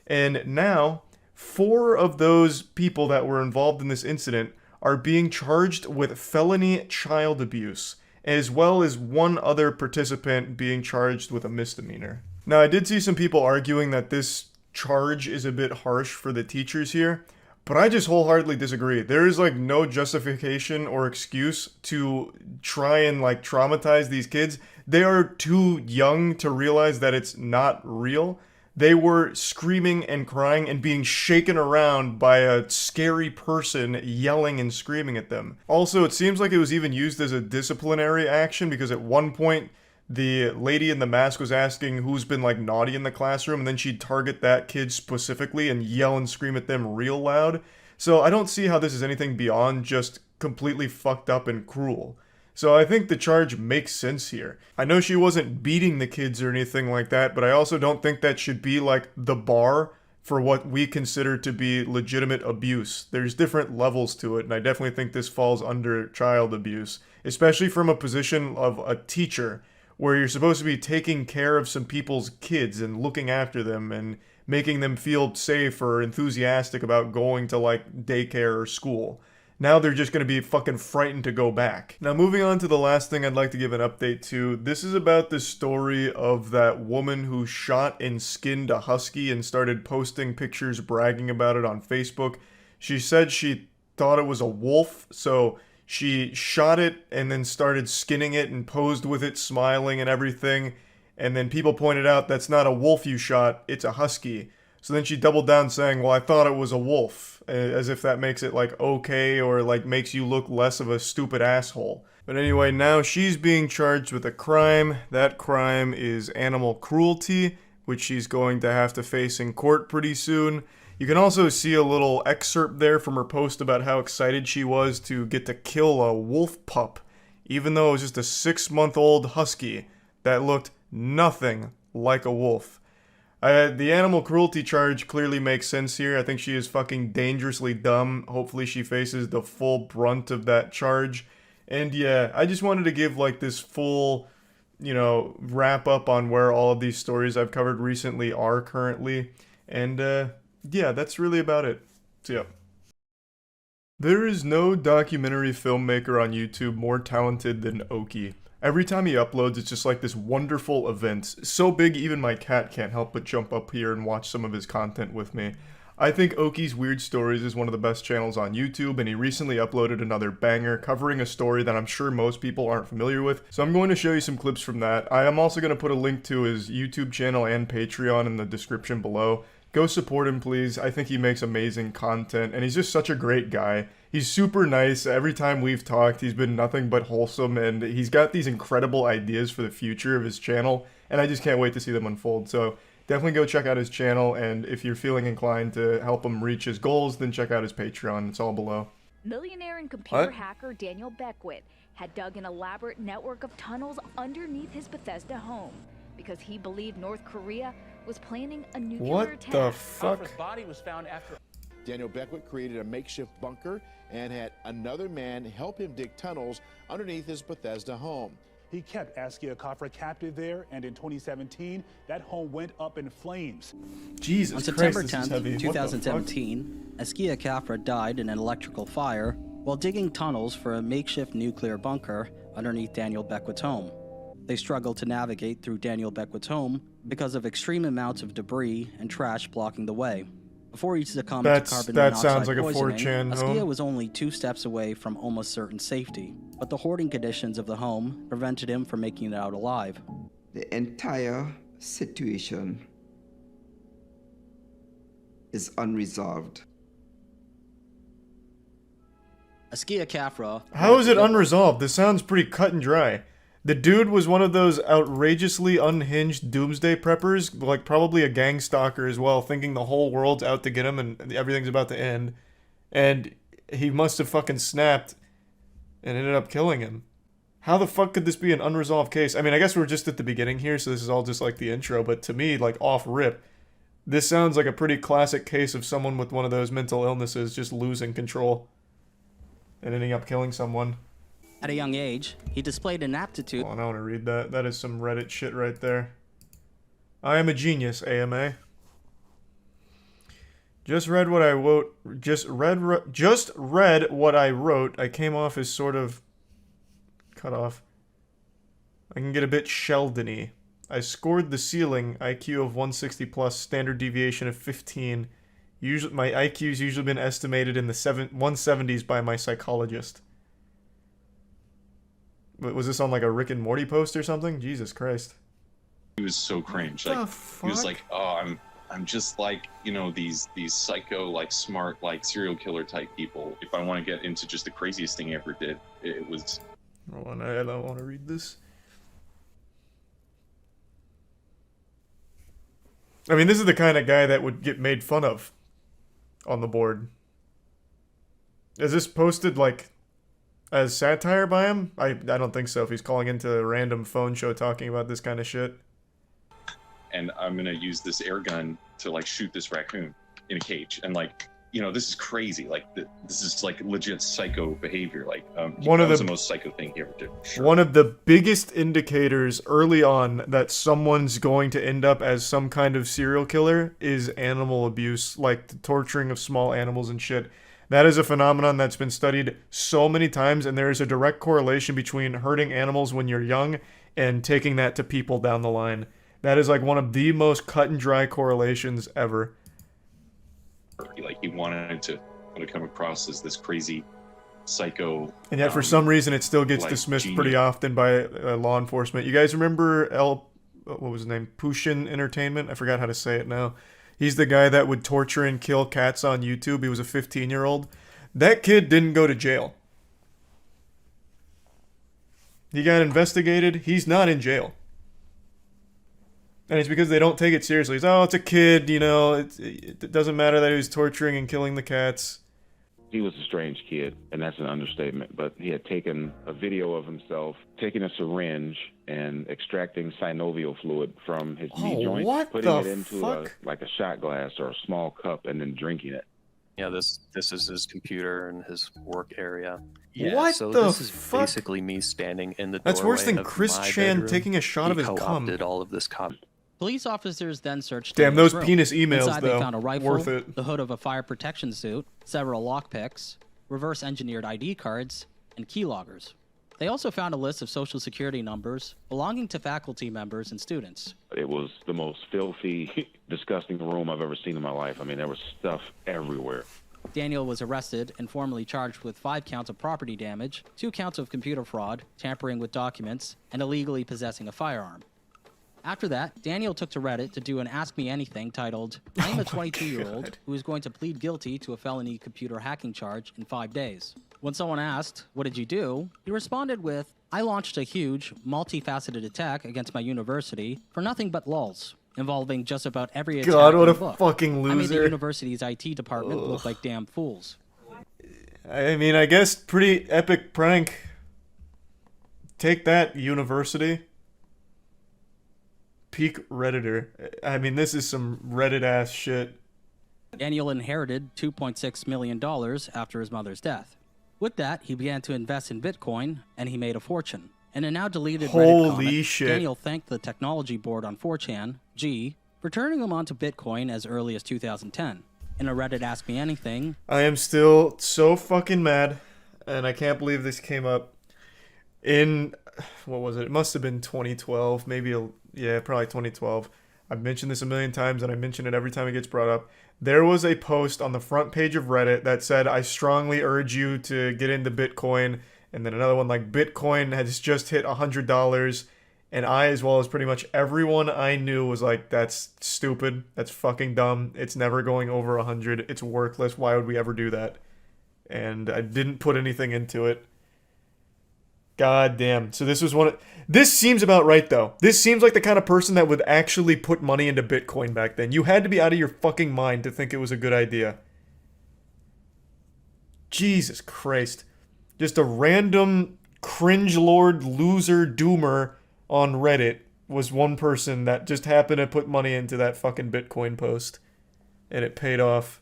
[SPEAKER 1] And now, 4 of those people that were involved in this incident are being charged with felony child abuse, as well as 1 other participant being charged with a misdemeanor. Now, I did see some people arguing that this charge is a bit harsh for the teachers here, but I just wholeheartedly disagree. There is like no justification or excuse to try and like traumatize these kids. They are too young to realize that it's not real. They were screaming and crying and being shaken around by a scary person yelling and screaming at them. Also, it seems like it was even used as a disciplinary action, because at one point the lady in the mask was asking who's been like naughty in the classroom, and then she'd target that kid specifically and yell and scream at them real loud. So I don't see how this is anything beyond just completely fucked up and cruel. So I think the charge makes sense here. I know she wasn't beating the kids or anything like that, but I also don't think that should be like the bar for what we consider to be legitimate abuse. There's different levels to it, and I definitely think this falls under child abuse, especially from a position of a teacher, where you're supposed to be taking care of some people's kids and looking after them and making them feel safe or enthusiastic about going to like daycare or school. Now they're just going to be fucking frightened to go back. Now moving on to the last thing I'd like to give an update to. This is about the story of that woman who shot and skinned a husky and started posting pictures bragging about it on Facebook. She said she thought it was a wolf, so she shot it and then started skinning it and posed with it, smiling and everything. And then people pointed out, that's not a wolf you shot, it's a husky. So then she doubled down saying, well, I thought it was a wolf, as if that makes it like okay or like makes you look less of a stupid asshole. But anyway, now she's being charged with a crime. That crime is animal cruelty, which she's going to have to face in court pretty soon. You can also see a little excerpt there from her post about how excited she was to get to kill a wolf pup, even though it was just a 6-month-old husky that looked nothing like a wolf. The animal cruelty charge clearly makes sense here. I think she is fucking dangerously dumb. Hopefully she faces the full brunt of that charge. And yeah, I just wanted to give like this full, wrap up on where all of these stories I've covered recently are currently. And yeah, that's really about it. So yeah. There is no documentary filmmaker on YouTube more talented than Oki. Every time he uploads, it's just like this wonderful event. So big, even my cat can't help but jump up here and watch some of his content with me. I think Oki's Weird Stories is one of the best channels on YouTube, and he recently uploaded another banger covering a story that I'm sure most people aren't familiar with. So I'm going to show you some clips from that. I am also going to put a link to his YouTube channel and Patreon in the description below. Go support him, please. I think he makes amazing content, and he's just such a great guy. He's super nice. Every time we've talked, he's been nothing but wholesome, and he's got these incredible ideas for the future of his channel, and I just can't wait to see them unfold. So definitely go check out his channel, and if you're feeling inclined to help him reach his goals, then check out his Patreon. It's all below.
[SPEAKER 16] Millionaire and computer hacker Daniel Beckwith had dug an elaborate network of tunnels underneath his Bethesda home because he believed North Korea was planning a nuclear attack.
[SPEAKER 1] What the fuck?
[SPEAKER 17] Body was found after Daniel Beckwith created a makeshift bunker and had another man help him dig tunnels underneath his Bethesda home.
[SPEAKER 19] He kept Askia Khafra captive there, and in 2017, that home went up in flames.
[SPEAKER 1] Jesus
[SPEAKER 24] On September
[SPEAKER 1] Christ,
[SPEAKER 24] 10th, 2017, Askia Khafra died in an electrical fire while digging tunnels for a makeshift nuclear bunker underneath Daniel Beckwith's home. They struggled to navigate through Daniel Beckwith's home because of extreme amounts of debris and trash blocking the way. Before he succumbed to carbon monoxide poisoning, Askia was only 2 steps away from almost certain safety, but the hoarding conditions of the home prevented him from making it out alive.
[SPEAKER 25] The entire situation is unresolved.
[SPEAKER 24] Askia Khafra.
[SPEAKER 1] How is it unresolved? This sounds pretty cut and dry. The dude was one of those outrageously unhinged doomsday preppers, like probably a gang stalker as well, thinking the whole world's out to get him and everything's about to end. And he must have fucking snapped and ended up killing him. How the fuck could this be an unresolved case? I mean, I guess we're just at the beginning here, so this is all just like the intro, but to me, like off rip, this sounds like a pretty classic case of someone with one of those mental illnesses just losing control and ending up killing someone.
[SPEAKER 24] At a young age, he displayed an aptitude.
[SPEAKER 1] Oh, I want to read that. That is some Reddit shit right there. I am a genius, AMA. Just read what I wrote. Just read what I wrote. I came off as sort of cut off. I can get a bit Sheldon-y. I scored the ceiling, IQ of 160 plus, standard deviation of 15. Usually, my IQ's usually been estimated in the 170s by my psychologist. Was this on like a Rick and Morty post or something? Jesus Christ.
[SPEAKER 11] He was so cringe. Like he was like, "Oh, I'm just like, you know, these psycho, like smart, like serial killer type people. If I want to get into just the craziest thing I ever did, it was."
[SPEAKER 1] Hold on, I don't want to read this. I mean, this is the kind of guy that would get made fun of on the board. Is this posted like as satire by him? I don't think so. If he's calling into a random phone show talking about this kind of shit.
[SPEAKER 11] And I'm gonna use this air gun to like shoot this raccoon in a cage, and like, you know, this is crazy. Like this is like legit psycho behavior. Like
[SPEAKER 1] One of
[SPEAKER 11] the most psycho thing he ever did. Sure.
[SPEAKER 1] One of the biggest indicators early on that someone's going to end up as some kind of serial killer is animal abuse, like the torturing of small animals and shit. That is a phenomenon that's been studied so many times, and there is a direct correlation between hurting animals when you're young and taking that to people down the line. That is like one of the most cut and dry correlations ever.
[SPEAKER 11] Like he wanted to come across as this crazy psycho.
[SPEAKER 1] And yet for some reason it still gets
[SPEAKER 11] like
[SPEAKER 1] dismissed
[SPEAKER 11] genius.
[SPEAKER 1] pretty often by law enforcement. You guys remember what was his name? Pushin Entertainment? I forgot how to say it now. He's the guy that would torture and kill cats on YouTube. He was a 15-year-old. That kid didn't go to jail. He got investigated. He's not in jail. And it's because they don't take it seriously. It's, oh, it's a kid, you know. It doesn't matter that he was torturing and killing the cats.
[SPEAKER 18] He was a strange kid, and that's an understatement. But he had taken a video of himself, taking a syringe, and extracting synovial fluid from his knee joint, putting it into a shot glass or a small cup, and then drinking it.
[SPEAKER 20] Yeah, this is his computer and his work area. Yeah,
[SPEAKER 1] What
[SPEAKER 20] so
[SPEAKER 1] the
[SPEAKER 20] this is
[SPEAKER 1] fuck?
[SPEAKER 20] basically me standing in the doorway.
[SPEAKER 1] That's worse than
[SPEAKER 20] of
[SPEAKER 1] Chris
[SPEAKER 20] my
[SPEAKER 1] Chan
[SPEAKER 20] bedroom.
[SPEAKER 1] taking a shot
[SPEAKER 20] He
[SPEAKER 1] of his cum.
[SPEAKER 20] co-opted all of this
[SPEAKER 24] Police officers then searched
[SPEAKER 1] Damn,
[SPEAKER 24] Daniel's
[SPEAKER 1] those
[SPEAKER 24] room.
[SPEAKER 1] penis emails,
[SPEAKER 24] Inside,
[SPEAKER 1] though.
[SPEAKER 24] they found a rifle,
[SPEAKER 1] Worth it.
[SPEAKER 24] the hood of a fire protection suit, several lockpicks, reverse-engineered ID cards, and keyloggers. They also found a list of social security numbers belonging to faculty members and students.
[SPEAKER 18] It was the most filthy, disgusting room I've ever seen in my life. I mean, there was stuff everywhere.
[SPEAKER 24] Daniel was arrested and formally charged with 5 counts of property damage, 2 counts of computer fraud, tampering with documents, and illegally possessing a firearm. After that, Daniel took to Reddit to do an Ask Me Anything titled, I'm a 22-year-old who is going to plead guilty to a felony computer hacking charge in 5 days. When someone asked, what did you do? He responded with, I launched a huge, multifaceted attack against my university for nothing but lulz, involving just about every attack
[SPEAKER 1] God, what
[SPEAKER 24] in
[SPEAKER 1] a
[SPEAKER 24] the book.
[SPEAKER 1] fucking
[SPEAKER 24] I made the
[SPEAKER 1] loser.
[SPEAKER 24] university's IT department look like damn fools.
[SPEAKER 1] I mean, I guess pretty epic prank. Take that, university. Peak Redditor. I mean, this is some Reddit-ass shit.
[SPEAKER 24] Daniel inherited $2.6 million after his mother's death. With that, he began to invest in Bitcoin, and he made a fortune. In a now deleted Reddit
[SPEAKER 1] Holy
[SPEAKER 24] comment,
[SPEAKER 1] shit.
[SPEAKER 24] Daniel thanked the technology board on 4chan, G, for turning him onto Bitcoin as early as 2010. In a Reddit Ask Me Anything,
[SPEAKER 1] I am still so fucking mad, and I can't believe this came up in, what was it? It must have been 2012, yeah, probably 2012. I've mentioned this a million times, and I mention it every time it gets brought up. There was a post on the front page of Reddit that said, I strongly urge you to get into Bitcoin, and then another one like, Bitcoin has just hit $100, and I, as well as pretty much everyone I knew, was like, that's stupid, that's fucking dumb, it's never going over 100, it's worthless, why would we ever do that? And I didn't put anything into it. God damn. So this was this seems about right, though. This seems like the kind of person that would actually put money into Bitcoin back then. You had to be out of your fucking mind to think it was a good idea. Jesus Christ. Just a random Cringe Lord Loser Doomer on Reddit was one person that just happened to put money into that fucking Bitcoin post. And it paid off.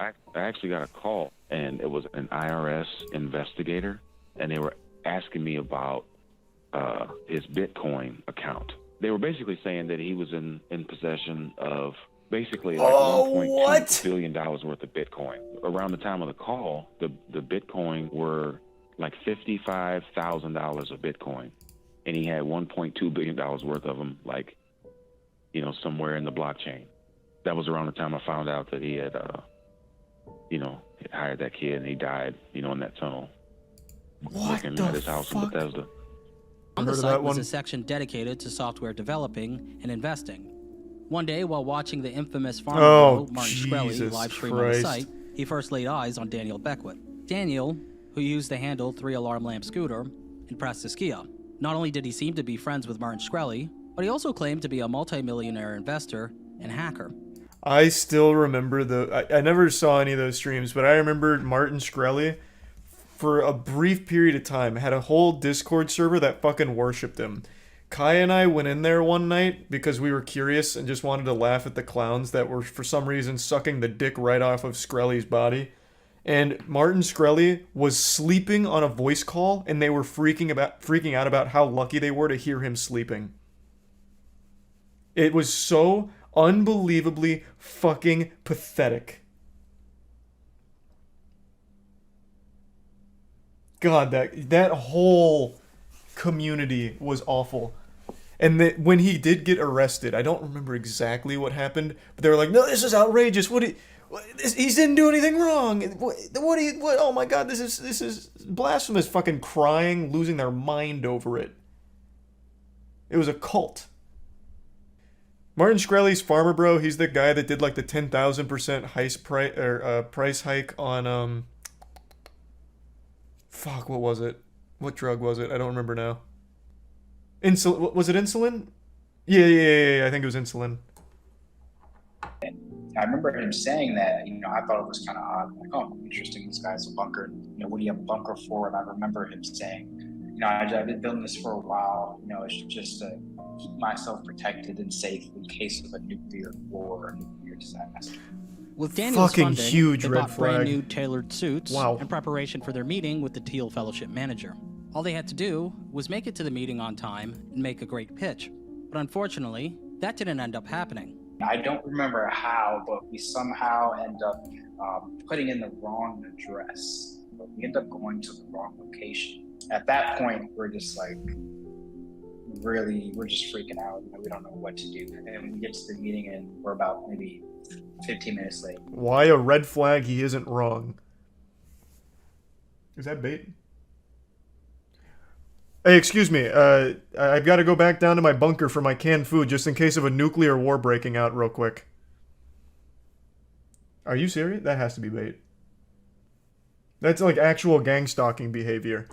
[SPEAKER 18] I actually got a call, and it was an IRS investigator, and they were asking me about his Bitcoin account. They were basically saying that he was in possession of basically like $1.2 billion worth of Bitcoin. Around the time of the call, the Bitcoin were like $55,000 of Bitcoin, and he had $1.2 billion worth of them, like, you know, somewhere in the blockchain. That was around the time I found out that he had, you know, hired that kid and he died, you know, in that tunnel. Working at his house in Bethesda.
[SPEAKER 24] On the site was a section dedicated to software developing and investing. One day, while watching the infamous farmer bro, Martin Shkreli live stream on the site, he first laid eyes on Daniel Beckwith. Daniel, who used the handle 3-alarm lamp scooter, impressed Askia. Not only did he seem to be friends with Martin Shkreli, but he also claimed to be a multimillionaire investor and hacker.
[SPEAKER 1] I still remember I never saw any of those streams, but I remember Martin Shkreli, for a brief period of time, had a whole Discord server that fucking worshipped him. Kai and I went in there one night because we were curious and just wanted to laugh at the clowns that were, for some reason, sucking the dick right off of Shkreli's body. And Martin Shkreli was sleeping on a voice call, and they were freaking out about how lucky they were to hear him sleeping. It was so unbelievably fucking pathetic. God, that whole community was awful. And when he did get arrested, I don't remember exactly what happened, but they were like, "No, this is outrageous. He didn't do anything wrong. Oh my God, this is blasphemous." Fucking crying, losing their mind over it. It was a cult. Martin Shkreli's farmer bro, he's the guy that did like the 10,000% price hike on fuck, what was it? What drug was it? I don't remember now. Insulin? Was it insulin? Yeah, I think it was insulin.
[SPEAKER 3] I remember him saying that, you know, I thought it was kind of odd. Like, oh, interesting, this guy's a bunker. You know, what do you have a bunker for? And I remember him saying, you know, I've been building this for a while. You know, it's just to keep myself protected and safe in case of a nuclear war or a nuclear disaster.
[SPEAKER 24] With Daniel's
[SPEAKER 1] fucking
[SPEAKER 24] funding,
[SPEAKER 1] huge
[SPEAKER 24] they
[SPEAKER 1] red
[SPEAKER 24] bought
[SPEAKER 1] flag.
[SPEAKER 24] brand new tailored suits in preparation for their meeting with the Teal Fellowship manager. All they had to do was make it to the meeting on time and make a great pitch. But unfortunately, that didn't end up happening.
[SPEAKER 3] I don't remember how, but we somehow end up putting in the wrong address. But we end up going to the wrong location. At that point, we're just like, we're just freaking out. You know, we don't know what to do. And we get to the meeting and we're about maybe 15 minutes late.
[SPEAKER 1] Why a red flag? He isn't wrong. Is that bait? Hey, excuse me. I've got to go back down to my bunker for my canned food just in case of a nuclear war breaking out real quick. Are you serious? That has to be bait. That's like actual gang stalking behavior.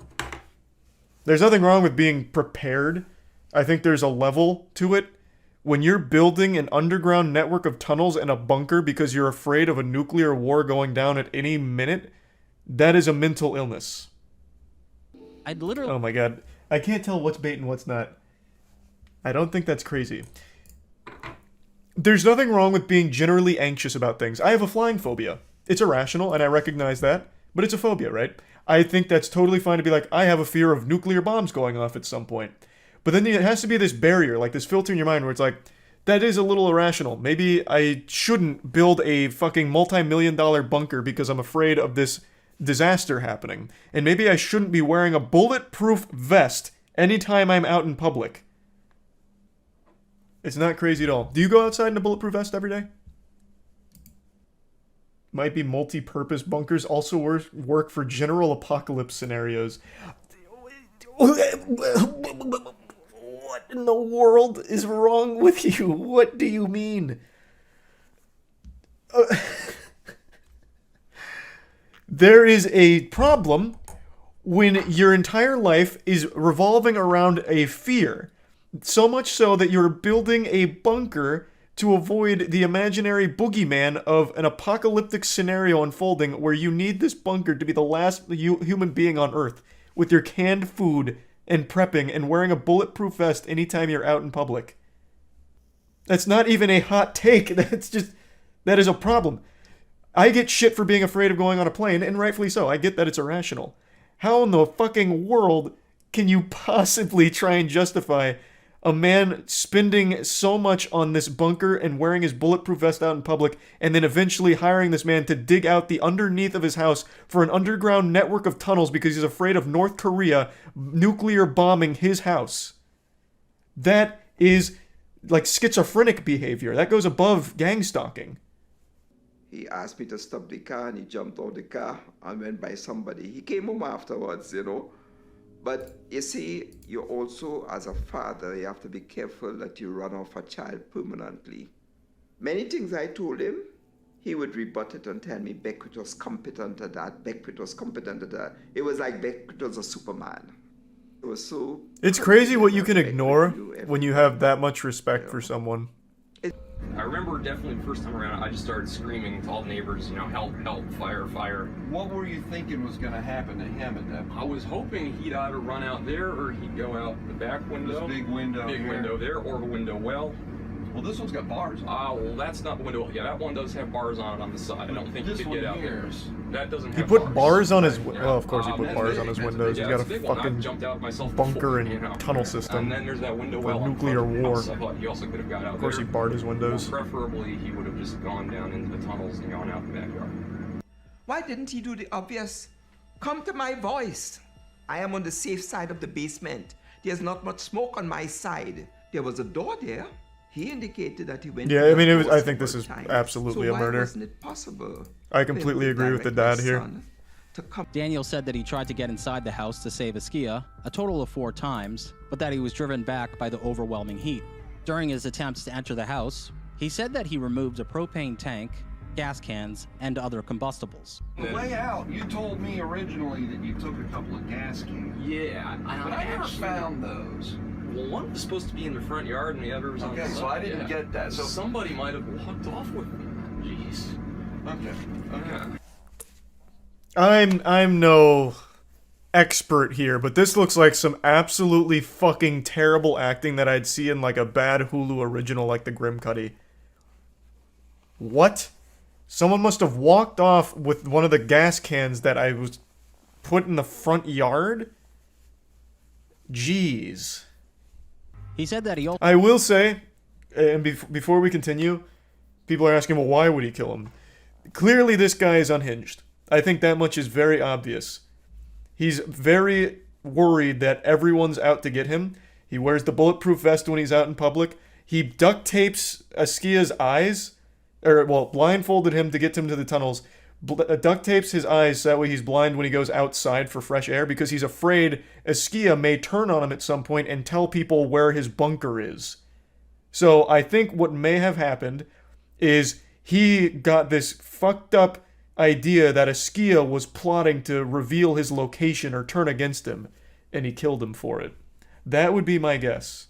[SPEAKER 1] There's nothing wrong with being prepared. I think there's a level to it. When you're building an underground network of tunnels and a bunker because you're afraid of a nuclear war going down at any minute, that is a mental illness.
[SPEAKER 24] I'd literally...
[SPEAKER 1] Oh my God. I can't tell what's bait and what's not. I don't think that's crazy. There's nothing wrong with being generally anxious about things. I have a flying phobia. It's irrational, and I recognize that, but it's a phobia, right? I think that's totally fine to be like, I have a fear of nuclear bombs going off at some point. But then there has to be this barrier, like this filter in your mind where it's like, that is a little irrational. Maybe I shouldn't build a fucking multi-million-dollar bunker because I'm afraid of this disaster happening. And maybe I shouldn't be wearing a bulletproof vest anytime I'm out in public. It's not crazy at all. Do you go outside in a bulletproof vest every day? Might be multi-purpose bunkers also work for general apocalypse scenarios. What in the world is wrong with you? What do you mean? There is a problem when your entire life is revolving around a fear. So much so that you're building a bunker to avoid the imaginary boogeyman of an apocalyptic scenario unfolding where you need this bunker to be the last human being on Earth. with your canned food and prepping and wearing a bulletproof vest anytime you're out in public. That's not even a hot take. That is a problem. I get shit for being afraid of going on a plane, and rightfully so. I get that it's irrational. How in the fucking world can you possibly try and justify a man spending so much on this bunker and wearing his bulletproof vest out in public, and then eventually hiring this man to dig out the underneath of his house for an underground network of tunnels because he's afraid of North Korea nuclear bombing his house? That is like schizophrenic behavior. That goes above gang stalking.
[SPEAKER 25] He asked me to stop the car, and he jumped out the car and went by somebody. He came home afterwards, you know. But you see, you also, as a father, you have to be careful that you run off a child permanently. Many things I told him, he would rebut it and tell me Beckwith was competent at that, Beckwith was competent at that. It was like Beckwith was a Superman. It was so...
[SPEAKER 1] It's crazy what you can ignore when you have that much respect for someone.
[SPEAKER 4] I remember definitely the first time around, I just started screaming to all the neighbors, you know, help, help, fire, fire.
[SPEAKER 6] What were you thinking was going to happen to him at that point?
[SPEAKER 4] I was hoping he'd either run out there or he'd go out the back window.
[SPEAKER 6] This big window
[SPEAKER 4] Big
[SPEAKER 6] here.
[SPEAKER 4] window there, or the window well.
[SPEAKER 6] Well, this one's got bars on it.
[SPEAKER 4] Well, that's not the window. Yeah, that one does have bars on it on the side. I don't think he could get out there. That doesn't have
[SPEAKER 1] He put bars on his...
[SPEAKER 4] Yeah.
[SPEAKER 1] Well, of course he put bars on his windows. He's got a fucking bunker and tunnel system.
[SPEAKER 4] And then there's that window
[SPEAKER 1] for
[SPEAKER 4] well
[SPEAKER 1] nuclear war.
[SPEAKER 4] I thought he also could have got out there.
[SPEAKER 1] Of course he barred his windows.
[SPEAKER 4] Well, preferably, he would have just gone down into the tunnels and gone out the backyard.
[SPEAKER 25] Why didn't he do the obvious? Come to my voice. I am on the safe side of the basement. There's not much smoke on my side. There was a door there. He indicated that he went...
[SPEAKER 1] Yeah, I mean, I think this is absolutely
[SPEAKER 25] so
[SPEAKER 1] a murder.
[SPEAKER 25] Why wasn't it possible?
[SPEAKER 1] I completely agree with the dad here.
[SPEAKER 24] Daniel said that he tried to get inside the house to save Askia a total of 4 times, but that he was driven back by the overwhelming heat. During his attempts to enter the house, he said that he removed a propane tank, gas cans, and other combustibles.
[SPEAKER 6] The way out, you told me originally that you took a couple of gas cans.
[SPEAKER 4] Yeah,
[SPEAKER 6] but I never found those.
[SPEAKER 4] Well, one was supposed to be in the front yard, and the other was on the side.
[SPEAKER 6] Okay, so I didn't get that. So
[SPEAKER 4] somebody might have walked off with them. Jeez.
[SPEAKER 6] Okay.
[SPEAKER 1] I'm no expert here, but this looks like some absolutely fucking terrible acting that I'd see in like a bad Hulu original like The Grim Cuddy. What? Someone must have walked off with one of the gas cans that I was put in the front yard? Jeez.
[SPEAKER 24] He said that he...
[SPEAKER 1] I will say, and before we continue, people are asking, well, why would he kill him? Clearly this guy is unhinged. I think that much is very obvious. He's very worried that everyone's out to get him. He wears the bulletproof vest when he's out in public. He duct tapes Askia's eyes, or, well, blindfolded him to get him to the tunnels. Duct tapes his eyes so that way he's blind when he goes outside for fresh air because he's afraid Askia may turn on him at some point and tell people where his bunker is. So I think what may have happened is he got this fucked up idea that Askia was plotting to reveal his location or turn against him, and he killed him for it. That would be my guess.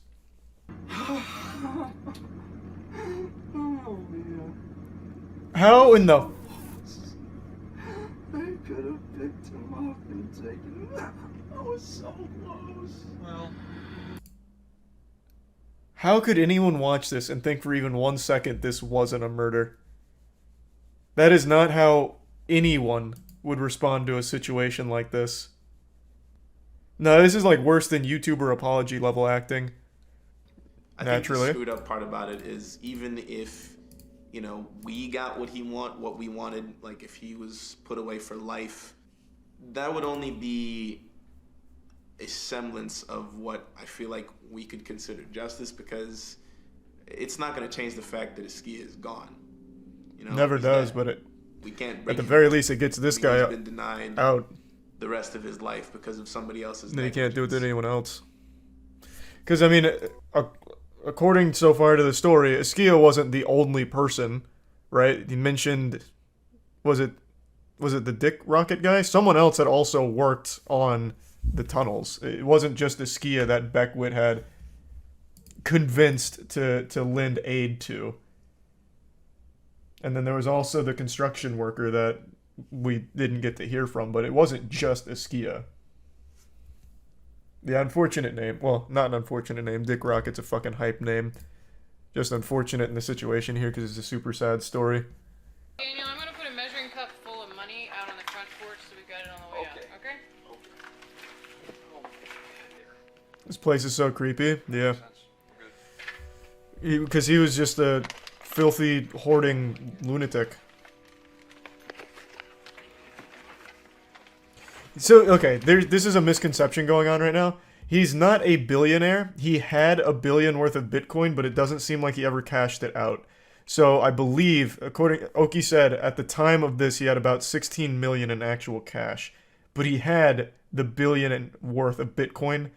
[SPEAKER 1] How in the...
[SPEAKER 6] I could have picked him up and taken him. I was so close. Well...
[SPEAKER 1] How could anyone watch this and think for even 1 second this wasn't a murder? That is not how anyone would respond to a situation like this. No, this is like worse than YouTuber apology level acting. Naturally.
[SPEAKER 21] I think the screwed up part about it is even if, you know, we got what we wanted, like if he was put away for life, that would only be a semblance of what I feel like we could consider justice, because it's not going to change the fact that Askia is gone. You know,
[SPEAKER 1] never does, but
[SPEAKER 21] we can't.
[SPEAKER 1] At the very least, it gets this guy
[SPEAKER 21] been denied
[SPEAKER 1] out
[SPEAKER 21] the rest of his life because of somebody else's.
[SPEAKER 1] Then he can't do it to anyone else. Because I mean, according so far to the story, Askia wasn't the only person, right? He mentioned, was it the Dick Rocket guy? Someone else had also worked on the tunnels. It wasn't just Askia that Beckwith had convinced to lend aid to. And then there was also the construction worker that we didn't get to hear from, but it wasn't just Askia. The unfortunate name. Well, not an unfortunate name. Dick Rocket's a fucking hype name. Just unfortunate in the situation here because it's a super sad story.
[SPEAKER 2] Daniel, I'm going to put a measuring cup full of money out on the front porch so we've got it on the way out, okay?
[SPEAKER 1] This place is so creepy. Yeah. Because he was just a filthy, hoarding lunatic. So, okay, this is a misconception going on right now. He's not a billionaire. He had $1 billion worth of Bitcoin, but it doesn't seem like he ever cashed it out. So I believe, according Oki said, at the time of this, he had about 16 million in actual cash. But he had the $1 billion worth of Bitcoin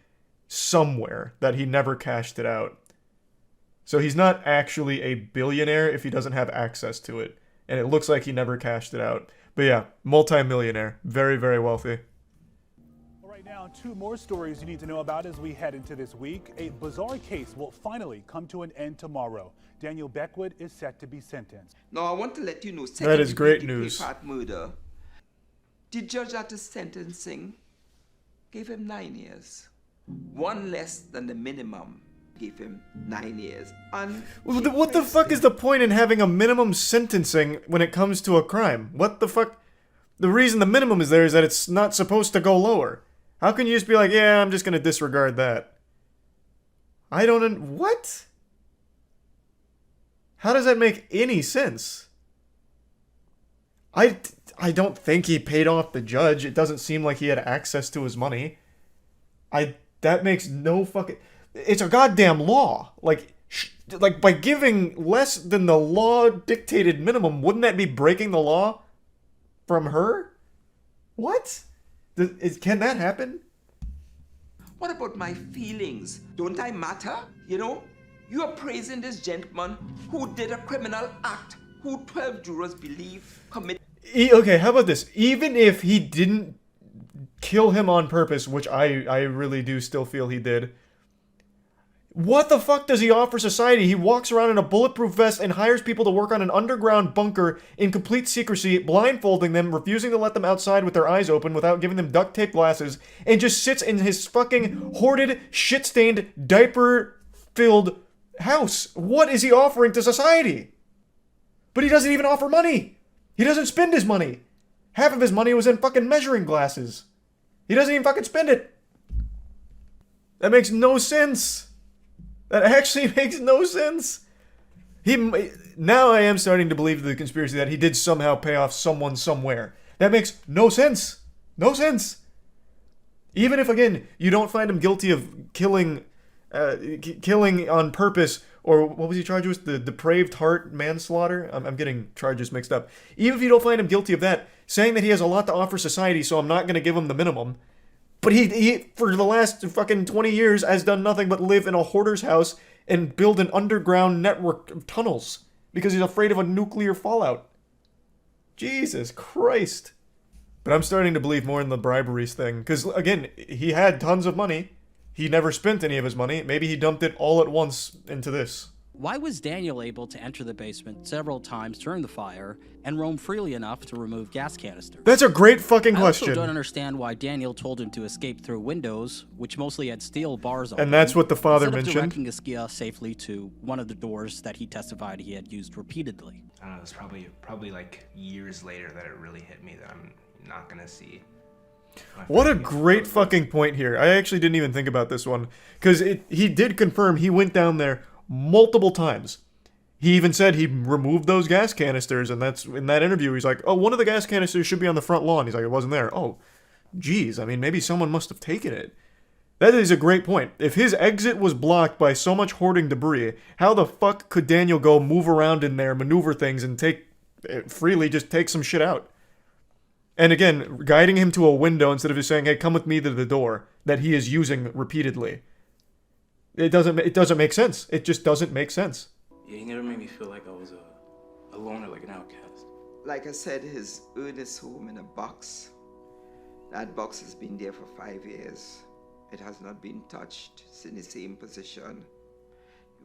[SPEAKER 1] somewhere that he never cashed it out. So he's not actually a billionaire if he doesn't have access to it. And it looks like he never cashed it out. But yeah, multi-millionaire. Very, very wealthy.
[SPEAKER 19] Right now, 2 more stories you need to know about as we head into this week. A bizarre case will finally come to an end tomorrow. Daniel Beckwith is set to be sentenced.
[SPEAKER 25] Now, I want to let you know,
[SPEAKER 1] that is great news.
[SPEAKER 25] Murder. The judge at the sentencing gave him 9 years. 1 less than the minimum. Gave him 9 years.
[SPEAKER 1] What the fuck is the point in having a minimum sentencing when it comes to a crime? What the fuck? The reason the minimum is there is that it's not supposed to go lower. How can you just be like, yeah, I'm just going to disregard that? I don't... What? How does that make any sense? I don't think he paid off the judge. It doesn't seem like he had access to his money. That makes no fucking... It's a goddamn law. Like by giving less than the law dictated minimum, wouldn't that be breaking the law from her? What? Can that happen?
[SPEAKER 25] What about my feelings? Don't I matter? You know? You are praising this gentleman who did a criminal act, who 12 jurors believe committed.
[SPEAKER 1] Okay, how about this? Even if he didn't kill him on purpose, which I really do still feel he did, what the fuck does he offer society? He walks around in a bulletproof vest and hires people to work on an underground bunker in complete secrecy, blindfolding them, refusing to let them outside with their eyes open without giving them duct tape glasses, and just sits in his fucking hoarded, shit-stained, diaper-filled house. What is he offering to society? But he doesn't even offer money. He doesn't spend his money. Half of his money was in fucking measuring glasses. He doesn't even fucking spend it. That makes no sense. That actually makes no sense. Now I am starting to believe the conspiracy that he did somehow pay off someone somewhere. That makes no sense. No sense. Even if, again, you don't find him guilty of killing on purpose, or what was he charged with? The depraved heart manslaughter? I'm getting charges mixed up. Even if you don't find him guilty of that, saying that he has a lot to offer society, so I'm not going to give him the minimum. But he, for the last fucking 20 years, has done nothing but live in a hoarder's house and build an underground network of tunnels because he's afraid of a nuclear fallout. Jesus Christ. But I'm starting to believe more in the briberies thing. Because, again, he had tons of money. He never spent any of his money. Maybe he dumped it all at once into this.
[SPEAKER 24] Why was Daniel able to enter the basement several times during the fire and roam freely enough to remove gas canisters?
[SPEAKER 1] That's a great fucking question.
[SPEAKER 24] I also don't understand why Daniel told him to escape through windows, which mostly had steel bars on them.
[SPEAKER 1] And that's what the father mentioned.
[SPEAKER 24] Directing Askia safely to one of the doors that he testified he had used repeatedly.
[SPEAKER 5] I don't know, it was probably like years later that it really hit me that I'm not gonna see.
[SPEAKER 1] What a great fucking point here. I actually didn't even think about this one. Because he did confirm he went down there multiple times. He even said he removed those gas canisters, and that's in that interview. He's like, oh, one of the gas canisters should be on the front lawn. He's like, it wasn't there. Oh, geez. I mean, maybe someone must have taken it. That is a great point. If his exit was blocked by so much hoarding debris, how the fuck could Daniel go move around in there, maneuver things, and freely just take some shit out? And again, guiding him to a window instead of just saying, hey, come with me to the door, that he is using repeatedly. It doesn't make sense. It just doesn't make sense.
[SPEAKER 5] Yeah, he never made me feel like I was a loner, like an outcast.
[SPEAKER 25] Like I said, his earnest home in a box. That box has been there for 5 years. It has not been touched. It's in the same position.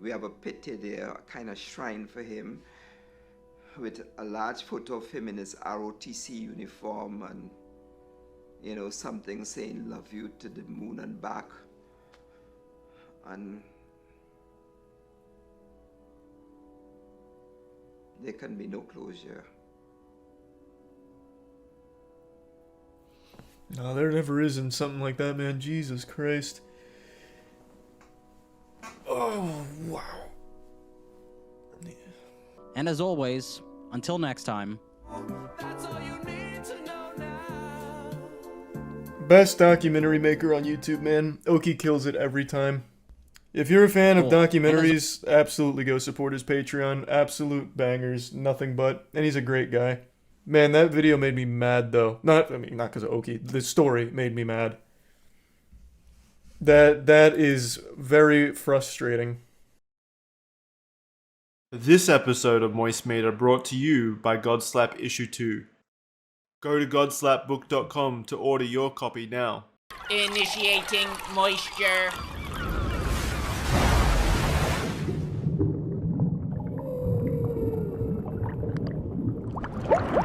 [SPEAKER 25] We have a pit there, a kind of shrine for him, with a large photo of him in his ROTC uniform and, you know, something saying love you to the moon and back. and there can be no closure.
[SPEAKER 1] No, there never is in something like that, man. Jesus Christ. Oh, wow.
[SPEAKER 24] And as always, until next time.
[SPEAKER 1] Best documentary maker on YouTube, man. Oki kills it every time. If you're a fan of documentaries, absolutely go support his Patreon. Absolute bangers, nothing but. And he's a great guy. Man, that video made me mad, though. Not because of Oki. The story made me mad. That is very frustrating.
[SPEAKER 8] This episode of Moist Meter brought to you by Godslap Issue 2. Go to godslapbook.com to order your copy now.
[SPEAKER 9] Initiating moisture.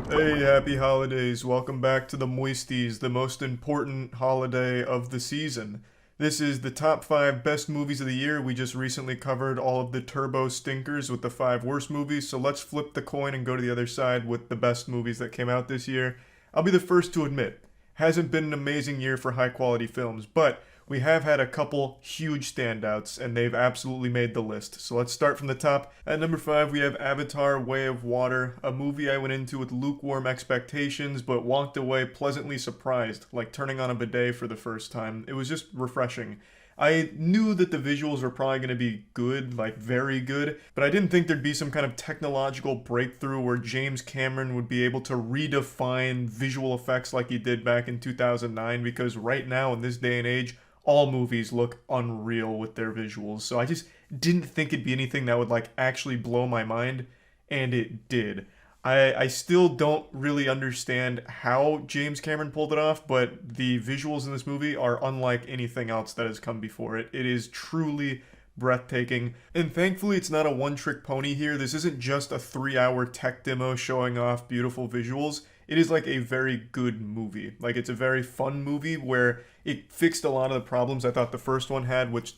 [SPEAKER 1] Hey, happy holidays. Welcome back to the Moisties, the most important holiday of the season. This is the top 5 best movies of the year. We just recently covered all of the turbo stinkers with the 5 worst movies, so let's flip the coin and go to the other side with the best movies that came out this year. I'll be the first to admit, hasn't been an amazing year for high quality films, but we have had a couple huge standouts, and they've absolutely made the list. So let's start from the top. At number 5, we have Avatar: Way of Water, a movie I went into with lukewarm expectations, but walked away pleasantly surprised, like turning on a bidet for the first time. It was just refreshing. I knew that the visuals were probably going to be good, like very good, but I didn't think there'd be some kind of technological breakthrough where James Cameron would be able to redefine visual effects like he did back in 2009, because right now in this day and age, all movies look unreal with their visuals. So I just didn't think it'd be anything that would like actually blow my mind, and it did. I still don't really understand how James Cameron pulled it off, but the visuals in this movie are unlike anything else that has come before it. It is truly breathtaking, and thankfully it's not a one-trick pony here. This isn't just a 3-hour tech demo showing off beautiful visuals. It is like a very good movie. Like, it's a very fun movie where it fixed a lot of the problems I thought the first one had, which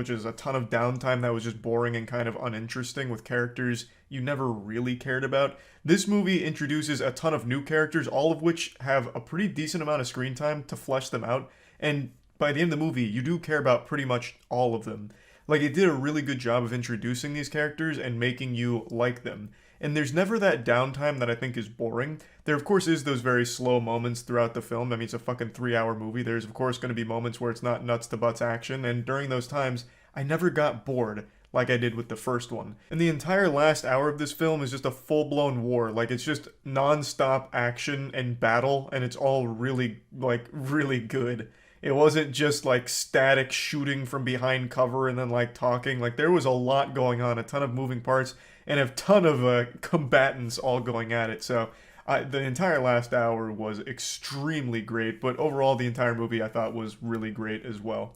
[SPEAKER 1] is a ton of downtime that was just boring and kind of uninteresting with characters you never really cared about. This movie introduces a ton of new characters, all of which have a pretty decent amount of screen time to flesh them out, and by the end of the movie, you do care about pretty much all of them. Like, it did a really good job of introducing these characters and making you like them. And there's never that downtime that I think is boring. There, of course, is those very slow moments throughout the film. I mean, it's a fucking 3-hour movie. There's, of course, going to be moments where it's not nuts to butts action, and during those times, I never got bored like I did with the first one. And the entire last hour of this film is just a full-blown war. Like, it's just non-stop action and battle, and it's all really, like, really good. It wasn't just, like, static shooting from behind cover and then, like, talking. Like, there was a lot going on, a ton of moving parts, and a ton of combatants all going at it. So the entire last hour was extremely great, but overall the entire movie I thought was really great as well.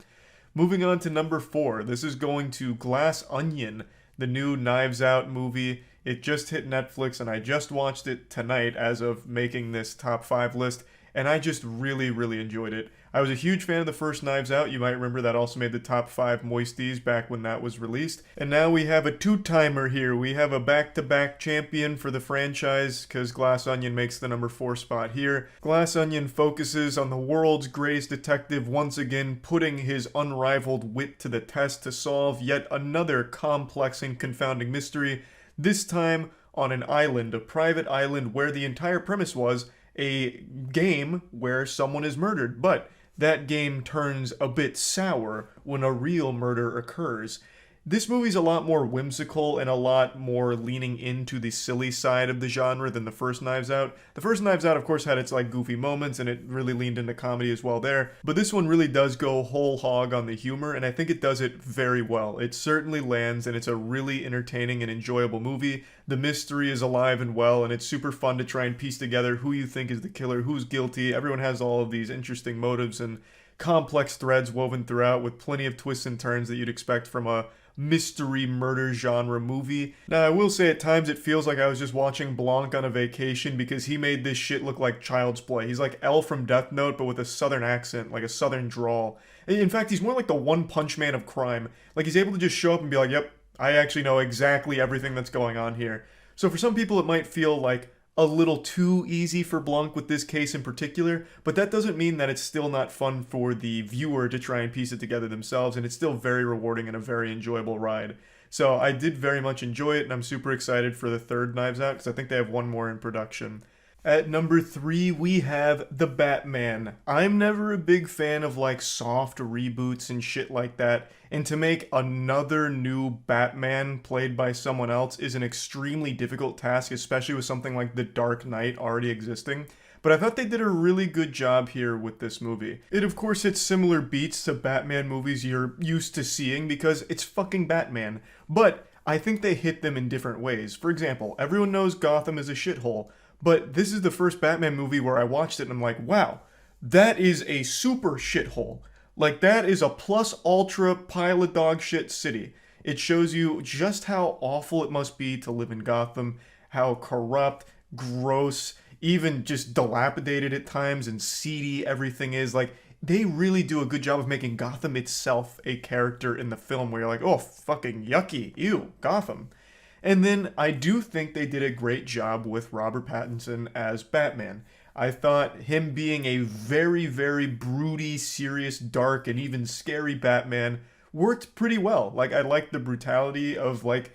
[SPEAKER 1] Moving on to number 4, this is going to Glass Onion, the new Knives Out movie. It just hit Netflix, and I just watched it tonight as of making this top 5 list, and I just really, really enjoyed it. I was a huge fan of the first Knives Out. You might remember that also made the top 5 Moisties back when that was released. And now we have a two-timer here. We have a back-to-back champion for the franchise, because Glass Onion makes the number 4 spot here. Glass Onion focuses on the world's greatest detective once again putting his unrivaled wit to the test to solve yet another complex and confounding mystery, this time on an island, a private island where the entire premise was a game where someone is murdered, but that game turns a bit sour when a real murder occurs. This movie's a lot more whimsical and a lot more leaning into the silly side of the genre than the first Knives Out. The first Knives Out, of course, had its like goofy moments and it really leaned into comedy as well there. But this one really does go whole hog on the humor, and I think it does it very well. It certainly lands, and it's a really entertaining and enjoyable movie. The mystery is alive and well, and it's super fun to try and piece together who you think is the killer, who's guilty. Everyone has all of these interesting motives, and complex threads woven throughout with plenty of twists and turns that you'd expect from a mystery murder genre movie. Now, I will say at times it feels like I was just watching Blanc on a vacation because he made this shit look like child's play. He's like L from Death Note, but with a southern accent, like a southern drawl. In fact, he's more like the One Punch Man of crime. Like, he's able to just show up and be like, yep, I actually know exactly everything that's going on here. So for some people, it might feel like a little too easy for Blanc with this case in particular, but that doesn't mean that it's still not fun for the viewer to try and piece it together themselves, and it's still very rewarding and a very enjoyable ride. So I did very much enjoy it, and I'm super excited for the third Knives Out, because I think they have one more in production. At number 3, we have The Batman. I'm never a big fan of like soft reboots and shit like that, and to make another new Batman played by someone else is an extremely difficult task, especially with something like The Dark Knight already existing. But I thought they did a really good job here with this movie. It of course hits similar beats to Batman movies you're used to seeing because it's fucking Batman, but I think they hit them in different ways. For example, everyone knows Gotham is a shithole, but this is the first Batman movie where I watched it and I'm like, wow, that is a super shithole. Like, that is a plus ultra pile of dog shit city. It shows you just how awful it must be to live in Gotham, how corrupt, gross, even just dilapidated at times and seedy everything is. Like, they really do a good job of making Gotham itself a character in the film where you're like, oh, fucking yucky, ew, Gotham. And then I do think they did a great job with Robert Pattinson as Batman. I thought him being a very, very broody, serious, dark, and even scary Batman worked pretty well. Like, I liked the brutality of, like,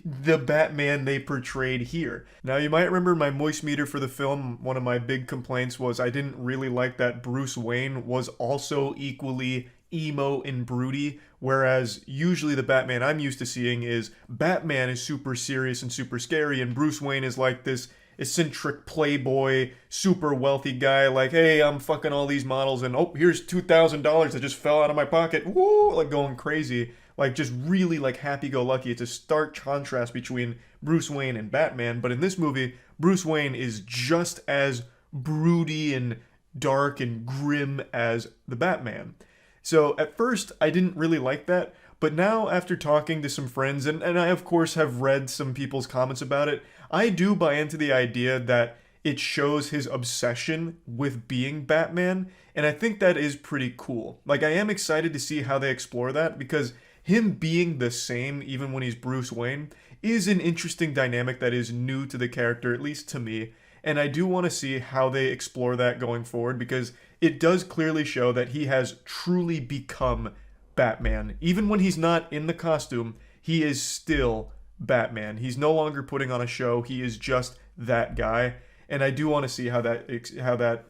[SPEAKER 1] the Batman they portrayed here. Now, you might remember my moist meter for the film. One of my big complaints was I didn't really like that Bruce Wayne was also equally emo and broody, whereas usually the Batman I'm used to seeing is Batman is super serious and super scary, and Bruce Wayne is like this eccentric playboy, super wealthy guy, like, hey, I'm fucking all these models, and oh, here's $2,000 that just fell out of my pocket, woo, like going crazy, like just really like happy-go-lucky. It's a stark contrast between Bruce Wayne and Batman, but in this movie, Bruce Wayne is just as broody and dark and grim as the Batman. So at first, I didn't really like that, but now after talking to some friends, and I of course have read some people's comments about it, I do buy into the idea that it shows his obsession with being Batman, and I think that is pretty cool. Like, I am excited to see how they explore that, because him being the same even when he's Bruce Wayne is an interesting dynamic that is new to the character, at least to me, and I do want to see how they explore that going forward, because it does clearly show that he has truly become Batman. Even when he's not in the costume, he is still Batman. He's no longer putting on a show. He is just that guy. And I do want to see how that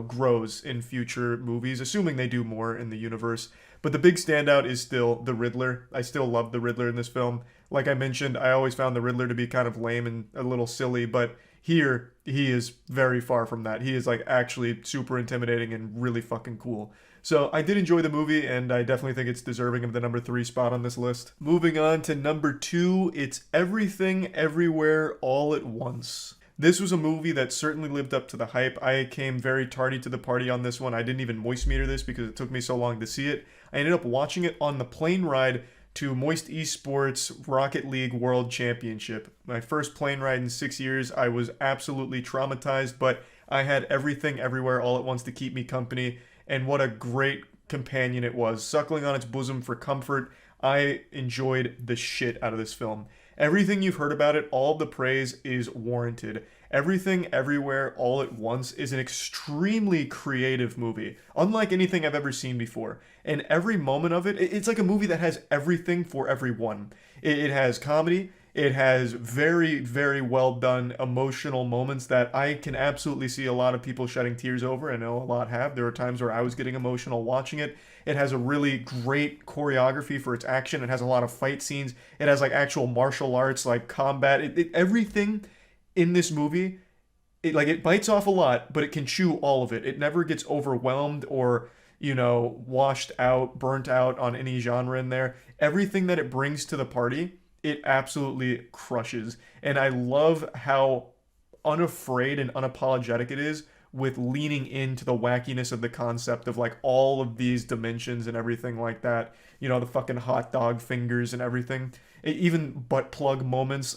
[SPEAKER 1] grows in future movies, assuming they do more in the universe. But the big standout is still the Riddler. I still love the Riddler in this film. Like I mentioned, I always found the Riddler to be kind of lame and a little silly, but here, he is very far from that. He is like actually super intimidating and really fucking cool. So I did enjoy the movie, and I definitely think it's deserving of the number 3 spot on this list. Moving on to number 2, it's Everything Everywhere All at Once. This was a movie that certainly lived up to the hype. I came very tardy to the party on this one. I didn't even moist meter this because it took me so long to see it. I ended up watching it on the plane ride to Moist Esports Rocket League World Championship. My first plane ride in 6 years. I was absolutely traumatized, but I had Everything Everywhere All at Once to keep me company, and what a great companion it was. Suckling on its bosom for comfort, I enjoyed the shit out of this film. Everything you've heard about it, all the praise is warranted. Everything Everywhere All at Once is an extremely creative movie, unlike anything I've ever seen before. And every moment of it, it's like a movie that has everything for everyone. It has comedy, it has very, very well done emotional moments that I can absolutely see a lot of people shedding tears over. I know a lot have. There were times where I was getting emotional watching it. It has a really great choreography for its action. It has a lot of fight scenes. It has like actual martial arts, like combat. Everything in this movie, it bites off a lot, but it can chew all of it. It never gets overwhelmed or, washed out, burnt out on any genre in there. Everything that it brings to the party, it absolutely crushes. And I love how unafraid and unapologetic it is with leaning into the wackiness of the concept of like all of these dimensions and everything like that. You know, the fucking hot dog fingers and everything. Even butt plug moments.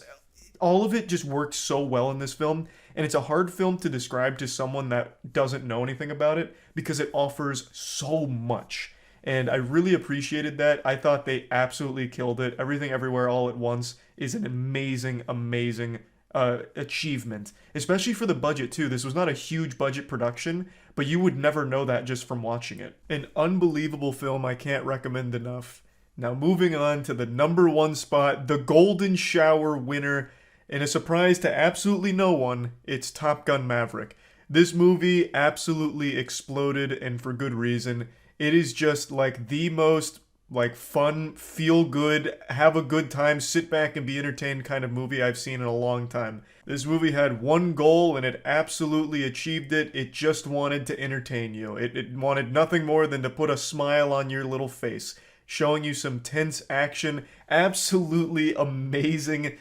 [SPEAKER 1] All of it just worked so well in this film, and it's a hard film to describe to someone that doesn't know anything about it because it offers so much. And I really appreciated that. I thought they absolutely killed it. Everything Everywhere All at Once is an amazing, amazing achievement, especially for the budget too. This was not a huge budget production, but you would never know that just from watching it. An unbelievable film I can't recommend enough. Now moving on to the #1 spot, the Golden Shower winner, and a surprise to absolutely no one, it's Top Gun Maverick. This movie absolutely exploded, and for good reason. It is just like the most like fun, feel good, have a good time, sit back and be entertained kind of movie I've seen in a long time. This movie had one goal and it absolutely achieved it. It just wanted to entertain you. It wanted nothing more than to put a smile on your little face, showing you some tense action, absolutely amazing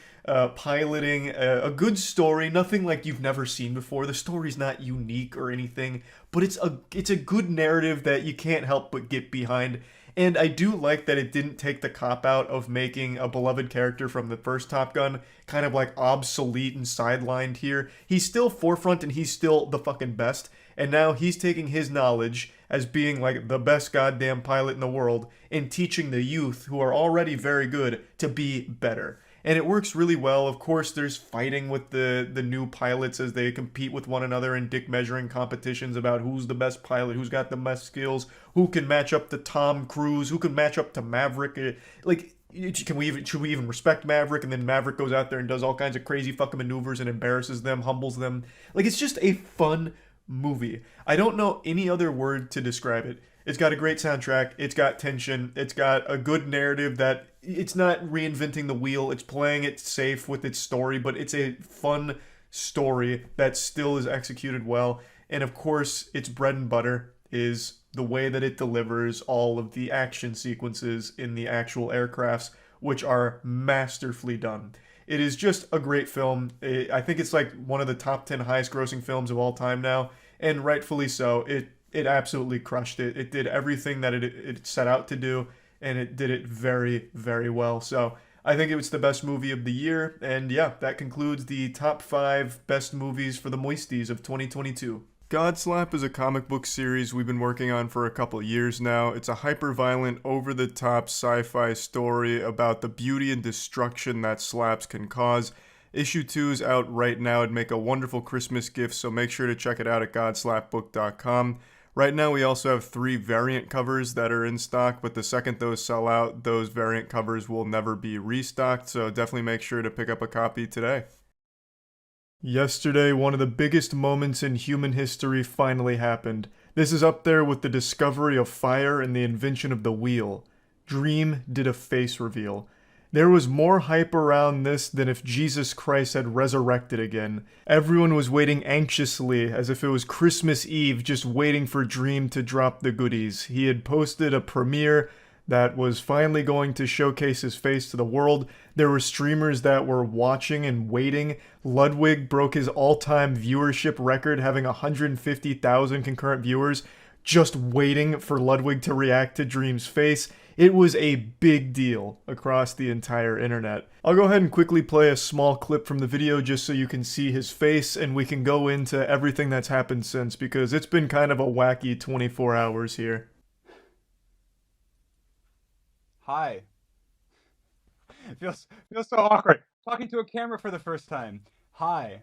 [SPEAKER 1] piloting, a good story, nothing like you've never seen before. The story's not unique or anything, but it's a good narrative that you can't help but get behind. And I do like that it didn't take the cop-out of making a beloved character from the first Top Gun kind of like obsolete and sidelined here. He's still forefront and he's still the fucking best. And now he's taking his knowledge as being like the best goddamn pilot in the world and teaching the youth who are already very good to be better. And it works really well. Of course, there's fighting with the new pilots as they compete with one another in dick measuring competitions about who's the best pilot, who's got the best skills, who can match up to Tom Cruise, who can match up to Maverick. Like, should we even respect Maverick? And then Maverick goes out there and does all kinds of crazy fucking maneuvers and embarrasses them, humbles them. Like, it's just a fun movie. I don't know any other word to describe it. It's got a great soundtrack, it's got tension, it's got a good narrative that it's not reinventing the wheel, it's playing it safe with its story, but it's a fun story that still is executed well. And of course, its bread and butter is the way that it delivers all of the action sequences in the actual aircrafts, which are masterfully done. It is just a great film. I think it's like one of the top 10 highest grossing films of all time now, and rightfully so. It absolutely crushed it. It did everything that it set out to do, and it did it very, very well. So I think it was the best movie of the year, and yeah, that concludes the top 5 best movies for the Moisties of 2022. Godslap is a comic book series we've been working on for a couple years now. It's a hyper-violent, over-the-top sci-fi story about the beauty and destruction that slaps can cause. Issue 2 is out right now. It'd make a wonderful Christmas gift, so make sure to check it out at godslapbook.com. Right now, we also have 3 variant covers that are in stock, but the second those sell out, those variant covers will never be restocked, so definitely make sure to pick up a copy today. Yesterday, one of the biggest moments in human history finally happened. This is up there with the discovery of fire and the invention of the wheel. Dream did a face reveal. There was more hype around this than if Jesus Christ had resurrected again. Everyone was waiting anxiously, as if it was Christmas Eve, just waiting for Dream to drop the goodies. He had posted a premiere that was finally going to showcase his face to the world. There were streamers that were watching and waiting. Ludwig broke his all-time viewership record, having 150,000 concurrent viewers, just waiting for Ludwig to react to Dream's face. It was a big deal across the entire internet. I'll go ahead and quickly play a small clip from the video just so you can see his face, and we can go into everything that's happened since, because it's been kind of a wacky 24 hours here.
[SPEAKER 7] Hi. It feels so awkward talking to a camera for the first time. Hi.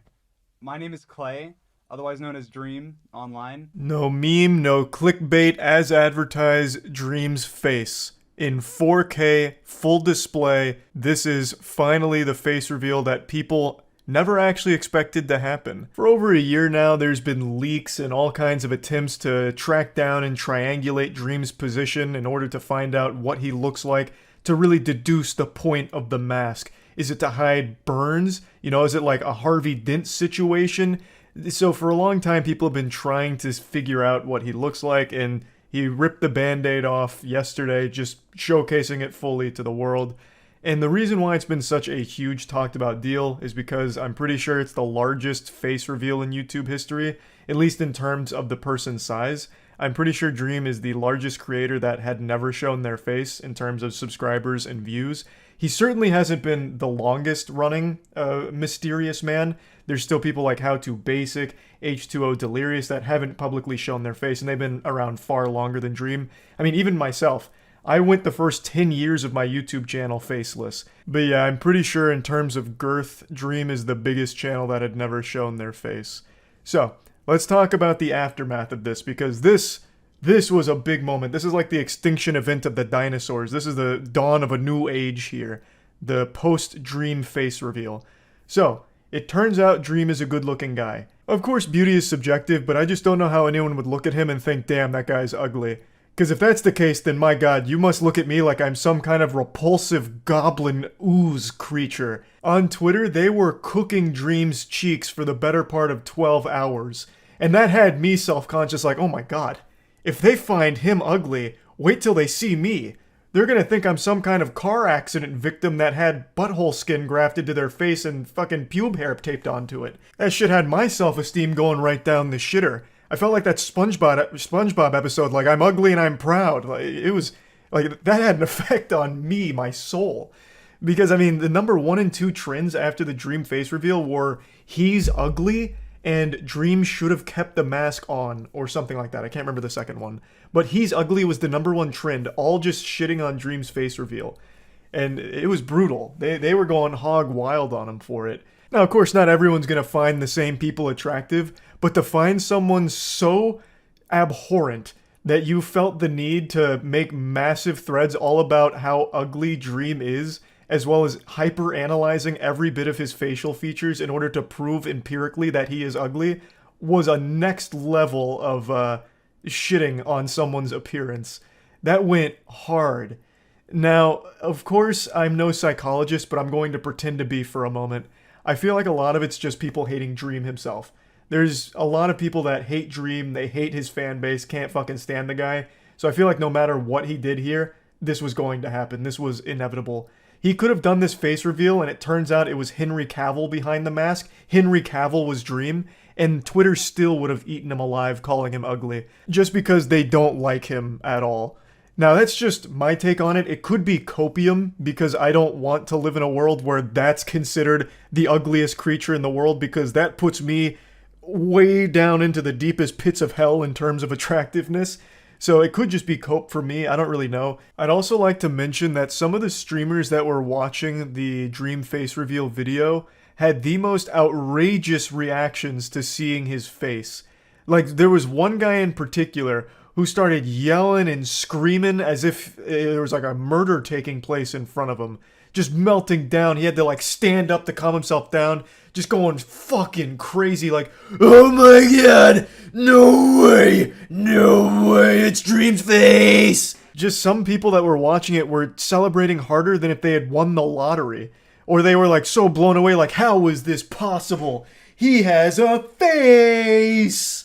[SPEAKER 7] My name is Clay, otherwise known as Dream online.
[SPEAKER 1] No meme, no clickbait, as advertised, Dream's face. In 4K, full display, this is finally the face reveal that people never actually expected to happen. For over a year now, there's been leaks and all kinds of attempts to track down and triangulate Dream's position in order to find out what he looks like, to really deduce the point of the mask. Is it to hide burns? You know, is it like a Harvey Dent situation? So for a long time, people have been trying to figure out what he looks like, and he ripped the band-aid off yesterday, just showcasing it fully to the world. And the reason why it's been such a huge talked about deal is because I'm pretty sure it's the largest face reveal in YouTube history. at least in terms of the person's size. I'm pretty sure Dream is the largest creator that had never shown their face in terms of subscribers and views. He certainly hasn't been the longest running mysterious man. There's still people like How To Basic, H2O Delirious that haven't publicly shown their face, and they've been around far longer than Dream. I mean, even myself, I went the first 10 years of my YouTube channel faceless. But yeah, I'm pretty sure in terms of girth, Dream is the biggest channel that had never shown their face. So, let's talk about the aftermath of this, because this was a big moment. This is like the extinction event of the dinosaurs. This is the dawn of a new age here. The post-Dream face reveal. So, it turns out Dream is a good-looking guy. Of course, beauty is subjective, but I just don't know how anyone would look at him and think, damn, that guy's ugly. Because if that's the case, then my god, you must look at me like I'm some kind of repulsive goblin ooze creature. On Twitter, they were cooking Dream's cheeks for the better part of 12 hours. And that had me self-conscious like, oh my god, if they find him ugly, wait till they see me. They're gonna think I'm some kind of car accident victim that had butthole skin grafted to their face and fucking pube hair taped onto it. That shit had my self-esteem going right down the shitter. I felt like that SpongeBob episode, like, I'm ugly and I'm proud. Like, it was, like, that had an effect on me, my soul. Because, I mean, the number 1 and 2 trends after the Dream face reveal were, he's ugly, and Dream should have kept the mask on, or something like that. I can't remember the second one. But he's ugly was the number 1 trend, all just shitting on Dream's face reveal. And it was brutal. They were going hog wild on him for it. Now, of course, not everyone's going to find the same people attractive, but to find someone so abhorrent that you felt the need to make massive threads all about how ugly Dream is, as well as hyper-analyzing every bit of his facial features in order to prove empirically that he is ugly, was a next level of shitting on someone's appearance. That went hard. Now, of course, I'm no psychologist, but I'm going to pretend to be for a moment. I feel like a lot of it's just people hating Dream himself. There's a lot of people that hate Dream, they hate his fan base, can't fucking stand the guy. So I feel like no matter what he did here, this was going to happen. This was inevitable. He could have done this face reveal, and it turns out it was Henry Cavill behind the mask. Henry Cavill was Dream, and Twitter still would have eaten him alive calling him ugly, just because they don't like him at all. Now, that's just my take on it. It could be copium, because I don't want to live in a world where that's considered the ugliest creature in the world, because that puts me way down into the deepest pits of hell in terms of attractiveness. So it could just be cope for me, I don't really know. I'd also like to mention that some of the streamers that were watching the Dream face reveal video had the most outrageous reactions to seeing his face. Like, there was one guy in particular who started yelling and screaming as if there was like a murder taking place in front of him. Just melting down. He had to like stand up to calm himself down. Just going fucking crazy like, oh my god, no way, it's Dream's face. Just some people that were watching it were celebrating harder than if they had won the lottery. Or they were like so blown away like, how is this possible? He has a face!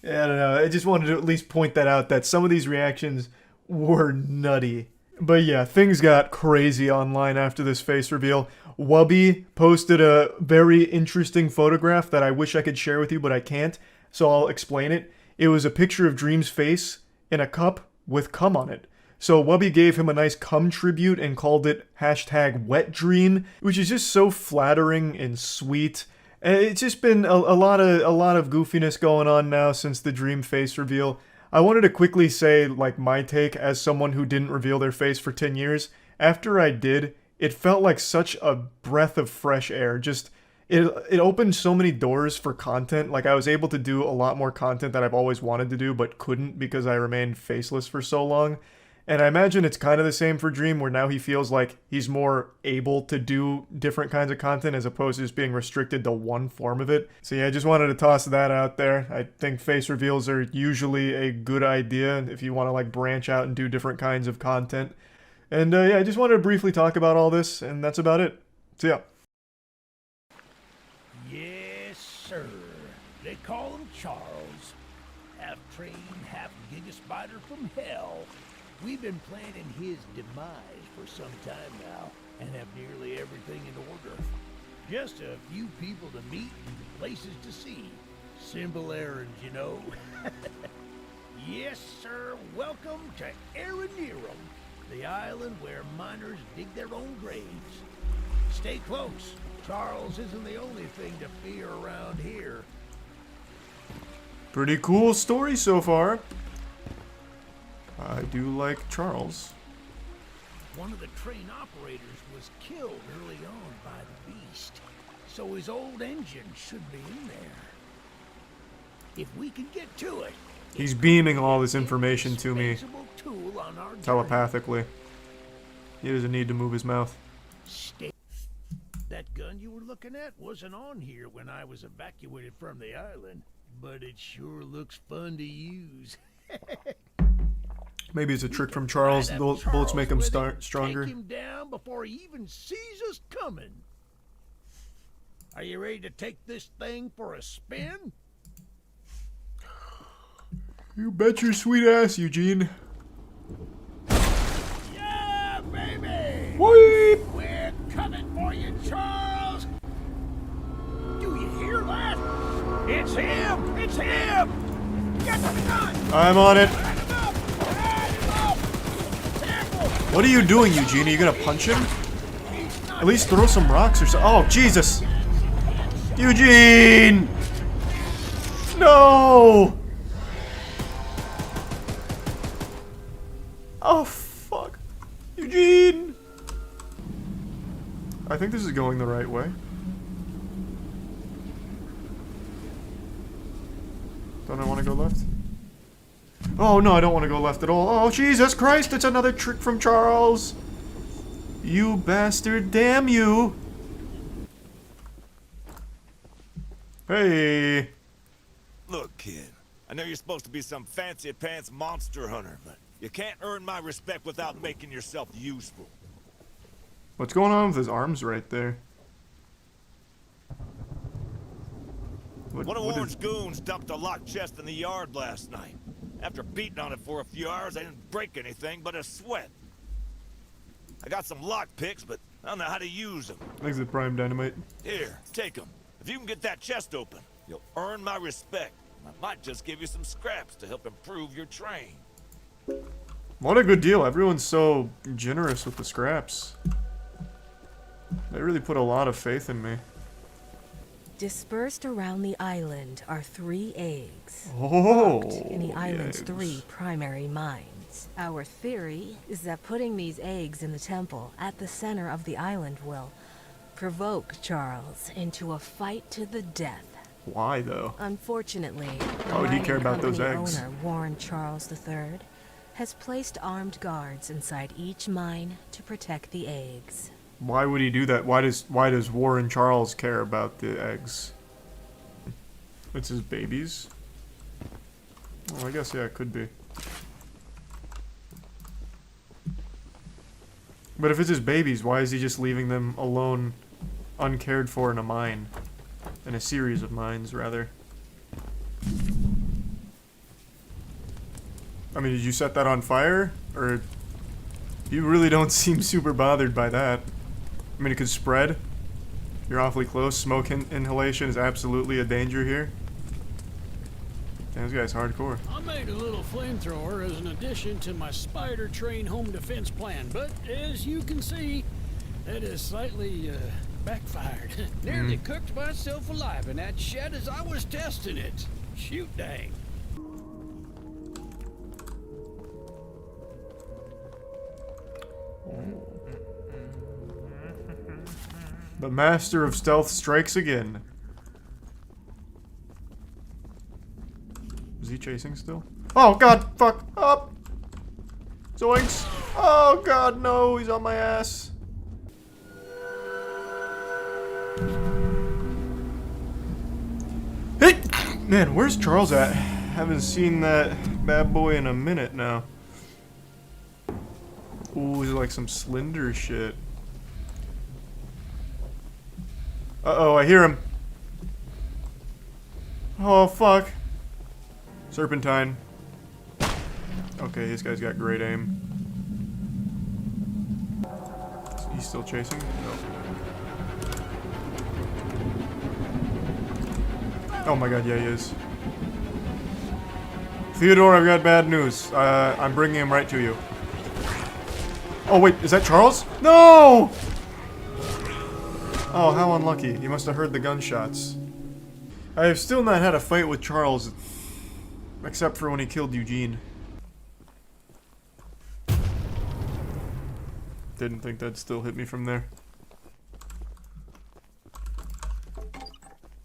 [SPEAKER 1] I don't know, I just wanted to at least point that out, that some of these reactions were nutty. But yeah, things got crazy online after this face reveal. Wubby posted a very interesting photograph that I wish I could share with you, but I can't, so I'll explain it. It was a picture of Dream's face in a cup with cum on it. So Wubby gave him a nice cum tribute and called it #WetDream, which is just so flattering and sweet. It's just been a lot of goofiness going on now since the Dream face reveal. I wanted to quickly say, like, my take as someone who didn't reveal their face for 10 years. After I did, it felt like such a breath of fresh air. Just, it opened so many doors for content. Like, I was able to do a lot more content that I've always wanted to do, but couldn't because I remained faceless for so long. And I imagine it's kind of the same for Dream, where now he feels like he's more able to do different kinds of content as opposed to just being restricted to one form of it. So yeah, I just wanted to toss that out there. I think face reveals are usually a good idea if you want to like branch out and do different kinds of content. And yeah, I just wanted to briefly talk about all this, and that's about it. So yeah.
[SPEAKER 10] Yes, sir. They call him Charles. Half trained, half giga spider from hell. We've been planning his demise for some time now, and have nearly everything in order. Just a few people to meet and places to see. Simple errands, you know. Yes, sir. Welcome to Aranerum, the island where miners dig their own graves. Stay close. Charles isn't the only thing to fear around here.
[SPEAKER 1] Pretty cool story so far. I do like Charles.
[SPEAKER 10] One of the train operators was killed early on by the beast, so his old engine should be in there. If we can get to it,
[SPEAKER 1] He's beaming all this information to me
[SPEAKER 10] tool on our
[SPEAKER 1] telepathically. He doesn't need to move his mouth.
[SPEAKER 10] That gun you were looking at wasn't on here when I was evacuated from the island, but it sure looks fun to use.
[SPEAKER 1] Maybe it's a trick from Charles. The bullets make him stronger.
[SPEAKER 10] Take him down before he even sees us coming. Are you ready to take this thing for a spin?
[SPEAKER 1] You bet your sweet ass, Eugene.
[SPEAKER 10] Yeah, baby!
[SPEAKER 1] Weep!
[SPEAKER 10] We're coming for you, Charles! Do you hear that? It's him! It's him! Get the gun!
[SPEAKER 1] I'm on it. What are you doing, Eugene? Are you gonna punch him? At least throw some rocks or so. Oh, Jesus! Eugene! No! Oh, fuck. Eugene! I think this is going the right way. Don't I want to go left? Oh, no, I don't want to go left at all. Oh, Jesus Christ, it's another trick from Charles! You bastard, damn you! Hey!
[SPEAKER 12] Look, kid, I know you're supposed to be some fancy-pants monster hunter, but you can't earn my respect without making yourself useful.
[SPEAKER 1] What's going on with his arms right there?
[SPEAKER 12] One of Warren's goons dumped a locked chest in the yard last night. After beating on it for a few hours, I didn't break anything but a sweat. I got some lock picks, but I don't know how to use them.
[SPEAKER 1] Exit Prime Dynamite.
[SPEAKER 12] Here, take them. If you can get that chest open, you'll earn my respect. I might just give you some scraps to help improve your train.
[SPEAKER 1] What a good deal. Everyone's so generous with the scraps. They really put a lot of faith in me.
[SPEAKER 13] Dispersed around the island are 3 eggs.
[SPEAKER 1] Oh,
[SPEAKER 13] locked in the island's
[SPEAKER 1] eggs.
[SPEAKER 13] 3 primary mines. Our theory is that putting these eggs in the temple at the center of the island will provoke Charles into a fight to the death.
[SPEAKER 1] Why, though?
[SPEAKER 13] Unfortunately,
[SPEAKER 1] Why would he care about those
[SPEAKER 13] mining
[SPEAKER 1] eggs?
[SPEAKER 13] owner Warren Charles III has placed armed guards inside each mine to protect the eggs.
[SPEAKER 1] Why would he do that? Why does Warren Charles care about the eggs? It's his babies? Well, I guess, yeah, it could be. But if it's his babies, why is he just leaving them alone, uncared for in a mine? In a series of mines, rather. I mean, did you set that on fire? Or... You really don't seem super bothered by that. I mean, it could spread. You're awfully close. Smoke inhalation is absolutely a danger here. Damn, this guy's hardcore.
[SPEAKER 14] I made a little flamethrower as an addition to my spider train home defense plan, but as you can see, that is slightly backfired. Nearly cooked myself alive in that shed as I was testing it. Shoot dang.
[SPEAKER 1] The master of stealth strikes again. Is he chasing still? Oh god, fuck up! Zoinks! Oh god, no, he's on my ass. Hey! Man, where's Charles at? Haven't seen that bad boy in a minute now. Ooh, he's like some Slender shit. Uh-oh, I hear him. Oh, fuck. Serpentine. Okay, this guy's got great aim. He's still chasing? No. Oh my god, yeah, he is. Theodore, I've got bad news. I'm bringing him right to you. Oh wait, is that Charles? No! Oh, how unlucky. He must have heard the gunshots. I have still not had a fight with Charles, except for when he killed Eugene. Didn't think that'd still hit me from there.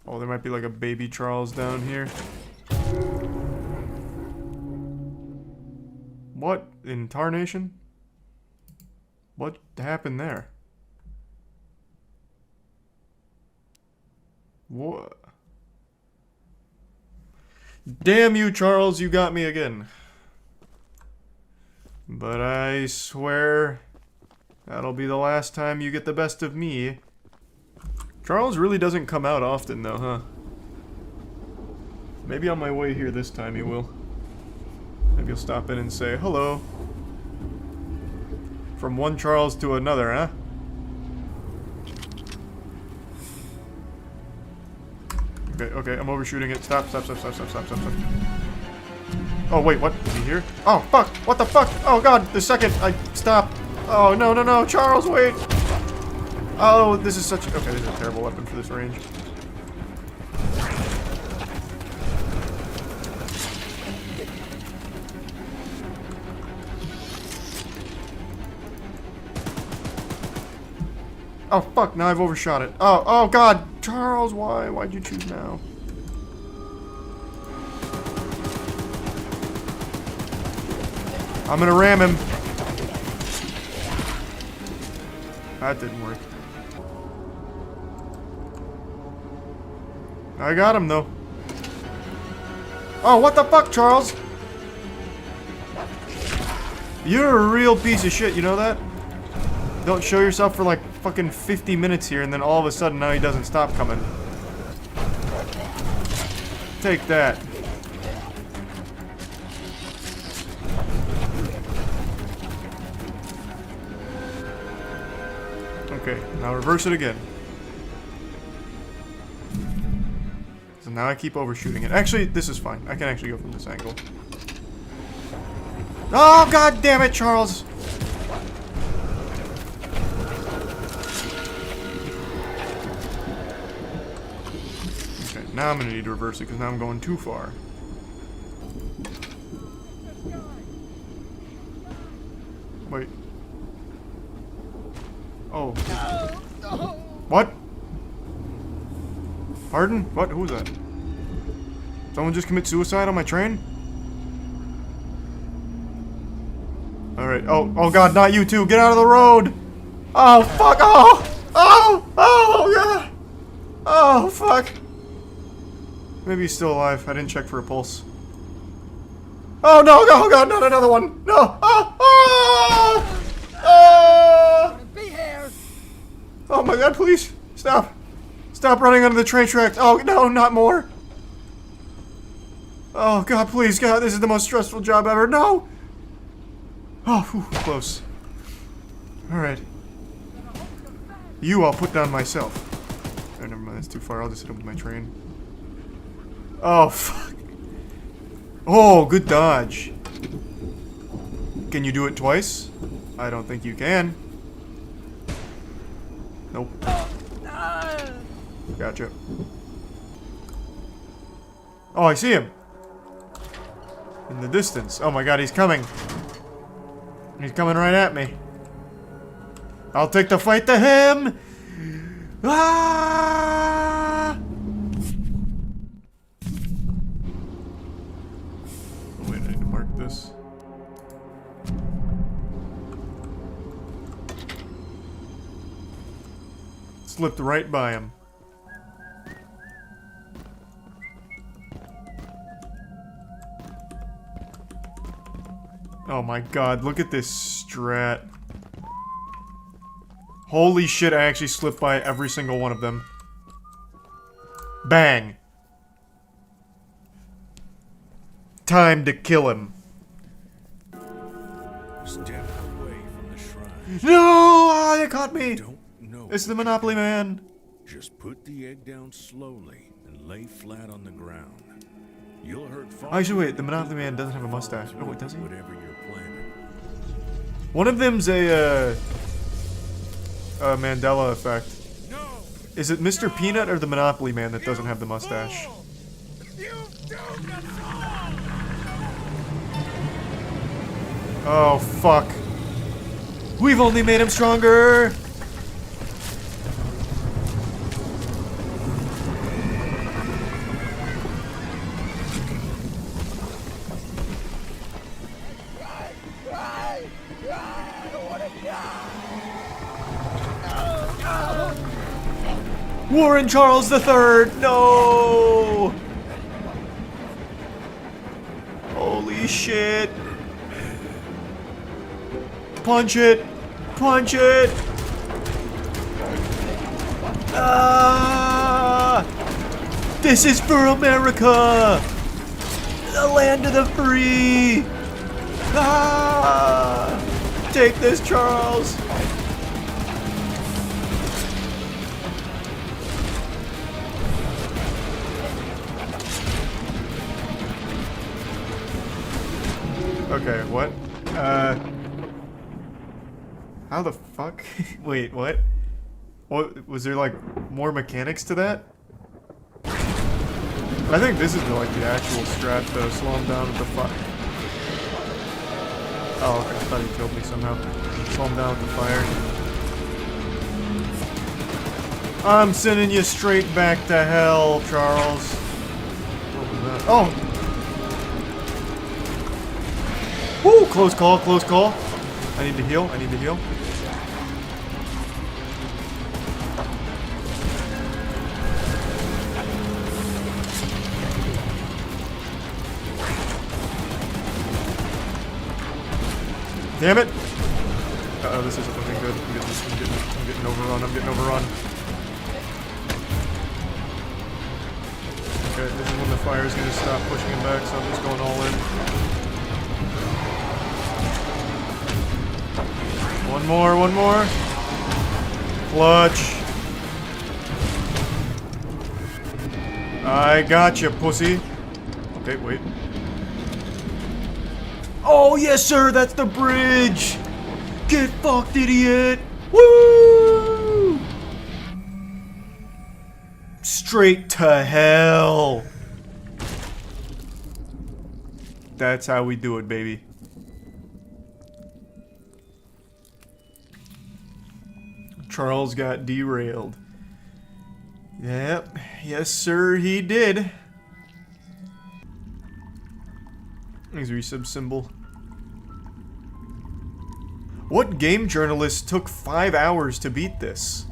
[SPEAKER 1] Oh, there might be like a baby Charles down here. What in tarnation? What happened there? What? Damn you, Charles, you got me again. But I swear that'll be the last time you get the best of me. Charles really doesn't come out often though, huh? Maybe on my way here this time he will. Maybe he'll stop in and say, hello. From one Charles to another, huh? Okay, okay, I'm overshooting it. Stop. Oh, wait, what? Is he here? Oh, fuck! What the fuck? Oh, God, the second I stop. Oh, no, Charles, wait! Oh, this is such... Okay, this is a terrible weapon for this range. Oh, fuck, now I've overshot it. Oh, God! Charles, why? Why'd you choose now? I'm gonna ram him. That didn't work. I got him, though. Oh, what the fuck, Charles? You're a real piece of shit, you know that? Don't show yourself for like fucking 50 minutes here, and then all of a sudden now he doesn't stop coming. Take that. Okay, now reverse it again. So now I keep overshooting it. Actually, this is fine. I can actually go from this angle. Oh, god damn it, Charles! Okay, now I'm gonna need to reverse it because now I'm going too far. Wait. Oh. What? Pardon? What? Who was that? Someone just commit suicide on my train? Alright. Oh god, not you two. Get out of the road! Oh, fuck! Oh, god! Oh, fuck! Maybe he's still alive. I didn't check for a pulse. Oh, no! Oh, god, not another one! No! Oh my god, please! Stop! Stop running under the train tracks! Oh, no, not more! Oh god, please, god, this is the most stressful job ever. No! Oh, whew, close. Alright. You I'll put down myself. Oh, never mind, that's too far. I'll just hit him with my train. Oh, fuck. Oh, good dodge. Can you do it twice? I don't think you can. Nope. Gotcha. Oh, I see him. In the distance. Oh my god, he's coming. He's coming right at me. I'll take the fight to him! Ah! Oh, wait, I need to mark this. Slipped right by him. Oh my god, look at this strat. Holy shit, I actually slipped by every single one of them. Bang. Time to kill him.
[SPEAKER 10] Step away from the shrine.
[SPEAKER 1] No! Ah, they caught me!
[SPEAKER 10] Don't know.
[SPEAKER 1] It's the Monopoly Man.
[SPEAKER 10] Just put the egg down slowly. and lay flat on the ground. You'll hurt far.
[SPEAKER 8] Actually, wait, the Monopoly Man doesn't have a mustache. Oh, wait, does he?
[SPEAKER 10] Whatever you're planning.
[SPEAKER 8] One of them's a Mandela effect. Is it Mr. Peanut or the Monopoly Man that doesn't have the mustache? Oh, fuck. We've only made him stronger! Warren Charles III! No! Holy shit! Punch it! Punch it! Ah! This is for America! The land of the free! Ah! Take this, Charles! Okay, what? How the fuck? Wait, what? What, was there like more mechanics to that? I think this is like the actual strat to slow him down with the fire. Oh, okay, I thought he killed me somehow. Slow him down with the fire. I'm sending you straight back to hell, Charles. What was that? Oh! Woo! Close call, close call. I need to heal, I need to heal. Damn it! Uh-oh, this isn't looking good. I'm getting overrun, I'm getting overrun. Okay, this is when the fire is going to stop pushing him back, so I'm just going all in. One more, one more. Clutch. I gotcha, pussy. Okay, wait. Oh, yes, sir, that's the bridge. Get fucked, idiot. Woo! Straight to hell. That's how we do it, baby. Charles got derailed. Yep. Yes, sir, he did. There's a resub symbol. What game journalist took 5 hours to beat this?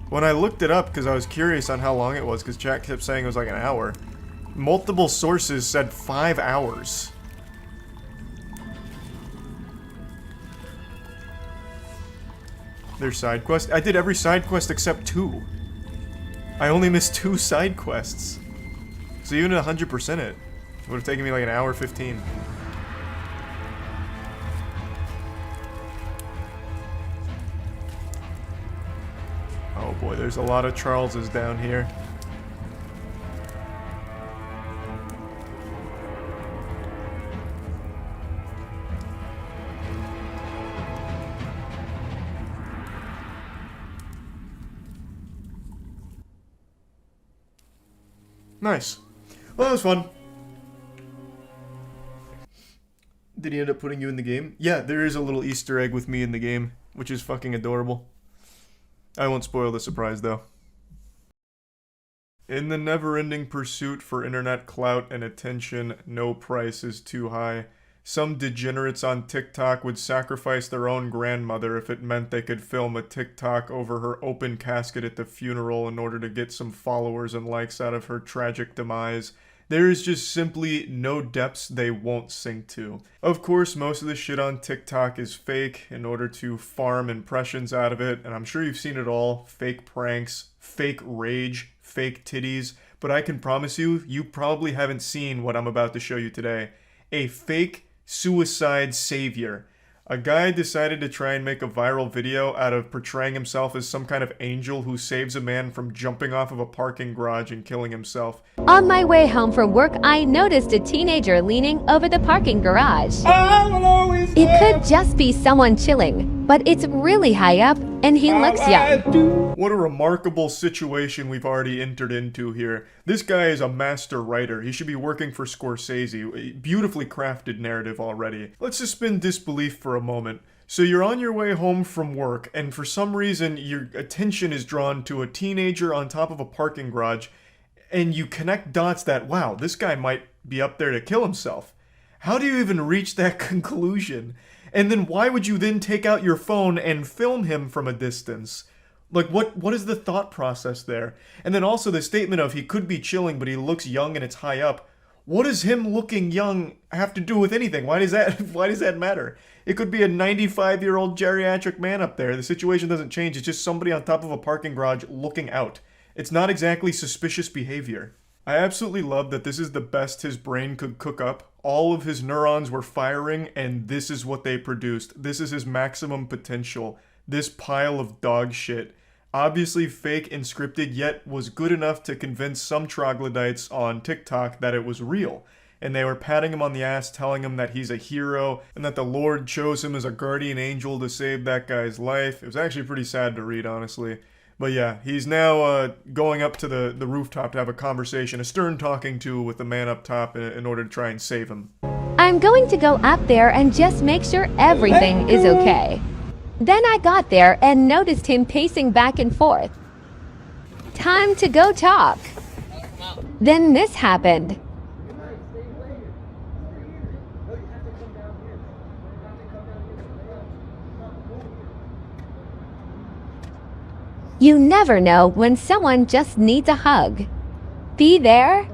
[SPEAKER 8] When I looked it up, because I was curious on how long it was, because chat kept saying it was like an hour, multiple sources said 5 hours. There's side quest. I did every side quest except 2. I only missed 2 side quests. So even at 100% it would have taken me like an hour 15. Oh boy, there's a lot of Charleses down here. Nice. Well, that was fun. Did he end up putting you in the game? Yeah, there is a little Easter egg with me in the game, which is fucking adorable. I won't spoil the surprise, though. In the never-ending pursuit for internet clout and attention, no price is too high. Some degenerates on TikTok would sacrifice their own grandmother if it meant they could film a TikTok over her open casket at the funeral in order to get some followers and likes out of her tragic demise. There is just simply no depths they won't sink to. Of course, most of the shit on TikTok is fake in order to farm impressions out of it, and I'm sure you've seen it all. Fake pranks, fake rage, fake titties, but I can promise you, you probably haven't seen what I'm about to show you today. A fake suicide savior. A guy decided to try and make a viral video out of portraying himself as some kind of angel who saves a man from jumping off of a parking garage and killing himself.
[SPEAKER 15] On my way home from work, I noticed a teenager leaning over the parking garage. It could just be someone chilling, but it's really high up and he looks young.
[SPEAKER 8] What a remarkable situation we've already entered into here. This guy is a master writer. He should be working for Scorsese. A beautifully crafted narrative already. Let's suspend disbelief for a moment. So you're on your way home from work, and for some reason your attention is drawn to a teenager on top of a parking garage, and you connect dots that, wow, this guy might be up there to kill himself. How do you even reach that conclusion? And then why would you then take out your phone and film him from a distance? Like, what is the thought process there? And then also the statement of he could be chilling, but he looks young and it's high up. What does him looking young have to do with anything? Why does that matter? It could be a 95-year-old geriatric man up there. The situation doesn't change. It's just somebody on top of a parking garage looking out. It's not exactly suspicious behavior. I absolutely love that this is the best his brain could cook up. All of his neurons were firing, and this is what they produced. This is his maximum potential. This pile of dog shit. Obviously fake and scripted, yet was good enough to convince some troglodytes on TikTok that it was real. And they were patting him on the ass, telling him that he's a hero, and that the Lord chose him as a guardian angel to save that guy's life. It was actually pretty sad to read, honestly. But yeah, he's now going up to the rooftop to have a conversation, a stern talking to with the man up top in order to try and save him.
[SPEAKER 15] I'm going to go up there and just make sure everything is okay. Then I got there and noticed him pacing back and forth. Time to go talk. Then this happened. You never know when someone just needs a hug. Be there.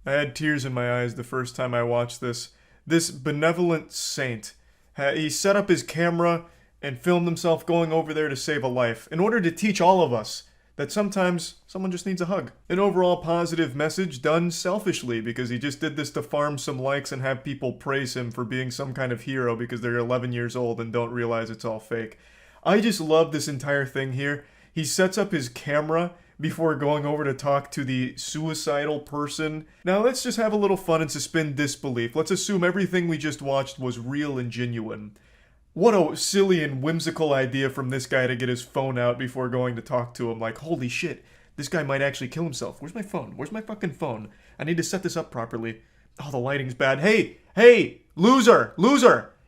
[SPEAKER 8] I had tears in my eyes the first time I watched this. This benevolent saint, he set up his camera and filmed himself going over there to save a life in order to teach all of us that sometimes someone just needs a hug. An overall positive message done selfishly because he just did this to farm some likes and have people praise him for being some kind of hero because they're 11 years old and don't realize it's all fake. I just love this entire thing here. He sets up his camera before going over to talk to the suicidal person. Now let's just have a little fun and suspend disbelief. Let's assume everything we just watched was real and genuine. What a silly and whimsical idea from this guy to get his phone out before going to talk to him. Like, holy shit, this guy might actually kill himself. Where's my phone? Where's my fucking phone? I need to set this up properly. Oh, the lighting's bad. Hey, loser!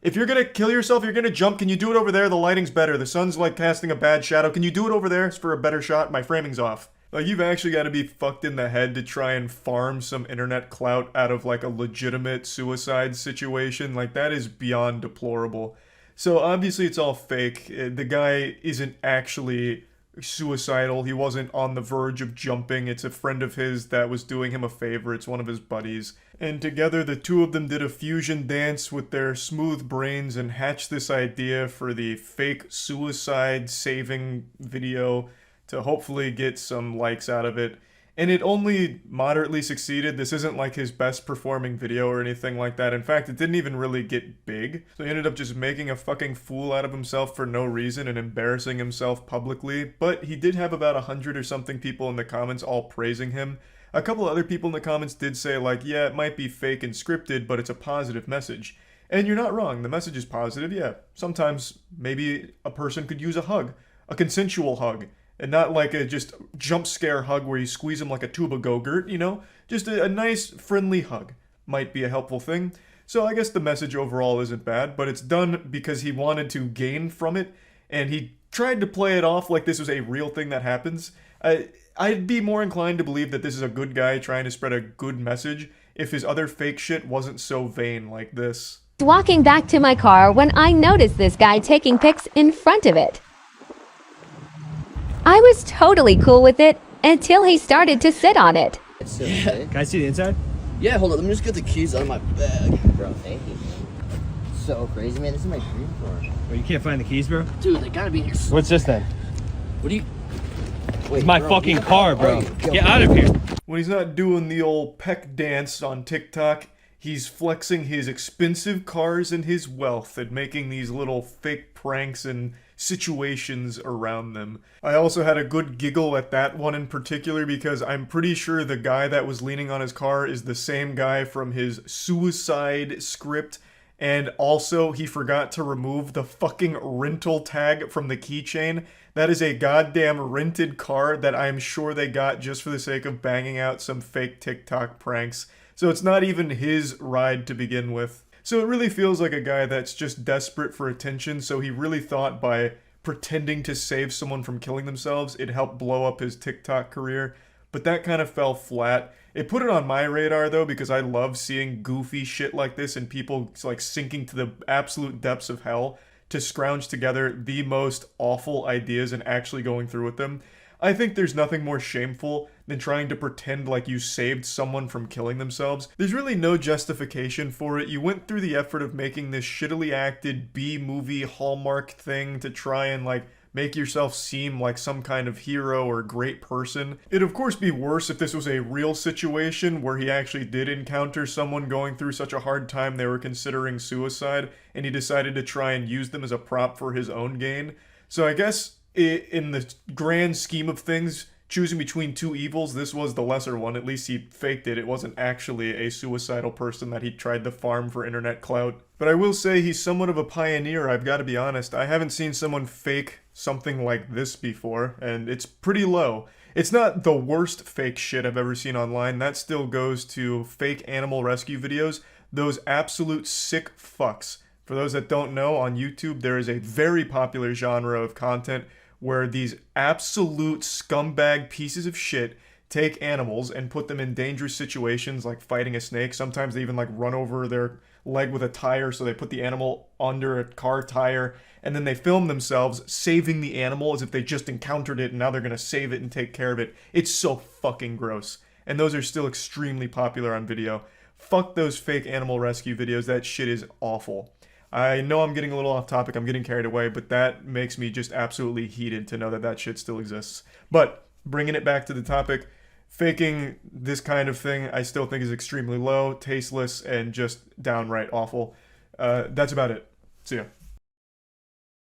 [SPEAKER 8] If you're gonna kill yourself, you're gonna jump, can you do it over there? The lighting's better. The sun's like casting a bad shadow. Can you do it over there? It's for a better shot. My framing's off. Like, you've actually got to be fucked in the head to try and farm some internet clout out of like a legitimate suicide situation. Like, that is beyond deplorable. So obviously it's all fake. The guy isn't actually suicidal. He wasn't on the verge of jumping. It's a friend of his that was doing him a favor. It's one of his buddies. And together the two of them did a fusion dance with their smooth brains and hatched this idea for the fake suicide saving video to hopefully get some likes out of it. And it only moderately succeeded. This isn't like his best performing video or anything like that. In fact, it didn't even really get big. So he ended up just making a fucking fool out of himself for no reason and embarrassing himself publicly. But he did have about 100 or something people in the comments all praising him. A couple other people in the comments did say like, yeah, it might be fake and scripted, but it's a positive message. And you're not wrong. The message is positive, yeah. Sometimes maybe a person could use a hug. A consensual hug. And not like a just jump scare hug where you squeeze him like a tube of Go-Gurt, you know? Just a nice, friendly hug might be a helpful thing. So I guess the message overall isn't bad, but it's done because he wanted to gain from it, and he tried to play it off like this was a real thing that happens. I'd be more inclined to believe that this is a good guy trying to spread a good message if his other fake shit wasn't so vain like this.
[SPEAKER 15] Walking back to my car when I noticed this guy taking pics in front of it. I was totally cool with it until he started to sit on it.
[SPEAKER 16] Yeah. Can I see the inside?
[SPEAKER 17] Yeah, hold on. Let me just get the keys out of my bag.
[SPEAKER 16] Bro, thank you. So crazy, man. This is my dream car. Well, you can't find the keys, bro?
[SPEAKER 17] Dude, they gotta be in here.
[SPEAKER 16] What's this then?
[SPEAKER 17] What do you...
[SPEAKER 16] Wait, it's my fucking car, bro. Get out of here.
[SPEAKER 8] When he's not doing the old peck dance on TikTok, He's flexing his expensive cars and his wealth and making these little fake pranks and situations around them. I also had a good giggle at that one in particular because I'm pretty sure the guy that was leaning on his car is the same guy from his suicide script, and also he forgot to remove the fucking rental tag from the keychain. That is a goddamn rented car that I'm sure they got just for the sake of banging out some fake TikTok pranks. So it's not even his ride to begin with. So it really feels like a guy that's just desperate for attention, so he really thought by pretending to save someone from killing themselves, it helped blow up his TikTok career. But that kind of fell flat. It put it on my radar though, because I love seeing goofy shit like this and people like sinking to the absolute depths of hell to scrounge together the most awful ideas and actually going through with them. I think there's nothing more shameful than trying to pretend like you saved someone from killing themselves. There's really no justification for it. You went through the effort of making this shittily acted B-movie Hallmark thing to try and like make yourself seem like some kind of hero or great person. It'd of course be worse if this was a real situation where he actually did encounter someone going through such a hard time they were considering suicide and he decided to try and use them as a prop for his own gain. So I guess in the grand scheme of things, choosing between two evils, this was the lesser one. At least he faked it. It wasn't actually a suicidal person that he tried to farm for internet clout. But I will say he's somewhat of a pioneer, I've got to be honest. I haven't seen someone fake something like this before, and it's pretty low. It's not the worst fake shit I've ever seen online. That still goes to fake animal rescue videos. Those absolute sick fucks. For those that don't know, on YouTube there is a very popular genre of content where these absolute scumbag pieces of shit take animals and put them in dangerous situations like fighting a snake. Sometimes they even like run over their leg with a tire, so they put the animal under a car tire and then they film themselves saving the animal as if they just encountered it and now they're gonna save it and take care of it. It's so fucking gross. And those are still extremely popular on video. Fuck those fake animal rescue videos. That shit is awful. I know I'm getting a little off topic, I'm getting carried away, but that makes me just absolutely heated to know that that shit still exists. But, bringing it back to the topic, faking this kind of thing I still think is extremely low, tasteless, and just downright awful. That's about it. See ya.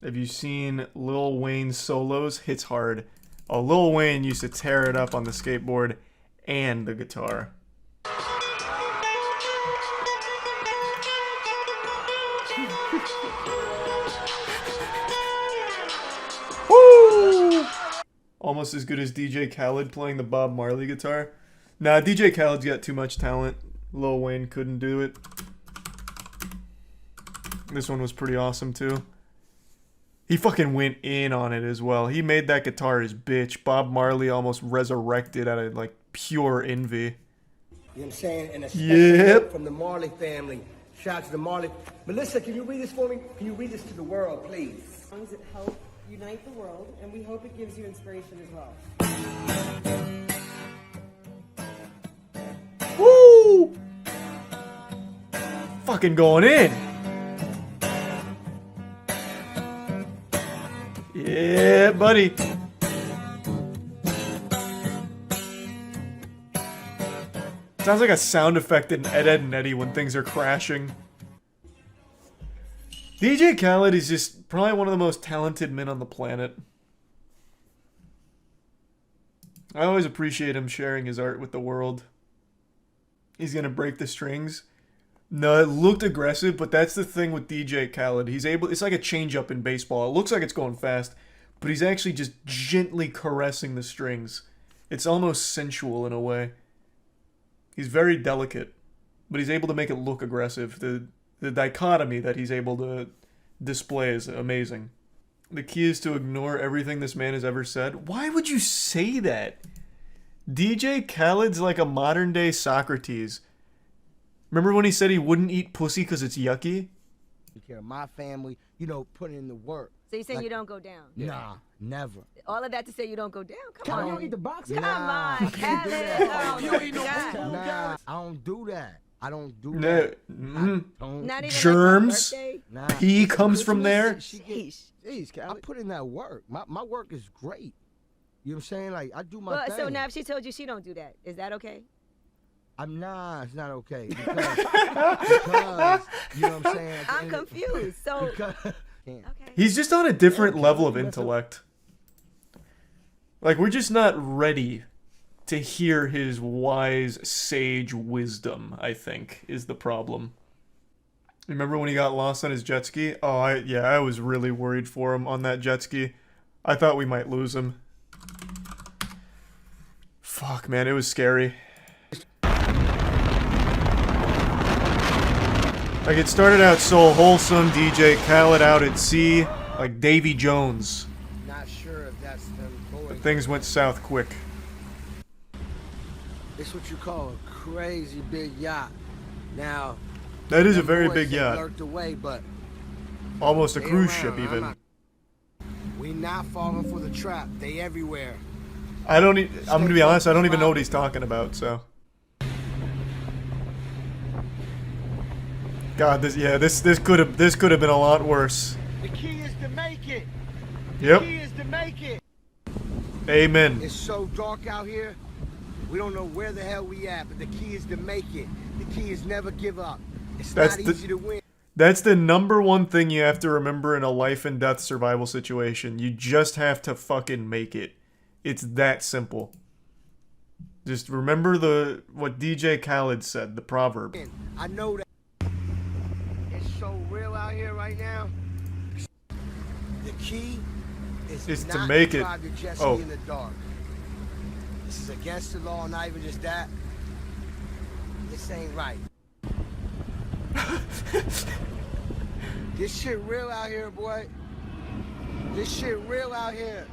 [SPEAKER 8] Have you seen Lil Wayne's solos? Hits hard. Oh, Lil Wayne used to tear it up on the skateboard and the guitar. Woo! Almost as good as DJ Khaled playing the Bob Marley guitar. Nah, DJ Khaled's got too much talent. Lil Wayne couldn't do it. This one was pretty awesome too. He fucking went in on it as well. He made that guitar his bitch. Bob Marley almost resurrected out of like pure envy.
[SPEAKER 11] You know what I'm saying? And a
[SPEAKER 8] Yep.
[SPEAKER 11] note from the Marley family. Shout out to the Marley. Melissa, can you read this for me? Can you read this to the world, please?
[SPEAKER 18] Songs that help unite the world, and we hope it gives you inspiration as well.
[SPEAKER 8] Woo! Fucking going in. Yeah, buddy. Sounds like a sound effect in Ed, Edd n Eddy when things are crashing. DJ Khaled is just probably one of the most talented men on the planet. I always appreciate him sharing his art with the world. He's gonna break the strings. No, it looked aggressive, but that's the thing with DJ Khaled. He's able, it's like a changeup in baseball. It looks like it's going fast, but he's actually just gently caressing the strings. It's almost sensual in a way. He's very delicate, but he's able to make it look aggressive. The dichotomy that he's able to display is amazing. The key is to ignore everything this man has ever said. Why would you say that? DJ Khaled's like a modern day Socrates. Remember when he said he wouldn't eat pussy because it's yucky?
[SPEAKER 11] Take care of my family, you know, put in the work.
[SPEAKER 20] So you're saying
[SPEAKER 11] Like-
[SPEAKER 20] you don't go down?
[SPEAKER 11] Nah, never.
[SPEAKER 20] All of that to say you don't go down? Come
[SPEAKER 11] I
[SPEAKER 20] on.
[SPEAKER 11] don't eat the box.
[SPEAKER 20] Come
[SPEAKER 11] Nah,
[SPEAKER 20] on,
[SPEAKER 11] I can't do
[SPEAKER 20] Khaled.
[SPEAKER 11] that.
[SPEAKER 20] Oh, you don't eat no
[SPEAKER 11] Nah,
[SPEAKER 20] box.
[SPEAKER 11] I don't do that. I don't do
[SPEAKER 8] No,
[SPEAKER 11] that.
[SPEAKER 8] mm,
[SPEAKER 11] I don't-
[SPEAKER 20] Not even
[SPEAKER 8] germs.
[SPEAKER 20] like my birthday?
[SPEAKER 11] Nah.
[SPEAKER 8] Pee comes from there.
[SPEAKER 11] Jeez, I put in that work. My work is great. You know what I'm saying? Like, I do my
[SPEAKER 20] Well,
[SPEAKER 11] thing.
[SPEAKER 20] so now if she told you she don't do that, is that okay?
[SPEAKER 11] It's not okay. Because you know what I'm saying?
[SPEAKER 20] I'm confused. So
[SPEAKER 8] He's just on a different level of intellect. Like, we're just not ready to hear his wise, sage wisdom, I think, is the problem. Remember when he got lost on his jet ski? Oh, I was really worried for him on that jet ski. I thought we might lose him. Fuck, man, it was scary. Like, it started out so wholesome, DJ Khaled out at sea, like Davy Jones.
[SPEAKER 11] Not sure if that's them going.
[SPEAKER 8] But things went south quick.
[SPEAKER 11] It's what you call a crazy big yacht. Now,
[SPEAKER 8] That is a
[SPEAKER 11] them
[SPEAKER 8] very
[SPEAKER 11] boys
[SPEAKER 8] big
[SPEAKER 11] have
[SPEAKER 8] yacht.
[SPEAKER 11] lurked away, but
[SPEAKER 8] Almost a
[SPEAKER 11] they
[SPEAKER 8] cruise
[SPEAKER 11] around.
[SPEAKER 8] ship, even.
[SPEAKER 11] We not falling for the trap. They everywhere.
[SPEAKER 8] I'm gonna be honest, I don't even know what he's talking about, so. God, this could have been a lot worse.
[SPEAKER 11] The key is to make it.
[SPEAKER 8] Yep.
[SPEAKER 11] The key is to make it.
[SPEAKER 8] Amen.
[SPEAKER 11] It's so dark out here. We don't know where the hell we at, but the key is to make it. The key is never give up. It's
[SPEAKER 8] That's
[SPEAKER 11] not
[SPEAKER 8] the-
[SPEAKER 11] easy to win.
[SPEAKER 8] That's the number one thing you have to remember in a life and death survival situation. You just have to fucking make it. It's that simple. Just remember what DJ Khaled said, the proverb.
[SPEAKER 11] I know that it's so real out here right now. The key is
[SPEAKER 8] to
[SPEAKER 11] not
[SPEAKER 8] make
[SPEAKER 11] to
[SPEAKER 8] it.
[SPEAKER 11] drive your jet ski
[SPEAKER 8] Oh.
[SPEAKER 11] in the dark. This is against the law, not even just that. This ain't right. This shit real out here, boy. This shit real out here.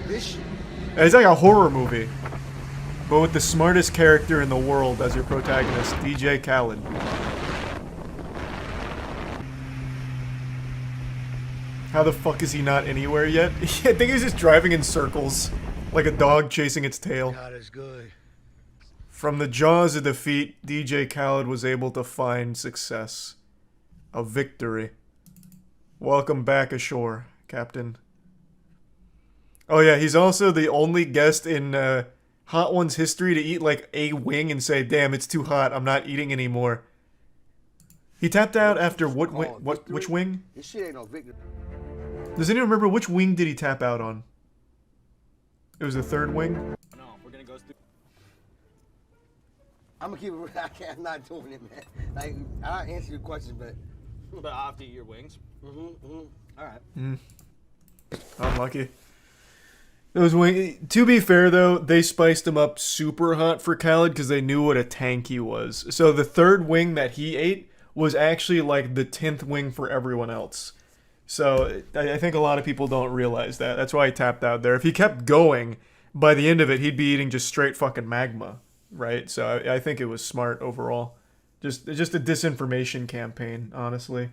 [SPEAKER 11] This shit.
[SPEAKER 8] It's like a horror movie, but with the smartest character in the world as your protagonist, DJ Khaled. How the fuck is he not anywhere yet? I think he's just driving in circles, like a dog chasing its tail.
[SPEAKER 11] God is good.
[SPEAKER 8] From the jaws of defeat, DJ Khaled was able to find success. A victory. Welcome back ashore, Captain. Oh yeah, he's also the only guest in Hot One's history to eat like a wing and say, "Damn, it's too hot. I'm not eating anymore." He tapped out after which wing?
[SPEAKER 11] This shit ain't no victory.
[SPEAKER 8] Does anyone remember which wing did he tap out on? It was the third wing.
[SPEAKER 11] No, we're gonna go through. I'm gonna keep it. I'm not doing it, man. Like, I'll answer your question, but.
[SPEAKER 17] But I have to eat your wings.
[SPEAKER 11] All right.
[SPEAKER 8] Unlucky. Those wing. To be fair though, they spiced him up super hot for Khaled because they knew what a tank he was. So the third wing that he ate was actually like the 10th wing for everyone else. So I think a lot of people don't realize that. That's why he tapped out there. If he kept going, by the end of it, he'd be eating just straight fucking magma, right? So I think it was smart overall. Just a disinformation campaign, honestly.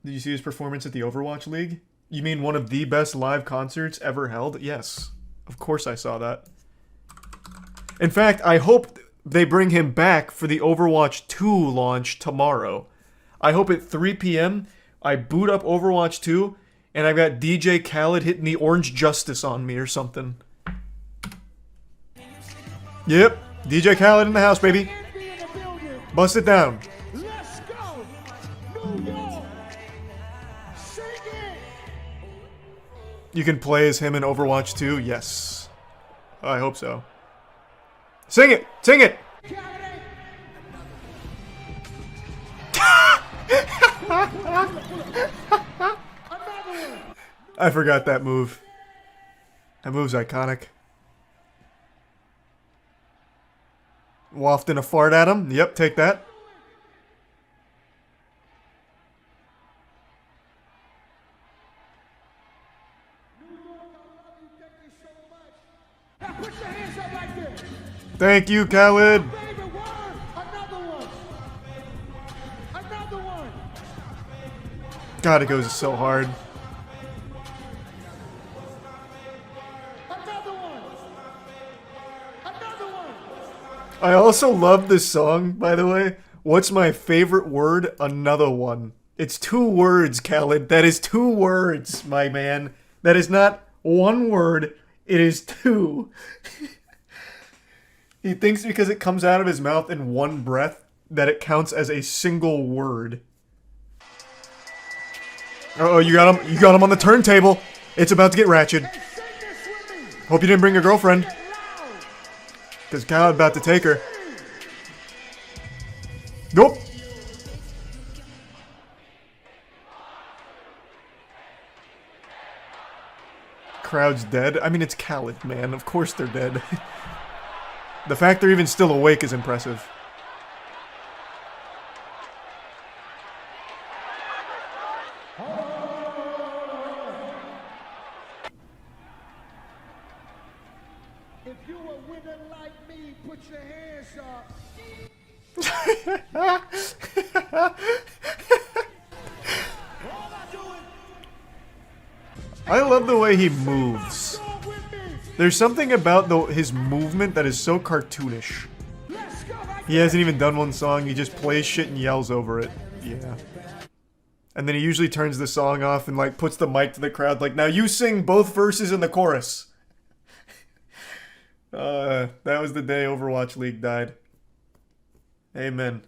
[SPEAKER 8] Did you see his performance at the Overwatch League? You mean one of the best live concerts ever held? Yes. Of course I saw that. In fact, I hope they bring him back for the Overwatch 2 launch tomorrow. I hope at 3 p.m. I boot up Overwatch 2 and I've got DJ Khaled hitting the Orange Justice on me or something. Yep. DJ Khaled in the house, baby. Bust it down.
[SPEAKER 10] Let's go! New York! Sing it!
[SPEAKER 8] You can play as him in Overwatch 2? Yes. I hope so. Sing it! Sing it! I forgot that move. That move's iconic. Wafting a fart at him? Yep, take that. Thank you, Khaled. God, it goes so hard. I also love this song, by the way. What's my favorite word? Another one. It's 2 words, Khaled. That is 2 words, my man. That is not 1 word. It is 2. He thinks because it comes out of his mouth in one breath that it counts as a single word. Oh, you got him. You got him on the turntable. It's about to get ratchet. Hope you didn't bring your girlfriend. Because Khaled about to take her. Nope. Crowd's dead. I mean, it's Khaled, man. Of course they're dead. The fact they're even still awake is impressive.
[SPEAKER 11] If you a winner like me, put your hands up.
[SPEAKER 8] I love the way he moves. There's something about his movement that is so cartoonish. He hasn't even done one song, he just plays shit and yells over it. Yeah. And then he usually turns the song off and like puts the mic to the crowd like, now you sing both verses in the chorus. That was the day Overwatch League died. Amen.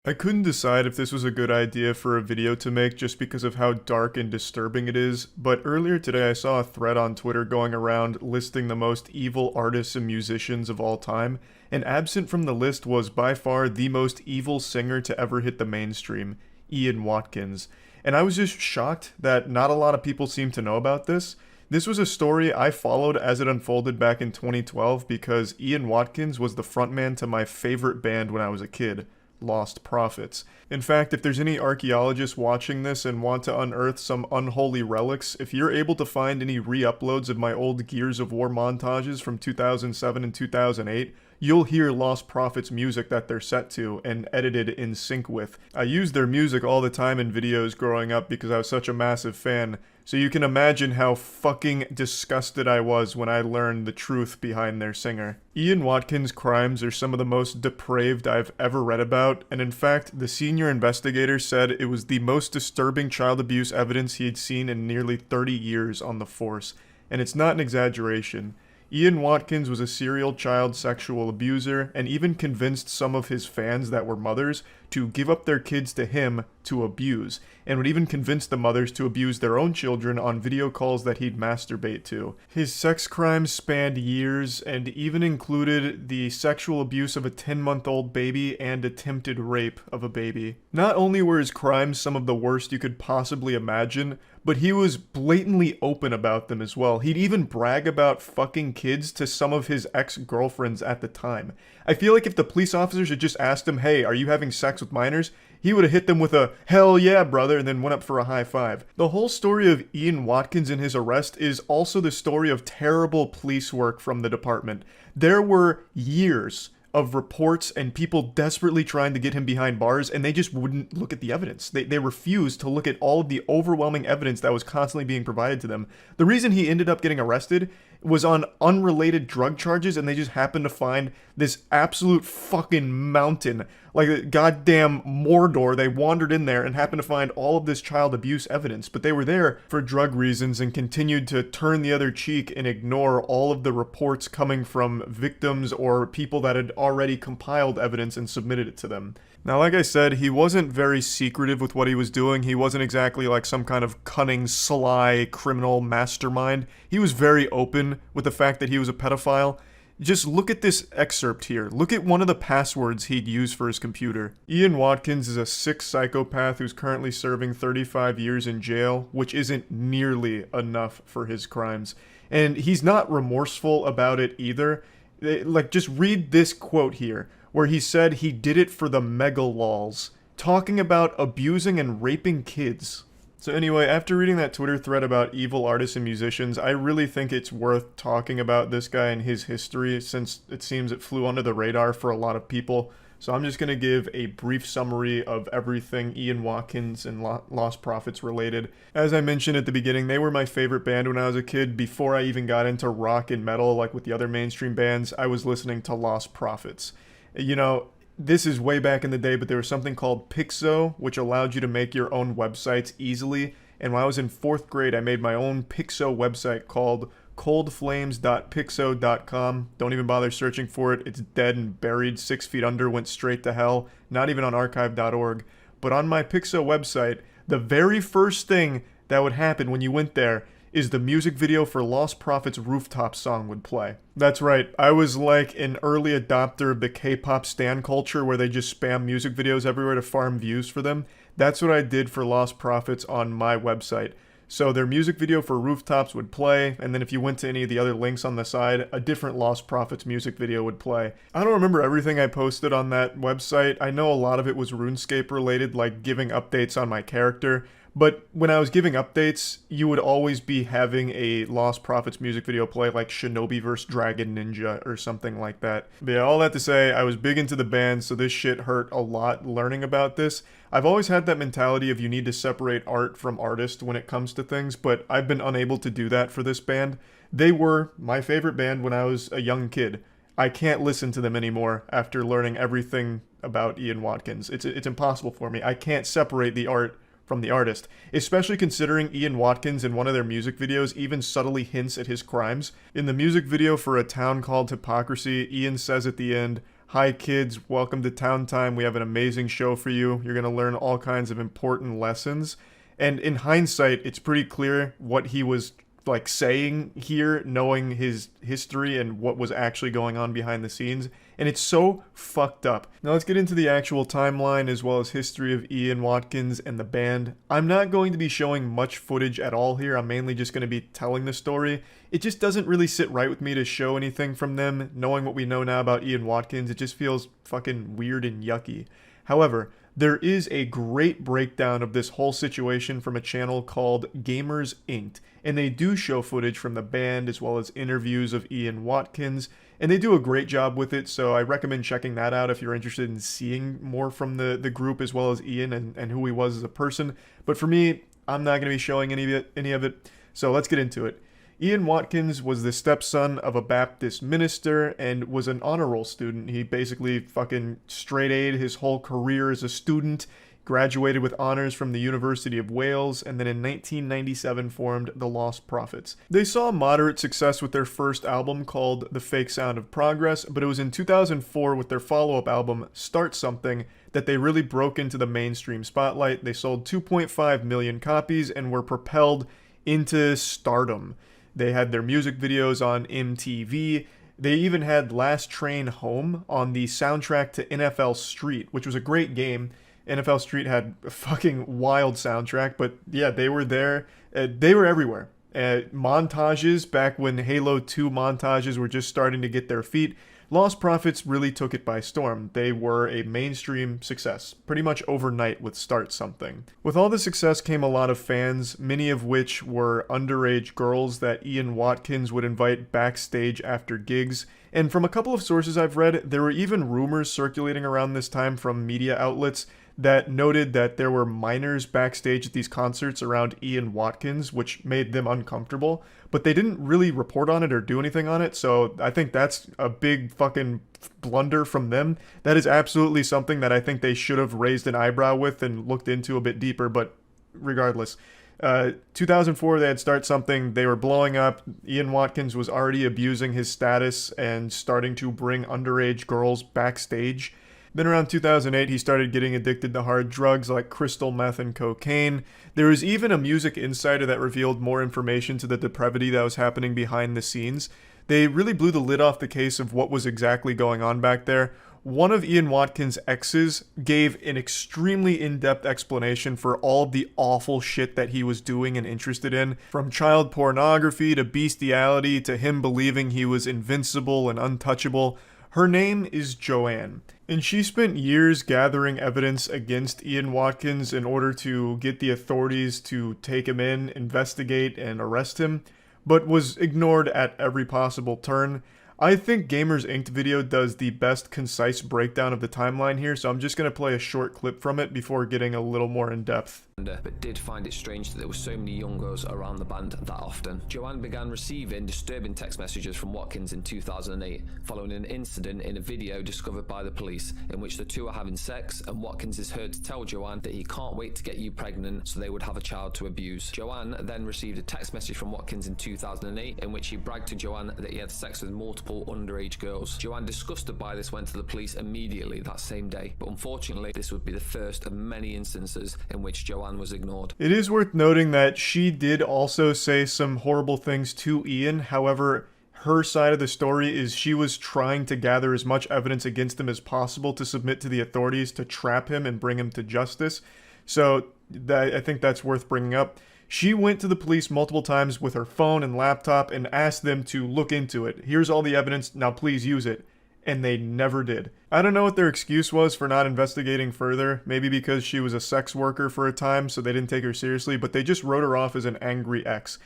[SPEAKER 8] I couldn't decide if this was a good idea for a video to make just because of how dark and disturbing it is, but earlier today I saw a thread on Twitter going around listing the most evil artists and musicians of all time, and absent from the list was by far the most evil singer to ever hit the mainstream, Ian Watkins. And I was just shocked that not a lot of people seem to know about this. This was a story I followed as it unfolded back in 2012 because Ian Watkins was the frontman to my favorite band when I was a kid, Lost Prophets. In fact, if there's any archaeologists watching this and want to unearth some unholy relics, if you're able to find any re-uploads of my old Gears of War montages from 2007 and 2008, you'll hear Lost Prophets music that they're set to and edited in sync with. I used their music all the time in videos growing up because I was such a massive fan, so you can imagine how fucking disgusted I was when I learned the truth behind their singer. Ian Watkins' crimes are some of the most depraved I've ever read about, and in fact, the senior investigator said it was the most disturbing child abuse evidence he had seen in nearly 30 years on the force, and it's not an exaggeration. Ian Watkins was a serial child sexual abuser and even convinced some of his fans that were mothers to give up their kids to him to abuse, and would even convince the mothers to abuse their own children on video calls that he'd masturbate to. His sex crimes spanned years and even included the sexual abuse of a 10-month-old baby and attempted rape of a baby. Not only were his crimes some of the worst you could possibly imagine, but he was blatantly open about them as well. He'd even brag about fucking kids to some of his ex-girlfriends at the time. I feel like if the police officers had just asked him, hey, are you having sex with minors? He would have hit them with a, hell yeah, brother, and then went up for a high five. The whole story of Ian Watkins and his arrest is also the story of terrible police work from the department. There were years of reports and people desperately trying to get him behind bars, and they just wouldn't look at the evidence. They refused to look at all of the overwhelming evidence that was constantly being provided to them. The reason he ended up getting arrested was on unrelated drug charges, and they just happened to find this absolute fucking mountain, like a goddamn Mordor. They wandered in there and happened to find all of this child abuse evidence, but they were there for drug reasons and continued to turn the other cheek and ignore all of the reports coming from victims or people that had already compiled evidence and submitted it to them. Now, like I said, he wasn't very secretive with what he was doing. He wasn't exactly like some kind of cunning, sly, criminal mastermind. He was very open with the fact that he was a pedophile. Just look at this excerpt here. Look at one of the passwords he'd use for his computer. Ian Watkins is a sick psychopath who's currently serving 35 years in jail, which isn't nearly enough for his crimes. And he's not remorseful about it either. Like, just read this quote here, where he said he did it for the mega lols, talking about abusing and raping kids. So anyway, after reading that Twitter thread about evil artists and musicians, I really think it's worth talking about this guy and his history, since it seems it flew under the radar for a lot of people. So I'm just going to give a brief summary of everything Ian Watkins and Lost Prophets related. As I mentioned at the beginning, they were my favorite band when I was a kid. Before I even got into rock and metal, like with the other mainstream bands, I was listening to Lost Prophets. You know, this is way back in the day, but there was something called Penguinz0, which allowed you to make your own websites easily. And when I was in 4th grade, I made my own Penguinz0 website called coldflames.pixo.com. Don't even bother searching for it. It's dead and buried 6 feet under, went straight to hell. Not even on archive.org. But on my Pixo website, the very first thing that would happen when you went there is the music video for Lost Prophet's Rooftop song would play. That's right, I was like an early adopter of the K-pop stan culture where they just spam music videos everywhere to farm views for them. That's what I did for Lost Prophets on my website. So their music video for Rooftops would play, and then if you went to any of the other links on the side, a different Lost Prophets music video would play. I don't remember everything I posted on that website. I know a lot of it was RuneScape related, like giving updates on my character. But when I was giving updates, you would always be having a Lost Prophets music video play, like Shinobi vs. Dragon Ninja or something like that. But yeah, all that to say, I was big into the band, so this shit hurt a lot learning about this. I've always had that mentality of you need to separate art from artist when it comes to things, but I've been unable to do that for this band. They were my favorite band when I was a young kid. I can't listen to them anymore after learning everything about Ian Watkins. It's impossible for me. I can't separate the art from the artist, especially considering Ian Watkins in one of their music videos even subtly hints at his crimes. In the music video for A Town Called Hypocrisy, Ian says at the end, "Hi kids, welcome to Town Time. We have an amazing show for you. You're going to learn all kinds of important lessons." And in hindsight, it's pretty clear what he was like saying here, knowing his history and what was actually going on behind the scenes. And it's so fucked up. Now let's get into the actual timeline as well as history of Ian Watkins and the band. I'm not going to be showing much footage at all here. I'm mainly just going to be telling the story. It just doesn't really sit right with me to show anything from them. Knowing what we know now about Ian Watkins, it just feels fucking weird and yucky. However, there is a great breakdown of this whole situation from a channel called Gamers Inked, and they do show footage from the band as well as interviews of Ian Watkins, and they do a great job with it, so I recommend checking that out if you're interested in seeing more from the group as well as Ian and who he was as a person. But for me, I'm not going to be showing any of it, so let's get into it. Ian Watkins was the stepson of a Baptist minister and was an honor roll student. He basically fucking straight A'd his whole career as a student, graduated with honors from the University of Wales, and then in 1997 formed the Lost Prophets. They saw moderate success with their first album called The Fake Sound of Progress, but it was in 2004 with their follow-up album, Start Something, that they really broke into the mainstream spotlight. They sold 2.5 million copies and were propelled into stardom. They had their music videos on MTV. They even had Last Train Home on the soundtrack to NFL Street, which was a great game. NFL Street had a fucking wild soundtrack, but yeah, they were there. They were everywhere. Montages, back when Halo 2 montages were just starting to get their feet, Lost Prophets really took it by storm. They were a mainstream success, pretty much overnight with Start Something. With all the success came a lot of fans, many of which were underage girls that Ian Watkins would invite backstage after gigs. And from a couple of sources I've read, there were even rumors circulating around this time from media outlets that noted that there were minors backstage at these concerts around Ian Watkins, which made them uncomfortable, but they didn't really report on it or do anything on it, so I think that's a big fucking blunder from them. That is absolutely something that I think they should have raised an eyebrow with and looked into a bit deeper, but regardless. 2004, they had Start Something, they were blowing up. Ian Watkins was already abusing his status and starting to bring underage girls backstage. Then around 2008, he started getting addicted to hard drugs like crystal meth and cocaine. There was even a music insider that revealed more information to the depravity that was happening behind the scenes. They really blew the lid off the case of what was exactly going on back there. One of Ian Watkins' exes gave an extremely in-depth explanation for all of the awful shit that he was doing and interested in, from child pornography to bestiality to him believing he was invincible and untouchable. Her name is Joanne, and she spent years gathering evidence against Ian Watkins in order to get the authorities to take him in, investigate, and arrest him, but was ignored at every possible turn. I think Gamers Inc. video does the best concise breakdown of the timeline here, so I'm just going to play a short clip from it before getting a little more in depth.
[SPEAKER 3] But did find it strange that there were so many young girls around the band that often. Joanne began receiving disturbing text messages from Watkins in 2008, following an incident in a video discovered by the police, in which the two are having sex, and Watkins is heard to tell Joanne that he can't wait to get you pregnant so they would have a child to abuse. Joanne then received a text message from Watkins in 2008, in which he bragged to Joanne that he had sex with multiple underage girls. Joanne, disgusted by this, went to the police immediately that same day, but unfortunately this would be the first of many instances in which Joanne was ignored.
[SPEAKER 8] It is worth noting that she did also say some horrible things to Ian. However, her side of the story is she was trying to gather as much evidence against him as possible to submit to the authorities to trap him and bring him to justice. So I think that's worth bringing up. She went to the police multiple times with her phone and laptop and asked them to look into it. Here's all the evidence, now please use it. And they never did. I don't know what their excuse was for not investigating further. Maybe because she was a sex worker for a time, so they didn't take her seriously, but they just wrote her off as an angry ex.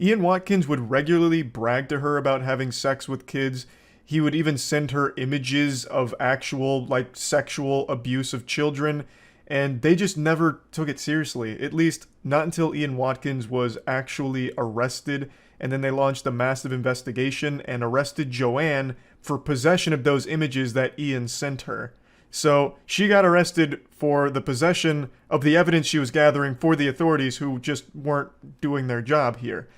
[SPEAKER 8] Ian Watkins would regularly brag to her about having sex with kids. He would even send her images of actual, like, sexual abuse of children, and they just never took it seriously. At least, not until Ian Watkins was actually arrested, and then they launched a massive investigation and arrested Joanne for possession of those images that Ian sent her. So she got arrested for the possession of the evidence she was gathering for the authorities, who just weren't doing their job here.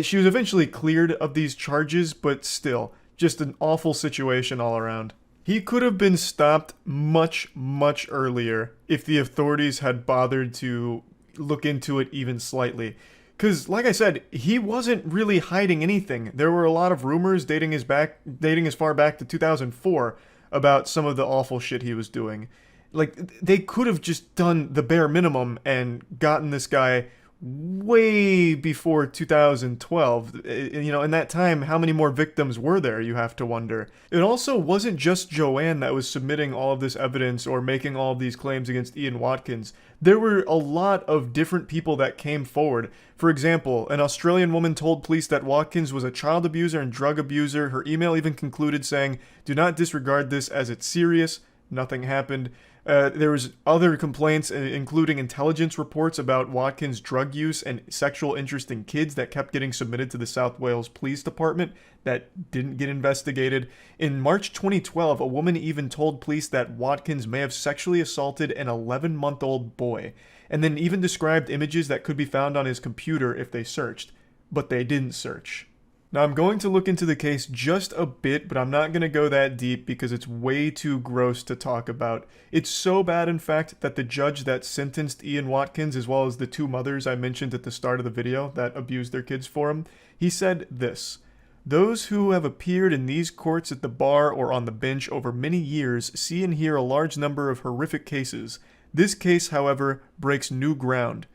[SPEAKER 8] She was eventually cleared of these charges, but still, just an awful situation all around. He could have been stopped much, much earlier if the authorities had bothered to look into it even slightly. Because, like I said, he wasn't really hiding anything. There were a lot of rumors dating as far back to 2004 about some of the awful shit he was doing. Like, they could have just done the bare minimum and gotten this guy way before 2012. You know, in that time, how many more victims were there, you have to wonder. It also wasn't just Joanne that was submitting all of this evidence or making all of these claims against Ian Watkins. There were a lot of different people that came forward. For example, an Australian woman told police that Watkins was a child abuser and drug abuser. Her email even concluded saying, "Do not disregard this as it's serious." Nothing happened. There was other complaints, including intelligence reports about Watkins' drug use and sexual interest in kids that kept getting submitted to the South Wales Police Department that didn't get investigated. In March 2012, a woman even told police that Watkins may have sexually assaulted an 11-month-old boy, and then even described images that could be found on his computer if they searched. But they didn't search. Now, I'm going to look into the case just a bit, but I'm not going to go that deep because it's way too gross to talk about. It's so bad, in fact, that the judge that sentenced Ian Watkins, as well as the two mothers I mentioned at the start of the video that abused their kids for him, he said this: "Those who have appeared in these courts at the bar or on the bench over many years see and hear a large number of horrific cases. This case, however, breaks new ground.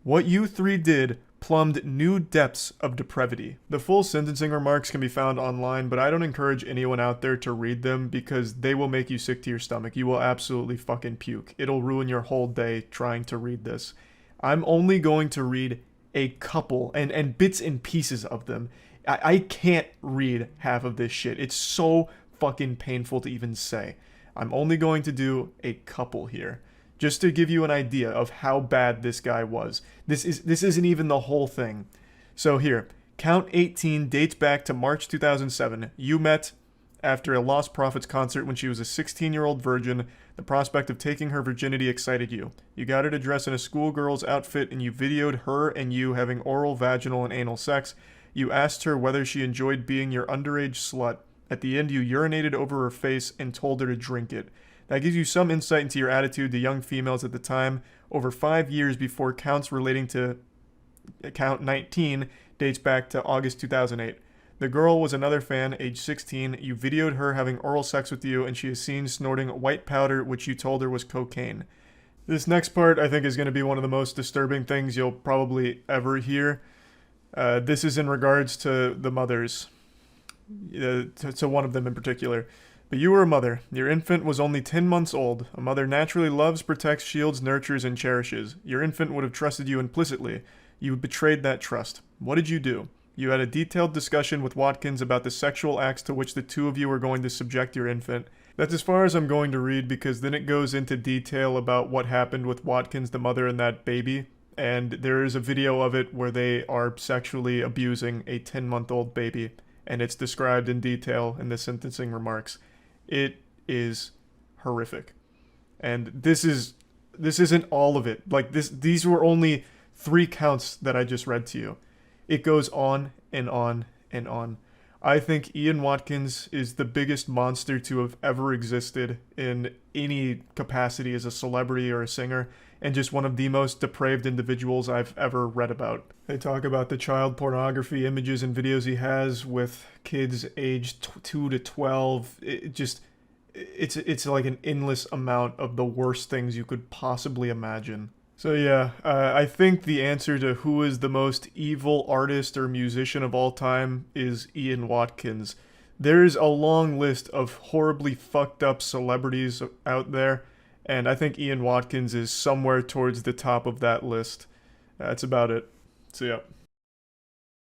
[SPEAKER 8] What you three did plumbed new depths of depravity." The full sentencing remarks can be found online, but I don't encourage anyone out there to read them because they will make you sick to your stomach. You will absolutely fucking puke. It'll ruin your whole day trying to read this. I'm only going to read a couple and bits and pieces of them. I can't read half of this shit. It's so fucking painful to even say. I'm only going to do a couple here, just to give you an idea of how bad this guy was. This isn't even the whole thing. So here, count 18 dates back to March 2007. You met after a Lost Prophets concert when she was a 16-year-old virgin. The prospect of taking her virginity excited you. You got her to dress in a schoolgirl's outfit and you videoed her and you having oral, vaginal, and anal sex. You asked her whether she enjoyed being your underage slut. At the end, you urinated over her face and told her to drink it. That gives you some insight into your attitude to young females at the time. Over 5 years before counts relating to count 19 dates back to August 2008. The girl was another fan, age 16. You videoed her having oral sex with you, and she is seen snorting white powder, which you told her was cocaine. This next part, I think, is going to be one of the most disturbing things you'll probably ever hear. This is in regards to the mothers, to one of them in particular. But you were a mother. Your infant was only 10 months old. A mother naturally loves, protects, shields, nurtures, and cherishes. Your infant would have trusted you implicitly. You betrayed that trust. What did you do? You had a detailed discussion with Watkins about the sexual acts to which the two of you were going to subject your infant. That's as far as I'm going to read, because then it goes into detail about what happened with Watkins, the mother, and that baby. And there is a video of it where they are sexually abusing a 10-month-old baby. And it's described in detail in the sentencing remarks. It is horrific. And this isn't all of it. Like, these were only 3 counts that I just read to you. It goes on and on and on. I think Ian Watkins is the biggest monster to have ever existed in any capacity as a celebrity or a singer, and just one of the most depraved individuals I've ever read about. They talk about the child pornography images and videos he has with kids aged 2 to 12. It's like an endless amount of the worst things you could possibly imagine. So yeah, I think the answer to who is the most evil artist or musician of all time is Ian Watkins. There's a long list of horribly fucked up celebrities out there, and I think Ian Watkins is somewhere towards the top of that list. That's about it. So yeah.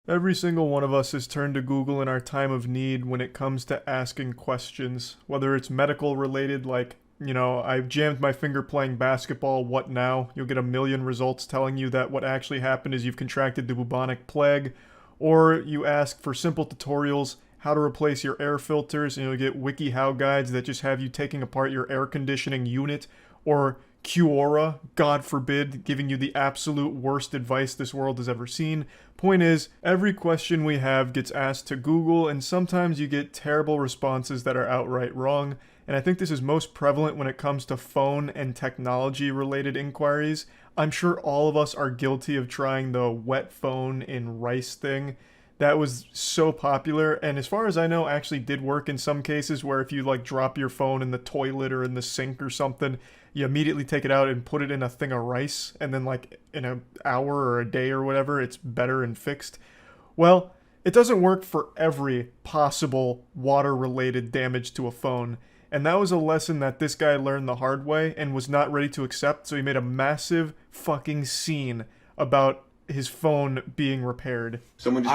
[SPEAKER 8] Every single one of us has turned to Google in our time of need when it comes to asking questions, whether it's medical related, like, you know, I jammed my finger playing basketball, what now? You'll get a million results telling you that what actually happened is you've contracted the bubonic plague. Or you ask for simple tutorials, how to replace your air filters, and you'll get WikiHow guides that just have you taking apart your air conditioning unit. Or Quora, God forbid, giving you the absolute worst advice this world has ever seen. Point is, every question we have gets asked to Google, and sometimes you get terrible responses that are outright wrong. And I think this is most prevalent when it comes to phone and technology-related inquiries. I'm sure all of us are guilty of trying the wet phone in rice thing. That was so popular, and as far as I know, actually did work in some cases, where if you like drop your phone in the toilet or in the sink or something, you immediately take it out and put it in a thing of rice, and then like in an hour or a day or whatever, it's better and fixed. Well, it doesn't work for every possible water-related damage to a phone. And that was a lesson that this guy learned the hard way and was not ready to accept, so he made a massive fucking scene about his phone being repaired.
[SPEAKER 4] Someone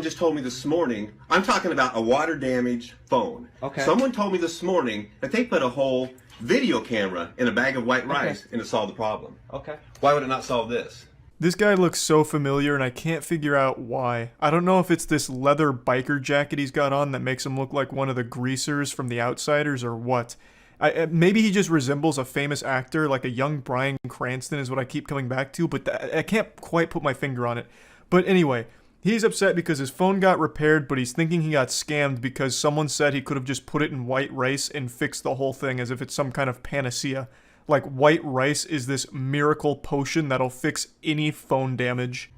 [SPEAKER 4] just told me this morning, I'm talking about a water-damaged phone.
[SPEAKER 24] Okay.
[SPEAKER 4] Someone told me this morning that they put a whole video camera in a bag of white rice and it solved the problem.
[SPEAKER 24] Okay.
[SPEAKER 4] Why would it not solve this?
[SPEAKER 8] This guy looks so familiar, and I can't figure out why. I don't know if it's this leather biker jacket he's got on that makes him look like one of the greasers from The Outsiders or what. Maybe he just resembles a famous actor, like a young Bryan Cranston is what I keep coming back to, but I can't quite put my finger on it. But anyway, he's upset because his phone got repaired, but he's thinking he got scammed because someone said he could have just put it in white rice and fixed the whole thing as if it's some kind of panacea. Like, white rice is this miracle potion that'll fix any phone damage.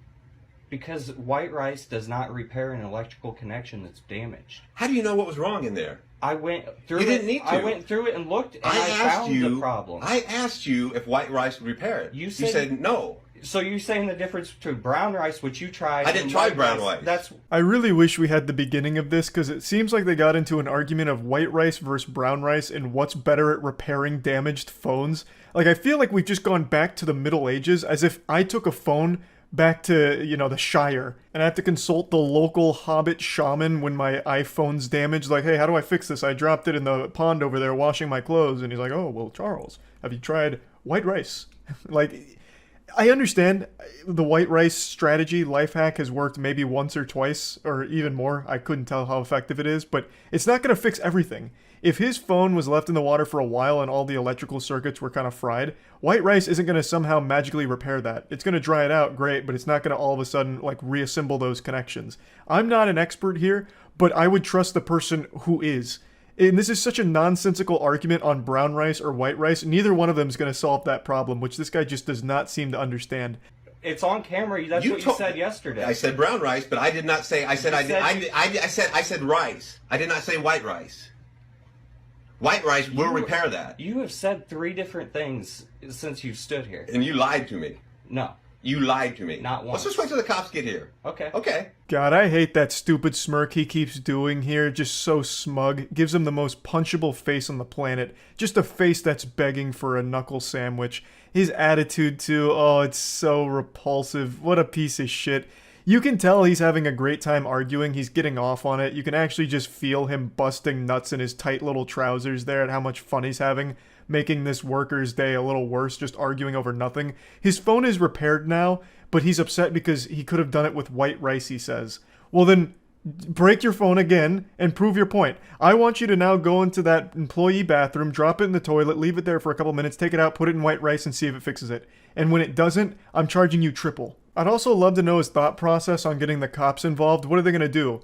[SPEAKER 24] Because white rice does not repair an electrical connection that's damaged.
[SPEAKER 4] How do you know what was wrong in there?
[SPEAKER 24] I went through
[SPEAKER 4] You didn't need to.
[SPEAKER 24] I went through it and looked, and I found the problem.
[SPEAKER 4] I asked you if white rice would repair it. You said no.
[SPEAKER 24] So you're saying the difference between brown rice, which you tried...
[SPEAKER 4] I didn't try brown rice.
[SPEAKER 8] I really wish we had the beginning of this, because it seems like they got into an argument of white rice versus brown rice and what's better at repairing damaged phones. Like, I feel like we've just gone back to the Middle Ages, as if I took a phone back to, you know, the Shire, and I have to consult the local hobbit shaman when my iPhone's damaged. Like, hey, how do I fix this? I dropped it in the pond over there washing my clothes. And he's like, oh, well, Charles, have you tried white rice? Like... I understand the white rice strategy life hack has worked maybe once or twice, or even more. I couldn't tell how effective it is, but it's not going to fix everything. If his phone was left in the water for a while and all the electrical circuits were kind of fried, white rice isn't going to somehow magically repair that. It's going to dry it out, great, but it's not going to all of a sudden like reassemble those connections. I'm not an expert here, but I would trust the person who is. And this is such a nonsensical argument on brown rice or white rice. Neither one of them is going to solve that problem, which this guy just does not seem to understand.
[SPEAKER 24] It's on camera. That's what you said yesterday.
[SPEAKER 4] I said brown rice, but I did not say. I said I said rice. I did not say white rice. White rice will repair that.
[SPEAKER 24] You have said 3 different things since you've stood here.
[SPEAKER 4] And you lied to me.
[SPEAKER 24] No.
[SPEAKER 4] You lied to me.
[SPEAKER 24] Not once.
[SPEAKER 4] Let's just wait till the cops get here.
[SPEAKER 24] Okay.
[SPEAKER 4] Okay.
[SPEAKER 8] God, I hate that stupid smirk he keeps doing here. Just so smug. Gives him the most punchable face on the planet. Just a face that's begging for a knuckle sandwich. His attitude too, oh, it's so repulsive. What a piece of shit. You can tell he's having a great time arguing. He's getting off on it. You can actually just feel him busting nuts in his tight little trousers there at how much fun he's having, making this worker's day a little worse, just arguing over nothing. His phone is repaired now, but he's upset because he could have done it with white rice, he says. Well then, break your phone again and prove your point. I want you to now go into that employee bathroom, drop it in the toilet, leave it there for a couple minutes, take it out, put it in white rice, and see if it fixes it. And when it doesn't, I'm charging you triple. I'd also love to know his thought process on getting the cops involved. What are they going to do?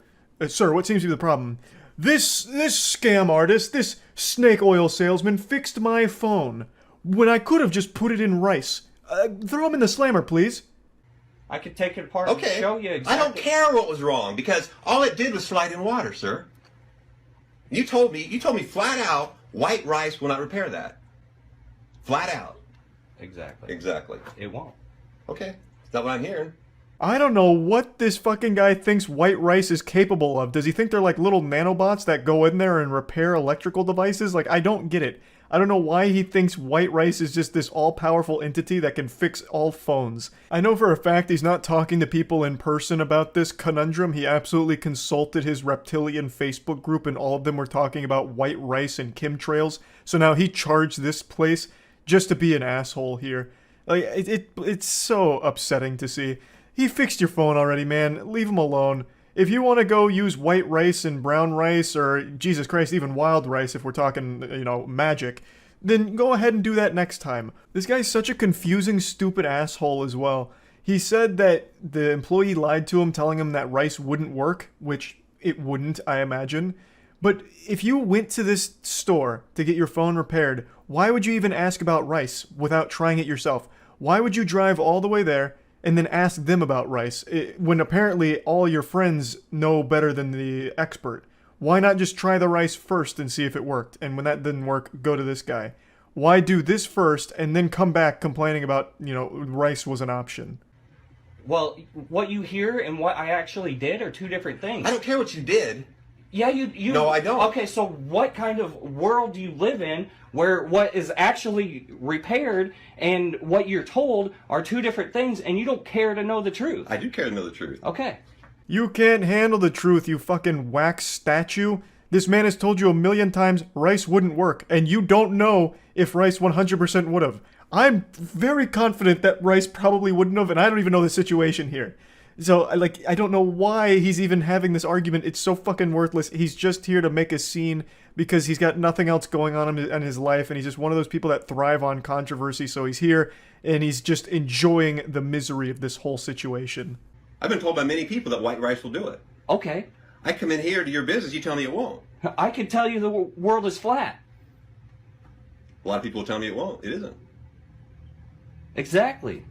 [SPEAKER 8] Sir, what seems to be the problem? This scam artist, this snake oil salesman fixed my phone when I could have just put it in rice. Throw him in the slammer, please.
[SPEAKER 17] I could take it apart
[SPEAKER 4] Okay.
[SPEAKER 17] and show you exactly.
[SPEAKER 4] I don't care what was wrong because all it did was slide in water, sir. You told me flat out white rice will not repair that. Flat out.
[SPEAKER 17] Exactly.
[SPEAKER 4] Exactly.
[SPEAKER 17] It won't.
[SPEAKER 4] Okay. Is that what I'm hearing?
[SPEAKER 8] I don't know what this fucking guy thinks white rice is capable of. Does he think they're like little nanobots that go in there and repair electrical devices? Like, I don't get it. I don't know why he thinks white rice is just this all-powerful entity that can fix all phones. I know for a fact he's not talking to people in person about this conundrum. He absolutely consulted his reptilian Facebook group and all of them were talking about white rice and chemtrails. So now he charged this place just to be an asshole here. Like, it's so upsetting to see. He fixed your phone already, man. Leave him alone. If you want to go use white rice and brown rice, or, Jesus Christ, even wild rice if we're talking, you know, magic, then go ahead and do that next time. This guy's such a confusing, stupid asshole as well. He said that the employee lied to him, telling him that rice wouldn't work, which it wouldn't, I imagine. But if you went to this store to get your phone repaired, why would you even ask about rice without trying it yourself? Why would you drive all the way there and then ask them about rice when apparently all your friends know better than the expert? Why not just try the rice first and see if it worked? And when that didn't work, go to this guy. Why do this first and then come back complaining about, you know, rice was an option?
[SPEAKER 17] Well, what you hear and what I actually did are two different things.
[SPEAKER 4] I don't care what you did.
[SPEAKER 17] Yeah, you.
[SPEAKER 4] No, I don't.
[SPEAKER 17] Okay, so what kind of world do you live in where what is actually repaired and what you're told are two different things, and you don't care to know the truth?
[SPEAKER 4] I do care to know the truth.
[SPEAKER 17] Okay.
[SPEAKER 8] You can't handle the truth, you fucking wax statue. This man has told you a million times rice wouldn't work, and you don't know if rice 100% would have. I'm very confident that rice probably wouldn't have, and I don't even know the situation here. So, like, I don't know why he's even having this argument. It's so fucking worthless. He's just here to make a scene because he's got nothing else going on in his life, and he's just one of those people that thrive on controversy, so he's here, and he's just enjoying the misery of this whole situation.
[SPEAKER 4] I've been told by many people that white rice will do it.
[SPEAKER 17] Okay.
[SPEAKER 4] I come in here to your business, you tell me it won't.
[SPEAKER 17] I can tell you the world is flat.
[SPEAKER 4] A lot of people will tell me it won't. It isn't.
[SPEAKER 17] Exactly.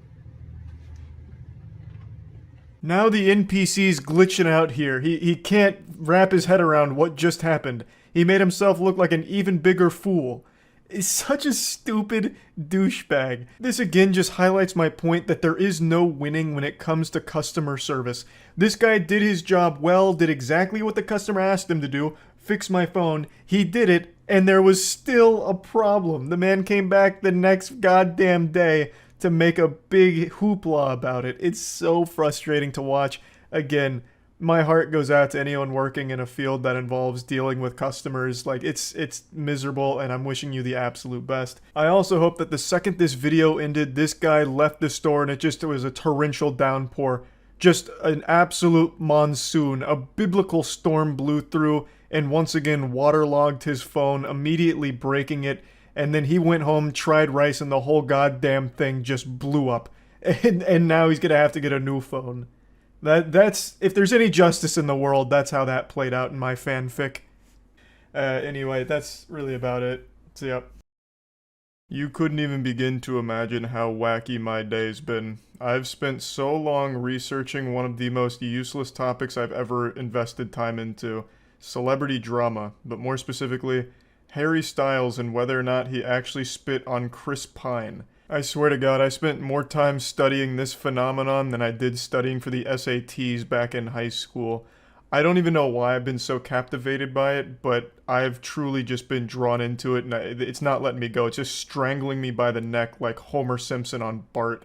[SPEAKER 8] Now the NPC's glitching out here. He can't wrap his head around what just happened. He made himself look like an even bigger fool. He's such a stupid douchebag. This again just highlights my point that there is no winning when it comes to customer service. This guy did his job well, did exactly what the customer asked him to do, fix my phone. He did it, and there was still a problem. The man came back the next goddamn day to make a big hoopla about it. It's so frustrating to watch. Again, my heart goes out to anyone working in a field that involves dealing with customers. Like, it's miserable, and I'm wishing you the absolute best. I also hope that the second this video ended, this guy left the store and it was a torrential downpour. Just an absolute monsoon. A biblical storm blew through and once again waterlogged his phone, immediately breaking it. And then he went home, tried rice, and the whole goddamn thing just blew up. And now he's gonna have to get a new phone. That's if there's any justice in the world, that's how that played out in my fanfic. Anyway, that's really about it. So yep. You couldn't even begin to imagine how wacky my day's been. I've spent so long researching one of the most useless topics I've ever invested time into. Celebrity drama, but more specifically, Harry Styles and whether or not he actually spit on Chris Pine. I swear to God, I spent more time studying this phenomenon than I did studying for the SATs back in high school. I don't even know why I've been so captivated by it, but I've truly just been drawn into it, and it's not letting me go. It's just strangling me by the neck like Homer Simpson on Bart.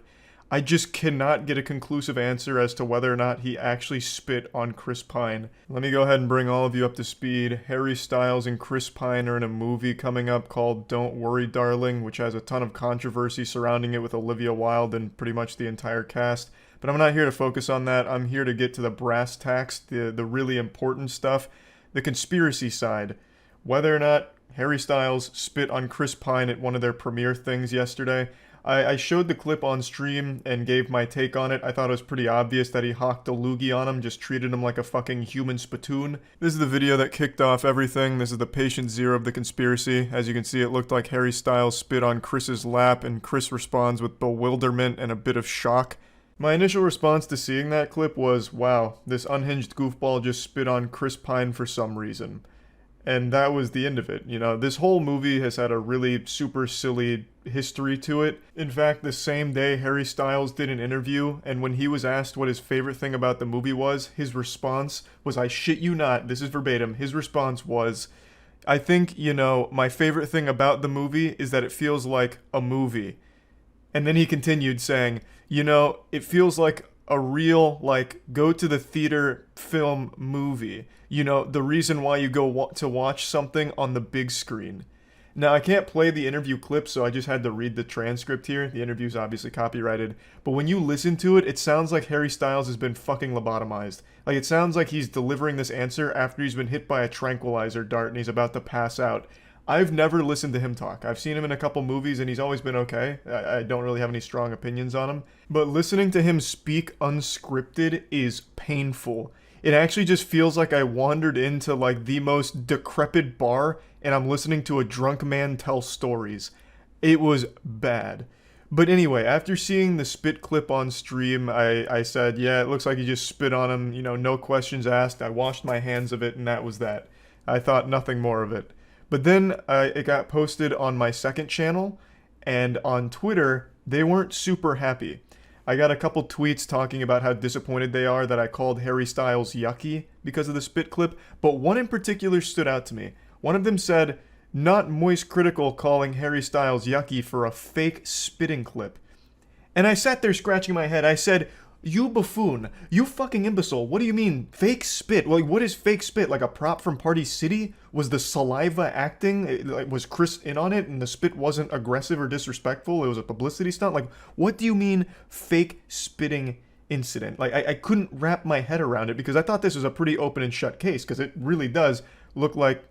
[SPEAKER 8] I just cannot get a conclusive answer as to whether or not he actually spit on Chris Pine. Let me go ahead and bring all of you up to speed. Harry Styles and Chris Pine are in a movie coming up called Don't Worry Darling, which has a ton of controversy surrounding it with Olivia Wilde and pretty much the entire cast. But I'm not here to focus on that. I'm here to get to the brass tacks, the really important stuff, the conspiracy side. Whether or not Harry Styles spit on Chris Pine at one of their premiere things yesterday. I showed the clip on stream and gave my take on it. I thought it was pretty obvious that he hawked a loogie on him, just treated him like a fucking human spittoon. This is the video that kicked off everything. This is the patient zero of the conspiracy. As you can see, it looked like Harry Styles spit on Chris's lap, and Chris responds with bewilderment and a bit of shock. My initial response to seeing that clip was, wow, this unhinged goofball just spit on Chris Pine for some reason. And that was the end of it. You know, this whole movie has had a really super silly history to it. In fact, the same day Harry Styles did an interview, and when he was asked what his favorite thing about the movie was, his response was, I shit you not, this is verbatim, his response was, I think, you know, my favorite thing about the movie is that it feels like a movie. And then he continued saying, you know, it feels like a real, like, go to the theater film movie. You know, the reason why you go to watch something on the big screen. Now, I can't play the interview clip, so I just had to read the transcript here. The interview's obviously copyrighted. But when you listen to it, it sounds like Harry Styles has been fucking lobotomized. Like, it sounds like he's delivering this answer after he's been hit by a tranquilizer dart and he's about to pass out. I've never listened to him talk. I've seen him in a couple movies and he's always been okay. I don't really have any strong opinions on him. But listening to him speak unscripted is painful. It actually just feels like I wandered into like the most decrepit bar and I'm listening to a drunk man tell stories. It was bad. But anyway, after seeing the spit clip on stream, I said, yeah, it looks like he just spit on him, you know, no questions asked. I washed my hands of it and that was that. I thought nothing more of it. But then it got posted on my second channel, and on Twitter, they weren't super happy. I got a couple tweets talking about how disappointed they are that I called Harry Styles yucky because of the spit clip, but one in particular stood out to me. One of them said, not moistcritikal calling Harry Styles yucky for a fake spitting clip. And I sat there scratching my head. I said, you buffoon, you fucking imbecile, what do you mean, fake spit? Like, what is fake spit? Like a prop from Party City? Was the saliva acting? Was Chris in on it and the spit wasn't aggressive or disrespectful? It was a publicity stunt? Like, what do you mean, fake spitting incident? Like, I couldn't wrap my head around it because I thought this was a pretty open and shut case, because it really does look like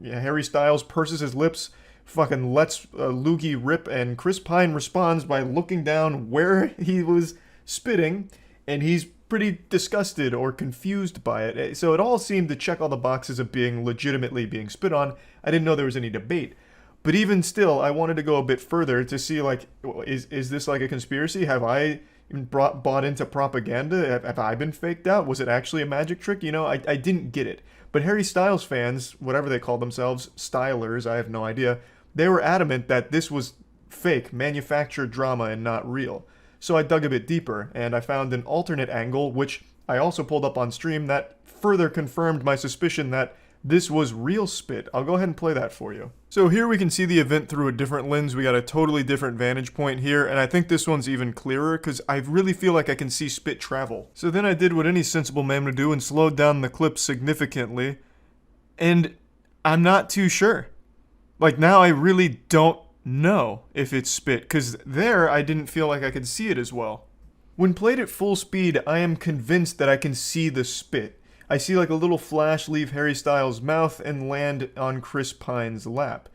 [SPEAKER 8] Harry Styles purses his lips, fucking lets loogie rip, and Chris Pine responds by looking down where he was spitting, and he's pretty disgusted or confused by it. So it all seemed to check all the boxes of being legitimately being spit on. I didn't know there was any debate. But even still, I wanted to go a bit further to see, like, is this like a conspiracy? Have I bought into propaganda? Have I been faked out? Was it actually a magic trick? You know, I didn't get it. But Harry Styles fans, whatever they call themselves, stylers, I have no idea, they were adamant that this was fake, manufactured drama and not real. So I dug a bit deeper, and I found an alternate angle, which I also pulled up on stream, that further confirmed my suspicion that this was real spit. I'll go ahead and play that for you. So here we can see the event through a different lens. We got a totally different vantage point here, and I think this one's even clearer, because I really feel like I can see spit travel. So then I did what any sensible man would do and slowed down the clip significantly, and I'm not too sure. Like, now I really don't know if it's spit, because there I didn't feel like I could see it as well. When played at full speed, I am convinced that I can see the spit. I see like a little flash leave Harry Styles' mouth and land on Chris Pine's lap.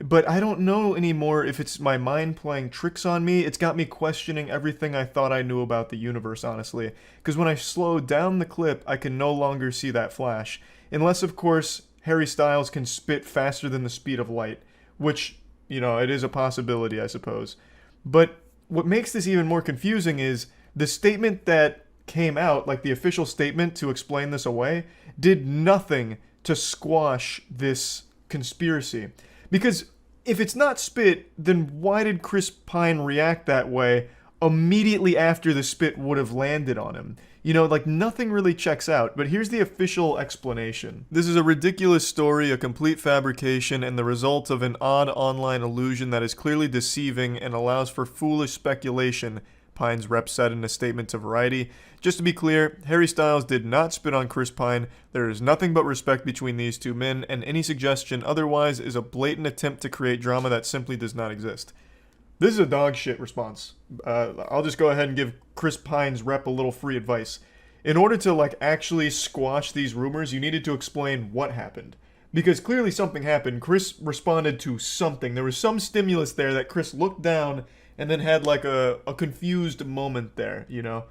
[SPEAKER 8] But I don't know anymore if it's my mind playing tricks on me. It's got me questioning everything I thought I knew about the universe, honestly. Because when I slow down the clip, I can no longer see that flash. Unless, of course, Harry Styles can spit faster than the speed of light, which, you know, it is a possibility, I suppose. But what makes this even more confusing is the statement that came out, like the official statement to explain this away, did nothing to squash this conspiracy. Because if it's not spit, then why did Chris Pine react that way immediately after the spit would have landed on him? You know, like, nothing really checks out, but here's the official explanation. This is a ridiculous story, a complete fabrication, and the result of an odd online illusion that is clearly deceiving and allows for foolish speculation Pine's rep said in a statement to Variety. Just to be clear, Harry Styles did not spit on Chris Pine. There is nothing but respect between these two men, and any suggestion otherwise is a blatant attempt to create drama that simply does not exist. This is a dog shit response. I'll just go ahead and give Chris Pine's rep a little free advice. In order to, like, actually squash these rumors, you needed to explain what happened. Because clearly something happened. Chris responded to something. There was some stimulus there that Chris looked down and then had, like, a confused moment there, you know?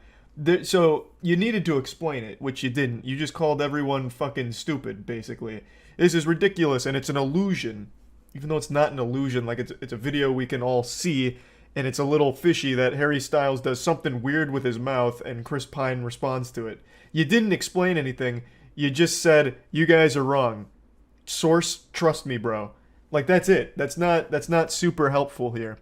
[SPEAKER 8] So you needed to explain it, which you didn't. You just called everyone fucking stupid, basically. This is ridiculous, and it's an illusion. Even though it's not an illusion, like, it's a video we can all see, and it's a little fishy that Harry Styles does something weird with his mouth, and Chris Pine responds to it. You didn't explain anything. You just said, you guys are wrong. Source, trust me, bro. Like, that's it. That's not super helpful here.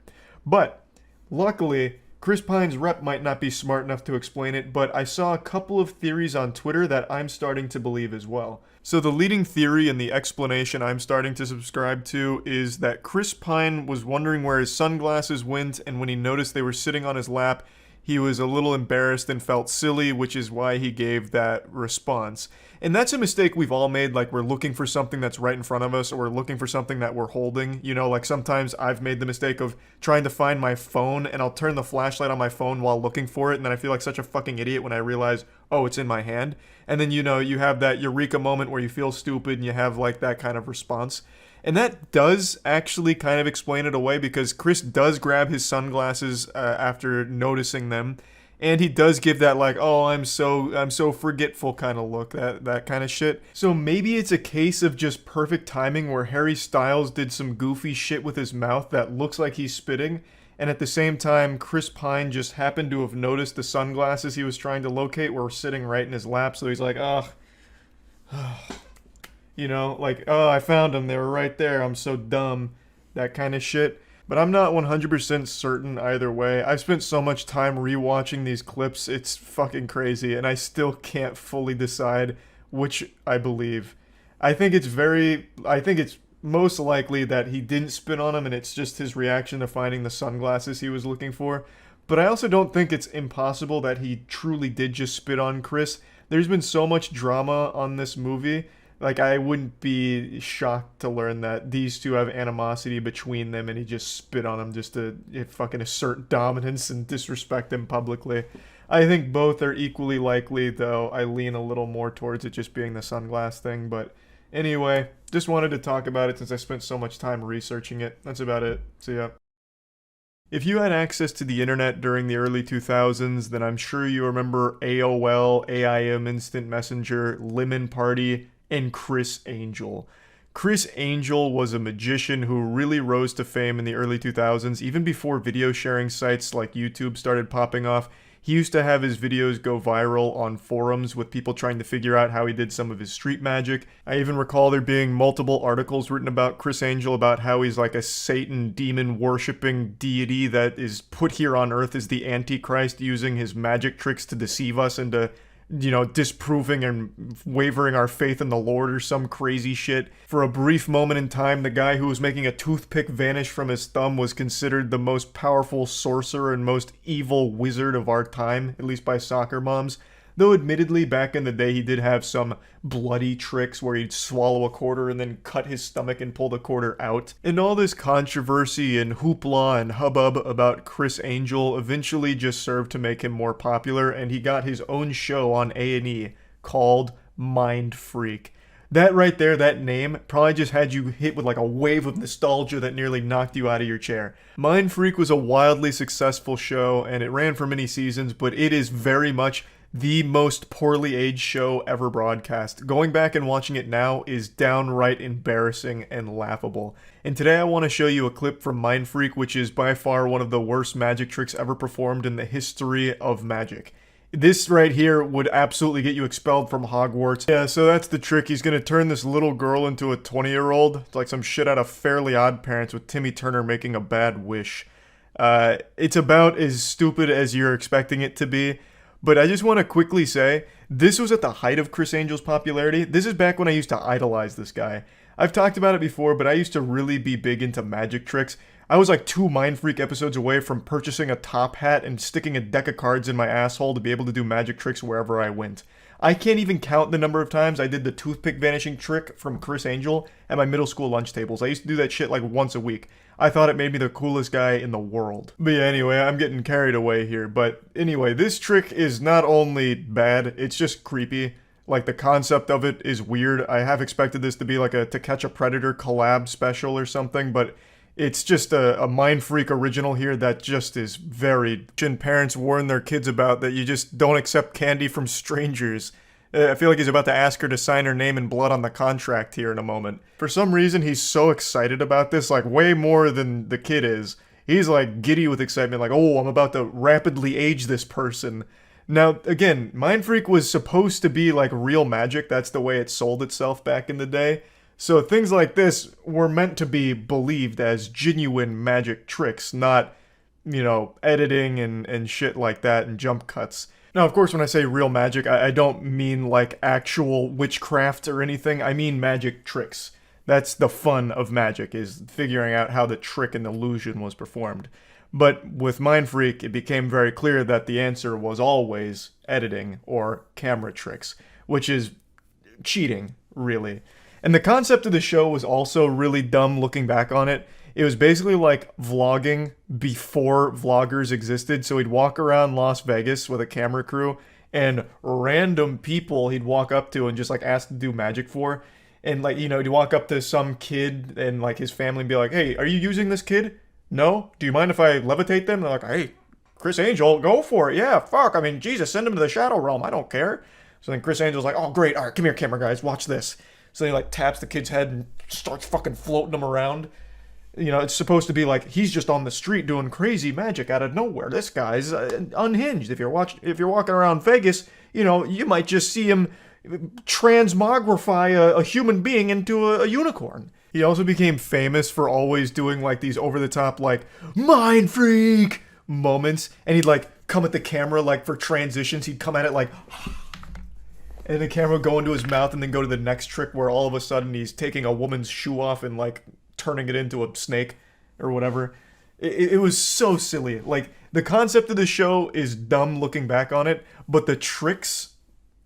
[SPEAKER 8] But luckily, Chris Pine's rep might not be smart enough to explain it, but I saw a couple of theories on Twitter that I'm starting to believe as well. So the leading theory and the explanation I'm starting to subscribe to is that Chris Pine was wondering where his sunglasses went, and when he noticed they were sitting on his lap, he was a little embarrassed and felt silly, which is why he gave that response. And that's a mistake we've all made, like we're looking for something that's right in front of us, or we're looking for something that we're holding. You know, like sometimes I've made the mistake of trying to find my phone, and I'll turn the flashlight on my phone while looking for it, and then I feel like such a fucking idiot when I realize, oh, it's in my hand. And then, you know, you have that eureka moment where you feel stupid, and you have like that kind of response. And that does actually kind of explain it away, because Chris does grab his sunglasses after noticing them, and he does give that like, oh, I'm so forgetful kind of look, that kind of shit. So maybe it's a case of just perfect timing where Harry Styles did some goofy shit with his mouth that looks like he's spitting, and at the same time, Chris Pine just happened to have noticed the sunglasses he was trying to locate were sitting right in his lap, so he's like, ugh. You know, like, oh, I found them. They were right there. I'm so dumb. That kind of shit. But I'm not 100% certain either way. I've spent so much time rewatching these clips. It's fucking crazy. And I still can't fully decide which I believe. I think it's most likely that he didn't spit on him and it's just his reaction to finding the sunglasses he was looking for. But I also don't think it's impossible that he truly did just spit on Chris. There's been so much drama on this movie. Like, I wouldn't be shocked to learn that these two have animosity between them and he just spit on him just to fucking assert dominance and disrespect him publicly. I think both are equally likely, though I lean a little more towards it just being the sunglass thing. But anyway, just wanted to talk about it since I spent so much time researching it. That's about it. See ya. If you had access to the internet during the early 2000s, then I'm sure you remember AOL, AIM Instant Messenger, Lemon Party, and Criss Angel. Criss Angel was a magician who really rose to fame in the early 2000s, even before video sharing sites like YouTube started popping off. He used to have his videos go viral on forums with people trying to figure out how he did some of his street magic. I even recall there being multiple articles written about Criss Angel about how he's like a Satan demon-worshipping deity that is put here on Earth as the Antichrist, using his magic tricks to deceive us into, you know, disproving and wavering our faith in the Lord or some crazy shit. For a brief moment in time, the guy who was making a toothpick vanish from his thumb was considered the most powerful sorcerer and most evil wizard of our time, at least by soccer moms. Though admittedly, back in the day, he did have some bloody tricks where he'd swallow a quarter and then cut his stomach and pull the quarter out. And all this controversy and hoopla and hubbub about Criss Angel eventually just served to make him more popular, and he got his own show on A&E called Mind Freak. That right there, that name, probably just had you hit with like a wave of nostalgia that nearly knocked you out of your chair. Mind Freak was a wildly successful show, and it ran for many seasons, but it is very much the most poorly aged show ever broadcast. Going back and watching it now is downright embarrassing and laughable. And today I want to show you a clip from Mind Freak, which is by far one of the worst magic tricks ever performed in the history of magic. This right here would absolutely get you expelled from Hogwarts. Yeah, so that's the trick. He's gonna turn this little girl into a 20-year-old. It's like some shit out of Fairly Odd Parents with Timmy Turner making a bad wish. It's about as stupid as you're expecting it to be. But I just want to quickly say, this was at the height of Criss Angel's popularity. This is back when I used to idolize this guy. I've talked about it before, but I used to really be big into magic tricks. I was like 2 Mind Freak episodes away from purchasing a top hat and sticking a deck of cards in my asshole to be able to do magic tricks wherever I went. I can't even count the number of times I did the toothpick vanishing trick from Chris Angel at my middle school lunch tables. I used to do that shit like once a week. I thought it made me the coolest guy in the world. But yeah, anyway, I'm getting carried away here. But anyway, this trick is not only bad, it's just creepy. Like, the concept of it is weird. I have expected this to be like a To Catch a Predator collab special or something, but it's just a Mind Freak original here that just is very... Parents warn their kids about that you just don't accept candy from strangers. I feel like he's about to ask her to sign her name in blood on the contract here in a moment. For some reason, he's so excited about this, like way more than the kid is. He's like giddy with excitement, like, oh, I'm about to rapidly age this person. Now, again, Mind Freak was supposed to be like real magic. That's the way it sold itself back in the day. So things like this were meant to be believed as genuine magic tricks, not, you know, editing and shit like that and jump cuts. Now, of course, when I say real magic, I don't mean like actual witchcraft or anything. I mean magic tricks. That's the fun of magic, is figuring out how the trick and illusion was performed. But with Mind Freak, it became very clear that the answer was always editing or camera tricks, which is cheating, really. And the concept of the show was also really dumb looking back on it. It was basically like vlogging before vloggers existed. So he'd walk around Las Vegas with a camera crew, and random people he'd walk up to and just like ask to do magic for. And like, you know, he'd walk up to some kid and like his family and be like, hey, are you using this kid? No? Do you mind if I levitate them? And they're like, hey, Chris Angel, go for it. Yeah, fuck. I mean, Jesus, send him to the Shadow Realm. I don't care. So then Chris Angel's like, oh, great. All right, come here, camera guys. Watch this. So he like taps the kid's head and starts fucking floating him around. You know, it's supposed to be like he's just on the street doing crazy magic out of nowhere. This guy's unhinged. If you're walking around Vegas, you know, you might just see him transmogrify a human being into a unicorn. He also became famous for always doing like these over-the-top like Mind Freak moments, and he'd like come at the camera like for transitions. He'd come at it like. And the camera would go into his mouth and then go to the next trick where all of a sudden he's taking a woman's shoe off and like turning it into a snake or whatever. It was so silly. Like, the concept of the show is dumb looking back on it, but the tricks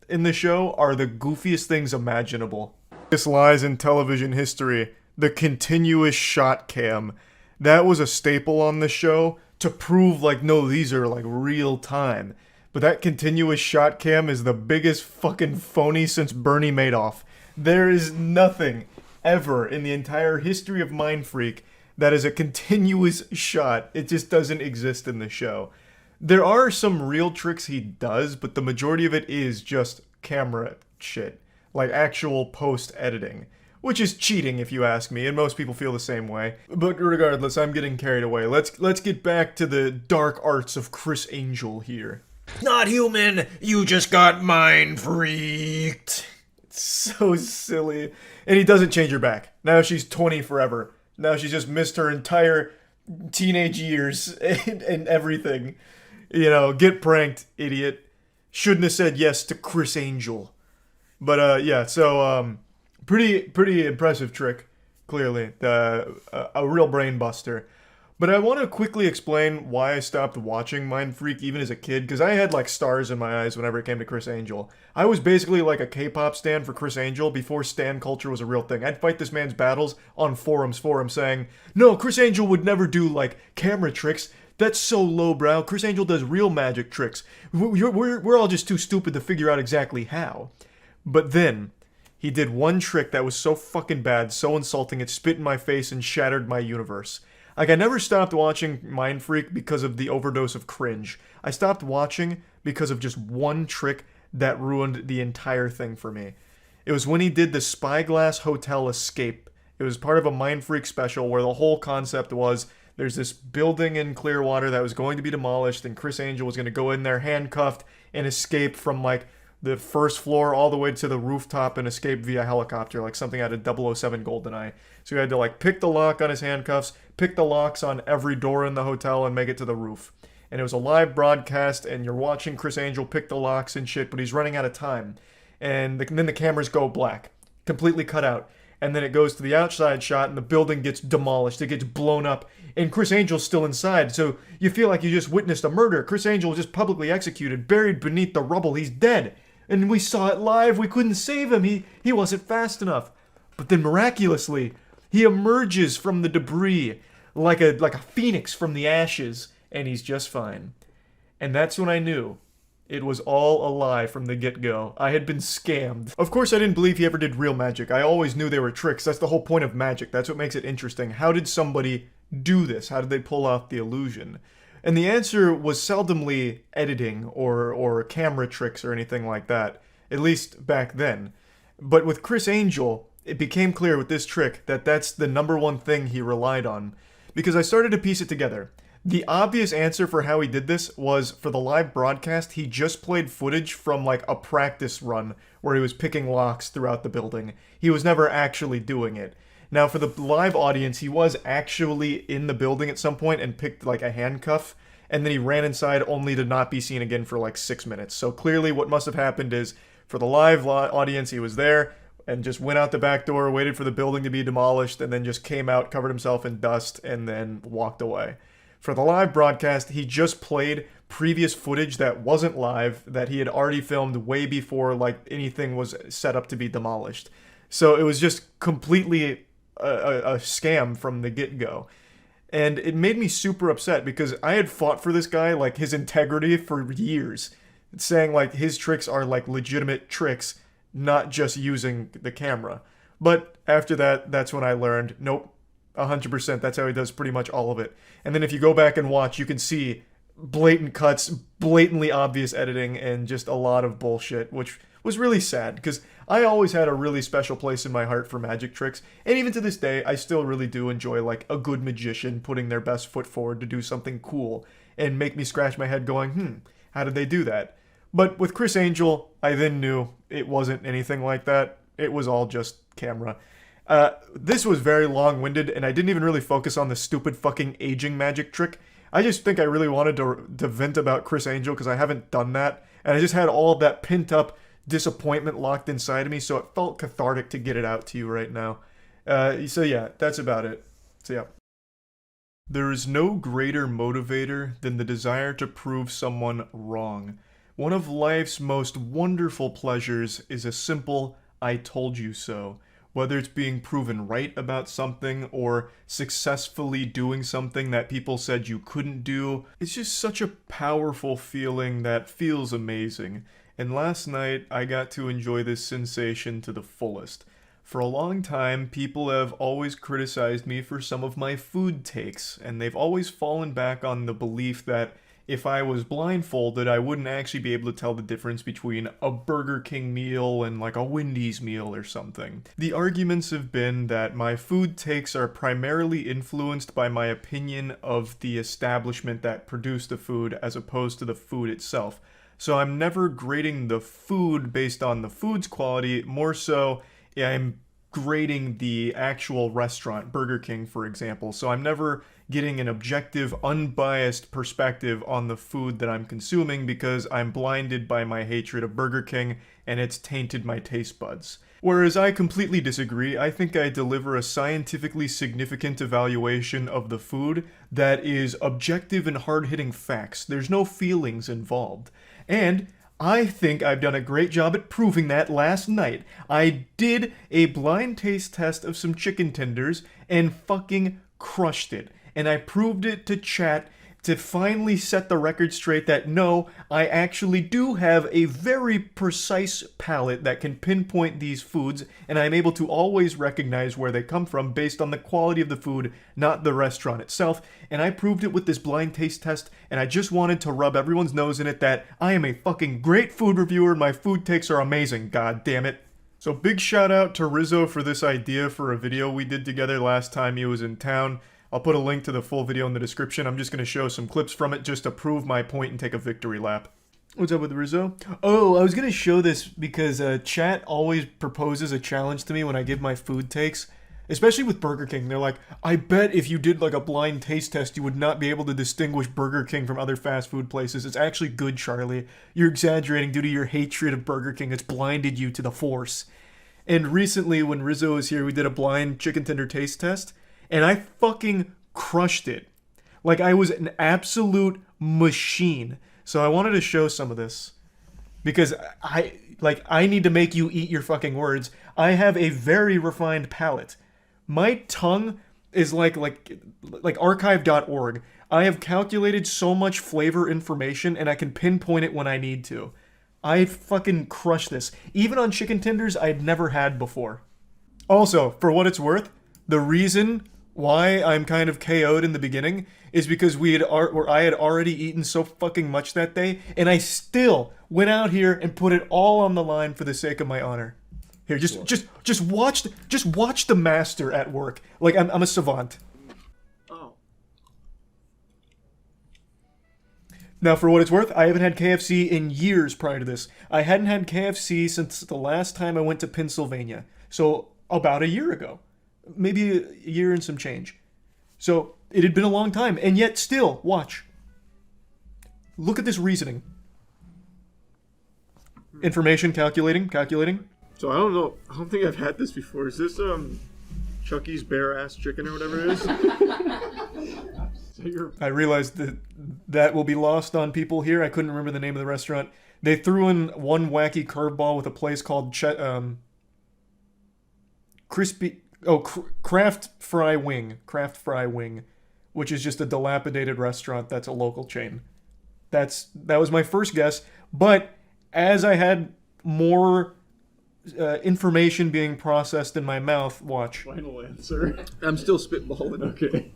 [SPEAKER 8] in the show are the goofiest things imaginable. This lies in television history. The continuous shot cam. That was a staple on the show to prove like, no, these are like real time. But that continuous shot cam is the biggest fucking phony since Bernie Madoff. There is nothing ever in the entire history of Mind Freak that is a continuous shot. It just doesn't exist in the show. There are some real tricks he does, but the majority of it is just camera shit. Like actual post-editing. Which is cheating if you ask me, and most people feel the same way. But regardless, I'm getting carried away. Let's get back to the dark arts of Chris Angel here.
[SPEAKER 2] Not human, you just got mind freaked.
[SPEAKER 8] It's so silly. And he doesn't change her back. Now she's 20 forever. Now she's just missed her entire teenage years and everything. You know, get pranked, idiot. Shouldn't have said yes to Chris Angel. But yeah, so pretty impressive trick, clearly. A real brain buster. But I want to quickly explain why I stopped watching Mind Freak even as a kid, because I had like stars in my eyes whenever it came to Chris Angel. I was basically like a K-pop stan for Chris Angel before stan culture was a real thing. I'd fight this man's battles on forums for him saying, no, Chris Angel would never do like camera tricks. That's so lowbrow. Chris Angel does real magic tricks. We're all just too stupid to figure out exactly how. But then he did one trick that was so fucking bad, so insulting, it spit in my face and shattered my universe. Like, I never stopped watching Mind Freak because of the overdose of cringe. I stopped watching because of just one trick that ruined the entire thing for me. It was when he did the Spyglass Hotel escape. It was part of a Mind Freak special where the whole concept was there's this building in Clearwater that was going to be demolished, and Chris Angel was going to go in there handcuffed and escape from, like, the first floor all the way to the rooftop and escape via helicopter, like something out of 007 GoldenEye. So he had to like pick the lock on his handcuffs, pick the locks on every door in the hotel, and make it to the roof. And it was a live broadcast, and you're watching Chris Angel pick the locks and shit, but he's running out of time. And then the cameras go black, completely cut out. and then it goes to the outside shot, and the building gets demolished. It gets blown up, and Criss Angel's still inside, so you feel like you just witnessed a murder. Criss Angel was just publicly executed, buried beneath the rubble. He's dead. And we saw it live. We couldn't save him. He wasn't fast enough. But then miraculously, he emerges from the debris like a phoenix from the ashes, and he's just fine. And that's when I knew it was all a lie from the get-go. I had been scammed. Of course, I didn't believe he ever did real magic. I always knew they were tricks. That's the whole point of magic. That's what makes it interesting. How did somebody do this? How did they pull off the illusion? And the answer was seldomly editing or camera tricks or anything like that, at least back then. But with Criss Angel, it became clear with this trick that that's the number one thing he relied on, because I started to piece it together. The obvious answer for how he did this was, for the live broadcast, he just played footage from like a practice run where he was picking locks throughout the building. He was never actually doing it. Now, for the live audience, he was actually in the building at some point and picked like a handcuff, and then he ran inside only to not be seen again for like 6 minutes. So clearly what must have happened is, for the live audience, he was there and just went out the back door, waited for the building to be demolished, and then just came out, covered himself in dust, and then walked away. For the live broadcast, he just played previous footage that wasn't live, that he had already filmed way before like anything was set up to be demolished. So it was just completely a scam from the get-go. And it made me super upset because I had fought for this guy, like his integrity, for years, saying like his tricks are like legitimate tricks, not just using the camera. But after that, that's when I learned, nope, 100%, that's how he does pretty much all of it. And then if you go back and watch, you can see blatant cuts, blatantly obvious editing, and just a lot of bullshit, which was really sad, because I always had a really special place in my heart for magic tricks, and even to this day, I still really do enjoy like a good magician putting their best foot forward to do something cool, and make me scratch my head going, how did they do that? But with Criss Angel, I then knew it wasn't anything like that. It was all just camera. This was very long-winded, and I didn't even really focus on the stupid fucking aging magic trick. I just think I really wanted to vent about Criss Angel, because I haven't done that, and I just had all of that pent-up disappointment locked inside of me, so it felt cathartic to get it out to you right now. So yeah, that's about it. So yeah. There is no greater motivator than the desire to prove someone wrong. One of life's most wonderful pleasures is a simple "I told you so." Whether it's being proven right about something or successfully doing something that people said you couldn't do, it's just such a powerful feeling that feels amazing. And last night, I got to enjoy this sensation to the fullest. For a long time, people have always criticized me for some of my food takes, and they've always fallen back on the belief that if I was blindfolded, I wouldn't actually be able to tell the difference between a Burger King meal and like a Wendy's meal or something. The arguments have been that my food takes are primarily influenced by my opinion of the establishment that produced the food as opposed to the food itself. So I'm never grading the food based on the food's quality, more so I'm grading the actual restaurant, Burger King, for example. So I'm never getting an objective, unbiased perspective on the food that I'm consuming because I'm blinded by my hatred of Burger King and it's tainted my taste buds. Whereas I completely disagree. I think I deliver a scientifically significant evaluation of the food that is objective and hard-hitting facts. There's no feelings involved. And I think I've done a great job at proving that last night. I did a blind taste test of some chicken tenders and fucking crushed it. And I proved it to chat to finally set the record straight that no, I actually do have a very precise palate that can pinpoint these foods, and I'm able to always recognize where they come from based on the quality of the food, not the restaurant itself. And I proved it with this blind taste test, and I just wanted to rub everyone's nose in it that I am a fucking great food reviewer and my food takes are amazing, god damn it. So big shout out to Rizzo for this idea for a video we did together last time he was in town. I'll put a link to the full video in the description. I'm just going to show some clips from it just to prove my point and take a victory lap. What's up with Rizzo? Oh, I was going to show this because chat always proposes a challenge to me when I give my food takes. Especially with Burger King. They're like, I bet if you did like a blind taste test, you would not be able to distinguish Burger King from other fast food places. It's actually good, Charlie. You're exaggerating due to your hatred of Burger King. It's blinded you to the force. And recently, when Rizzo was here, we did a blind chicken tender taste test, and I fucking crushed it. Like, I was an absolute machine. So I wanted to show some of this. Because I need to make you eat your fucking words. I have a very refined palate. My tongue is like archive.org. I have calculated so much flavor information, and I can pinpoint it when I need to. I fucking crush this. Even on chicken tenders I'd never had before. Also, for what it's worth, the reason why I'm kind of KO'd in the beginning is because I had already eaten so fucking much that day, and I still went out here and put it all on the line for the sake of my honor. Here, just watch the master at work. Like I'm a savant. Now, for what it's worth, I haven't had KFC in years prior to this. I hadn't had KFC since the last time I went to Pennsylvania. So, about a year ago. Maybe a year and some change. So, it had been a long time. And yet, still, watch. Look at this reasoning. Information, calculating.
[SPEAKER 1] So, I don't know. I don't think I've had this before. Is this, Chucky's Bare Ass Chicken or whatever it is?
[SPEAKER 8] I realized that will be lost on people here. I couldn't remember the name of the restaurant. They threw in one wacky curveball with a place called Craft Fry Wing, which is just a dilapidated restaurant that's a local chain. That was my first guess, but as I had more information being processed in my mouth, watch.
[SPEAKER 1] Final answer. I'm still spitballing. Okay.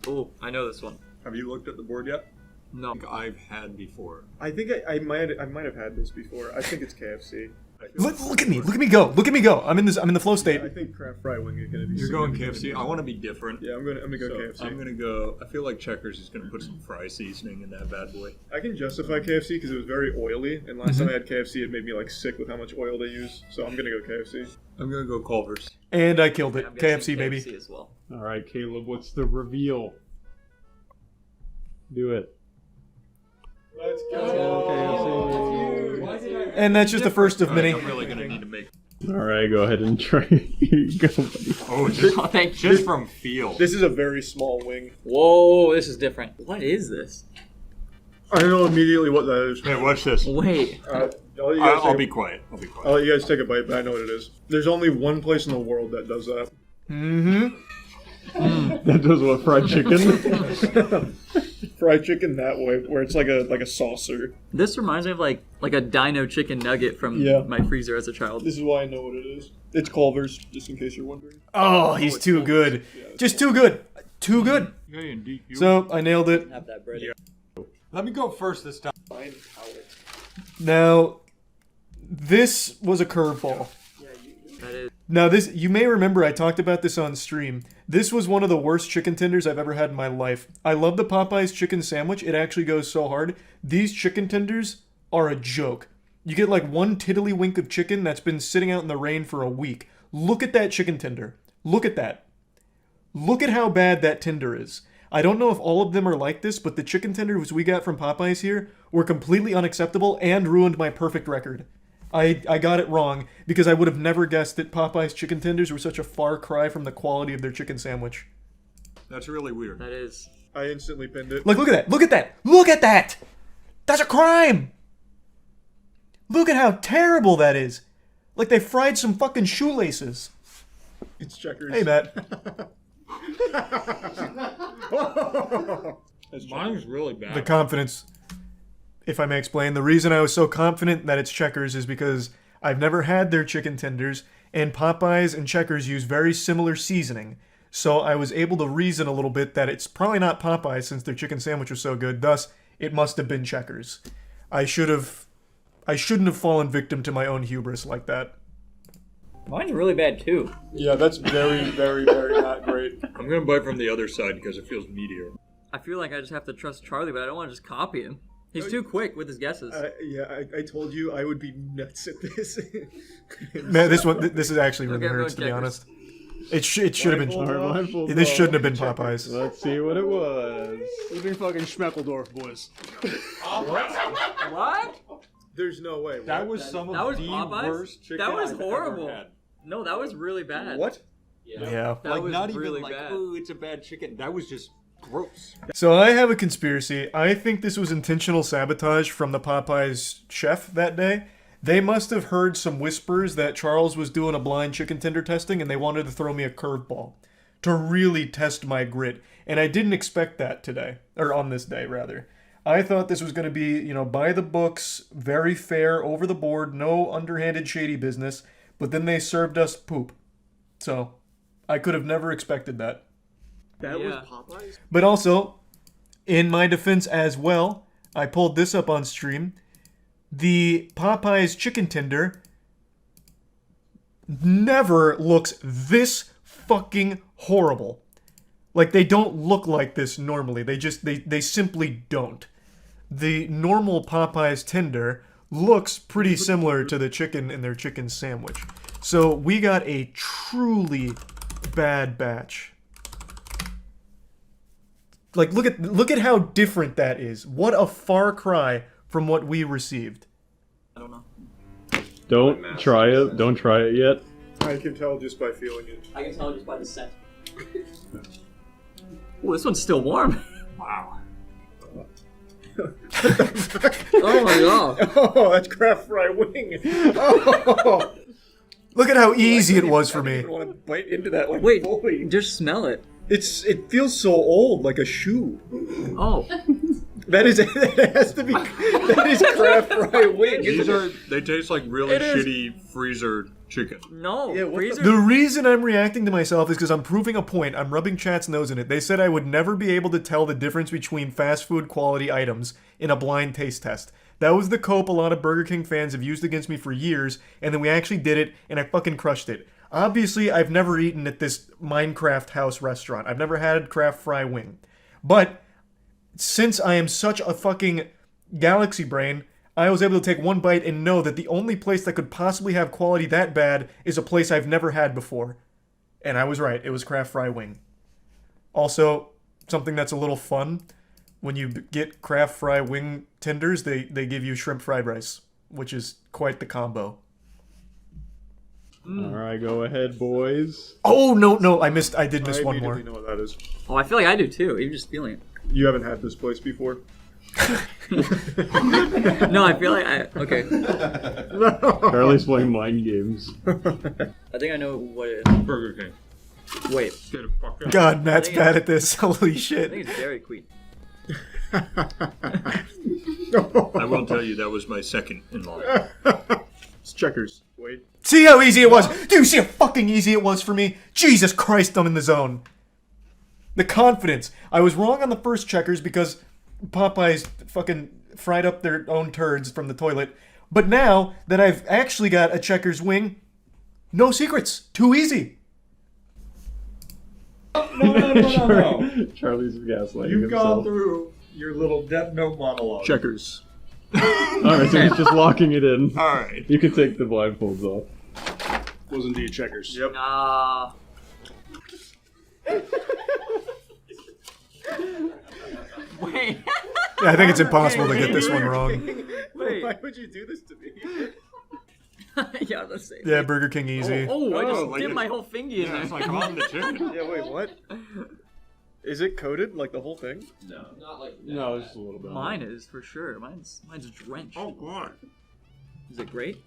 [SPEAKER 6] Oh, I know this one.
[SPEAKER 1] Have you looked at the board yet?
[SPEAKER 6] No. I've had before.
[SPEAKER 1] I think I might have had this before. I think it's KFC.
[SPEAKER 8] Look at me go. I'm in the flow state.
[SPEAKER 1] I think Kraft Fry Wing is going to be.
[SPEAKER 6] You're going KFC. I want to be different.
[SPEAKER 1] Yeah, I'm gonna go KFC.
[SPEAKER 6] I'm gonna go. I feel like Checkers is gonna put some fry seasoning in that bad boy.
[SPEAKER 1] I can justify KFC because it was very oily, and last time I had KFC, it made me like sick with how much oil they use. So I'm gonna go KFC.
[SPEAKER 6] I'm gonna go Culver's.
[SPEAKER 8] And I killed it. KFC, baby.
[SPEAKER 6] KFC as well.
[SPEAKER 1] All right, Caleb. What's the reveal? Do it. Let's go.
[SPEAKER 8] And that's just the first of many.
[SPEAKER 6] I'm really gonna need to make.
[SPEAKER 1] All right, go ahead and try. Here you go, buddy.
[SPEAKER 6] Oh, just from feel.
[SPEAKER 1] This is a very small wing.
[SPEAKER 6] Whoa, this is different. What is this?
[SPEAKER 1] I know immediately what that is.
[SPEAKER 6] Hey, watch this. Wait. I'll be quiet.
[SPEAKER 1] I'll let you guys take a bite, but I know what it is. There's only one place in the world that does that. That does what? Fried chicken? Fried chicken that way, where it's like a saucer.
[SPEAKER 6] This reminds me of like a dino chicken nugget from my freezer as a child.
[SPEAKER 1] This is why I know what it is. It's Culver's, just in case you're wondering.
[SPEAKER 8] Oh, he's too good. Just too good. Too good. So, I nailed it.
[SPEAKER 6] Have that bread.
[SPEAKER 1] Let me go first this time.
[SPEAKER 8] Now, this was a curveball.
[SPEAKER 6] That is.
[SPEAKER 8] Now, you may remember I talked about this on stream. This was one of the worst chicken tenders I've ever had in my life. I love the Popeyes chicken sandwich. It actually goes so hard. These chicken tenders are a joke. You get like one tiddlywink of chicken that's been sitting out in the rain for a week. Look at that chicken tender. Look at that. Look at how bad that tender is. I don't know if all of them are like this, but the chicken tenders we got from Popeyes here were completely unacceptable and ruined my perfect record. I got it wrong because I would have never guessed that Popeye's chicken tenders were such a far cry from the quality of their chicken sandwich.
[SPEAKER 6] That's really weird. That is.
[SPEAKER 1] I instantly pinned it.
[SPEAKER 8] Like, look at that! Look at that! Look at that! That's a crime! Look at how terrible that is! Like they fried some fucking shoelaces.
[SPEAKER 1] It's Checkers.
[SPEAKER 8] Hey, Matt.
[SPEAKER 6] Mine's really bad.
[SPEAKER 8] The confidence. If I may explain, the reason I was so confident that it's Checkers is because I've never had their chicken tenders, and Popeyes and Checkers use very similar seasoning. So I was able to reason a little bit that it's probably not Popeyes since their chicken sandwich was so good, thus it must have been Checkers. I shouldn't have fallen victim to my own hubris like that.
[SPEAKER 6] Mine's really bad too.
[SPEAKER 1] Yeah, that's very, very, very not great.
[SPEAKER 6] I'm gonna bite from the other side because it feels meatier.
[SPEAKER 17] I feel like I just have to trust Charlie, but I don't want to just copy him. He's too quick with his guesses.
[SPEAKER 1] I told you I would be nuts at this.
[SPEAKER 8] Man, this is actually really hurts, to be honest. It should have been. This shouldn't have been Popeyes.
[SPEAKER 1] Let's see what it was. We've been fucking Schmeckeldorf, boys.
[SPEAKER 17] What?
[SPEAKER 8] There's no way.
[SPEAKER 7] That was some
[SPEAKER 6] That
[SPEAKER 7] of
[SPEAKER 6] was
[SPEAKER 7] the
[SPEAKER 6] Popeyes?
[SPEAKER 7] worst chicken
[SPEAKER 6] That was
[SPEAKER 7] I've ever
[SPEAKER 6] horrible.
[SPEAKER 7] had.
[SPEAKER 6] No, that was really bad.
[SPEAKER 8] What?
[SPEAKER 7] Yeah.
[SPEAKER 6] That
[SPEAKER 7] Like
[SPEAKER 6] was
[SPEAKER 7] not
[SPEAKER 6] really
[SPEAKER 7] even like,
[SPEAKER 6] bad.
[SPEAKER 7] ooh, it's a bad chicken. That was just gross.
[SPEAKER 8] So I have a conspiracy. I think this was intentional sabotage from the Popeyes chef that day. They must have heard some whispers that Charles was doing a blind chicken tender testing, and they wanted to throw me a curveball to really test my grit. And I didn't expect that today, or on this day rather. I thought this was going to be, you know, by the books, very fair, over the board, no underhanded shady business. But then they served us poop. So I could have never expected that.
[SPEAKER 1] That was Popeyes?
[SPEAKER 8] But also, in my defense as well, I pulled this up on stream. The Popeyes chicken tender never looks this fucking horrible. Like, they don't look like this normally. They simply don't. The normal Popeyes tender looks pretty similar to the chicken in their chicken sandwich. So we got a truly bad batch. Like, look at how different that is. What a far cry from what we received.
[SPEAKER 6] I don't know.
[SPEAKER 5] Don't try it. Don't try it yet.
[SPEAKER 8] I can tell just by feeling it.
[SPEAKER 6] I can tell just by the scent. Oh, this one's still warm.
[SPEAKER 1] Wow.
[SPEAKER 6] Oh my god.
[SPEAKER 8] Oh, that's Kraft Fry wing. Oh. Look at how easy it was for me.
[SPEAKER 1] I don't want to bite into that like
[SPEAKER 6] Wait,
[SPEAKER 1] fully.
[SPEAKER 6] just smell it.
[SPEAKER 1] It feels so old, like a shoe.
[SPEAKER 6] Oh.
[SPEAKER 1] That has to be. That is Kraft Fry wing.
[SPEAKER 19] They taste like really shitty freezer chicken.
[SPEAKER 6] No,
[SPEAKER 8] The reason I'm reacting to myself is because I'm proving a point. I'm rubbing chat's nose in it. They said I would never be able to tell the difference between fast food quality items in a blind taste test. That was the cope a lot of Burger King fans have used against me for years, and then we actually did it, and I fucking crushed it. Obviously, I've never eaten at this Minecraft House restaurant. I've never had Kraft Fry wing. But since I am such a fucking galaxy brain, I was able to take one bite and know that the only place that could possibly have quality that bad is a place I've never had before. And I was right. It was Kraft Fry wing. Also, something that's a little fun, when you get Kraft Fry wing tenders, they give you shrimp fried rice, which is quite the combo.
[SPEAKER 5] All right, go ahead, boys.
[SPEAKER 8] Oh, no, I did miss one more.
[SPEAKER 1] I know what that is.
[SPEAKER 6] Oh, I feel like I do too, even just feeling it.
[SPEAKER 1] You haven't had this place before?
[SPEAKER 6] No, I feel like okay.
[SPEAKER 5] Charlie's playing mind games.
[SPEAKER 6] I think I know what it is.
[SPEAKER 19] Burger King.
[SPEAKER 6] Wait.
[SPEAKER 19] Get the fuck out.
[SPEAKER 8] God, Matt's bad at this. Holy
[SPEAKER 6] I
[SPEAKER 8] shit.
[SPEAKER 6] think it's Dairy Queen.
[SPEAKER 19] I will tell you that was my second in line.
[SPEAKER 1] It's Checkers. Wait.
[SPEAKER 8] See how easy it was? Do you see how fucking easy it was for me? Jesus Christ, I'm in the zone. The confidence. I was wrong on the first Checkers because Popeyes fucking fried up their own turds from the toilet. But now that I've actually got a Checkers wing, no secrets. Too easy.
[SPEAKER 1] No.
[SPEAKER 5] Charlie's gaslighting
[SPEAKER 1] You've
[SPEAKER 5] himself.
[SPEAKER 1] gone through your little Death Note monologue.
[SPEAKER 19] Checkers.
[SPEAKER 5] Alright, so he's just locking it in.
[SPEAKER 19] Alright.
[SPEAKER 5] You can take the blindfolds off.
[SPEAKER 19] Was indeed Checkers.
[SPEAKER 1] Yep.
[SPEAKER 6] Nah. Wait.
[SPEAKER 8] Yeah, I think it's impossible to get this one wrong.
[SPEAKER 6] Wait.
[SPEAKER 1] Why would you do this to me?
[SPEAKER 6] Yeah, let's see.
[SPEAKER 8] Yeah, Burger King easy.
[SPEAKER 6] Oh, I just
[SPEAKER 19] like
[SPEAKER 6] dipped
[SPEAKER 19] it.
[SPEAKER 6] my whole fingy in there.
[SPEAKER 19] It's like on the chicken.
[SPEAKER 1] Yeah, wait, what? Is it coated like the whole thing?
[SPEAKER 19] No.
[SPEAKER 3] Not like
[SPEAKER 5] No, just a little bit.
[SPEAKER 6] Mine is for sure. Mine's drenched.
[SPEAKER 19] Oh, God.
[SPEAKER 6] Is it great?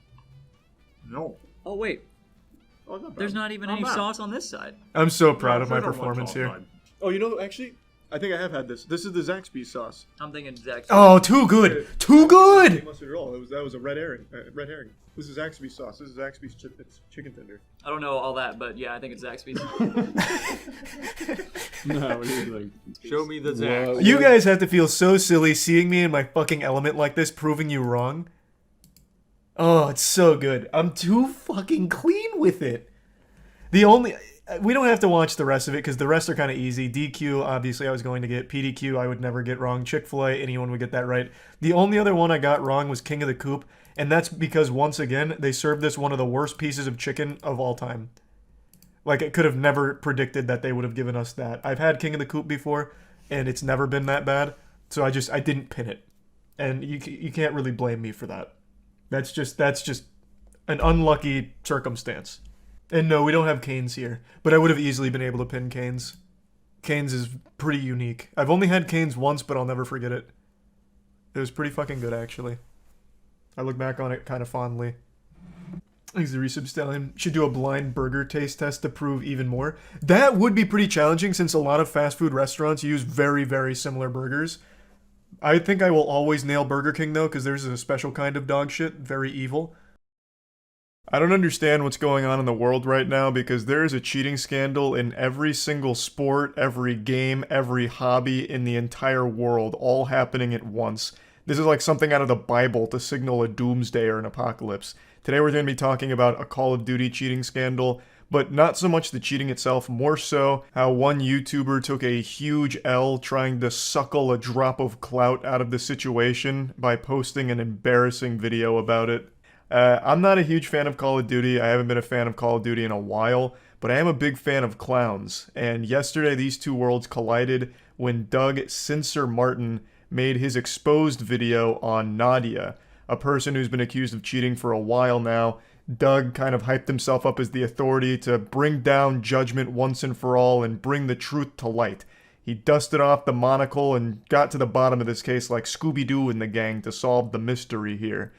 [SPEAKER 19] No.
[SPEAKER 6] Oh wait,
[SPEAKER 1] Oh, not bad.
[SPEAKER 6] there's not even
[SPEAKER 19] Not
[SPEAKER 6] any
[SPEAKER 19] bad.
[SPEAKER 6] sauce on this side.
[SPEAKER 8] I'm so proud of my
[SPEAKER 19] There's no
[SPEAKER 8] performance
[SPEAKER 19] lunch
[SPEAKER 8] here.
[SPEAKER 19] outside.
[SPEAKER 1] Oh, you know, actually, I think I have had this. This is the Zaxby's sauce.
[SPEAKER 6] I'm thinking Zach's.
[SPEAKER 8] Oh, too good. Too good.
[SPEAKER 1] Mustard at all. That was a red herring. Red herring. This is Zaxby's sauce. This is Zaxby's chicken tender.
[SPEAKER 6] I don't know all that, but yeah, I think it's Zaxby's.
[SPEAKER 5] No, what do you think?
[SPEAKER 19] Show me the Zax.
[SPEAKER 8] You guys have to feel so silly seeing me in my fucking element like this, proving you wrong. Oh, it's so good. I'm too fucking clean with it. We don't have to watch the rest of it because the rest are kind of easy. DQ, obviously, I was going to get. PDQ, I would never get wrong. Chick-fil-A, anyone would get that right. The only other one I got wrong was King of the Coop, and that's because, once again, they served this one of the worst pieces of chicken of all time. Like, I could have never predicted that they would have given us that. I've had King of the Coop before, and it's never been that bad, so I didn't pin it. And you can't really blame me for that. That's just an unlucky circumstance. And no, we don't have Canes here, but I would have easily been able to pin Canes. Canes is pretty unique. I've only had Canes once, but I'll never forget it. It was pretty fucking good, actually. I look back on it kind of fondly. Thanks to Resub Stallion. Should do a blind burger taste test to prove even more. That would be pretty challenging since a lot of fast food restaurants use very, very similar burgers. I think I will always nail Burger King though, because theirs is a special kind of dog shit. Very evil. I don't understand what's going on in the world right now because there is a cheating scandal in every single sport, every game, every hobby in the entire world, all happening at once. This is like something out of the Bible to signal a doomsday or an apocalypse. Today we're going to be talking about a Call of Duty cheating scandal, but not so much the cheating itself, more so how one YouTuber took a huge L trying to suckle a drop of clout out of the situation by posting an embarrassing video about it. I'm not a huge fan of Call of Duty. I haven't been a fan of Call of Duty in a while, but I am a big fan of clowns. And yesterday these two worlds collided when Doug Censor Martin made his exposed video on Nadia, a person who's been accused of cheating for a while now. Doug kind of hyped himself up as the authority to bring down judgment once and for all and bring the truth to light. He dusted off the monocle and got to the bottom of this case like Scooby-Doo and the gang to solve the mystery here.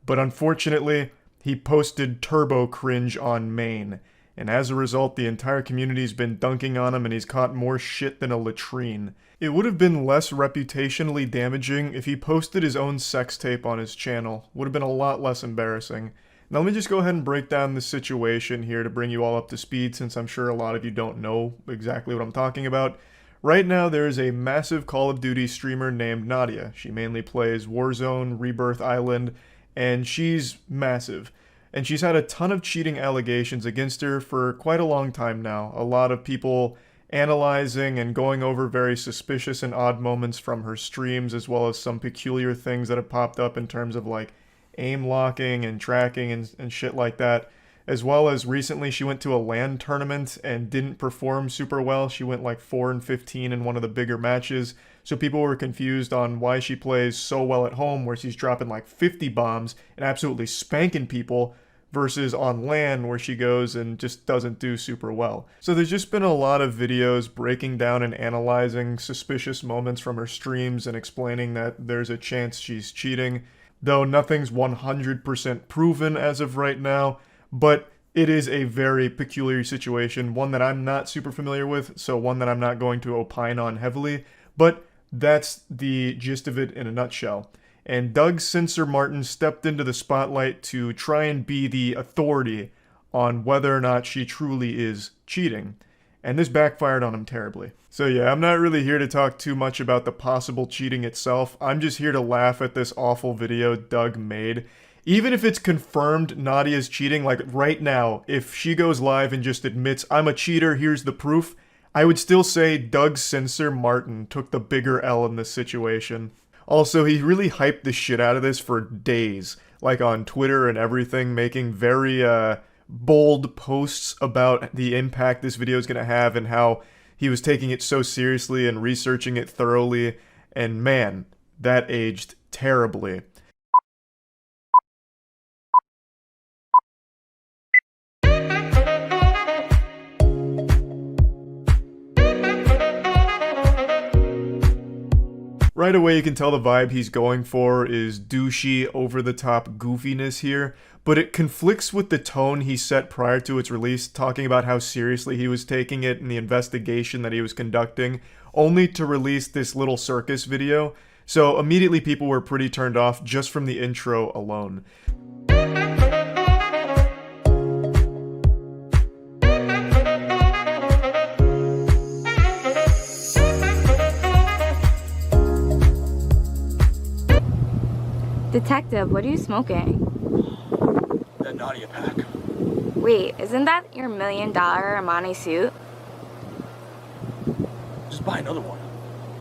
[SPEAKER 8] But unfortunately, he posted turbo cringe on main, and as a result, the entire community's been dunking on him and he's caught more shit than a latrine. It would have been less reputationally damaging if he posted his own sex tape on his channel. Would have been a lot less embarrassing. Now let me just go ahead and break down the situation here to bring you all up to speed, since I'm sure a lot of you don't know exactly what I'm talking about. Right now there is a massive Call of Duty streamer named Nadia. She mainly plays Warzone, Rebirth Island, and she's massive. And she's had a ton of cheating allegations against her for quite a long time now. A lot of people analyzing and going over very suspicious and odd moments from her streams, as well as some peculiar things that have popped up in terms of like aim locking and tracking and shit like that. As well as recently she went to a LAN tournament and didn't perform super well. She went like 4-15 in one of the bigger matches. So people were confused on why she plays so well at home where she's dropping like 50 bombs and absolutely spanking people, versus on LAN where she goes and just doesn't do super well. So there's just been a lot of videos breaking down and analyzing suspicious moments from her streams and explaining that there's a chance she's cheating, though nothing's 100% proven as of right now, but it is a very peculiar situation, one that I'm not super familiar with, so one that I'm not going to opine on heavily, but that's the gist of it in a nutshell. And Doug Censor Martin stepped into the spotlight to try and be the authority on whether or not she truly is cheating. And this backfired on him terribly. So yeah, I'm not really here to talk too much about the possible cheating itself. I'm just here to laugh at this awful video Doug made. Even if it's confirmed Nadia's cheating, like right now, if she goes live and just admits, I'm a cheater, here's the proof, I would still say Doug Censor Martin took the bigger L in this situation. Also, he really hyped the shit out of this for days, like on Twitter and everything, making very bold posts about the impact this video is going to have and how he was taking it so seriously and researching it thoroughly, and man, that aged terribly. Right away you can tell the vibe he's going for is douchey, over-the-top goofiness here, but it conflicts with the tone he set prior to its release, talking about how seriously he was taking it in the investigation that he was conducting, only to release this little circus video. So immediately people were pretty turned off just from the intro alone.
[SPEAKER 9] Detective, what are you smoking?
[SPEAKER 21] That Nadia pack.
[SPEAKER 9] Wait, isn't that your $1 million Armani suit?
[SPEAKER 21] Just buy another one.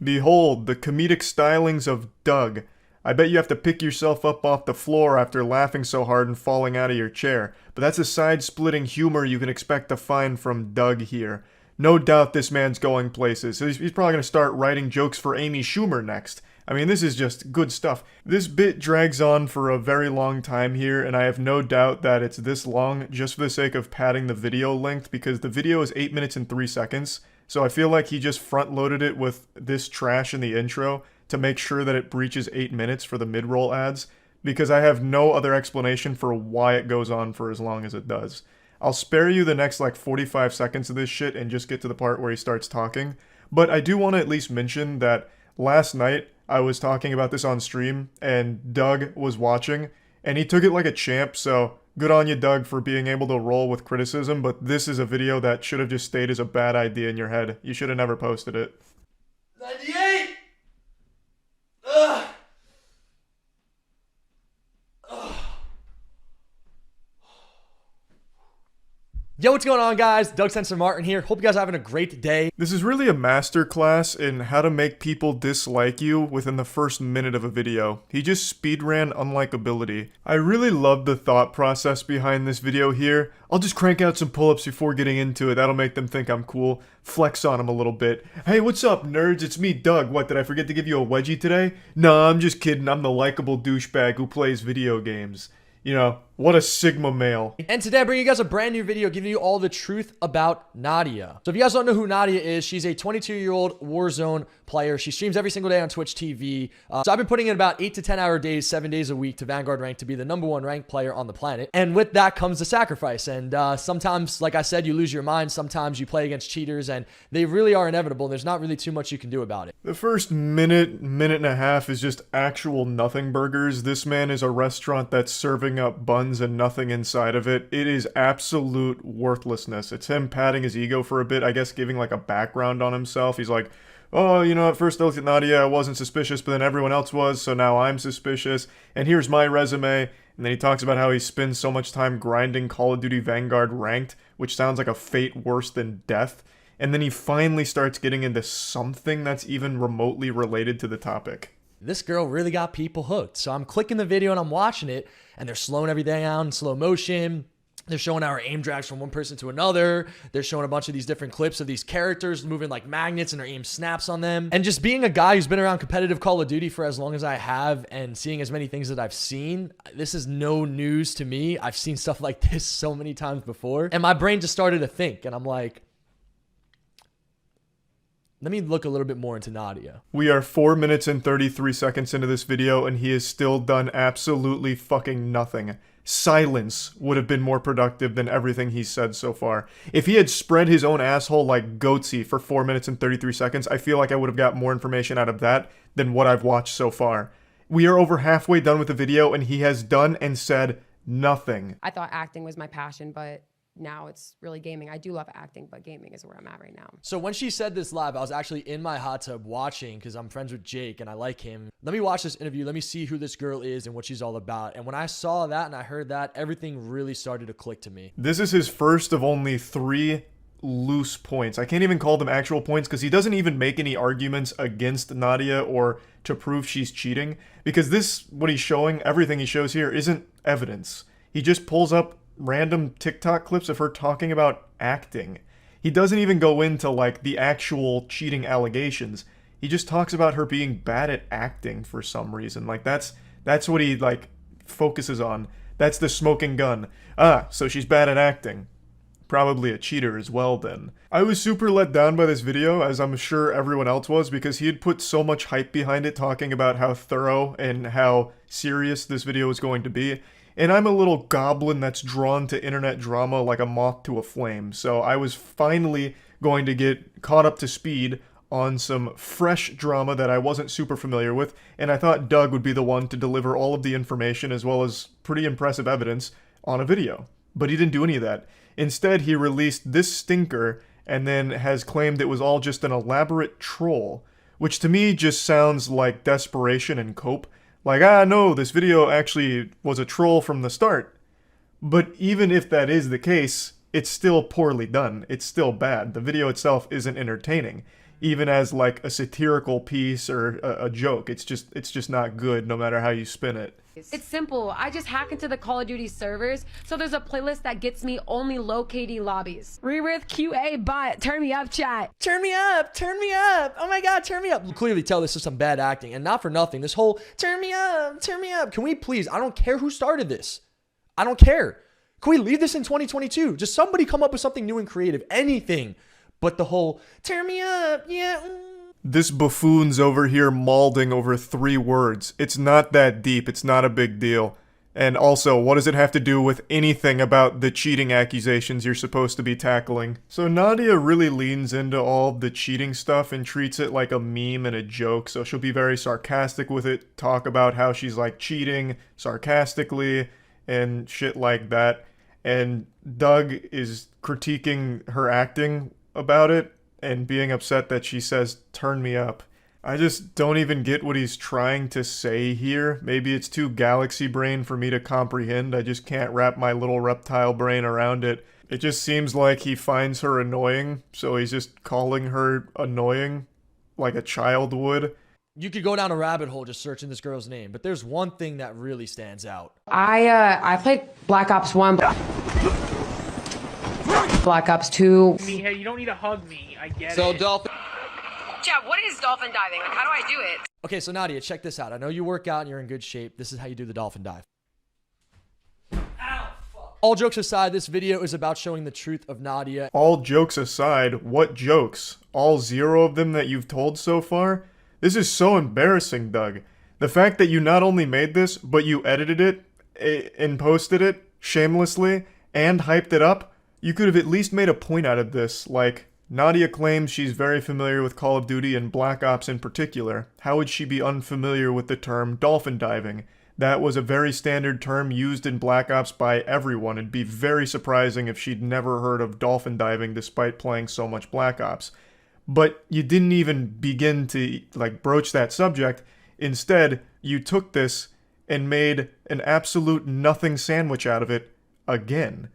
[SPEAKER 8] Behold, the comedic stylings of Doug. I bet you have to pick yourself up off the floor after laughing so hard and falling out of your chair. But that's a side-splitting humor you can expect to find from Doug here. No doubt this man's going places. He's probably going to start writing jokes for Amy Schumer next. I mean, this is just good stuff. This bit drags on for a very long time here, and I have no doubt that it's this long just for the sake of padding the video length, because the video is 8 minutes and 3 seconds, so I feel like he just front-loaded it with this trash in the intro to make sure that it breaches 8 minutes for the mid-roll ads, because I have no other explanation for why it goes on for as long as it does. I'll spare you the next like 45 seconds of this shit and just get to the part where he starts talking, but I do want to at least mention that last night I was talking about this on stream and Doug was watching and he took it like a champ, so good on you, Doug, for being able to roll with criticism, but this is a video that should have just stayed as a bad idea in your head. You should have never posted it.
[SPEAKER 12] 98! Ugh!
[SPEAKER 13] Yo, what's going on, guys? Doug Sensor Martin here. Hope you guys are having a great day.
[SPEAKER 8] This is really a masterclass in how to make people dislike you within the first minute of a video. He just speedran unlikability. I really love the thought process behind this video here. I'll just crank out some pull-ups before getting into it. That'll make them think I'm cool. Flex on them a little bit. Hey, what's up, nerds? It's me, Doug. What, did I forget to give you a wedgie today? Nah, I'm just kidding. I'm the likable douchebag who plays video games. You know, what a Sigma male.
[SPEAKER 13] And today I'm bringing you guys a brand new video giving you all the truth about Nadia. So if you guys don't know who Nadia is, she's a 22-year-old Warzone player. She streams every single day on Twitch TV. So I've been putting in about 8 to 10 hour days, 7 days a week to Vanguard rank to be the #1 ranked player on the planet. And with that comes the sacrifice. And sometimes, like I said, you lose your mind. Sometimes you play against cheaters and they really are inevitable. There's not really too much you can do about it.
[SPEAKER 8] The first minute and a half is just actual nothing burgers. This man is a restaurant that's serving up buns and nothing inside of it. It is absolute worthlessness. It's him patting his ego for a bit, I guess giving like a background on himself. He's like, oh, you know, at first I looked at Nadia, I wasn't suspicious, but then everyone else was, so now I'm suspicious. And here's my resume. And then he talks about how he spends so much time grinding Call of Duty Vanguard ranked, which sounds like a fate worse than death. And then he finally starts getting into something that's even remotely related to the topic.
[SPEAKER 13] This girl really got people hooked. So I'm clicking the video and I'm watching it, and they're slowing everything down in slow motion. They're showing our aim drags from one person to another. They're showing a bunch of these different clips of these characters moving like magnets and their aim snaps on them. And just being a guy who's been around competitive Call of Duty for as long as I have and seeing as many things that I've seen, this is no news to me. I've seen stuff like this so many times before. And my brain just started to think, and I'm like, let me look a little bit more into Nadia.
[SPEAKER 8] We are 4 minutes and 33 seconds into this video and he has still done absolutely fucking nothing. Silence would have been more productive than everything he's said so far. If he had spread his own asshole like Goatsy for 4 minutes and 33 seconds, I feel like I would have got more information out of that than what I've watched so far. We are over halfway done with the video and he has done and said nothing.
[SPEAKER 22] I thought acting was my passion, but now it's really gaming. I do love acting, but gaming is where I'm at right now.
[SPEAKER 13] So when she said this live, I was actually in my hot tub watching because I'm friends with Jake and I like him. Let me watch this interview. Let me see who this girl is and what she's all about. And when I saw that and I heard that, everything really started to click to me.
[SPEAKER 8] This is his first of only 3 loose points. I can't even call them actual points because he doesn't even make any arguments against Nadia or to prove she's cheating, because this, what he's showing, everything he shows here isn't evidence. He just pulls up random TikTok clips of her talking about acting. He doesn't even go into like the actual cheating allegations. He just talks about her being bad at acting for some reason. Like that's what he like focuses on. That's the smoking gun. Ah, so she's bad at acting. Probably a cheater as well then. I was super let down by this video, as I'm sure everyone else was, because he had put so much hype behind it, talking about how thorough and how serious this video was going to be. And I'm a little goblin that's drawn to internet drama like a moth to a flame, so I was finally going to get caught up to speed on some fresh drama that I wasn't super familiar with, and I thought Doug would be the one to deliver all of the information as well as pretty impressive evidence on a video. But he didn't do any of that. Instead, he released this stinker and then has claimed it was all just an elaborate troll, which to me just sounds like desperation and cope. Like, no, this video actually was a troll from the start. But even if that is the case, it's still poorly done. It's still bad. The video itself isn't entertaining. Even as like a satirical piece or a joke, it's just not good no matter how you spin it.
[SPEAKER 22] It's simple. I just hack into the Call of Duty servers, so there's a playlist that gets me only low KD lobbies. Rerith QA bot, turn me up, chat.
[SPEAKER 13] Turn me up, turn me up. Oh my God, turn me up. You clearly tell this is some bad acting, and not for nothing. This whole turn me up, turn me up. Can we please, I don't care who started this. I don't care. Can we leave this in 2022? Just somebody come up with something new and creative, anything. But the whole turn me up, yeah.
[SPEAKER 8] This buffoon's over here mauling over 3 words. It's not that deep. It's not a big deal. And also, what does it have to do with anything about the cheating accusations you're supposed to be tackling? So Nadia really leans into all the cheating stuff and treats it like a meme and a joke. So she'll be very sarcastic with it, talk about how she's like cheating sarcastically and shit like that. And Doug is critiquing her acting about it and being upset that she says, turn me up. I just don't even get what he's trying to say here. Maybe it's too galaxy brain for me to comprehend. I just can't wrap my little reptile brain around it. It just seems like he finds her annoying, so he's just calling her annoying like a child would.
[SPEAKER 13] You could go down a rabbit hole just searching this girl's name, but there's one thing that really stands out.
[SPEAKER 22] I played Black Ops 1, Black Ops 2.
[SPEAKER 14] Hey, you don't need to hug me. I get
[SPEAKER 3] So
[SPEAKER 14] it.
[SPEAKER 3] Dolphin.
[SPEAKER 22] Chat, what is dolphin diving? Like, how do I do it?
[SPEAKER 13] Okay, so Nadia, check this out. I know you work out and you're in good shape. This is how you do the dolphin dive. All jokes aside, this video is about showing the truth of Nadia.
[SPEAKER 8] All jokes aside, what jokes? All 0 of them that you've told so far? This is so embarrassing, Doug. The fact that you not only made this, but you edited it and posted it shamelessly and hyped it up, you could have at least made a point out of this, like, Nadia claims she's very familiar with Call of Duty and Black Ops in particular. How would she be unfamiliar with the term dolphin diving? That was a very standard term used in Black Ops by everyone. It'd be very surprising if she'd never heard of dolphin diving despite playing so much Black Ops. But you didn't even begin to, like, broach that subject. Instead, you took this and made an absolute nothing sandwich out of it again.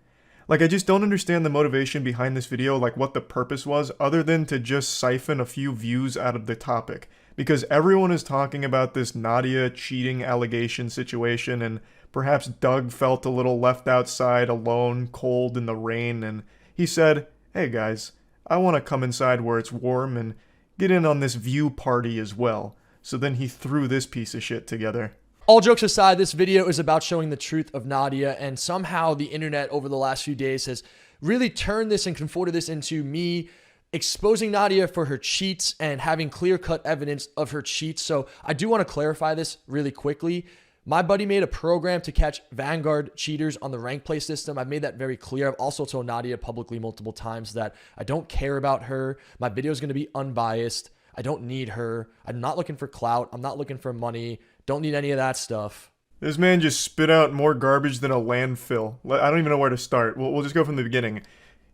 [SPEAKER 8] Like, I just don't understand the motivation behind this video, like what the purpose was, other than to just siphon a few views out of the topic. Because everyone is talking about this Nadia cheating allegation situation, and perhaps Doug felt a little left outside, alone, cold in the rain, and he said, hey guys, I want to come inside where it's warm and get in on this view party as well. So then he threw this piece of shit together.
[SPEAKER 13] All jokes aside, this video is about showing the truth of Nadia, and somehow the internet over the last few days has really turned this and conforted this into me exposing Nadia for her cheats and having clear-cut evidence of her cheats. So I do want to clarify this really quickly. My buddy made a program to catch Vanguard cheaters on the rank play system. I've made that very clear. I've also told Nadia publicly multiple times that I don't care about her. My video is going to be unbiased. I don't need her. I'm not looking for clout. I'm not looking for money. Don't need any of that stuff.
[SPEAKER 8] This man just spit out more garbage than a landfill. I don't even know where to start. We'll just go from the beginning.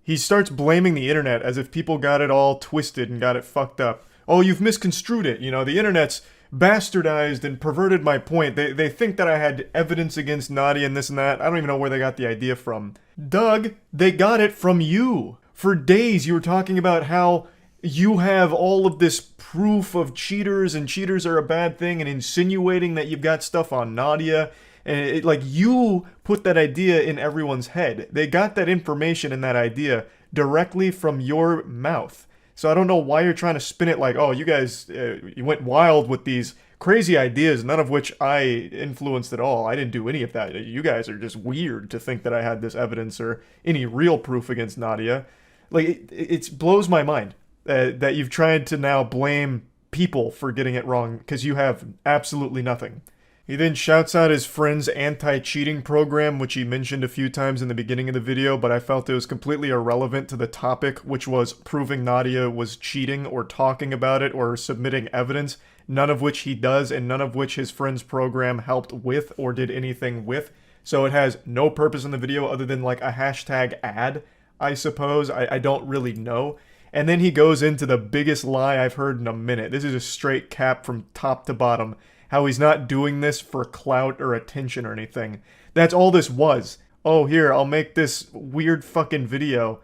[SPEAKER 8] He starts blaming the internet as if people got it all twisted and got it fucked up. Oh, you've misconstrued it. You know, the internet's bastardized and perverted my point. They think that I had evidence against Nadia and this and that. I don't even know where they got the idea from. Doug, they got it from you. For days you were talking about how you have all of this proof of cheaters and cheaters are a bad thing and insinuating that you've got stuff on Nadia. And like, you put that idea in everyone's head. They got that information and that idea directly from your mouth. So I don't know why you're trying to spin it like, oh, you guys you went wild with these crazy ideas, none of which I influenced at all. I didn't do any of that. You guys are just weird to think that I had this evidence or any real proof against Nadia. Like, it blows my mind that you've tried to now blame people for getting it wrong because you have absolutely nothing. He then shouts out his friend's anti-cheating program, which he mentioned a few times in the beginning of the video, but I felt it was completely irrelevant to the topic, which was proving Nadia was cheating or talking about it or submitting evidence, none of which he does and none of which his friend's program helped with or did anything with. So it has no purpose in the video other than like a hashtag ad, I suppose. I don't really know. And then he goes into the biggest lie I've heard in a minute. This is a straight cap from top to bottom. How he's not doing this for clout or attention or anything. That's all this was. Oh, here, I'll make this weird fucking video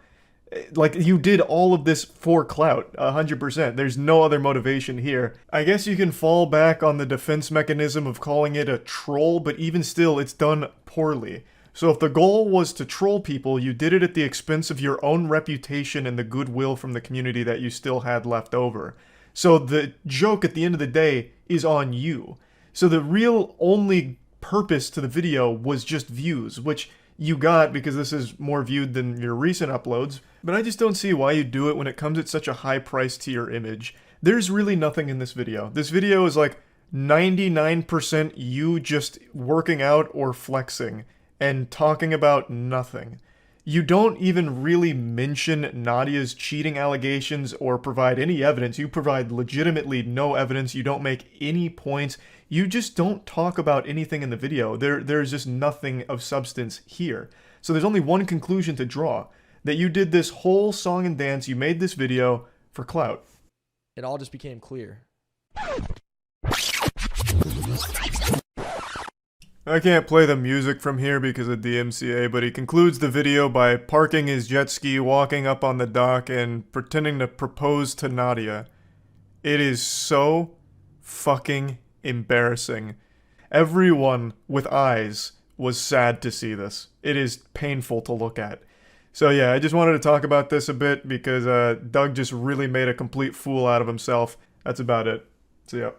[SPEAKER 8] Like, you did all of this for clout, 100%. There's no other motivation here. I guess you can fall back on the defense mechanism of calling it a troll, but even still, it's done poorly. So if the goal was to troll people, you did it at the expense of your own reputation and the goodwill from the community that you still had left over. So the joke at the end of the day is on you. So the real only purpose to the video was just views, which you got because this is more viewed than your recent uploads, but I just don't see why you do it when it comes at such a high price to your image. There's really nothing in this video. This video is like 99% you just working out or flexing and talking about nothing. You don't even really mention Nadia's cheating allegations or provide any evidence. You provide legitimately no evidence. You don't make any points. You just don't talk about anything in the video. There's just nothing of substance here. So there's only one conclusion to draw. That you did this whole song and dance, you made this video for clout.
[SPEAKER 13] It all just became clear.
[SPEAKER 8] I can't play the music from here because of DMCA, but he concludes the video by parking his jet ski, walking up on the dock, and pretending to propose to Nadia. It is so fucking embarrassing. Everyone with eyes was sad to see this. It is painful to look at. So yeah, I just wanted to talk about this a bit because Doug just really made a complete fool out of himself. That's about it. So yeah.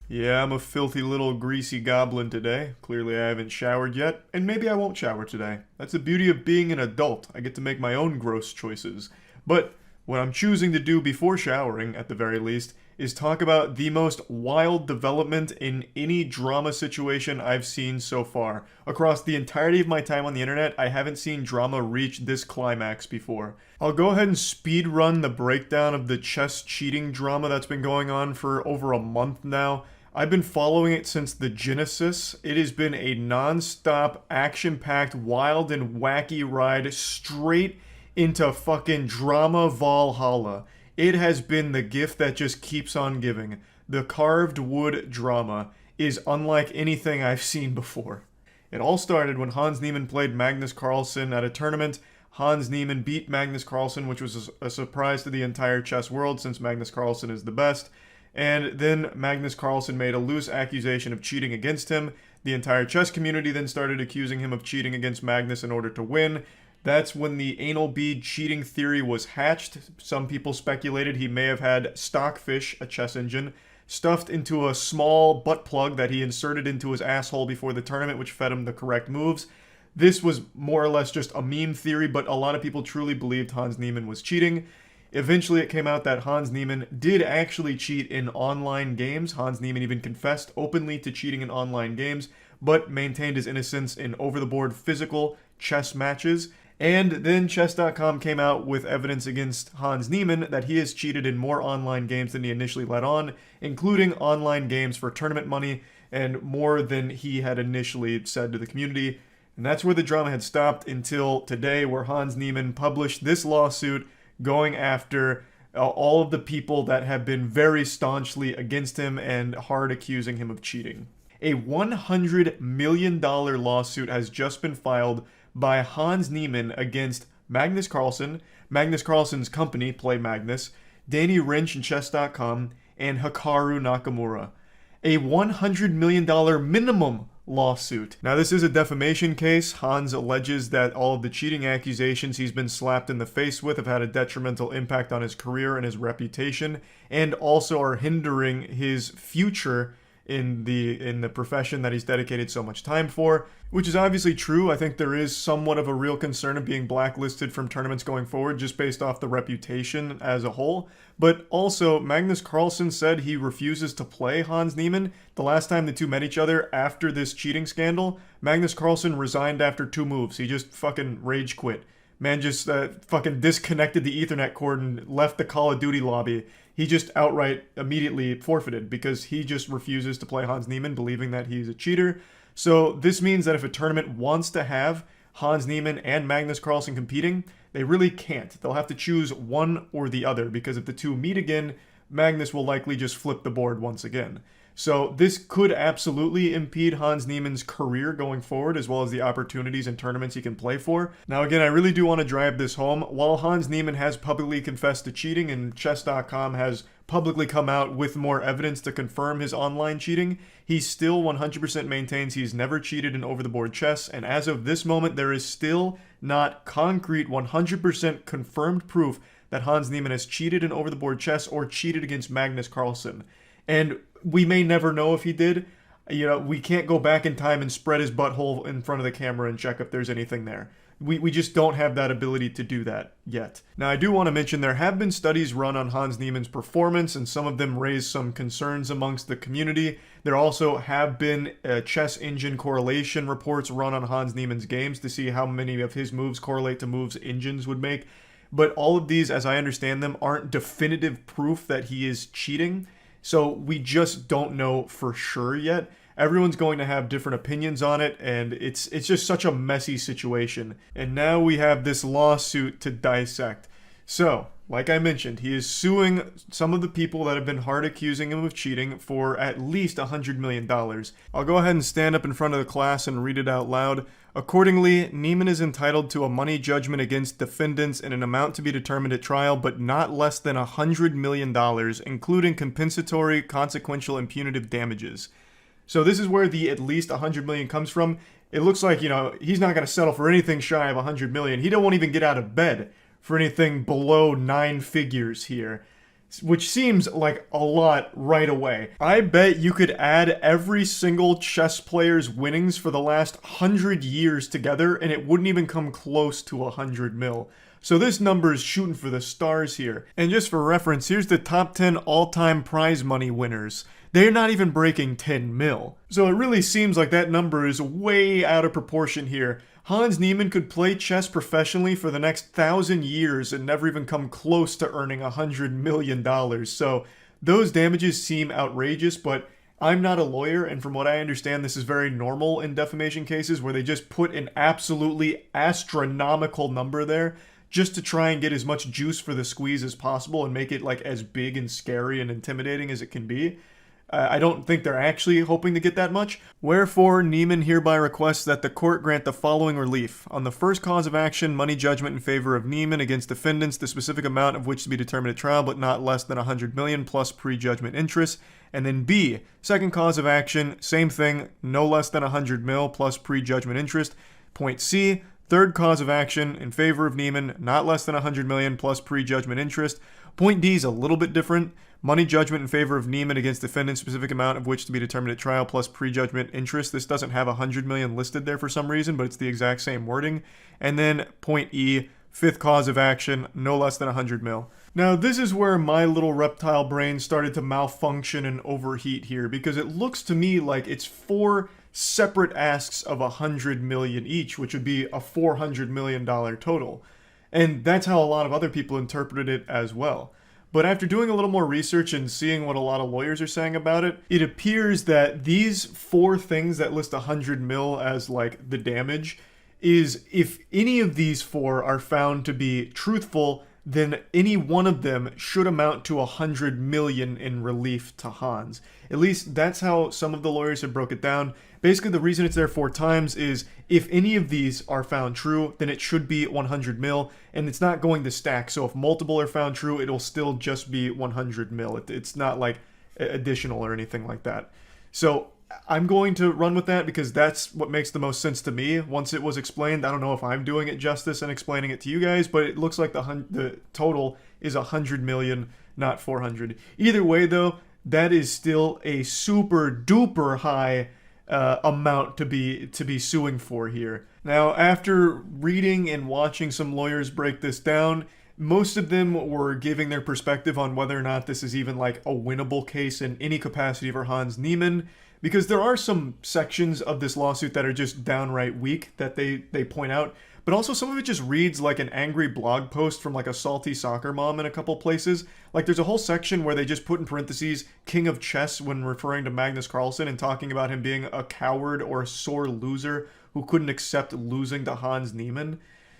[SPEAKER 8] Yeah, I'm a filthy little greasy goblin today. Clearly I haven't showered yet, and maybe I won't shower today. That's the beauty of being an adult. I get to make my own gross choices. But what I'm choosing to do before showering, at the very least, is talk about the most wild development in any drama situation I've seen so far. Across the entirety of my time on the internet, I haven't seen drama reach this climax before. I'll go ahead and speed run the breakdown of the chess cheating drama that's been going on for over a month now. I've been following it since the genesis. It has been a non-stop, action-packed, wild and wacky ride straight into fucking drama Valhalla. It has been the gift that just keeps on giving. The carved wood drama is unlike anything I've seen before. It all started when Hans Niemann played Magnus Carlsen at a tournament. Hans Niemann beat Magnus Carlsen, which was a surprise to the entire chess world since Magnus Carlsen is the best. And then Magnus Carlsen made a loose accusation of cheating against him. The entire chess community then started accusing him of cheating against Magnus in order to win. That's when the anal bead cheating theory was hatched. Some people speculated he may have had Stockfish, a chess engine, stuffed into a small butt plug that he inserted into his asshole before the tournament, which fed him the correct moves. This was more or less just a meme theory, but a lot of people truly believed Hans Niemann was cheating. Eventually, it came out that Hans Niemann did actually cheat in online games. Hans Niemann even confessed openly to cheating in online games, but maintained his innocence in over-the-board physical chess matches. And then Chess.com came out with evidence against Hans Niemann that he has cheated in more online games than he initially let on, including online games for tournament money, and more than he had initially said to the community. And that's where the drama had stopped until today, where Hans Niemann published this lawsuit going after all of the people that have been very staunchly against him and hard accusing him of cheating. A $100 million lawsuit has just been filed by Hans Niemann against Magnus Carlsen, Magnus Carlsen's company, Play Magnus, Danny Wrench and Chess.com, and Hikaru Nakamura. A $100 million minimum lawsuit. Now, this is a defamation case. Hans alleges that all of the cheating accusations he's been slapped in the face with have had a detrimental impact on his career and his reputation, and also are hindering his future in the profession that he's dedicated so much time for, which is obviously true. I think there is somewhat of a real concern of being blacklisted from tournaments going forward just based off the reputation as a whole. But also, Magnus Carlsen said he refuses to play Hans Niemann. The last time the two met each other after this cheating scandal, Magnus Carlsen resigned after 2 moves. He just fucking rage quit. Man just fucking disconnected the Ethernet cord and left the Call of Duty lobby. He just outright immediately forfeited because he just refuses to play Hans Niemann, believing that he's a cheater. So this means that if a tournament wants to have Hans Niemann and Magnus Carlsen competing, they really can't. They'll have to choose one or the other, because if the two meet again, Magnus will likely just flip the board once again. So this could absolutely impede Hans Niemann's career going forward, as well as the opportunities and tournaments he can play for. Now again, I really do want to drive this home. While Hans Niemann has publicly confessed to cheating and chess.com has publicly come out with more evidence to confirm his online cheating, he still 100% maintains he's never cheated in over-the-board chess, and as of this moment, there is still not concrete 100% confirmed proof that Hans Niemann has cheated in over-the-board chess or cheated against Magnus Carlsen. And we may never know if he did. You know, we can't go back in time and spread his butthole in front of the camera and check if there's anything there. We just don't have that ability to do that yet. Now, I do want to mention there have been studies run on Hans Niemann's performance, and some of them raise some concerns amongst the community. There also have been chess engine correlation reports run on Hans Niemann's games to see how many of his moves correlate to moves engines would make. But all of these, as I understand them, aren't definitive proof that he is cheating. So we just don't know for sure yet. Everyone's going to have different opinions on it, and it's just such a messy situation. And now we have this lawsuit to dissect. So, like I mentioned, he is suing some of the people that have been hard accusing him of cheating for at least $100 million. I'll go ahead and stand up in front of the class and read it out loud. Accordingly, Niemann is entitled to a money judgment against defendants in an amount to be determined at trial, but not less than $100 million, including compensatory, consequential, and punitive damages. So this is where the at least $100 million comes from. It looks like, you know, he's not going to settle for anything shy of $100 million. He won't even get out of bed for anything below 9 figures here, which seems like a lot right away. I bet you could add every single chess player's winnings for the last 100 years together, and it wouldn't even come close to 100 mil. So this number is shooting for the stars here. And just for reference, here's the top 10 all-time prize money winners. They're not even breaking 10 mil. So it really seems like that number is way out of proportion here. Hans Niemann could play chess professionally for the next 1,000 years and never even come close to earning $100 million. So those damages seem outrageous, but I'm not a lawyer, and from what I understand, this is very normal in defamation cases where they just put an absolutely astronomical number there just to try and get as much juice for the squeeze as possible and make it like as big and scary and intimidating as it can be. I don't think they're actually hoping to get that much. Wherefore, Niemann hereby requests that the court grant the following relief. On the first cause of action, money judgment in favor of Niemann against defendants, the specific amount of which to be determined at trial, but not less than $100 million plus pre-judgment interest. And then B, second cause of action, same thing, no less than $100 mil plus pre-judgment interest. Point C, third cause of action in favor of Niemann, not less than $100 million plus pre-judgment interest. Point D is a little bit different. Money judgment in favor of Niemann against defendant, specific amount of which to be determined at trial plus prejudgment interest. This doesn't have $100 million listed there for some reason, but it's the exact same wording. And then point E, fifth cause of action, no less than $100 mil. Now this is where my little reptile brain started to malfunction and overheat here, because it looks to me like it's 4 separate asks of $100 million each, which would be a $400 million total. And that's how a lot of other people interpreted it as well. But after doing a little more research and seeing what a lot of lawyers are saying about it, it appears that these 4 things that list 100 mil as like the damage is if any of these 4 are found to be truthful, then any one of them should amount to 100 million in relief to Hans. At least that's how some of the lawyers have broke it down. Basically, the reason it's there 4 times is if any of these are found true, then it should be 100 mil, and it's not going to stack. So if multiple are found true, it'll still just be 100 mil. It's not like additional or anything like that. So I'm going to run with that because that's what makes the most sense to me. Once it was explained, I don't know if I'm doing it justice and explaining it to you guys, but it looks like the total is 100 million, not 400. Either way, though, that is still a super duper high amount to be suing for here. Now, after reading and watching some lawyers break this down, most of them were giving their perspective on whether or not this is even like a winnable case in any capacity for Hans Niemann, because there are some sections of this lawsuit that are just downright weak that they point out, but also some of it just reads like an angry blog post from like a salty soccer mom in a couple places. Like there's a whole section where they just put in parentheses king of chess when referring to Magnus Carlsen and talking about him being a coward or a sore loser who couldn't accept losing to Hans Niemann.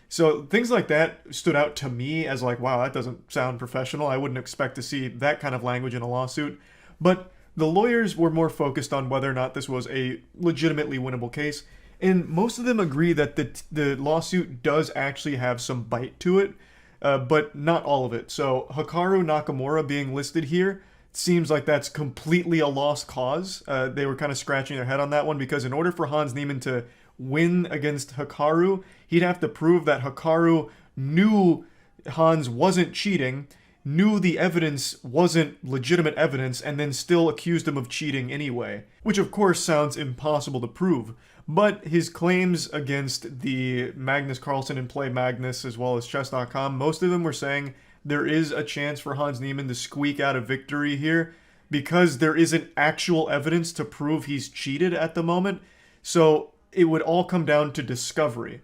[SPEAKER 8] So things like that stood out to me as like, wow, that doesn't sound professional. I wouldn't expect to see that kind of language in a lawsuit. But The lawyers were more focused on whether or not this was a legitimately winnable case, and most of them agree that the lawsuit does actually have some bite to it, but not all of it. So Hikaru Nakamura being listed here seems like that's completely a lost cause. They were kind of scratching their head on that one, because in order for Hans Niemann to win against Hikaru, he'd have to prove that Hikaru knew Hans wasn't cheating, knew the evidence wasn't legitimate evidence, and then still accused him of cheating anyway. Which of course sounds impossible to prove. But his claims against the Magnus Carlsen and Play Magnus, as well as Chess.com, most of them were saying there is a chance for Hans Niemann to squeak out a victory here, because there isn't actual evidence to prove he's cheated at the moment. So it would all come down to discovery.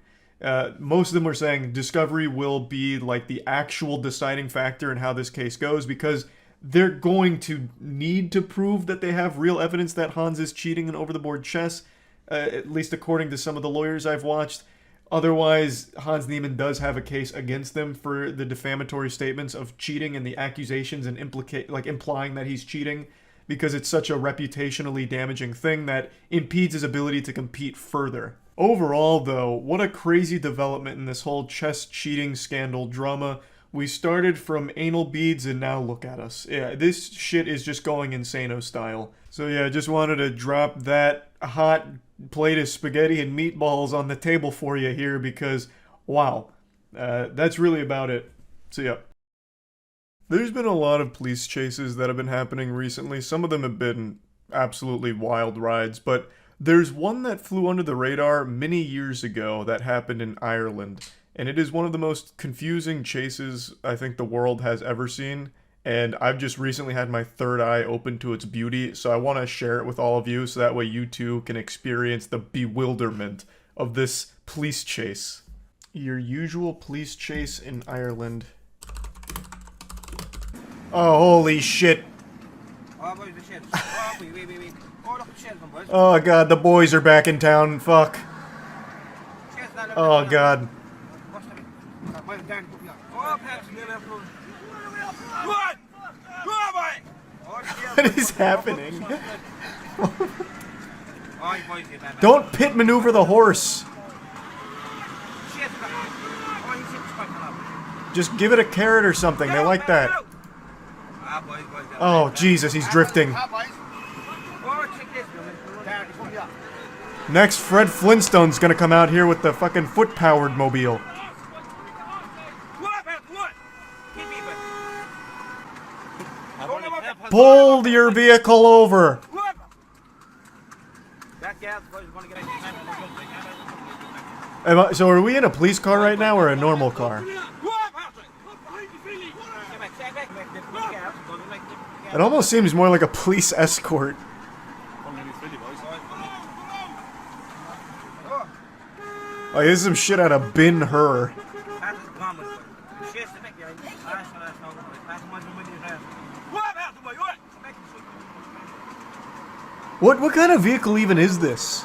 [SPEAKER 8] Most of them were saying discovery will be like the actual deciding factor in how this case goes, because they're going to need to prove that they have real evidence that Hans is cheating in over-the-board chess, at least according to some of the lawyers I've watched. Otherwise, Hans Niemann does have a case against them for the defamatory statements of cheating and the accusations and implying that he's cheating, because it's such a reputationally damaging thing that impedes his ability to compete further. Overall, though, what a crazy development in this whole chess cheating scandal drama. We started from anal beads and now look at us. Yeah, this shit is just going insano style. So yeah, just wanted to drop that hot plate of spaghetti and meatballs on the table for you here, because, wow, that's really about it. So yeah. There's been a lot of police chases that have been happening recently. Some of them have been absolutely wild rides, but there's one that flew under the radar many years ago that happened in Ireland, and it is one of the most confusing chases I think the world has ever seen, and I've just recently had my third eye open to its beauty, so I want to share it with all of you so that way you too can experience the bewilderment of this police chase. Your usual police chase in Ireland. Oh, holy shit. Oh god, the boys are back in town, fuck. Oh god. What is happening? Don't pit maneuver the horse. Just give it a carrot or something, they like that. Oh Jesus, he's drifting. Next, Fred Flintstone's gonna come out here with the fucking foot-powered mobile. Pull your vehicle over. So are we in a police car right now or a normal car? It almost seems more like a police escort. Oh, this is some shit out of Ben-Hur. What kind of vehicle even is this?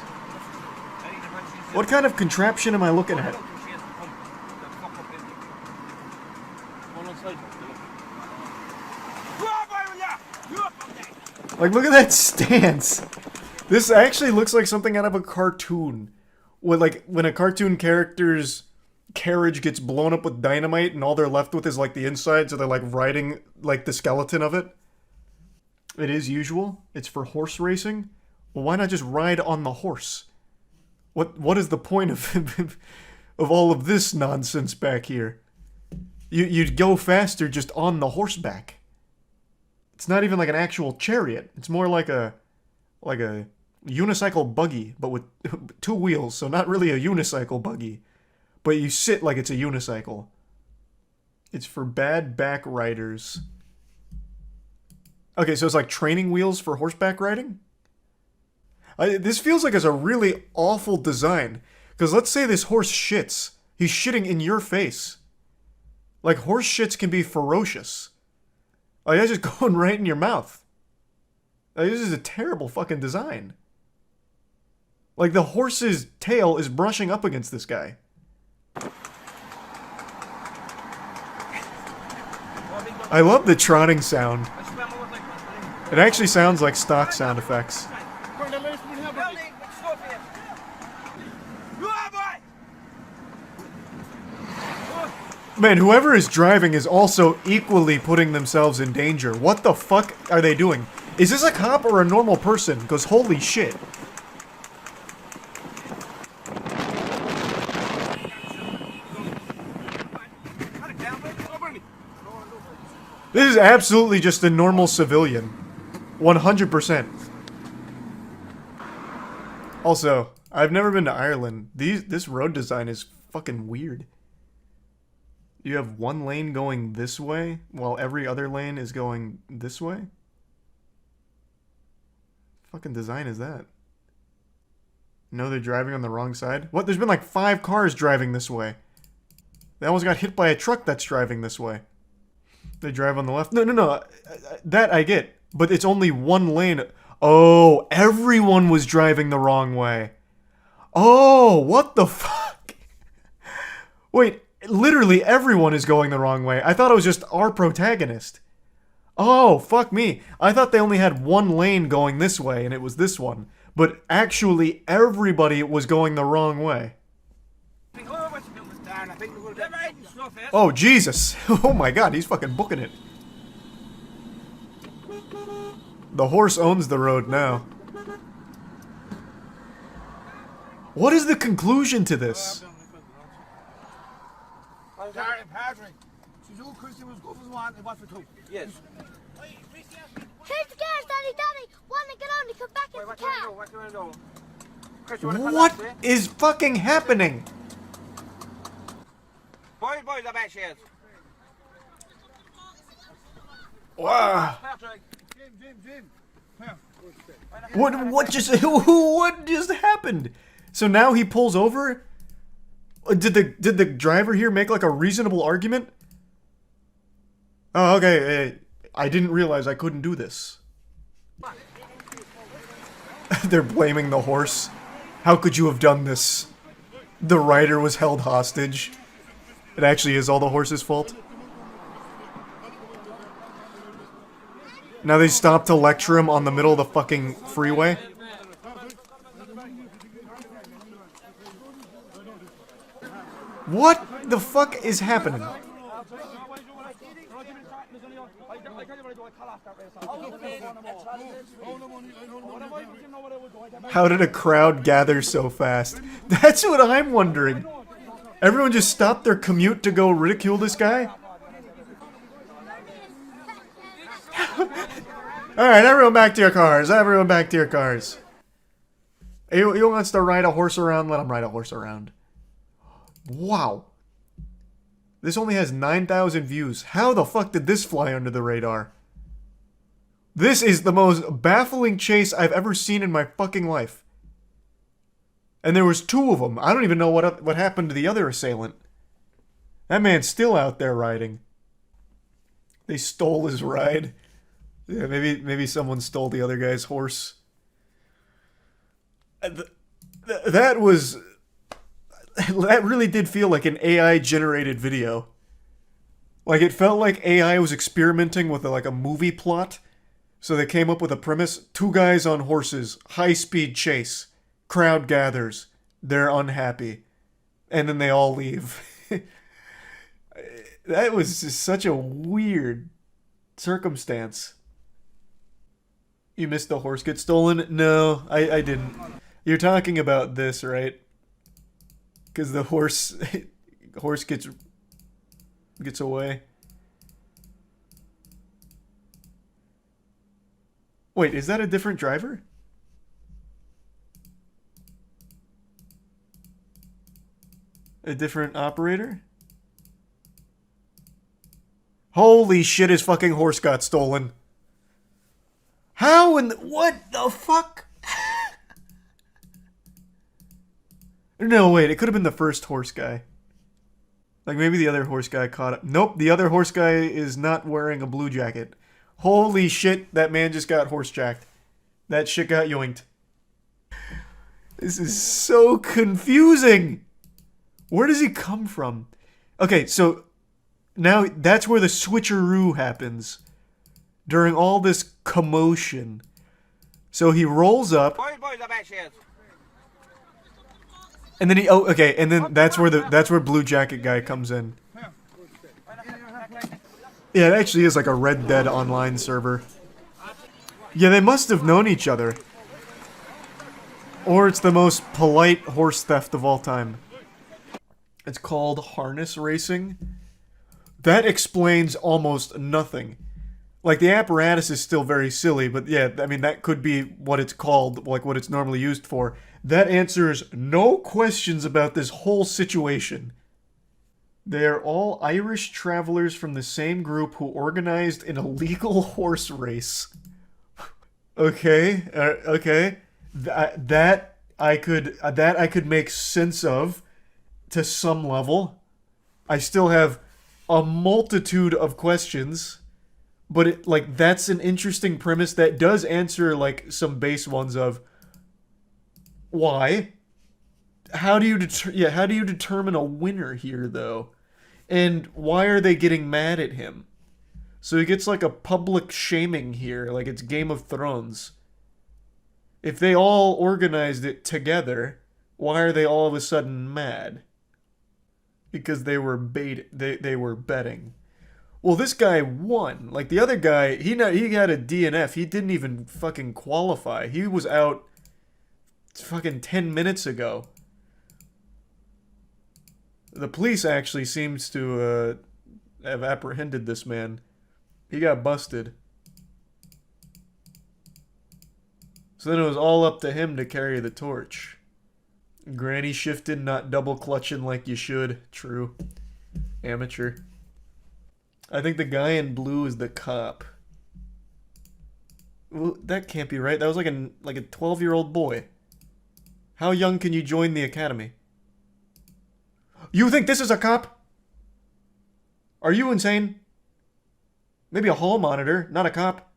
[SPEAKER 8] What kind of contraption am I looking at? Like, look at that stance. This actually looks like something out of a cartoon. When a cartoon character's carriage gets blown up with dynamite and all they're left with is like the inside, so they're like riding like the skeleton of it. It is usual. It's for horse racing. Well, why not just ride on the horse? What is the point of of all of this nonsense back here? You'd go faster just on the horseback. It's not even like an actual chariot. It's more like a unicycle buggy, but with 2 wheels, so not really a unicycle buggy. But you sit like it's a unicycle. It's for bad back riders. Okay, so it's like training wheels for horseback riding? This feels like it's a really awful design. Because let's say this horse shits. He's shitting in your face. Like, horse shits can be ferocious. Like, that's just going right in your mouth. Like, this is a terrible fucking design. Like, the horse's tail is brushing up against this guy. I love the trotting sound. It actually sounds like stock sound effects. Man, whoever is driving is also equally putting themselves in danger. What the fuck are they doing? Is this a cop or a normal person? Because holy shit. This is absolutely just a normal civilian. 100%. Also, I've never been to Ireland. This road design is fucking weird. You have one lane going this way, while every other lane is going this way? Fucking design is that? No, they're driving on the wrong side? What? There's been like 5 cars driving this way. They almost got hit by a truck that's driving this way. They drive on the left. No. That I get. But it's only one lane. Oh, everyone was driving the wrong way. Oh, what the fuck? Wait, literally everyone is going the wrong way. I thought it was just our protagonist. Oh, fuck me. I thought they only had one lane going this way, and it was this one. But actually, everybody was going the wrong way. Oh, Jesus. Oh my god, he's fucking booking it. The horse owns the road now. What is the conclusion to this?
[SPEAKER 11] Yes. Who's the girls, Daddy? One that can only come back in the car.
[SPEAKER 8] What is fucking happening?
[SPEAKER 11] Boys, I bet she is.
[SPEAKER 8] Wow. What just happened? So now he pulls over? Did the driver here make like a reasonable argument? Oh, okay. I didn't realize I couldn't do this. They're blaming the horse. How could you have done this? The rider was held hostage. It actually is all the horse's fault. Now they stop to lecture him on the middle of the fucking freeway. What the fuck is happening? How did a crowd gather so fast? That's what I'm wondering. Everyone just stopped their commute to go ridicule this guy? Alright, everyone back to your cars. Everyone back to your cars. He wants to ride a horse around? Let him ride a horse around. Wow. This only has 9,000 views. How the fuck did this fly under the radar? This is the most baffling chase I've ever seen in my fucking life. And there was 2 of them. I don't even know what happened to the other assailant. That man's still out there riding. They stole his ride. Yeah, maybe someone stole the other guy's horse. That really did feel like an AI-generated video. Like, it felt like AI was experimenting with like a movie plot. So they came up with a premise. 2 guys on horses, high-speed chase. Crowd gathers. They're unhappy. And then they all leave. That was just such a weird circumstance. You missed the horse get stolen? No, I didn't. You're talking about this, right? Because the horse gets away. Wait, is that a different driver? A different operator? Holy shit, his fucking horse got stolen. How in the... What the fuck? No, wait, it could have been the first horse guy. Like, maybe the other horse guy caught up. Nope, the other horse guy is not wearing a blue jacket. Holy shit, that man just got horse-jacked. That shit got yoinked. This is so confusing. Where does he come from? Okay, so now that's where the switcheroo happens. during all this commotion. So he rolls up, and then and then that's where Blue Jacket guy comes in. Yeah, it actually is like a Red Dead online server. Yeah, they must have known each other. Or it's the most polite horse theft of all time. It's called harness racing. That explains almost nothing. Like, the apparatus is still very silly, but yeah, I mean, that could be what it's called, like what it's normally used for. That answers no questions about this whole situation. They are all Irish travelers from the same group who organized an illegal horse race. Okay, okay. That I could make sense of to some level. I still have a multitude of questions, but that's an interesting premise that does answer like some base ones of why. How do you determine a winner here though? And why are they getting mad at him? So he gets like a public shaming here, like it's Game of Thrones. If they all organized it together, why are they all of a sudden mad? Because they were they were betting. Well, this guy won. Like the other guy, he had a DNF. He didn't even fucking qualify. He was out fucking 10 minutes ago. The police actually seems to have apprehended this man. He got busted. So then it was all up to him to carry the torch. Granny shifted, not double clutching like you should. True. Amateur. I think the guy in blue is the cop. Well, that can't be right. That was like a 12-year-old boy. How young can you join the academy? You think this is a cop? Are you insane? Maybe a hall monitor, not a cop.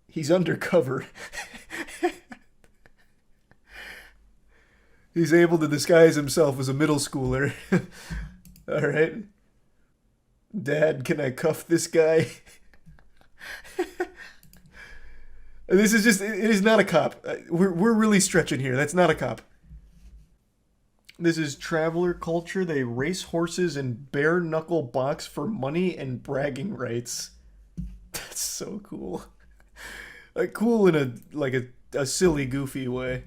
[SPEAKER 8] He's undercover. He's able to disguise himself as a middle schooler. Alright. Dad, can I cuff this guy? This is just, it is not a cop. We're really stretching here. That's not a cop. This is traveler culture. They race horses in bare knuckle box for money and bragging rights. That's so cool. Like cool in a silly, goofy way.